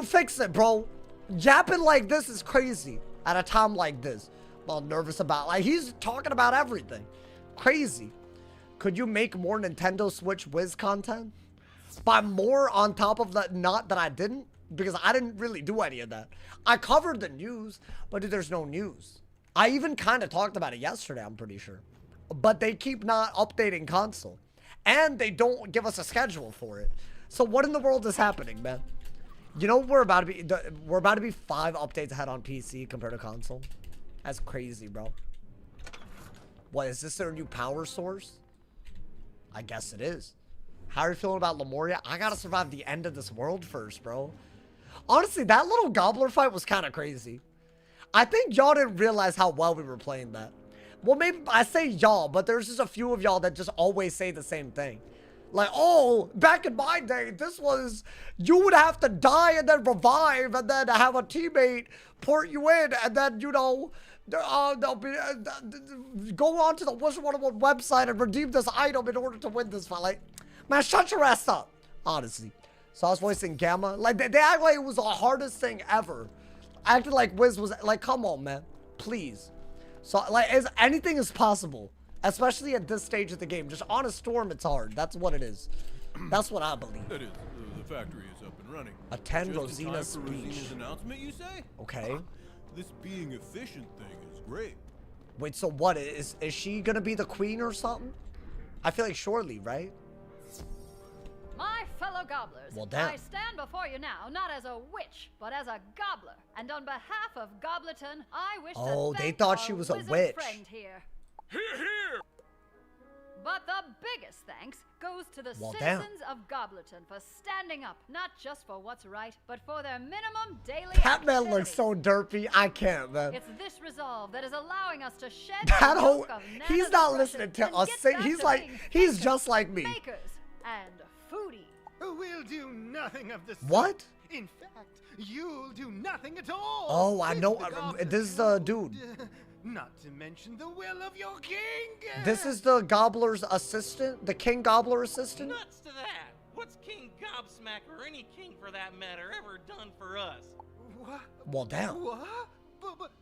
fix it, bro. Yapping like this is crazy at a time like this. I'm all nervous about, like, he's talking about everything. Crazy. Could you make more Nintendo Switch Wiz content? By more on top of that, not that I didn't, because I didn't really do any of that. I covered the news, but dude, there's no news. I even kind of talked about it yesterday, I'm pretty sure. But they keep not updating console. And they don't give us a schedule for it. So what in the world is happening, man? You know, we're about to be 5 updates ahead on PC compared to console. That's crazy, bro. What, is this their new power source? I guess it is. How are you feeling about Lemuria? I gotta survive the end of this world first, bro. Honestly, that little gobbler fight was kind of crazy. I think y'all didn't realize how well we were playing that. Well, maybe I say y'all, but there's just a few of y'all that just always say the same thing. Like, oh, back in my day, this was, you would have to die and then revive and then have a teammate port you in and then, you know, they'll be, go on to the Wizard101 website and redeem this item in order to win this fight. Like, man, shut your ass up, honestly. So I was voicing Gamma. Like, they act like it was the hardest thing ever. I acted like Wiz was, like, come on, man, please. So, like, anything is possible. Especially at this stage of the game. Just on a storm, it's hard. That's what it is. That's what I believe. That is, the factory is up and running. Attend Just in time Rosina's for speech. Rosina's announcement, you say? Okay. This being efficient thing is great. Wait, so what? Is she gonna be the queen or something? I feel like surely, right? My fellow gobblers, Well, damn. I stand before you now, not as a witch, but as a gobbler. And on behalf of Gobbleton, I wish Oh, to they thank thought our she was a wizard witch. friend here. Here, here! But the biggest thanks goes to the Well, damn. citizens of Gobbleton for standing up, not just for what's right, but for their minimum daily That man activity. looks so derpy. I can't, man. It's this resolve that is allowing us to shed That the whole, yoke of he's Nana's not oppression listening to and us get sing. back He's to like, being he's thinkers, just like me. makers, and foodies. We'll do nothing of the sort. What? In fact, you'll do nothing at all. Oh, I It's know. the goblin This is the dude. code, not to mention the will of your king. This is the gobbler's assistant? The king gobbler assistant? Nuts to that! What's King Gobsmack or any king for that matter ever done for us? What? Well, damn. What? But,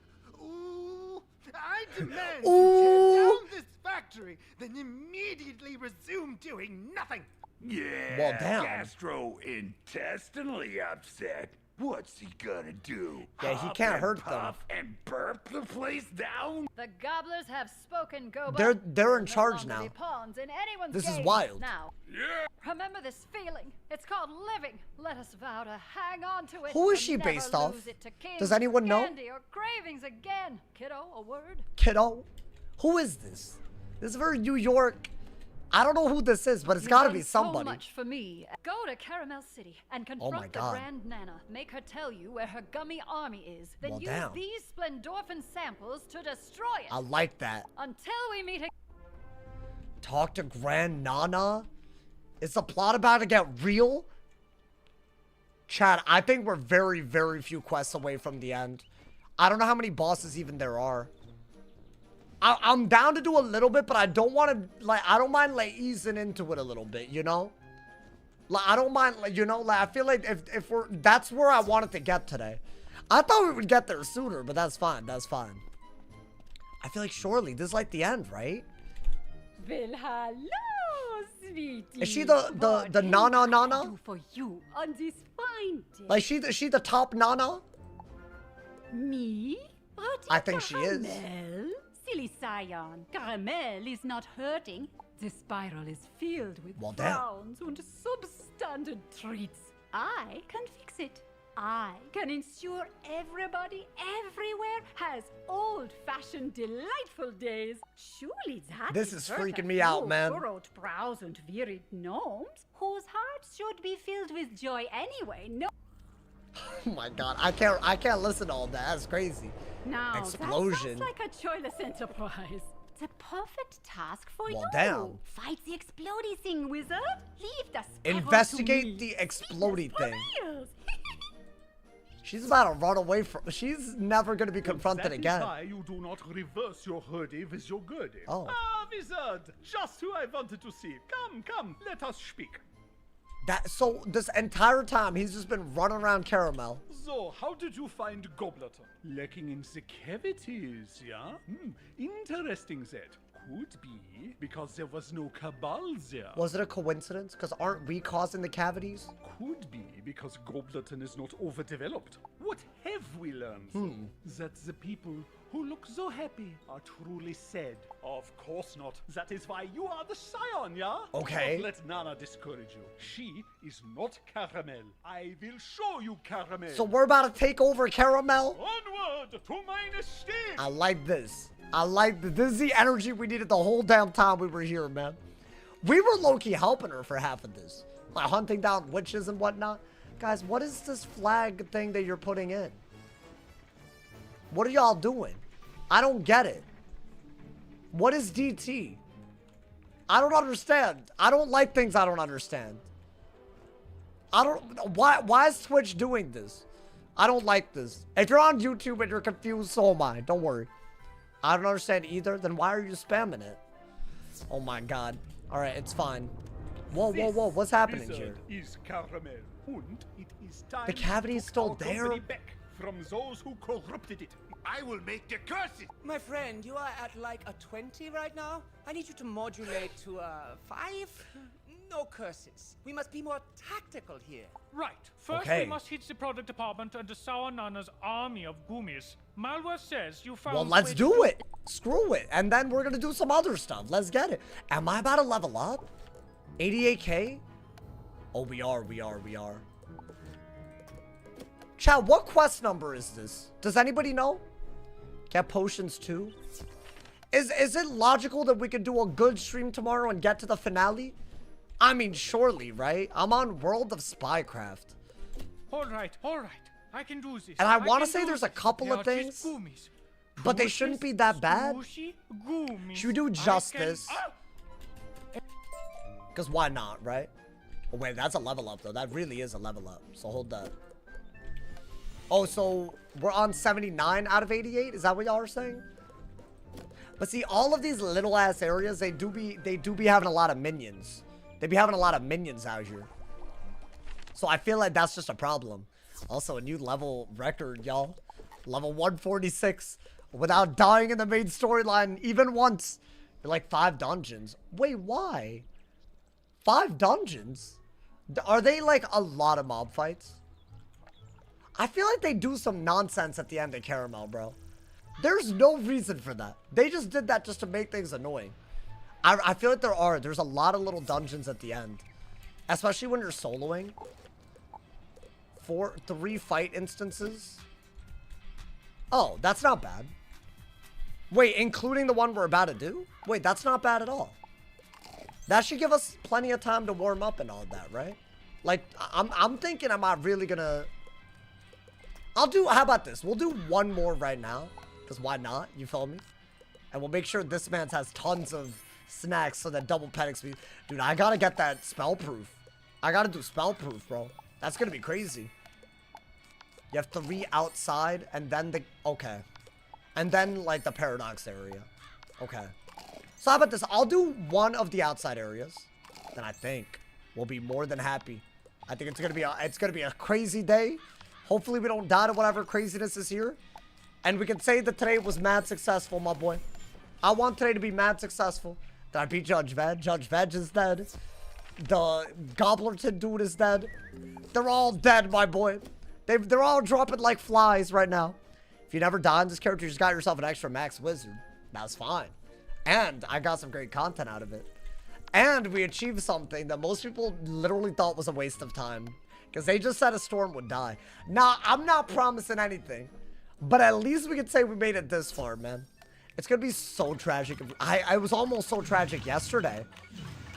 ooh, I demand Ooh. you tear down this factory, then immediately resume doing nothing. Yeah, Well, damn. gastrointestinally upset. What's he gonna do? Yeah, he Huff can't and hurt them. puff and burp the place down? The gobblers have spoken, Goba. They're in No charge longer now. be pawns in anyone's This is game wild. Now, remember this feeling. It's called living. Let us vow to hang on to it. Who is and she never based off? lose it to kings, Does anyone know? candy, or cravings again. Kiddo, a word? Kiddo? Who is this? This is very New York. I don't know who this is, but it's gotta You've be done so somebody. much for me. Go to Caramel City and my confront the God. Grand Nana. Make her tell you where her gummy army is. Then Well, use damn. these Splendorphin samples to destroy it. I like that. Until we meet again. Talk to Grand Nana? Is the plot about to get real? Chad, I think we're very, very few quests away from the end. I don't know how many bosses even there are. I'm down to do a little bit, but I don't want to, like, I don't mind, like, easing into it a little bit, you know? Like, I don't mind, like, you know, like, I feel like if we're, that's where I wanted to get today. I thought we would get there sooner, but that's fine, that's fine. I feel like surely this is like the end, right? Well, hello, sweetie. Is she the Nana Nana? Do for you on this fine day. Like, she the top Nana? Me? But I think she is. Caramel? Silly scion. Caramel is not hurting. The spiral is filled with Well, damn. frowns and substandard treats. I can fix it. I can ensure everybody everywhere has old-fashioned delightful days. Surely that This is worth freaking a me out, few man. furrowed brows and wearied gnomes whose hearts should be filled with joy anyway. No. Oh my god, I can't listen to all that. That's crazy. Now, Explosion. that sounds like a joyless enterprise. The perfect task for Well, you. damn. Fight the explodey thing, wizard. Leave the sparrow Investigate to me. the exploding thing. Reals. She's about to run away from. She's never gonna be confronted That again. is why you do not reverse your hoodie with your goodie. Oh. Ah, wizard! Just who I wanted to see. Come, let us speak. So this entire time he's just been running around Caramel. So, how did you find Gobbleton? Lacking in the cavities, yeah? Interesting that. Could be because there was no cabal there. Was it a coincidence? Because aren't we causing the cavities? Could be because Gobbleton is not overdeveloped. What have we learned? That the people who look so happy are truly sad. Of course not. That is why you are the scion, yeah? Okay. Don't let Nana discourage you. She is not Caramel. I will show you Caramel. So we're about to take over Caramel? Onward to mine estate. I like this. I like this is the energy we needed the whole damn time we were here, man. We were low-key helping her for half of this. Like hunting down witches and whatnot. Guys, what is this flag thing that you're putting in? What are y'all doing? I don't get it. What is DT? I don't understand. I don't like things I don't understand. Why is Twitch doing this? I don't like this. If you're on YouTube and you're confused, so am I. Don't worry. I don't understand either. Then why are you spamming it? Oh my god. Alright, it's fine. Whoa, whoa, whoa. What's happening here? Is caramel, and it is time The cavity is still there? back from those who corrupted it. I will make the curses. My friend, you are at like a 20 right now. I need you to modulate to a 5. No curses. We must be more tactical here. Right. First, we must hit the product department and the Sour Nana's army of goomies. Malware says you found... Well, let's do it. Screw it. And then we're going to do some other stuff. Let's get it. Am I about to level up? 88k? Oh, we are. Chat, what quest number is this? Does anybody know? Get potions too? Is it logical that we could do a good stream tomorrow and get to the finale? I mean, surely, right? I'm on World of Spycraft. All right. I can do this. And I want to say there's a couple of things, but they shouldn't be that bad. Should we do justice? Because why not, right? Oh, wait, that's a level up, though. That really is a level up. So hold that. Oh, so we're on 79 out of 88? Is that what y'all are saying? But see, all of these little ass areas, they do be having a lot of minions. They be having a lot of minions out here. So I feel like that's just a problem. Also, a new level record, y'all. Level 146 without dying in the main storyline even once. You're like 5 dungeons. Wait, why? 5 dungeons? Are they like a lot of mob fights? I feel like they do some nonsense at the end of Caramel, bro. There's no reason for that. They just did that just to make things annoying. I feel like there's a lot of little dungeons at the end. Especially when you're soloing. 3 fight instances. Oh, that's not bad. Wait, including the one we're about to do? Wait, that's not bad at all. That should give us plenty of time to warm up and all that, right? Like, I'm thinking, am I really gonna... how about this? We'll do one more right now. Because why not? You feel me? And we'll make sure this man's has tons of snacks so that double panic speed. Dude, I gotta get that spell proof. I gotta do spell proof, bro. That's gonna be crazy. You have 3 outside and then the... Okay. And then, like, the paradox area. Okay. So how about this? I'll do one of the outside areas. Then I think we'll be more than happy. I think it's gonna be a crazy day. Hopefully we don't die to whatever craziness is here. And we can say that today was mad successful, my boy. I want today to be mad successful. Did I beat Judge Veg? Judge Veg is dead. The Gobblerton dude is dead. They're all dead, my boy. They're all dropping like flies right now. If you never die in this character, you just got yourself an extra max wizard. That's fine. And I got some great content out of it. And we achieved something that most people literally thought was a waste of time. Because they just said a storm would die. Now, I'm not promising anything. But at least we can say we made it this far, man. It's going to be so tragic. I was almost so tragic yesterday.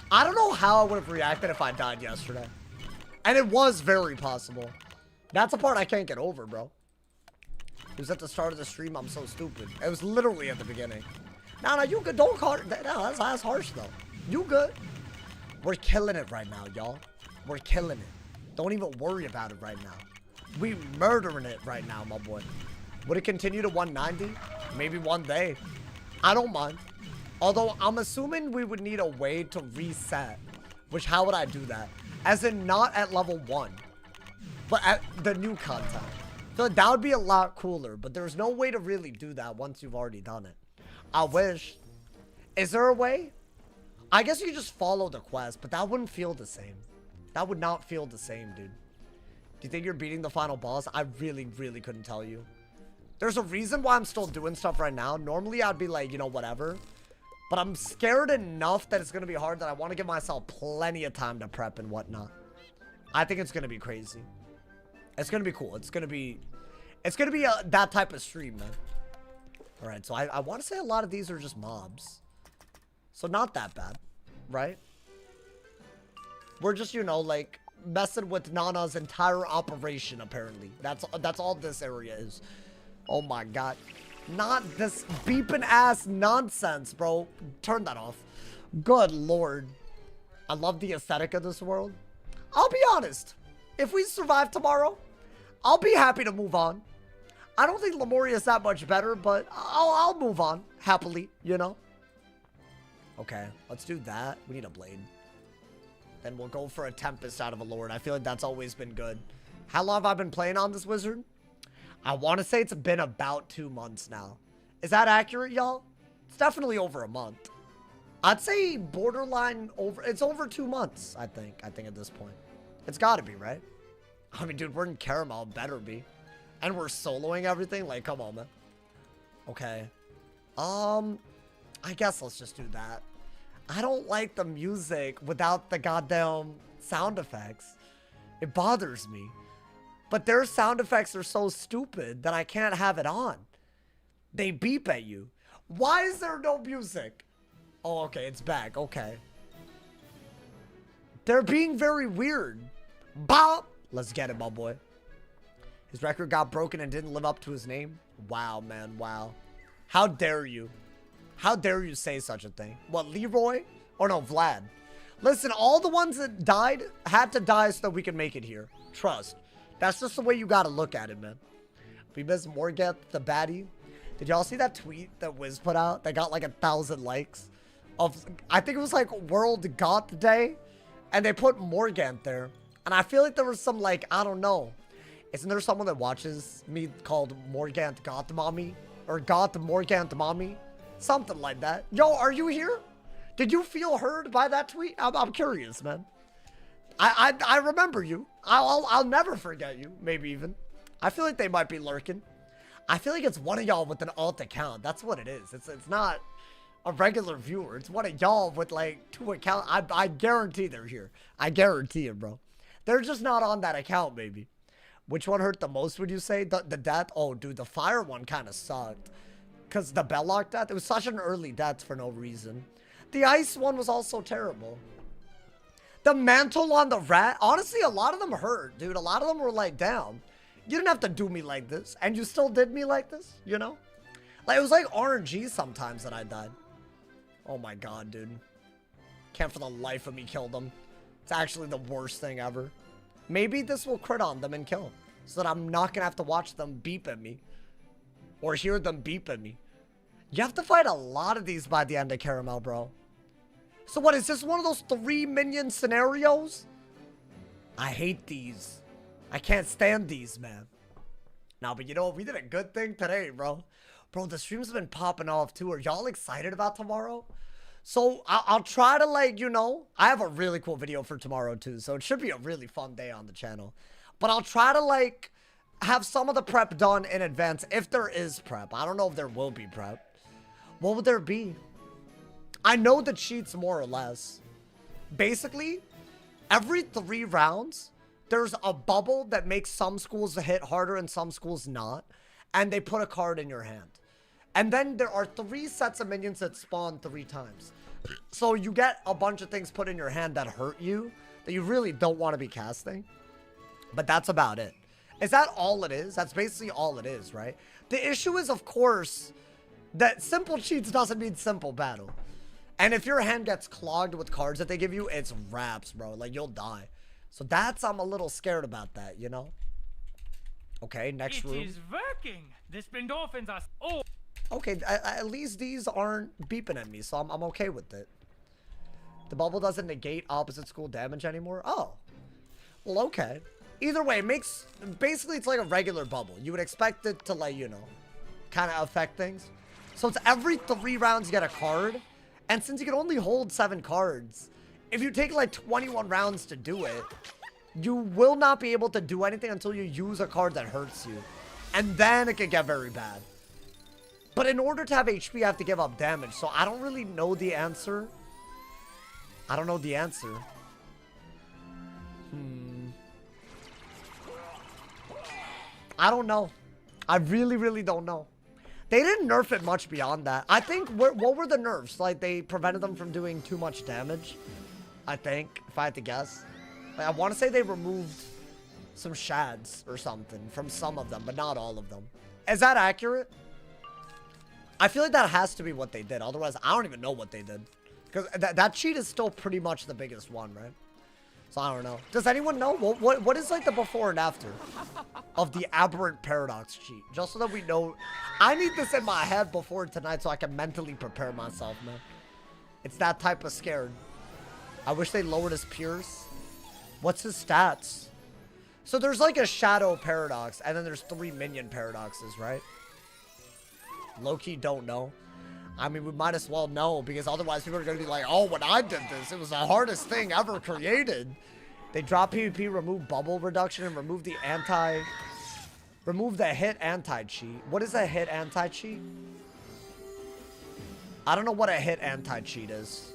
I don't know how I would have reacted if I died yesterday. And it was very possible. That's a part I can't get over, bro. It was at the start of the stream. I'm so stupid. It was literally at the beginning. No, you good. Don't call it. No, that's harsh, though. You good. We're killing it right now, y'all. We're killing it. Don't even worry about it right now. We murdering it right now, my boy. Would it continue to 190? Maybe one day. I don't mind. Although, I'm assuming we would need a way to reset. Which, how would I do that? As in, not at level 1. But at the new content. So that would be a lot cooler. But there's no way to really do that once you've already done it. I wish. Is there a way? I guess you just follow the quest. But that wouldn't feel the same. That would not feel the same, dude. Do you think you're beating the final boss? I really, really couldn't tell you. There's a reason why I'm still doing stuff right now. Normally, I'd be like, you know, whatever. But I'm scared enough that it's going to be hard that I want to give myself plenty of time to prep and whatnot. I think it's going to be crazy. It's going to be cool. It's going to be that type of stream, man. Alright, so I want to say a lot of these are just mobs. So not that bad, right? We're just, you know, like, messing with Nana's entire operation, apparently. That's all this area is. Oh my god. Not this beeping ass nonsense, bro. Turn that off. Good lord. I love the aesthetic of this world. I'll be honest. If we survive tomorrow, I'll be happy to move on. I don't think Lemuria is that much better, but I'll move on happily, you know? Okay, let's do that. We need a blade. Then we'll go for a Tempest out of a Lord. I feel like that's always been good. How long have I been playing on this wizard? I want to say it's been about 2 months now. Is that accurate, y'all? It's definitely over a month. I'd say borderline over... It's over 2 months, I think at this point. It's got to be, right? I mean, dude, we're in Caramel. Better be. And we're soloing everything? Like, come on, man. Okay. I guess let's just do that. I don't like the music without the goddamn sound effects. It bothers me. But their sound effects are so stupid that I can't have it on. They beep at you. Why is there no music? Oh, okay, it's back. Okay. They're being very weird. Bop! Let's get it, my boy. His record got broken and didn't live up to his name. Wow, man, wow. How dare you? How dare you say such a thing? What, Leroy? Or no, Vlad. Listen, all the ones that died had to die so that we can make it here. Trust. That's just the way you gotta look at it, man. We miss Morgeth, the baddie. Did y'all see that tweet that Wiz put out? That got like 1,000 likes. I think it was like World Goth Day. And they put Morgant there. And I feel like there was some like, I don't know. Isn't there someone that watches me called Morgant Goth Mommy? Or Goth Morgant Mommy? Something like that. Yo, are you here? Did you feel heard by that tweet? I'm curious, man. I remember you. I'll never forget you. Maybe even. I feel like they might be lurking. I feel like it's one of y'all with an alt account. That's what it is. It's not a regular viewer. It's one of y'all with like 2 accounts. I guarantee they're here. I guarantee it, bro. They're just not on that account, maybe. Which one hurt the most, would you say? The death? Oh, dude, the fire one kind of sucked. Because the Belloc death, it was such an early death for no reason. The ice one was also terrible. The mantle on the rat, honestly, a lot of them hurt, dude. A lot of them were like, damn, you didn't have to do me like this. And you still did me like this, you know? Like, it was like RNG sometimes that I died. Oh my god, dude. Can't for the life of me kill them. It's actually the worst thing ever. Maybe this will crit on them and kill them. So that I'm not gonna have to watch them beep at me. Or hear them beep at me. You have to fight a lot of these by the end of Caramel, bro. So what, is this one of those 3 minion scenarios? I hate these. I can't stand these, man. No, but you know, we did a good thing today, bro. Bro, the streams have been popping off too. Are y'all excited about tomorrow? So I'll try to, like, you know, I have a really cool video for tomorrow too. So it should be a really fun day on the channel. But I'll try to, like, have some of the prep done in advance if there is prep. I don't know if there will be prep. What would there be? I know the cheats more or less. Basically, every 3 rounds, there's a bubble that makes some schools hit harder and some schools not. And they put a card in your hand. And then there are 3 sets of minions that spawn 3 times. So you get a bunch of things put in your hand that hurt you, that you really don't want to be casting. But that's about it. Is that all it is? That's basically all it is, right? The issue is, of course, that simple cheats doesn't mean simple battle. And if your hand gets clogged with cards that they give you, it's wraps, bro. Like, you'll die. So that's, I'm a little scared about that, you know? Okay, next room. It is working. The Splendorphins are... Oh. Okay, at least these aren't beeping at me, so I'm okay with it. The bubble doesn't negate opposite school damage anymore? Oh. Well, okay. Either way, it makes... Basically, it's like a regular bubble. You would expect it to, like, you know, kind of affect things. So it's every 3 rounds you get a card. And since you can only hold 7 cards, if you take, like, 21 rounds to do it, you will not be able to do anything until you use a card that hurts you. And then it can get very bad. But in order to have HP, you have to give up damage. So I don't really know the answer. I don't know the answer. I don't know. I really, really don't know. They didn't nerf it much beyond that. I think, what were the nerfs? Like, they prevented them from doing too much damage, I think, if I had to guess. Like, I want to say they removed some shads or something from some of them, but not all of them. Is that accurate? I feel like that has to be what they did. Otherwise, I don't even know what they did. Because that cheat is still pretty much the biggest one, right? So I don't know. Does anyone know? What is like the before and after of the aberrant paradox cheat? Just so that we know. I need this in my head before tonight so I can mentally prepare myself, man. It's that type of scared. I wish they lowered his Pierce. What's his stats? So there's like a shadow paradox, and then there's 3 minion paradoxes, right? Low-key don't know. I mean, we might as well know, because otherwise people are going to be like, oh, when I did this, it was the hardest thing ever created. They drop PvP, remove bubble reduction, and remove the hit anti-cheat. What is a hit anti-cheat? I don't know what a hit anti-cheat is.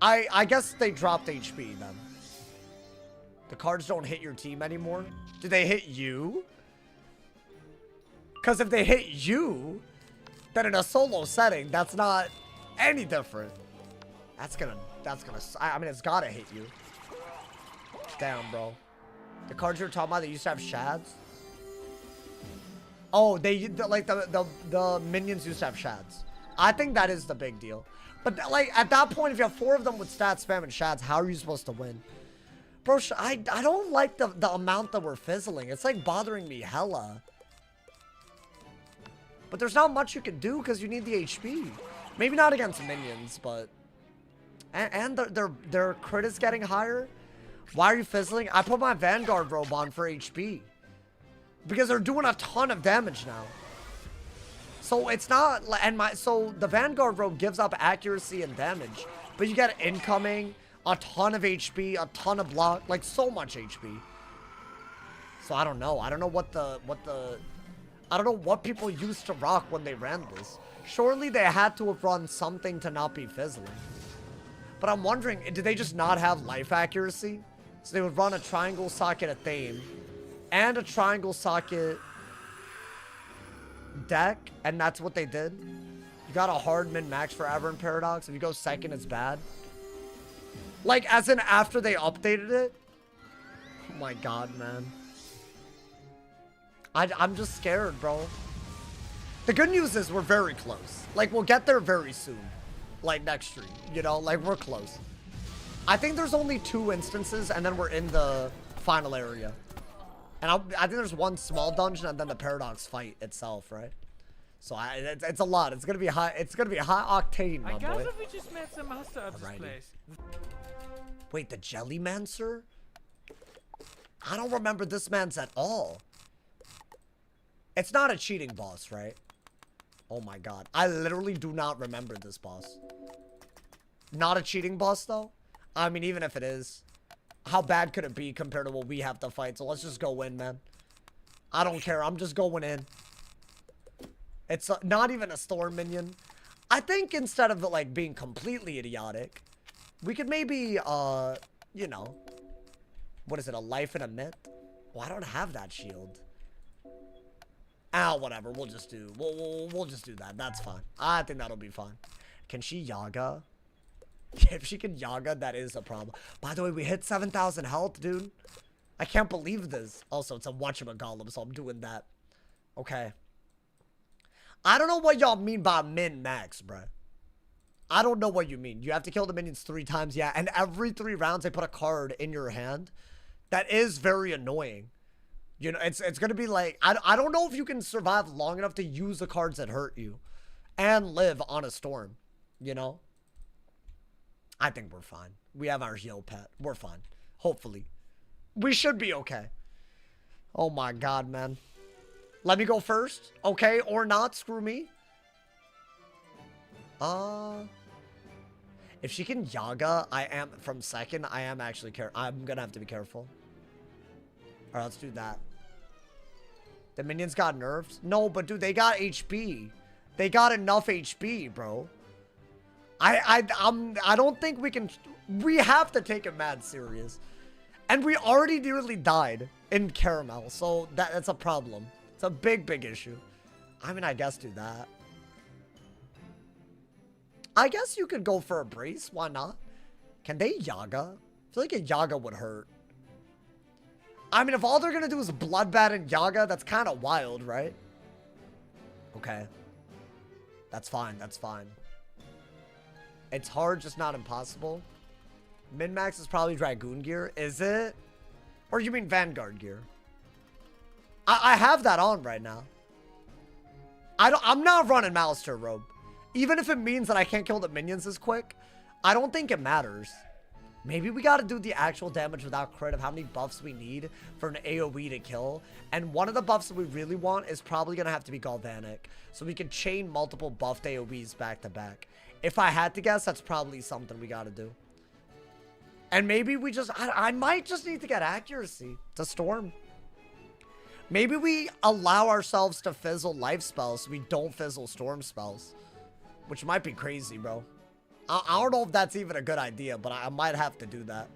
I guess they dropped HP then. The cards don't hit your team anymore. Do they hit you? Because if they hit you, then in a solo setting, that's not any different. I mean, it's gotta hit you. Damn, bro. The cards you're talking about, they used to have shads? Oh, the minions used to have shads. I think that is the big deal. But like, at that point, if you have 4 of them with stat spam and shads, how are you supposed to win? Bro, I don't like the amount that we're fizzling. It's like bothering me hella. But there's not much you can do because you need the HP. Maybe not against minions, but... And their crit is getting higher. Why are you fizzling? I put my Vanguard robe on for HP. Because they're doing a ton of damage now. So it's not... So the Vanguard robe gives up accuracy and damage. But you get incoming, a ton of HP, a ton of block. Like, so much HP. So I don't know. I don't know what the... I don't know what people used to rock when they ran this. Surely they had to have run something to not be fizzling. But I'm wondering, did they just not have life accuracy? So they would run a triangle socket at Thame and a triangle socket deck, and that's what they did. You got a hard min-max for Aberrant Paradox. If you go second, it's bad. Like, as in after they updated it? Oh my god, man. I'm just scared, bro. The good news is we're very close. Like, we'll get there very soon. Like, next stream. You know, like, we're close. I think there's only 2 instances, and then we're in the final area. And I think there's one small dungeon, and then the Paradox fight itself, right? So, it's a lot. It's gonna be high. It's gonna be high octane, my boy. I guess if we just met the master of this place. Wait, the Jellymancer? I don't remember this man's at all. It's not a cheating boss, right? Oh my god. I literally do not remember this boss. Not a cheating boss, though? I mean, even if it is, how bad could it be compared to what we have to fight? So let's just go in, man. I don't care. I'm just going in. It's not even a storm minion. I think instead of it, like, being completely idiotic, we could maybe, you know, what is it, a life and a myth? Well, I don't have that shield. Ah, whatever. We'll just do. We'll just do that. That's fine. I think that'll be fine. Can she Yaga? If she can Yaga, that is a problem. By the way, we hit 7,000 health, dude. I can't believe this. Also, it's a whatchamagolem, so I'm doing that. Okay. I don't know what y'all mean by min-max, bruh. I don't know what you mean. You have to kill the minions 3 times, yeah. And every 3 rounds, they put a card in your hand. That is very annoying. You know, it's going to be like, I don't know if you can survive long enough to use the cards that hurt you and live on a storm, you know? I think we're fine. We have our heal pet. We're fine. Hopefully. We should be okay. Oh my god, man. Let me go first. Okay, or not. Screw me. If she can Yaga, from second, I am actually I'm going to have to be careful. Alright, let's do that. The minions got nerfs? No, but dude, they got HP. They got enough HP, bro. I don't think we can... We have to take it mad serious. And we already nearly died in Caramel, so that's a problem. It's a big, big issue. I mean, I guess do that. I guess you could go for a brace. Why not? Can they Yaga? I feel like a Yaga would hurt. I mean, if all they're going to do is Bloodbath and Yaga, that's kind of wild, right? Okay. That's fine. That's fine. It's hard, just not impossible. Min-max is probably Dragoon gear. Is it? Or you mean Vanguard gear? I have that on right now. I'm not running Malister Robe. Even if it means that I can't kill the minions as quick, I don't think it matters. Maybe we got to do the actual damage without crit of how many buffs we need for an AoE to kill. And one of the buffs that we really want is probably going to have to be Galvanic. So we can chain multiple buffed AoEs back to back. If I had to guess, that's probably something we got to do. And maybe we just... I might just need to get accuracy to Storm. Maybe we allow ourselves to fizzle life spells so we don't fizzle Storm spells. Which might be crazy, bro. I don't know if that's even a good idea, but I might have to do that.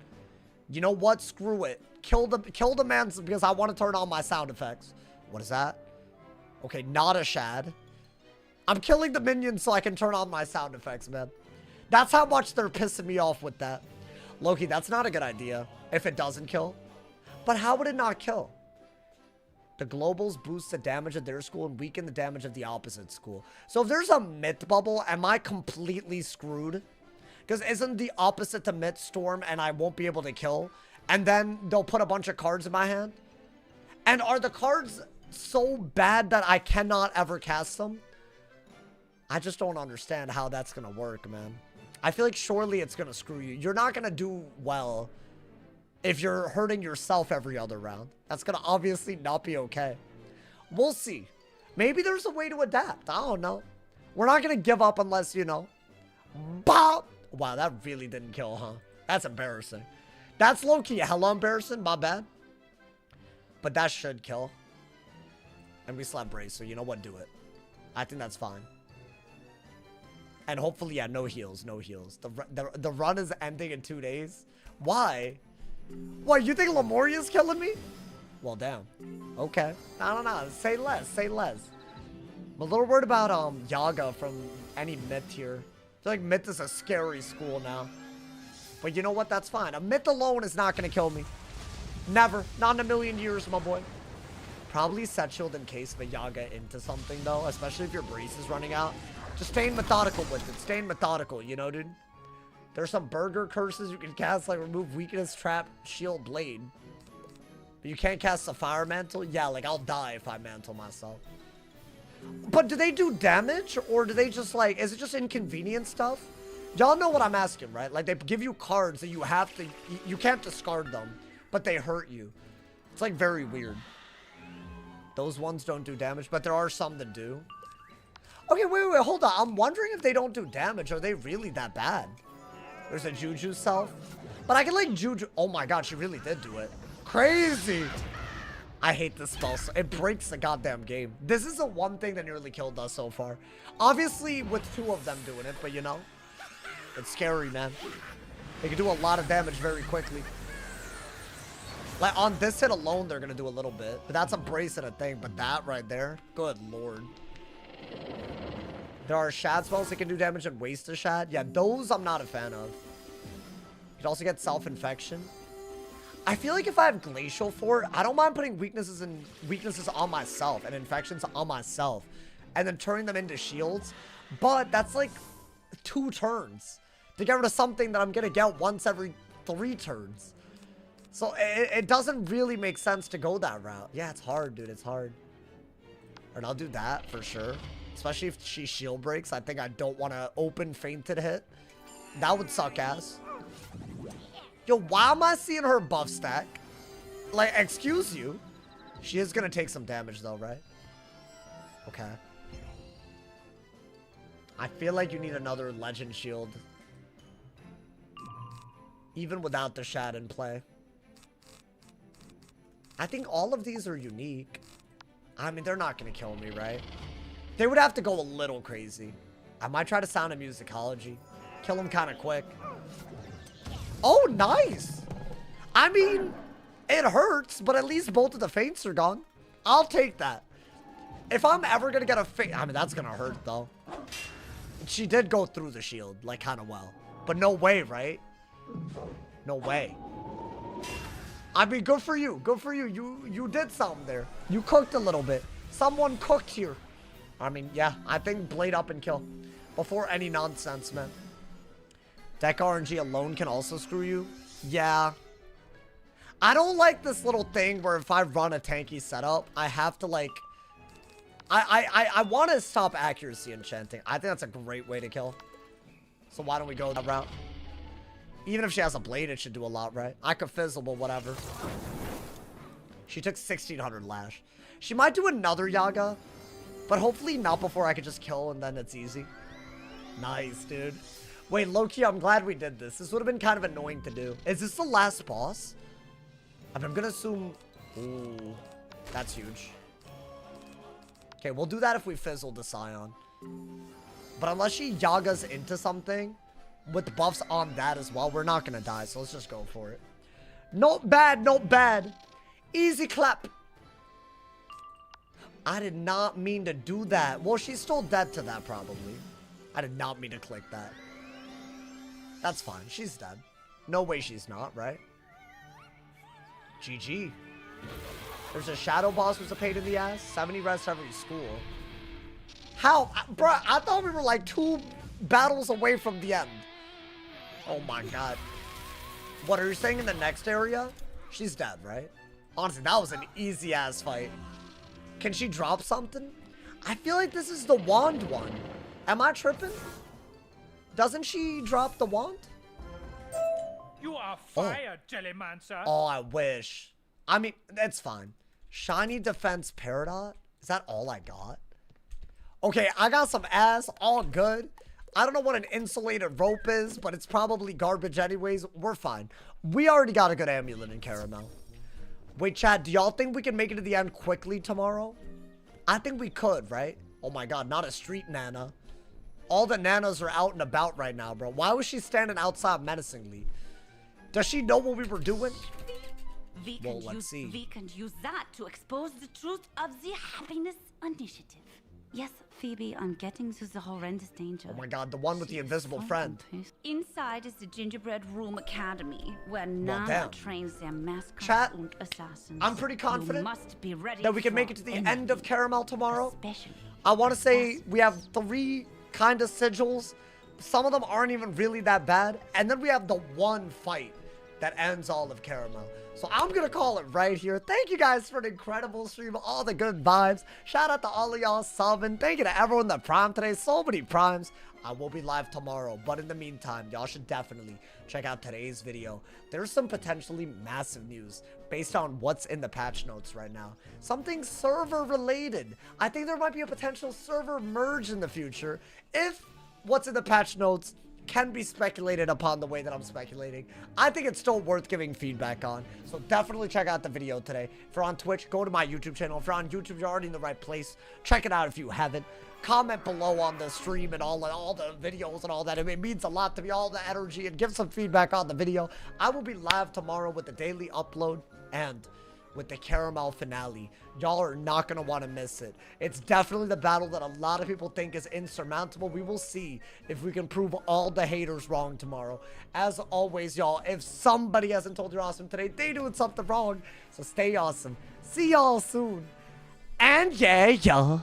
You know what? Screw it. Kill the man because I want to turn on my sound effects. What is that? Okay, not a Shad. I'm killing the minions so I can turn on my sound effects, man. That's how much they're pissing me off with that. Loki, that's not a good idea if it doesn't kill. But how would it not kill? The globals boost the damage of their school and weaken the damage of the opposite school. So if there's a myth bubble, am I completely screwed? Because isn't the opposite to myth Storm and I won't be able to kill? And then they'll put a bunch of cards in my hand? And are the cards so bad that I cannot ever cast them? I just don't understand how that's going to work, man. I feel like surely it's going to screw you. You're not going to do well if you're hurting yourself every other round. That's going to obviously not be okay. We'll see. Maybe there's a way to adapt. I don't know. We're not going to give up unless, you know. Bop! Wow, that really didn't kill, huh? That's embarrassing. That's low-key hella embarrassing. My bad. But that should kill. And we slap brace, so you know what? Do it. I think that's fine. And hopefully, yeah, no heals. No heals. The run is ending in 2 days. Why? What, you think Lemuria's killing me? Well, damn. Okay. I don't know. Say less. Say less. I'm a little worried about Yaga from any myth here. I feel like myth is a scary school now. But you know what? That's fine. A myth alone is not going to kill me. Never. Not in a million years, my boy. Probably set shield in case of a Yaga into something, though. Especially if your brace is running out. Just staying methodical with it. Staying methodical, you know, dude? There's some burger curses you can cast, like remove weakness, trap, shield, blade. But you can't cast a fire mantle? Yeah, like I'll die if I mantle myself. But do they do damage? Or do they just like, is it just inconvenient stuff? Y'all know what I'm asking, right? Like they give you cards that you have to, you can't discard them, but they hurt you. It's like very weird. Those ones don't do damage, but there are some that do. Okay, wait, hold on. I'm wondering if they don't do damage. Are they really that bad? There's a Juju self. But I can like Juju. Oh my god, she really did do it. Crazy. I hate this spell. It breaks the goddamn game. This is the one thing that nearly killed us so far. Obviously, with 2 of them doing it, but you know. It's scary, man. They can do a lot of damage very quickly. Like, on this hit alone, they're going to do a little bit. But that's a brace and a thing. But that right there, good lord. There are Shad spells that can do damage and waste a Shad. Yeah, those I'm not a fan of. You can also get self-infection. I feel like if I have Glacial Fort, I don't mind putting weaknesses on myself and infections on myself. And then turning them into shields. But that's like 2 turns. To get rid of something that I'm going to get once every 3 turns. So it doesn't really make sense to go that route. Yeah, it's hard, dude. It's hard. And I'll do that for sure. Especially if she shield breaks. I think I don't want to open fainted hit. That would suck ass. Yo, why am I seeing her buff stack? Like, excuse you. She is going to take some damage though, right? Okay. I feel like you need another legend shield. Even without the Shad in play. I think all of these are unique. I mean, they're not going to kill me, right? They would have to go a little crazy. I might try to sound a musicology. Kill him kind of quick. Oh, nice. I mean, it hurts, but at least both of the feints are gone. I'll take that. If I'm ever gonna get a I mean, that's gonna hurt, though. She did go through the shield, like, kind of well. But no way, right? No way. I mean, good for you. Good for you. You did something there. You cooked a little bit. Someone cooked here. I mean, yeah. I think blade up and kill. Before any nonsense, man. Deck RNG alone can also screw you. Yeah. I don't like this little thing where if I run a tanky setup, I have to, like... I want to stop accuracy enchanting. I think that's a great way to kill. So why don't we go that route? Even if she has a blade, it should do a lot, right? I could fizzle, but whatever. She took 1600 lash. She might do another Yaga, but hopefully not before I could just kill and then it's easy. Nice, dude. Wait, low-key, I'm glad we did this. This would have been kind of annoying to do. Is this the last boss? I mean, I'm gonna assume... Ooh, that's huge. Okay, we'll do that if we fizzle the Scion. But unless she Yagas into something... with buffs on that as well, we're not gonna die, so let's just go for it. Not bad, not bad. Easy clap. I did not mean to do that. Well, she's still dead to that, probably. I did not mean to click that. That's fine. She's dead. No way she's not, right? GG. There's a shadow boss who's a pain in the ass. 70 rests every school. How? Bruh, I thought we were like 2 battles away from the end. Oh my god. What are you saying in the next area? She's dead, right? Honestly, that was an easy ass fight. Can she drop something? I feel like this is the wand one. Am I tripping? Doesn't she drop the wand? You are fired, Jellymancer. Oh, I wish. I mean, that's fine. Shiny Defense Peridot? Is that all I got? Okay, I got some ass. All good. I don't know what an insulated rope is, but it's probably garbage anyways. We're fine. We already got a good amulet in Caramel. Wait, chat, do y'all think we can make it to the end quickly tomorrow? I think we could, right? Oh my god, not a street Nana. All the Nanas are out and about right now, bro. Why was she standing outside menacingly? Does she know what we were doing? Well, let's see. We can use that to expose the truth of the Happiness Initiative. Yes, Phoebe, I'm getting to the horrendous danger. Oh my god, the one with the invisible friend. Inside is the Gingerbread Room Academy, where Nana trains their mascots and assassins. I'm pretty confident must be ready that we can make it to the end of Caramel tomorrow. I want to say we have 3 kind of sigils. Some of them aren't even really that bad. And then we have the one fight that ends all of Caramel. So I'm going to call it right here. Thank you guys for an incredible stream. All the good vibes. Shout out to all of y'all subbing. Thank you to everyone that primed today. So many primes. I will be live tomorrow. But in the meantime, y'all should definitely check out today's video. There's some potentially massive news based on what's in the patch notes right now. Something server related. I think there might be a potential server merge in the future if what's in the patch notes can be speculated upon the way that I'm speculating. I think it's still worth giving feedback on. So definitely check out the video today. If you're on Twitch, go to my YouTube channel. If you're on YouTube, you're already in the right place. Check it out if you haven't. Comment below on the stream and all the videos and all that. It means a lot to me, all the energy, and give some feedback on the video. I will be live tomorrow with the daily upload and with the Caramel finale. Y'all are not going to want to miss it. It's definitely the battle that a lot of people think is insurmountable. We will see if we can prove all the haters wrong tomorrow. As always, y'all, if somebody hasn't told you awesome today, they doing something wrong. So stay awesome. See y'all soon. And yeah.